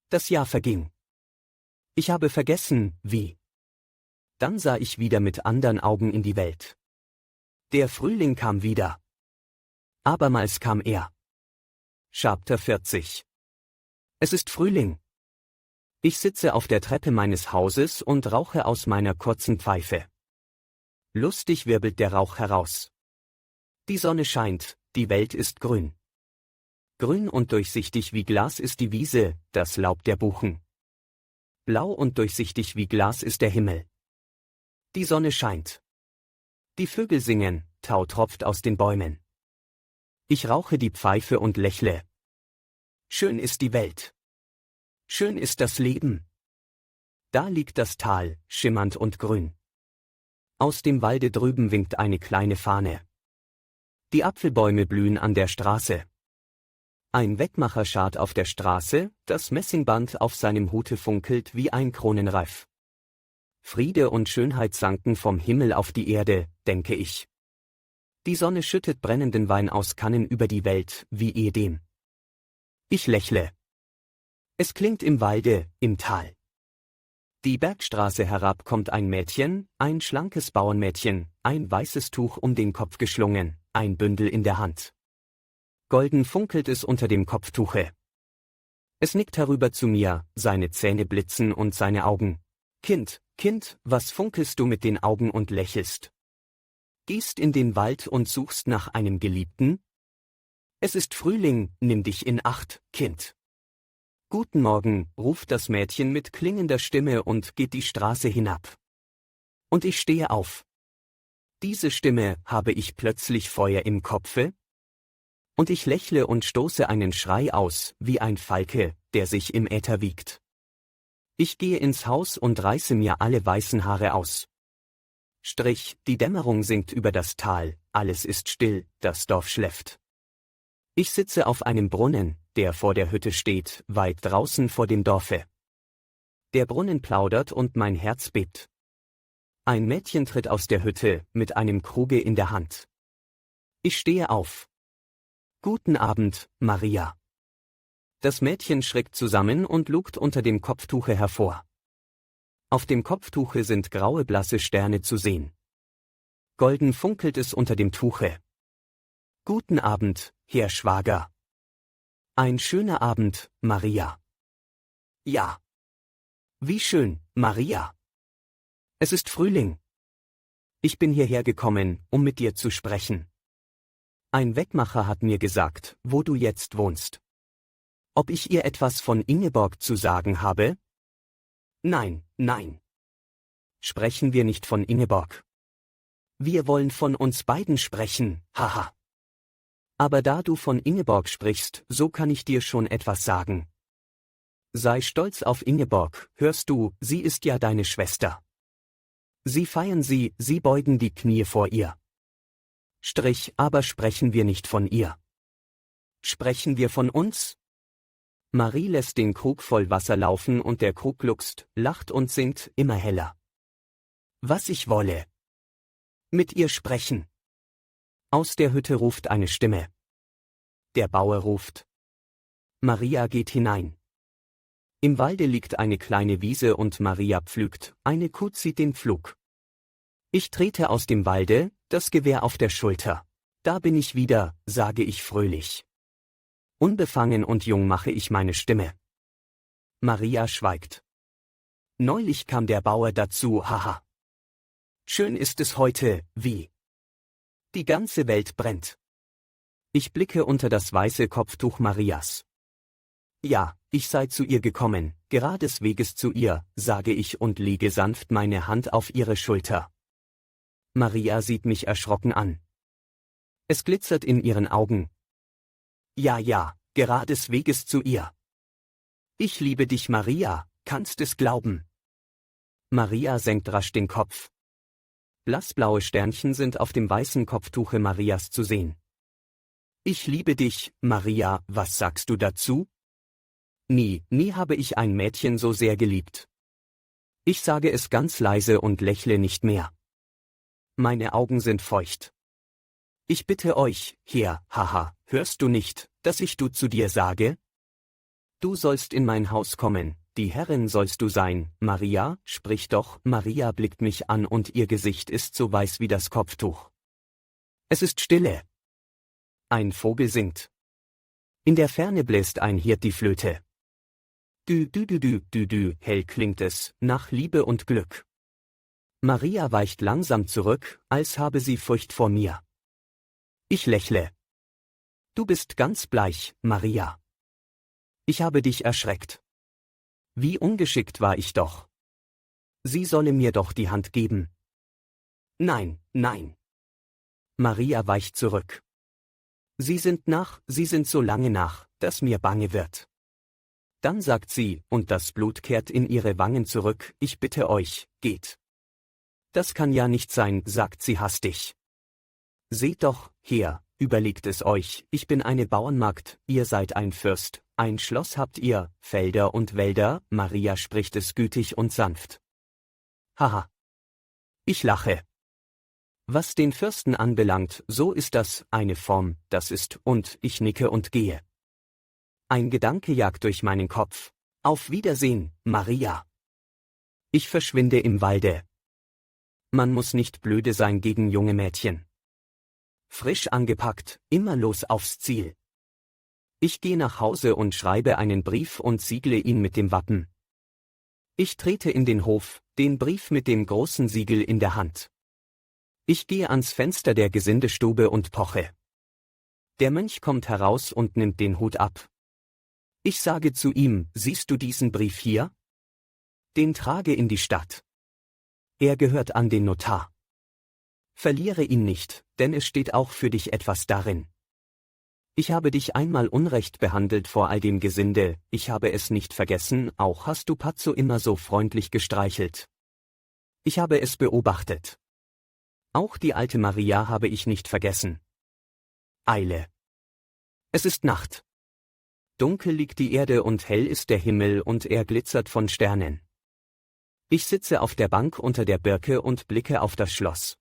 Das Jahr verging. Ich habe vergessen, wie. Dann sah ich wieder mit andern Augen in die Welt. Der Frühling kam wieder. Abermals kam er. Chapter 40. Es ist Frühling. Ich sitze auf der Treppe meines Hauses und rauche aus meiner kurzen Pfeife. Lustig wirbelt der Rauch heraus. Die Sonne scheint, die Welt ist grün. Grün und durchsichtig wie Glas ist die Wiese, das Laub der Buchen. Blau und durchsichtig wie Glas ist der Himmel. Die Sonne scheint. Die Vögel singen, Tau tropft aus den Bäumen. Ich rauche die Pfeife und lächle. Schön ist die Welt. Schön ist das Leben. Da liegt das Tal, schimmernd und grün. Aus dem Walde drüben winkt eine kleine Fahne. Die Apfelbäume blühen an der Straße. Ein Weckmacher schart auf der Straße, das Messingband auf seinem Hute funkelt wie ein Kronenreif. Friede und Schönheit sanken vom Himmel auf die Erde, denke ich. Die Sonne schüttet brennenden Wein aus Kannen über die Welt, wie ehedem. Ich lächle. Es klingt im Walde, im Tal. Die Bergstraße herab kommt ein Mädchen, ein schlankes Bauernmädchen, ein weißes Tuch um den Kopf geschlungen, ein Bündel in der Hand. Golden funkelt es unter dem Kopftuche. Es nickt herüber zu mir, seine Zähne blitzen und seine Augen. Kind, Kind, was funkelst du mit den Augen und lächelst? Gehst in den Wald und suchst nach einem Geliebten? Es ist Frühling, nimm dich in Acht, Kind. Guten Morgen, ruft das Mädchen mit klingender Stimme und geht die Straße hinab. Und ich stehe auf. Diese Stimme, habe ich plötzlich Feuer im Kopfe? Und ich lächle und stoße einen Schrei aus, wie ein Falke, der sich im Äther wiegt. Ich gehe ins Haus und reiße mir alle weißen Haare aus. Die Dämmerung sinkt über das Tal, alles ist still, das Dorf schläft. Ich sitze auf einem Brunnen, der vor der Hütte steht, weit draußen vor dem Dorfe. Der Brunnen plaudert und mein Herz bebt. Ein Mädchen tritt aus der Hütte, mit einem Kruge in der Hand. Ich stehe auf. Guten Abend, Maria. Das Mädchen schreckt zusammen und lugt unter dem Kopftuche hervor. Auf dem Kopftuche sind graue blasse Sterne zu sehen. Golden funkelt es unter dem Tuche. Guten Abend, Herr Schwager. Ein schöner Abend, Maria. Ja. Wie schön, Maria. Es ist Frühling. Ich bin hierher gekommen, um mit dir zu sprechen. Ein Weckmacher hat mir gesagt, wo du jetzt wohnst. Ob ich ihr etwas von Ingeborg zu sagen habe? Nein, nein. Sprechen wir nicht von Ingeborg. Wir wollen von uns beiden sprechen, haha. Aber da du von Ingeborg sprichst, so kann ich dir schon etwas sagen. Sei stolz auf Ingeborg, hörst du, sie ist ja deine Schwester. Sie feiern sie, sie beugen die Knie vor ihr. Aber sprechen wir nicht von ihr. Sprechen wir von uns? Marie lässt den Krug voll Wasser laufen und der Krug gluckst, lacht und singt immer heller. Was ich wolle. Mit ihr sprechen. Aus der Hütte ruft eine Stimme. Der Bauer ruft. Maria geht hinein. Im Walde liegt eine kleine Wiese und Maria pflügt, eine Kuh zieht den Pflug. Ich trete aus dem Walde, das Gewehr auf der Schulter. Da bin ich wieder, sage ich fröhlich. Unbefangen und jung mache ich meine Stimme. Maria schweigt. Neulich kam der Bauer dazu, haha. Schön ist es heute, wie. Die ganze Welt brennt. Ich blicke unter das weiße Kopftuch Marias. Ja, ich sei zu ihr gekommen, gerades Weges zu ihr, sage ich und lege sanft meine Hand auf ihre Schulter. Maria sieht mich erschrocken an. Es glitzert in ihren Augen. Ja, gerades Weges zu ihr. Ich liebe dich, Maria, kannst es glauben. Maria senkt rasch den Kopf. Blassblaue Sternchen sind auf dem weißen Kopftuche Marias zu sehen. Ich liebe dich, Maria, was sagst du dazu? Nie habe ich ein Mädchen so sehr geliebt. Ich sage es ganz leise und lächle nicht mehr. Meine Augen sind feucht. Ich bitte euch, Herr, haha, hörst du nicht, dass ich du zu dir sage? Du sollst in mein Haus kommen, die Herrin sollst du sein, Maria, sprich doch, Maria blickt mich an und ihr Gesicht ist so weiß wie das Kopftuch. Es ist Stille. Ein Vogel singt. In der Ferne bläst ein Hirt die Flöte. Dü, hell klingt es, nach Liebe und Glück. Maria weicht langsam zurück, als habe sie Furcht vor mir. Ich lächle. Du bist ganz bleich, Maria. Ich habe dich erschreckt. Wie ungeschickt war ich doch. Sie solle mir doch die Hand geben. Nein. Maria weicht zurück. Sie sind so lange nach, dass mir bange wird. Dann sagt sie, und das Blut kehrt in ihre Wangen zurück, ich bitte euch, geht. Das kann ja nicht sein, sagt sie hastig. Seht doch, Herr, überlegt es euch, ich bin eine Bauernmagd, ihr seid ein Fürst, ein Schloss habt ihr, Felder und Wälder, Maria spricht es gütig und sanft. Haha. Ich lache. Was den Fürsten anbelangt, so ist das eine Form, das ist, und ich nicke und gehe. Ein Gedanke jagt durch meinen Kopf. Auf Wiedersehen, Maria. Ich verschwinde im Walde. Man muss nicht blöde sein gegen junge Mädchen. Frisch angepackt, immer los aufs Ziel. Ich gehe nach Hause und schreibe einen Brief und siegle ihn mit dem Wappen. Ich trete in den Hof, den Brief mit dem großen Siegel in der Hand. Ich gehe ans Fenster der Gesindestube und poche. Der Mönch kommt heraus und nimmt den Hut ab. Ich sage zu ihm, siehst du diesen Brief hier? Den trage in die Stadt. Er gehört an den Notar. Verliere ihn nicht, denn es steht auch für dich etwas darin. Ich habe dich einmal unrecht behandelt vor all dem Gesinde, ich habe es nicht vergessen, auch hast du Pazzo immer so freundlich gestreichelt. Ich habe es beobachtet. Auch die alte Maria habe ich nicht vergessen. Eile. Es ist Nacht. Dunkel liegt die Erde und hell ist der Himmel und er glitzert von Sternen. Ich sitze auf der Bank unter der Birke und blicke auf das Schloss.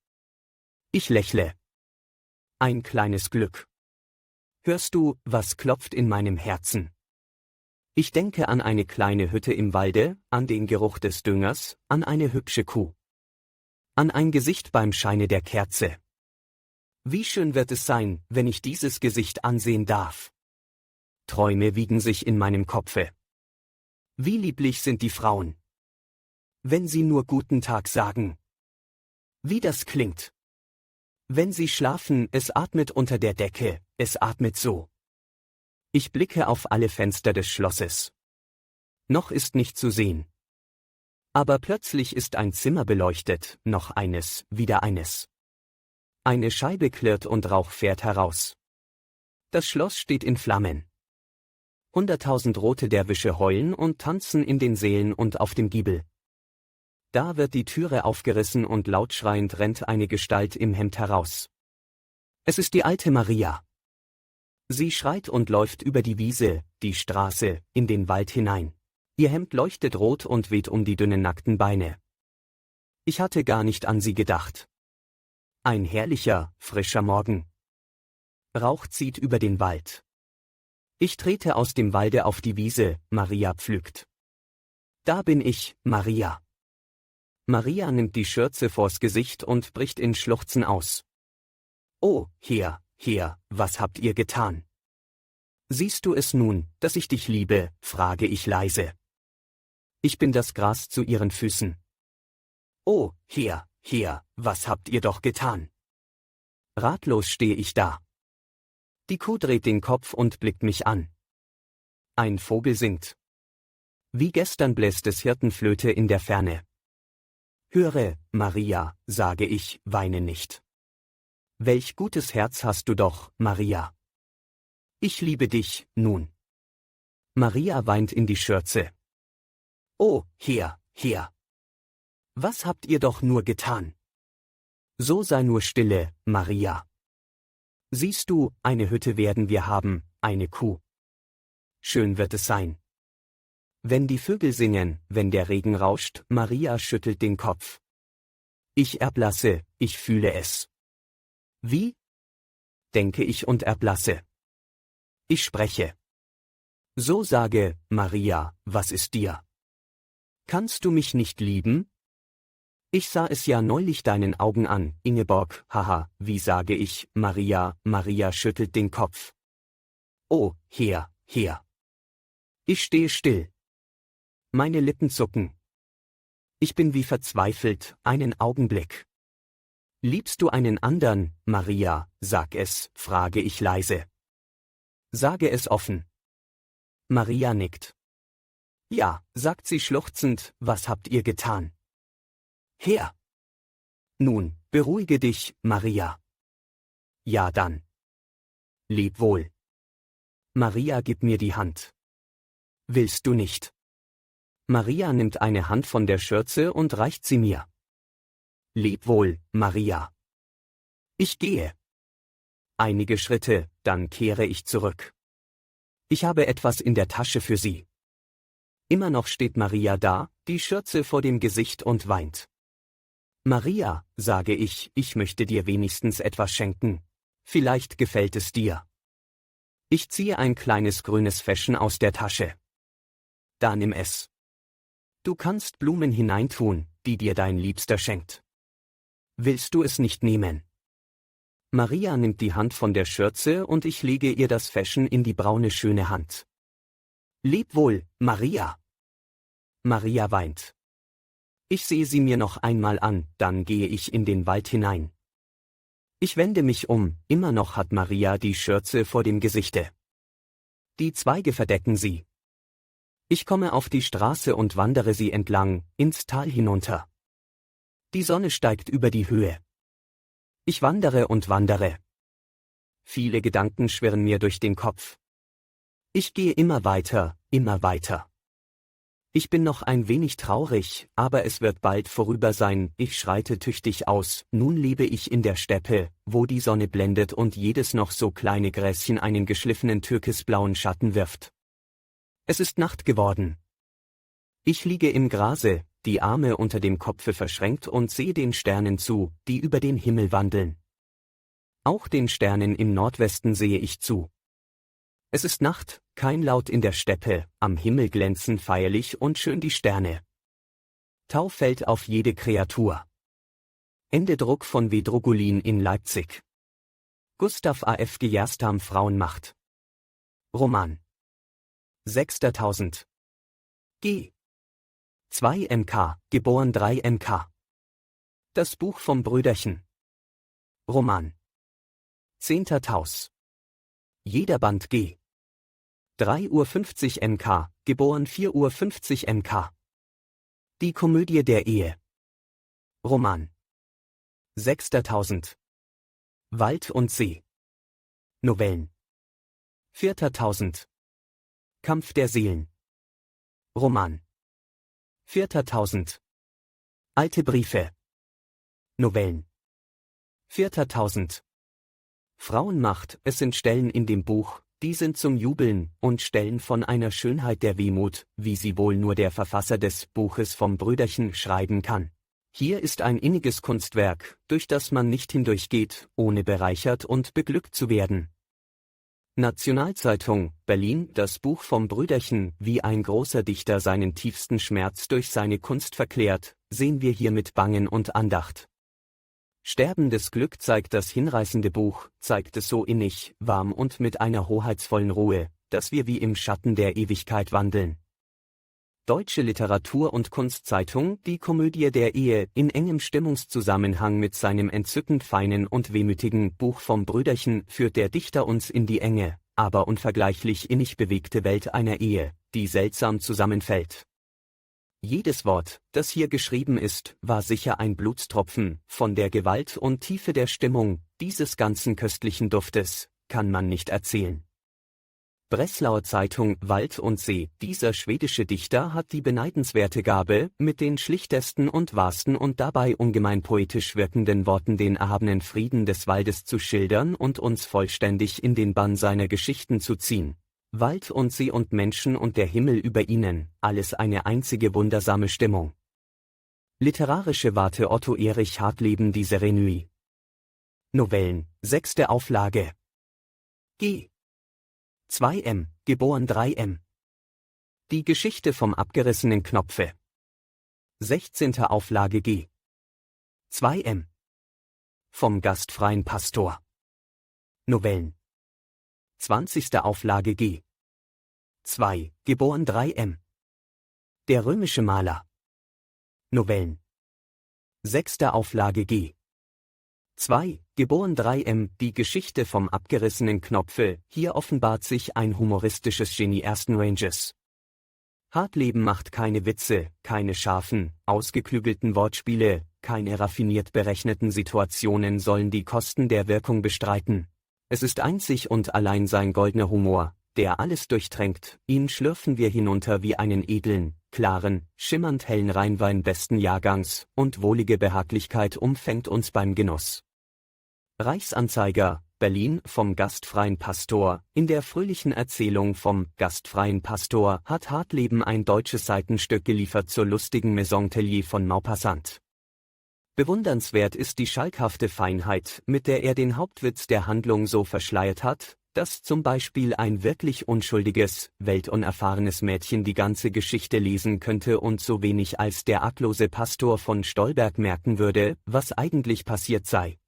Ich lächle. Ein kleines Glück. Hörst du, was klopft in meinem Herzen? Ich denke an eine kleine Hütte im Walde, an den Geruch des Düngers, an eine hübsche Kuh. An ein Gesicht beim Scheine der Kerze. Wie schön wird es sein, wenn ich dieses Gesicht ansehen darf. Träume wiegen sich in meinem Kopfe. Wie lieblich sind die Frauen. Wenn sie nur guten Tag sagen. Wie das klingt. Wenn sie schlafen, es atmet unter der Decke, es atmet so. Ich blicke auf alle Fenster des Schlosses. Noch ist nicht zu sehen. Aber plötzlich ist ein Zimmer beleuchtet, noch eines, wieder eines. Eine Scheibe klirrt und Rauch fährt heraus. Das Schloss steht in Flammen. 100.000 rote Derwische heulen und tanzen in den Sälen und auf dem Giebel. Da wird die Türe aufgerissen und laut schreiend rennt eine Gestalt im Hemd heraus. Es ist die alte Maria. Sie schreit und läuft über die Wiese, die Straße, in den Wald hinein. Ihr Hemd leuchtet rot und weht um die dünnen nackten Beine. Ich hatte gar nicht an sie gedacht. Ein herrlicher, frischer Morgen. Rauch zieht über den Wald. Ich trete aus dem Walde auf die Wiese, Maria pflückt. Da bin ich, Maria. Maria nimmt die Schürze vors Gesicht und bricht in Schluchzen aus. Oh, Herr, was habt ihr getan? Siehst du es nun, dass ich dich liebe, frage ich leise. Ich bin das Gras zu ihren Füßen. Oh, Herr, was habt ihr doch getan? Ratlos stehe ich da. Die Kuh dreht den Kopf und blickt mich an. Ein Vogel singt. Wie gestern bläst des Hirten Flöte in der Ferne. Höre, Maria, sage ich, weine nicht. Welch gutes Herz hast du doch, Maria. Ich liebe dich, nun. Maria weint in die Schürze. Oh, Herr. Was habt ihr doch nur getan? So sei nur stille, Maria. Siehst du, eine Hütte werden wir haben, eine Kuh. Schön wird es sein. Wenn die Vögel singen, wenn der Regen rauscht, Maria schüttelt den Kopf. Ich erblasse, ich fühle es. Wie? Denke ich und erblasse. Ich spreche. So sage, Maria, was ist dir? Kannst du mich nicht lieben? Ich sah es ja neulich deinen Augen an, Ingeborg, haha, wie sage ich, Maria, Maria schüttelt den Kopf. Oh, Herr. Ich stehe still. Meine Lippen zucken. Ich bin wie verzweifelt, einen Augenblick. Liebst du einen andern, Maria, sag es, frage ich leise. Sage es offen. Maria nickt. Ja, sagt sie schluchzend, was habt ihr getan? Herr. Nun, beruhige dich, Maria. Ja dann. Leb wohl. Maria, gib mir die Hand. Willst du nicht? Maria nimmt eine Hand von der Schürze und reicht sie mir. Leb wohl, Maria. Ich gehe. Einige Schritte, dann kehre ich zurück. Ich habe etwas in der Tasche für sie. Immer noch steht Maria da, die Schürze vor dem Gesicht und weint. Maria, sage ich möchte dir wenigstens etwas schenken. Vielleicht gefällt es dir. Ich ziehe ein kleines grünes Fäschchen aus der Tasche. dann nimm es. Du kannst Blumen hineintun, die dir dein Liebster schenkt. Willst du es nicht nehmen? Maria nimmt die Hand von der Schürze und ich lege ihr das Fäschen in die braune schöne Hand. Leb wohl, Maria. Maria weint. Ich sehe sie mir noch einmal an, dann gehe ich in den Wald hinein. Ich wende mich um, immer noch hat Maria die Schürze vor dem Gesichte. Die Zweige verdecken sie. Ich komme auf die Straße und wandere sie entlang, ins Tal hinunter. Die Sonne steigt über die Höhe. Ich wandere und wandere. Viele Gedanken schwirren mir durch den Kopf. Ich gehe immer weiter, immer weiter. Ich bin noch ein wenig traurig, aber es wird bald vorüber sein, ich schreite tüchtig aus, nun lebe ich in der Steppe, wo die Sonne blendet und jedes noch so kleine Gräschen einen geschliffenen türkisblauen Schatten wirft. Es ist Nacht geworden. Ich liege im Grase, die Arme unter dem Kopfe verschränkt und sehe den Sternen zu, die über den Himmel wandeln. Auch den Sternen im Nordwesten sehe ich zu. Es ist Nacht, kein Laut in der Steppe, am Himmel glänzen feierlich und schön die Sterne. Tau fällt auf jede Kreatur. Ende Druck von W. Drogulin in Leipzig. Gustav A. F. Gerstam Frauenmacht. Roman. 6.000. G. 2 MK, geboren 3 MK. Das Buch vom Brüderchen. Roman. 10. Taus. Jeder Band G. 3:50 MK, geboren 4:50 MK. Die Komödie der Ehe. Roman. 6.000. Wald und See. Novellen. 4.000. Kampf der Seelen. Roman. 4.000. Alte Briefe. Novellen. 4.000. Frauenmacht, es sind Stellen in dem Buch, die sind zum Jubeln, und Stellen von einer Schönheit der Wehmut, wie sie wohl nur der Verfasser des Buches vom Brüderchen schreiben kann. Hier ist ein inniges Kunstwerk, durch das man nicht hindurchgeht, ohne bereichert und beglückt zu werden. Nationalzeitung, Berlin, das Buch vom Brüderchen, wie ein großer Dichter seinen tiefsten Schmerz durch seine Kunst verklärt, sehen wir hier mit Bangen und Andacht. Sterbendes Glück zeigt das hinreißende Buch, zeigt es so innig, warm und mit einer hoheitsvollen Ruhe, dass wir wie im Schatten der Ewigkeit wandeln. Deutsche Literatur- und Kunstzeitung, die Komödie der Ehe, in engem Stimmungszusammenhang mit seinem entzückend feinen und wehmütigen Buch vom Brüderchen, führt der Dichter uns in die enge, aber unvergleichlich innig bewegte Welt einer Ehe, die seltsam zusammenfällt. Jedes Wort, das hier geschrieben ist, war sicher ein Blutstropfen, von der Gewalt und Tiefe der Stimmung, dieses ganzen köstlichen Duftes, kann man nicht erzählen. Breslauer Zeitung, Wald und See, dieser schwedische Dichter hat die beneidenswerte Gabe, mit den schlichtesten und wahrsten und dabei ungemein poetisch wirkenden Worten den erhabenen Frieden des Waldes zu schildern und uns vollständig in den Bann seiner Geschichten zu ziehen. Wald und See und Menschen und der Himmel über ihnen, alles eine einzige wundersame Stimmung. Literarische Warte Otto Erich Hartleben Die Serenui. Novellen, 6. Auflage. G. 2M, geboren 3M. Die Geschichte vom abgerissenen Knopfe. 16. Auflage G. 2M. Vom gastfreien Pastor. Novellen. 20. Auflage G. 2, geboren 3M. Der römische Maler. Novellen. 6. Auflage G. 2, geboren 3M, die Geschichte vom abgerissenen Knopfe, hier offenbart sich ein humoristisches Genie ersten Ranges. Hartleben macht keine Witze, keine scharfen, ausgeklügelten Wortspiele, keine raffiniert berechneten Situationen sollen die Kosten der Wirkung bestreiten. Es ist einzig und allein sein goldener Humor, der alles durchtränkt, ihn schlürfen wir hinunter wie einen edlen, klaren, schimmernd hellen Rheinwein besten Jahrgangs, und wohlige Behaglichkeit umfängt uns beim Genuss. Reichsanzeiger, Berlin, vom gastfreien Pastor. In der fröhlichen Erzählung vom gastfreien Pastor hat Hartleben ein deutsches Seitenstück geliefert zur lustigen Maison-Tellier von Maupassant. Bewundernswert ist die schalkhafte Feinheit, mit der er den Hauptwitz der Handlung so verschleiert hat, dass zum Beispiel ein wirklich unschuldiges, weltunerfahrenes Mädchen die ganze Geschichte lesen könnte und so wenig als der arglose Pastor von Stolberg merken würde, was eigentlich passiert sei.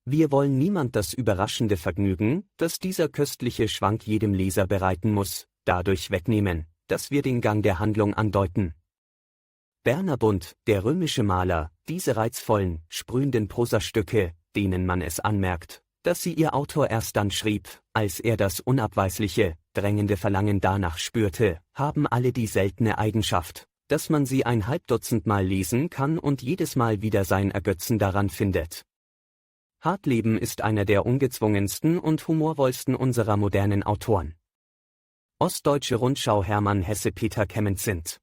Wir wollen niemand das überraschende Vergnügen, das dieser köstliche Schwank jedem Leser bereiten muss, dadurch wegnehmen, dass wir den Gang der Handlung andeuten. Berner Bund, der römische Maler, diese reizvollen, sprühenden Prosastücke, denen man es anmerkt, dass sie ihr Autor erst dann schrieb, als er das unabweisliche, drängende Verlangen danach spürte, haben alle die seltene Eigenschaft, dass man sie ein Halbdutzendmal lesen kann und jedes Mal wieder sein Ergötzen daran findet. Hartleben ist einer der ungezwungensten und humorvollsten unserer modernen Autoren. Ostdeutsche Rundschau Hermann Hesse Peter Camenzind.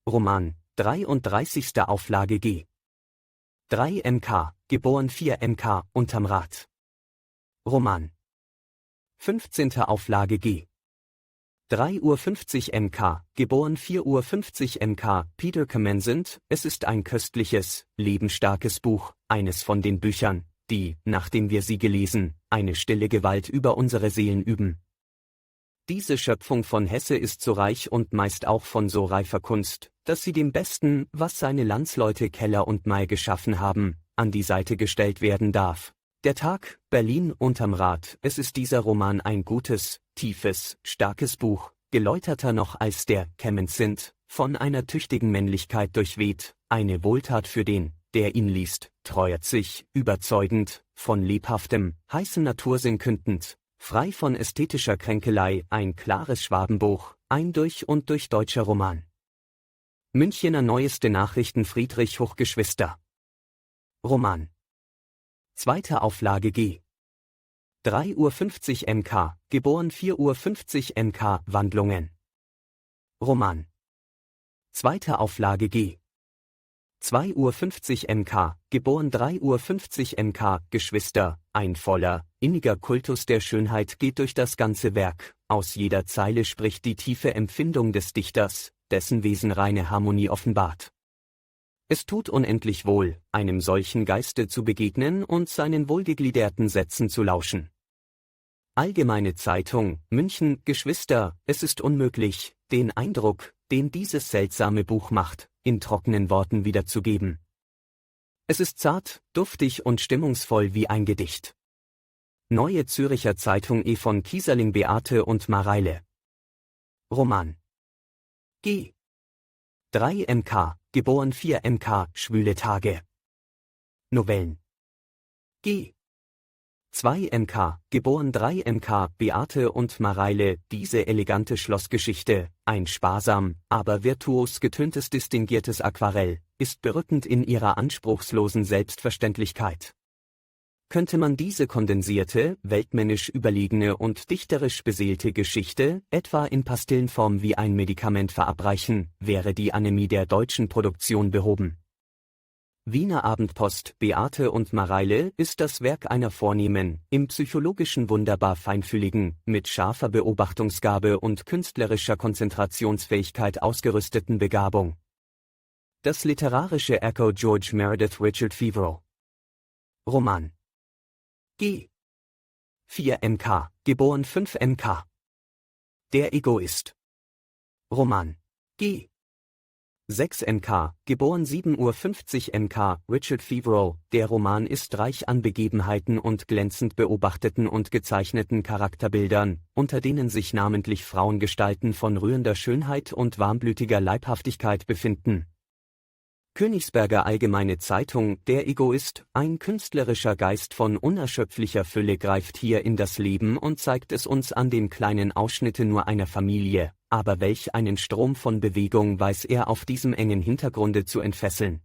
Roman, 33. Auflage G. 3 MK, geboren 4 MK, unterm Rad. Roman. 15. Auflage G. 3:50 Uhr MK, geboren 4:50 Uhr MK, Peter Camenzind. Es ist ein köstliches, lebensstarkes Buch, eines von den Büchern, die, nachdem wir sie gelesen, eine stille Gewalt über unsere Seelen üben. Diese Schöpfung von Hesse ist so reich und meist auch von so reifer Kunst, dass sie dem Besten, was seine Landsleute Keller und May geschaffen haben, an die Seite gestellt werden darf. Der Tag, Berlin unterm Rad. Es ist dieser Roman ein gutes, tiefes, starkes Buch, geläuterter noch als der Camenzind, von einer tüchtigen Männlichkeit durchweht, eine Wohltat für den, der ihn liest, treuert sich, überzeugend, von lebhaftem, heißen Natursinn kündend, frei von ästhetischer Kränkelei, ein klares Schwabenbuch, ein durch und durch deutscher Roman. Münchener Neueste Nachrichten Friedrich Hochgeschwister. Roman. 2. Auflage G. 3:50 Uhr MK, geboren 4:50 Uhr MK, Wandlungen. Roman. 2. Auflage G. 2:50 Uhr MK, geboren 3:50 Uhr MK, Geschwister, ein voller, inniger Kultus der Schönheit geht durch das ganze Werk, aus jeder Zeile spricht die tiefe Empfindung des Dichters, dessen Wesen reine Harmonie offenbart. Es tut unendlich wohl, einem solchen Geiste zu begegnen und seinen wohlgegliederten Sätzen zu lauschen. Allgemeine Zeitung, München, Geschwister, es ist unmöglich, den Eindruck, den dieses seltsame Buch macht, in trockenen Worten wiederzugeben. Es ist zart, duftig und stimmungsvoll wie ein Gedicht. Neue Zürcher Zeitung E. von Kieserling Beate und Mareile. Roman. G. 3 MK, geboren 4 MK, Schwüle Tage. Novellen. G. 2 MK, geboren 3 MK, Beate und Mareile. Diese elegante Schlossgeschichte, ein sparsam, aber virtuos getöntes distinguiertes Aquarell, ist berückend in ihrer anspruchslosen Selbstverständlichkeit. Könnte man diese kondensierte, weltmännisch überlegene und dichterisch beseelte Geschichte etwa in Pastillenform wie ein Medikament verabreichen, wäre die Anämie der deutschen Produktion behoben. Wiener Abendpost, Beate und Mareile ist das Werk einer vornehmen, im psychologischen wunderbar feinfühligen, mit scharfer Beobachtungsgabe und künstlerischer Konzentrationsfähigkeit ausgerüsteten Begabung. Das literarische Echo George Meredith Richard Feverel. Roman. G. 4 MK, geboren 5 MK. Der Egoist. Roman. G. 6 MK, geboren 7:50 Uhr MK, Richard Feverel. Der Roman ist reich an Begebenheiten und glänzend beobachteten und gezeichneten Charakterbildern, unter denen sich namentlich Frauengestalten von rührender Schönheit und warmblütiger Leibhaftigkeit befinden. Königsberger Allgemeine Zeitung, der Egoist, ein künstlerischer Geist von unerschöpflicher Fülle greift hier in das Leben und zeigt es uns an den kleinen Ausschnitte nur einer Familie, aber welch einen Strom von Bewegung weiß er auf diesem engen Hintergrunde zu entfesseln.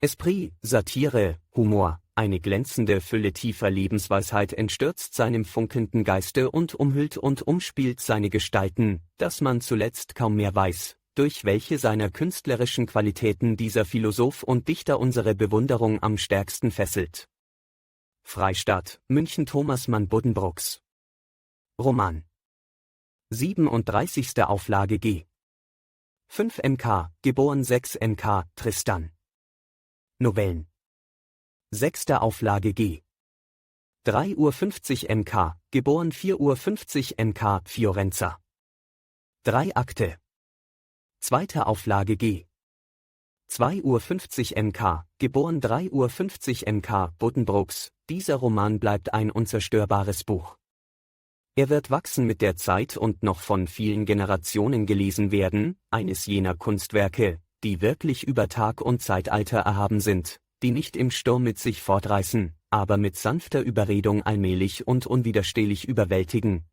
Esprit, Satire, Humor, eine glänzende Fülle tiefer Lebensweisheit entstürzt seinem funkelnden Geiste und umhüllt und umspielt seine Gestalten, dass man zuletzt kaum mehr weiß, durch welche seiner künstlerischen Qualitäten dieser Philosoph und Dichter unsere Bewunderung am stärksten fesselt. Freistadt, München Thomas Mann Buddenbrooks. Roman. 37. Auflage G. 5 MK, geboren 6 MK, Tristan. Novellen. 6. Auflage G. 3:50 Uhr MK, geboren 4:50 Uhr MK, Fiorenza. 3 Akte. Zweite Auflage G. 2:50 Uhr MK, geboren 3:50 Uhr MK, Buddenbrooks. Dieser Roman bleibt ein unzerstörbares Buch. Er wird wachsen mit der Zeit und noch von vielen Generationen gelesen werden, eines jener Kunstwerke, die wirklich über Tag und Zeitalter erhaben sind, die nicht im Sturm mit sich fortreißen, aber mit sanfter Überredung allmählich und unwiderstehlich überwältigen.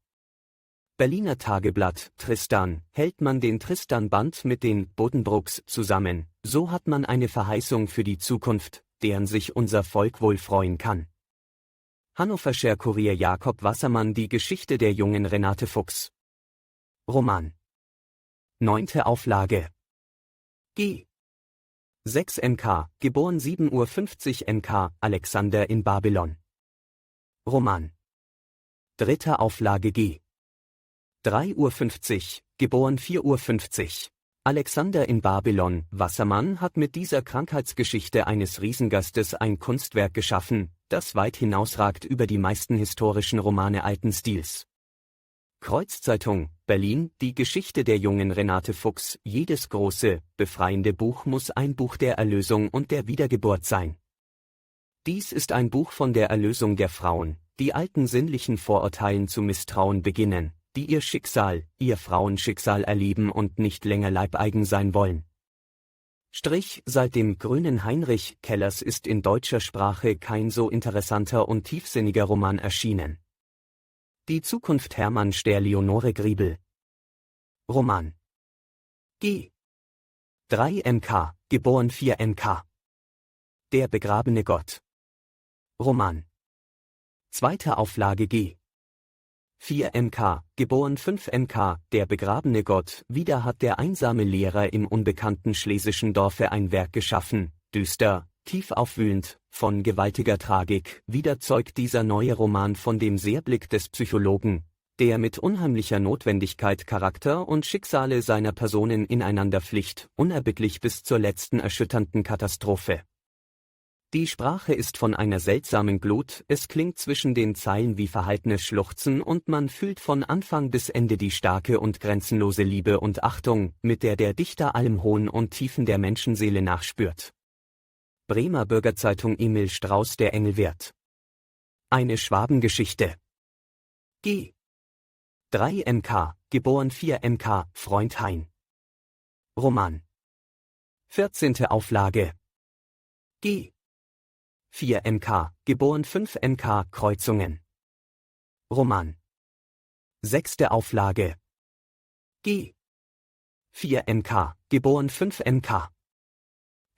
Berliner Tageblatt, Tristan. Hält man den Tristan-Band mit den Buddenbrooks zusammen, so hat man eine Verheißung für die Zukunft, deren sich unser Volk wohl freuen kann. Hannoverscher Kurier Jakob Wassermann. Die Geschichte der jungen Renate Fuchs. Roman. 9. Auflage. G. 6 MK, geboren 7:50 Uhr MK, Alexander in Babylon. Roman. 3. Auflage G. 3:50 Uhr, geboren 4:50 Uhr. Alexander in Babylon. Wassermann hat mit dieser Krankheitsgeschichte eines Riesengastes ein Kunstwerk geschaffen, das weit hinausragt über die meisten historischen Romane alten Stils. Kreuzzeitung, Berlin. Die Geschichte der jungen Renate Fuchs. Jedes große, befreiende Buch muss ein Buch der Erlösung und der Wiedergeburt sein. Dies ist ein Buch von der Erlösung der Frauen, die alten sinnlichen Vorurteilen zu misstrauen beginnen, die ihr Schicksal, ihr Frauenschicksal erleben und nicht länger leibeigen sein wollen. Seit dem Grünen Heinrich Kellers ist in deutscher Sprache kein so interessanter und tiefsinniger Roman erschienen. Die Zukunft Hermann Ster. Leonore Griebel. Roman. G. 3 MK, geboren 4 MK. Der begrabene Gott. Roman. 2. Auflage G. 4 MK, geboren 5 MK, der begrabene Gott. Wieder hat der einsame Lehrer im unbekannten schlesischen Dorfe ein Werk geschaffen, düster, tief aufwühlend, von gewaltiger Tragik. Wieder zeugt dieser neue Roman von dem Seherblick des Psychologen, der mit unheimlicher Notwendigkeit Charakter und Schicksale seiner Personen ineinander flicht, unerbittlich bis zur letzten erschütternden Katastrophe. Die Sprache ist von einer seltsamen Glut, es klingt zwischen den Zeilen wie verhaltenes Schluchzen und man fühlt von Anfang bis Ende die starke und grenzenlose Liebe und Achtung, mit der der Dichter allem Hohen und Tiefen der Menschenseele nachspürt. Bremer Bürgerzeitung. Emil Strauß. Der Engelwert. Eine Schwabengeschichte. G. 3 MK, geboren 4 MK, Freund Hein. Roman. 14. Auflage. G. 4 MK, geboren 5 MK, Kreuzungen. Roman. 6. Auflage. G. 4 MK, geboren 5 MK.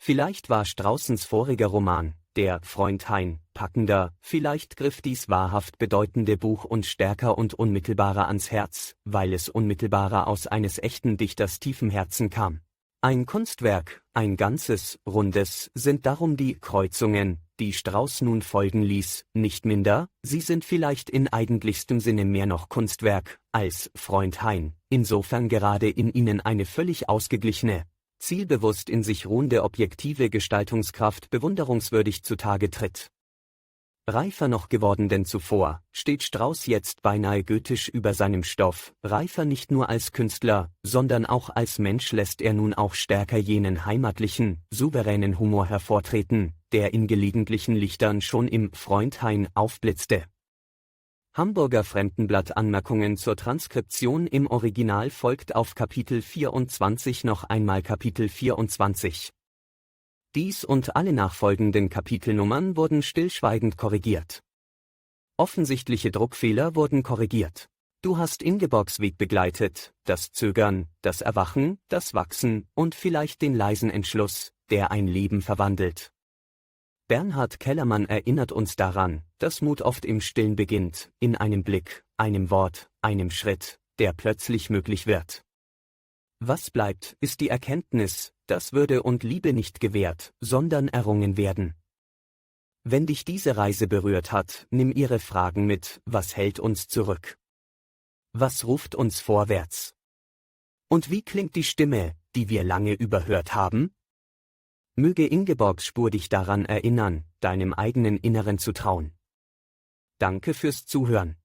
Vielleicht war Straußens voriger Roman, der Freund Hein, packender, vielleicht griff dies wahrhaft bedeutende Buch uns stärker und unmittelbarer ans Herz, weil es unmittelbarer aus eines echten Dichters tiefem Herzen kam. Ein Kunstwerk, ein ganzes, rundes, sind darum die Kreuzungen, die Strauß nun folgen ließ, nicht minder, sie sind vielleicht in eigentlichstem Sinne mehr noch Kunstwerk, als Freund Hein, insofern gerade in ihnen eine völlig ausgeglichene, zielbewusst in sich ruhende objektive Gestaltungskraft bewunderungswürdig zutage tritt. Reifer noch geworden denn zuvor, steht Strauß jetzt beinahe goethisch über seinem Stoff, reifer nicht nur als Künstler, sondern auch als Mensch lässt er nun auch stärker jenen heimatlichen, souveränen Humor hervortreten, der in gelegentlichen Lichtern schon im Freund Hein aufblitzte. Hamburger Fremdenblatt. Anmerkungen zur Transkription im Original folgt auf Kapitel 24 noch einmal Kapitel 24. Dies und alle nachfolgenden Kapitelnummern wurden stillschweigend korrigiert. Offensichtliche Druckfehler wurden korrigiert. Du hast Ingeborgs Weg begleitet, das Zögern, das Erwachen, das Wachsen und vielleicht den leisen Entschluss, der ein Leben verwandelt. Bernhard Kellermann erinnert uns daran, dass Mut oft im Stillen beginnt, in einem Blick, einem Wort, einem Schritt, der plötzlich möglich wird. Was bleibt, ist die Erkenntnis, dass Würde und Liebe nicht gewährt, sondern errungen werden. Wenn dich diese Reise berührt hat, nimm ihre Fragen mit: Was hält uns zurück? Was ruft uns vorwärts? Und wie klingt die Stimme, die wir lange überhört haben? Möge Ingeborgs Spur dich daran erinnern, deinem eigenen Inneren zu trauen. Danke fürs Zuhören.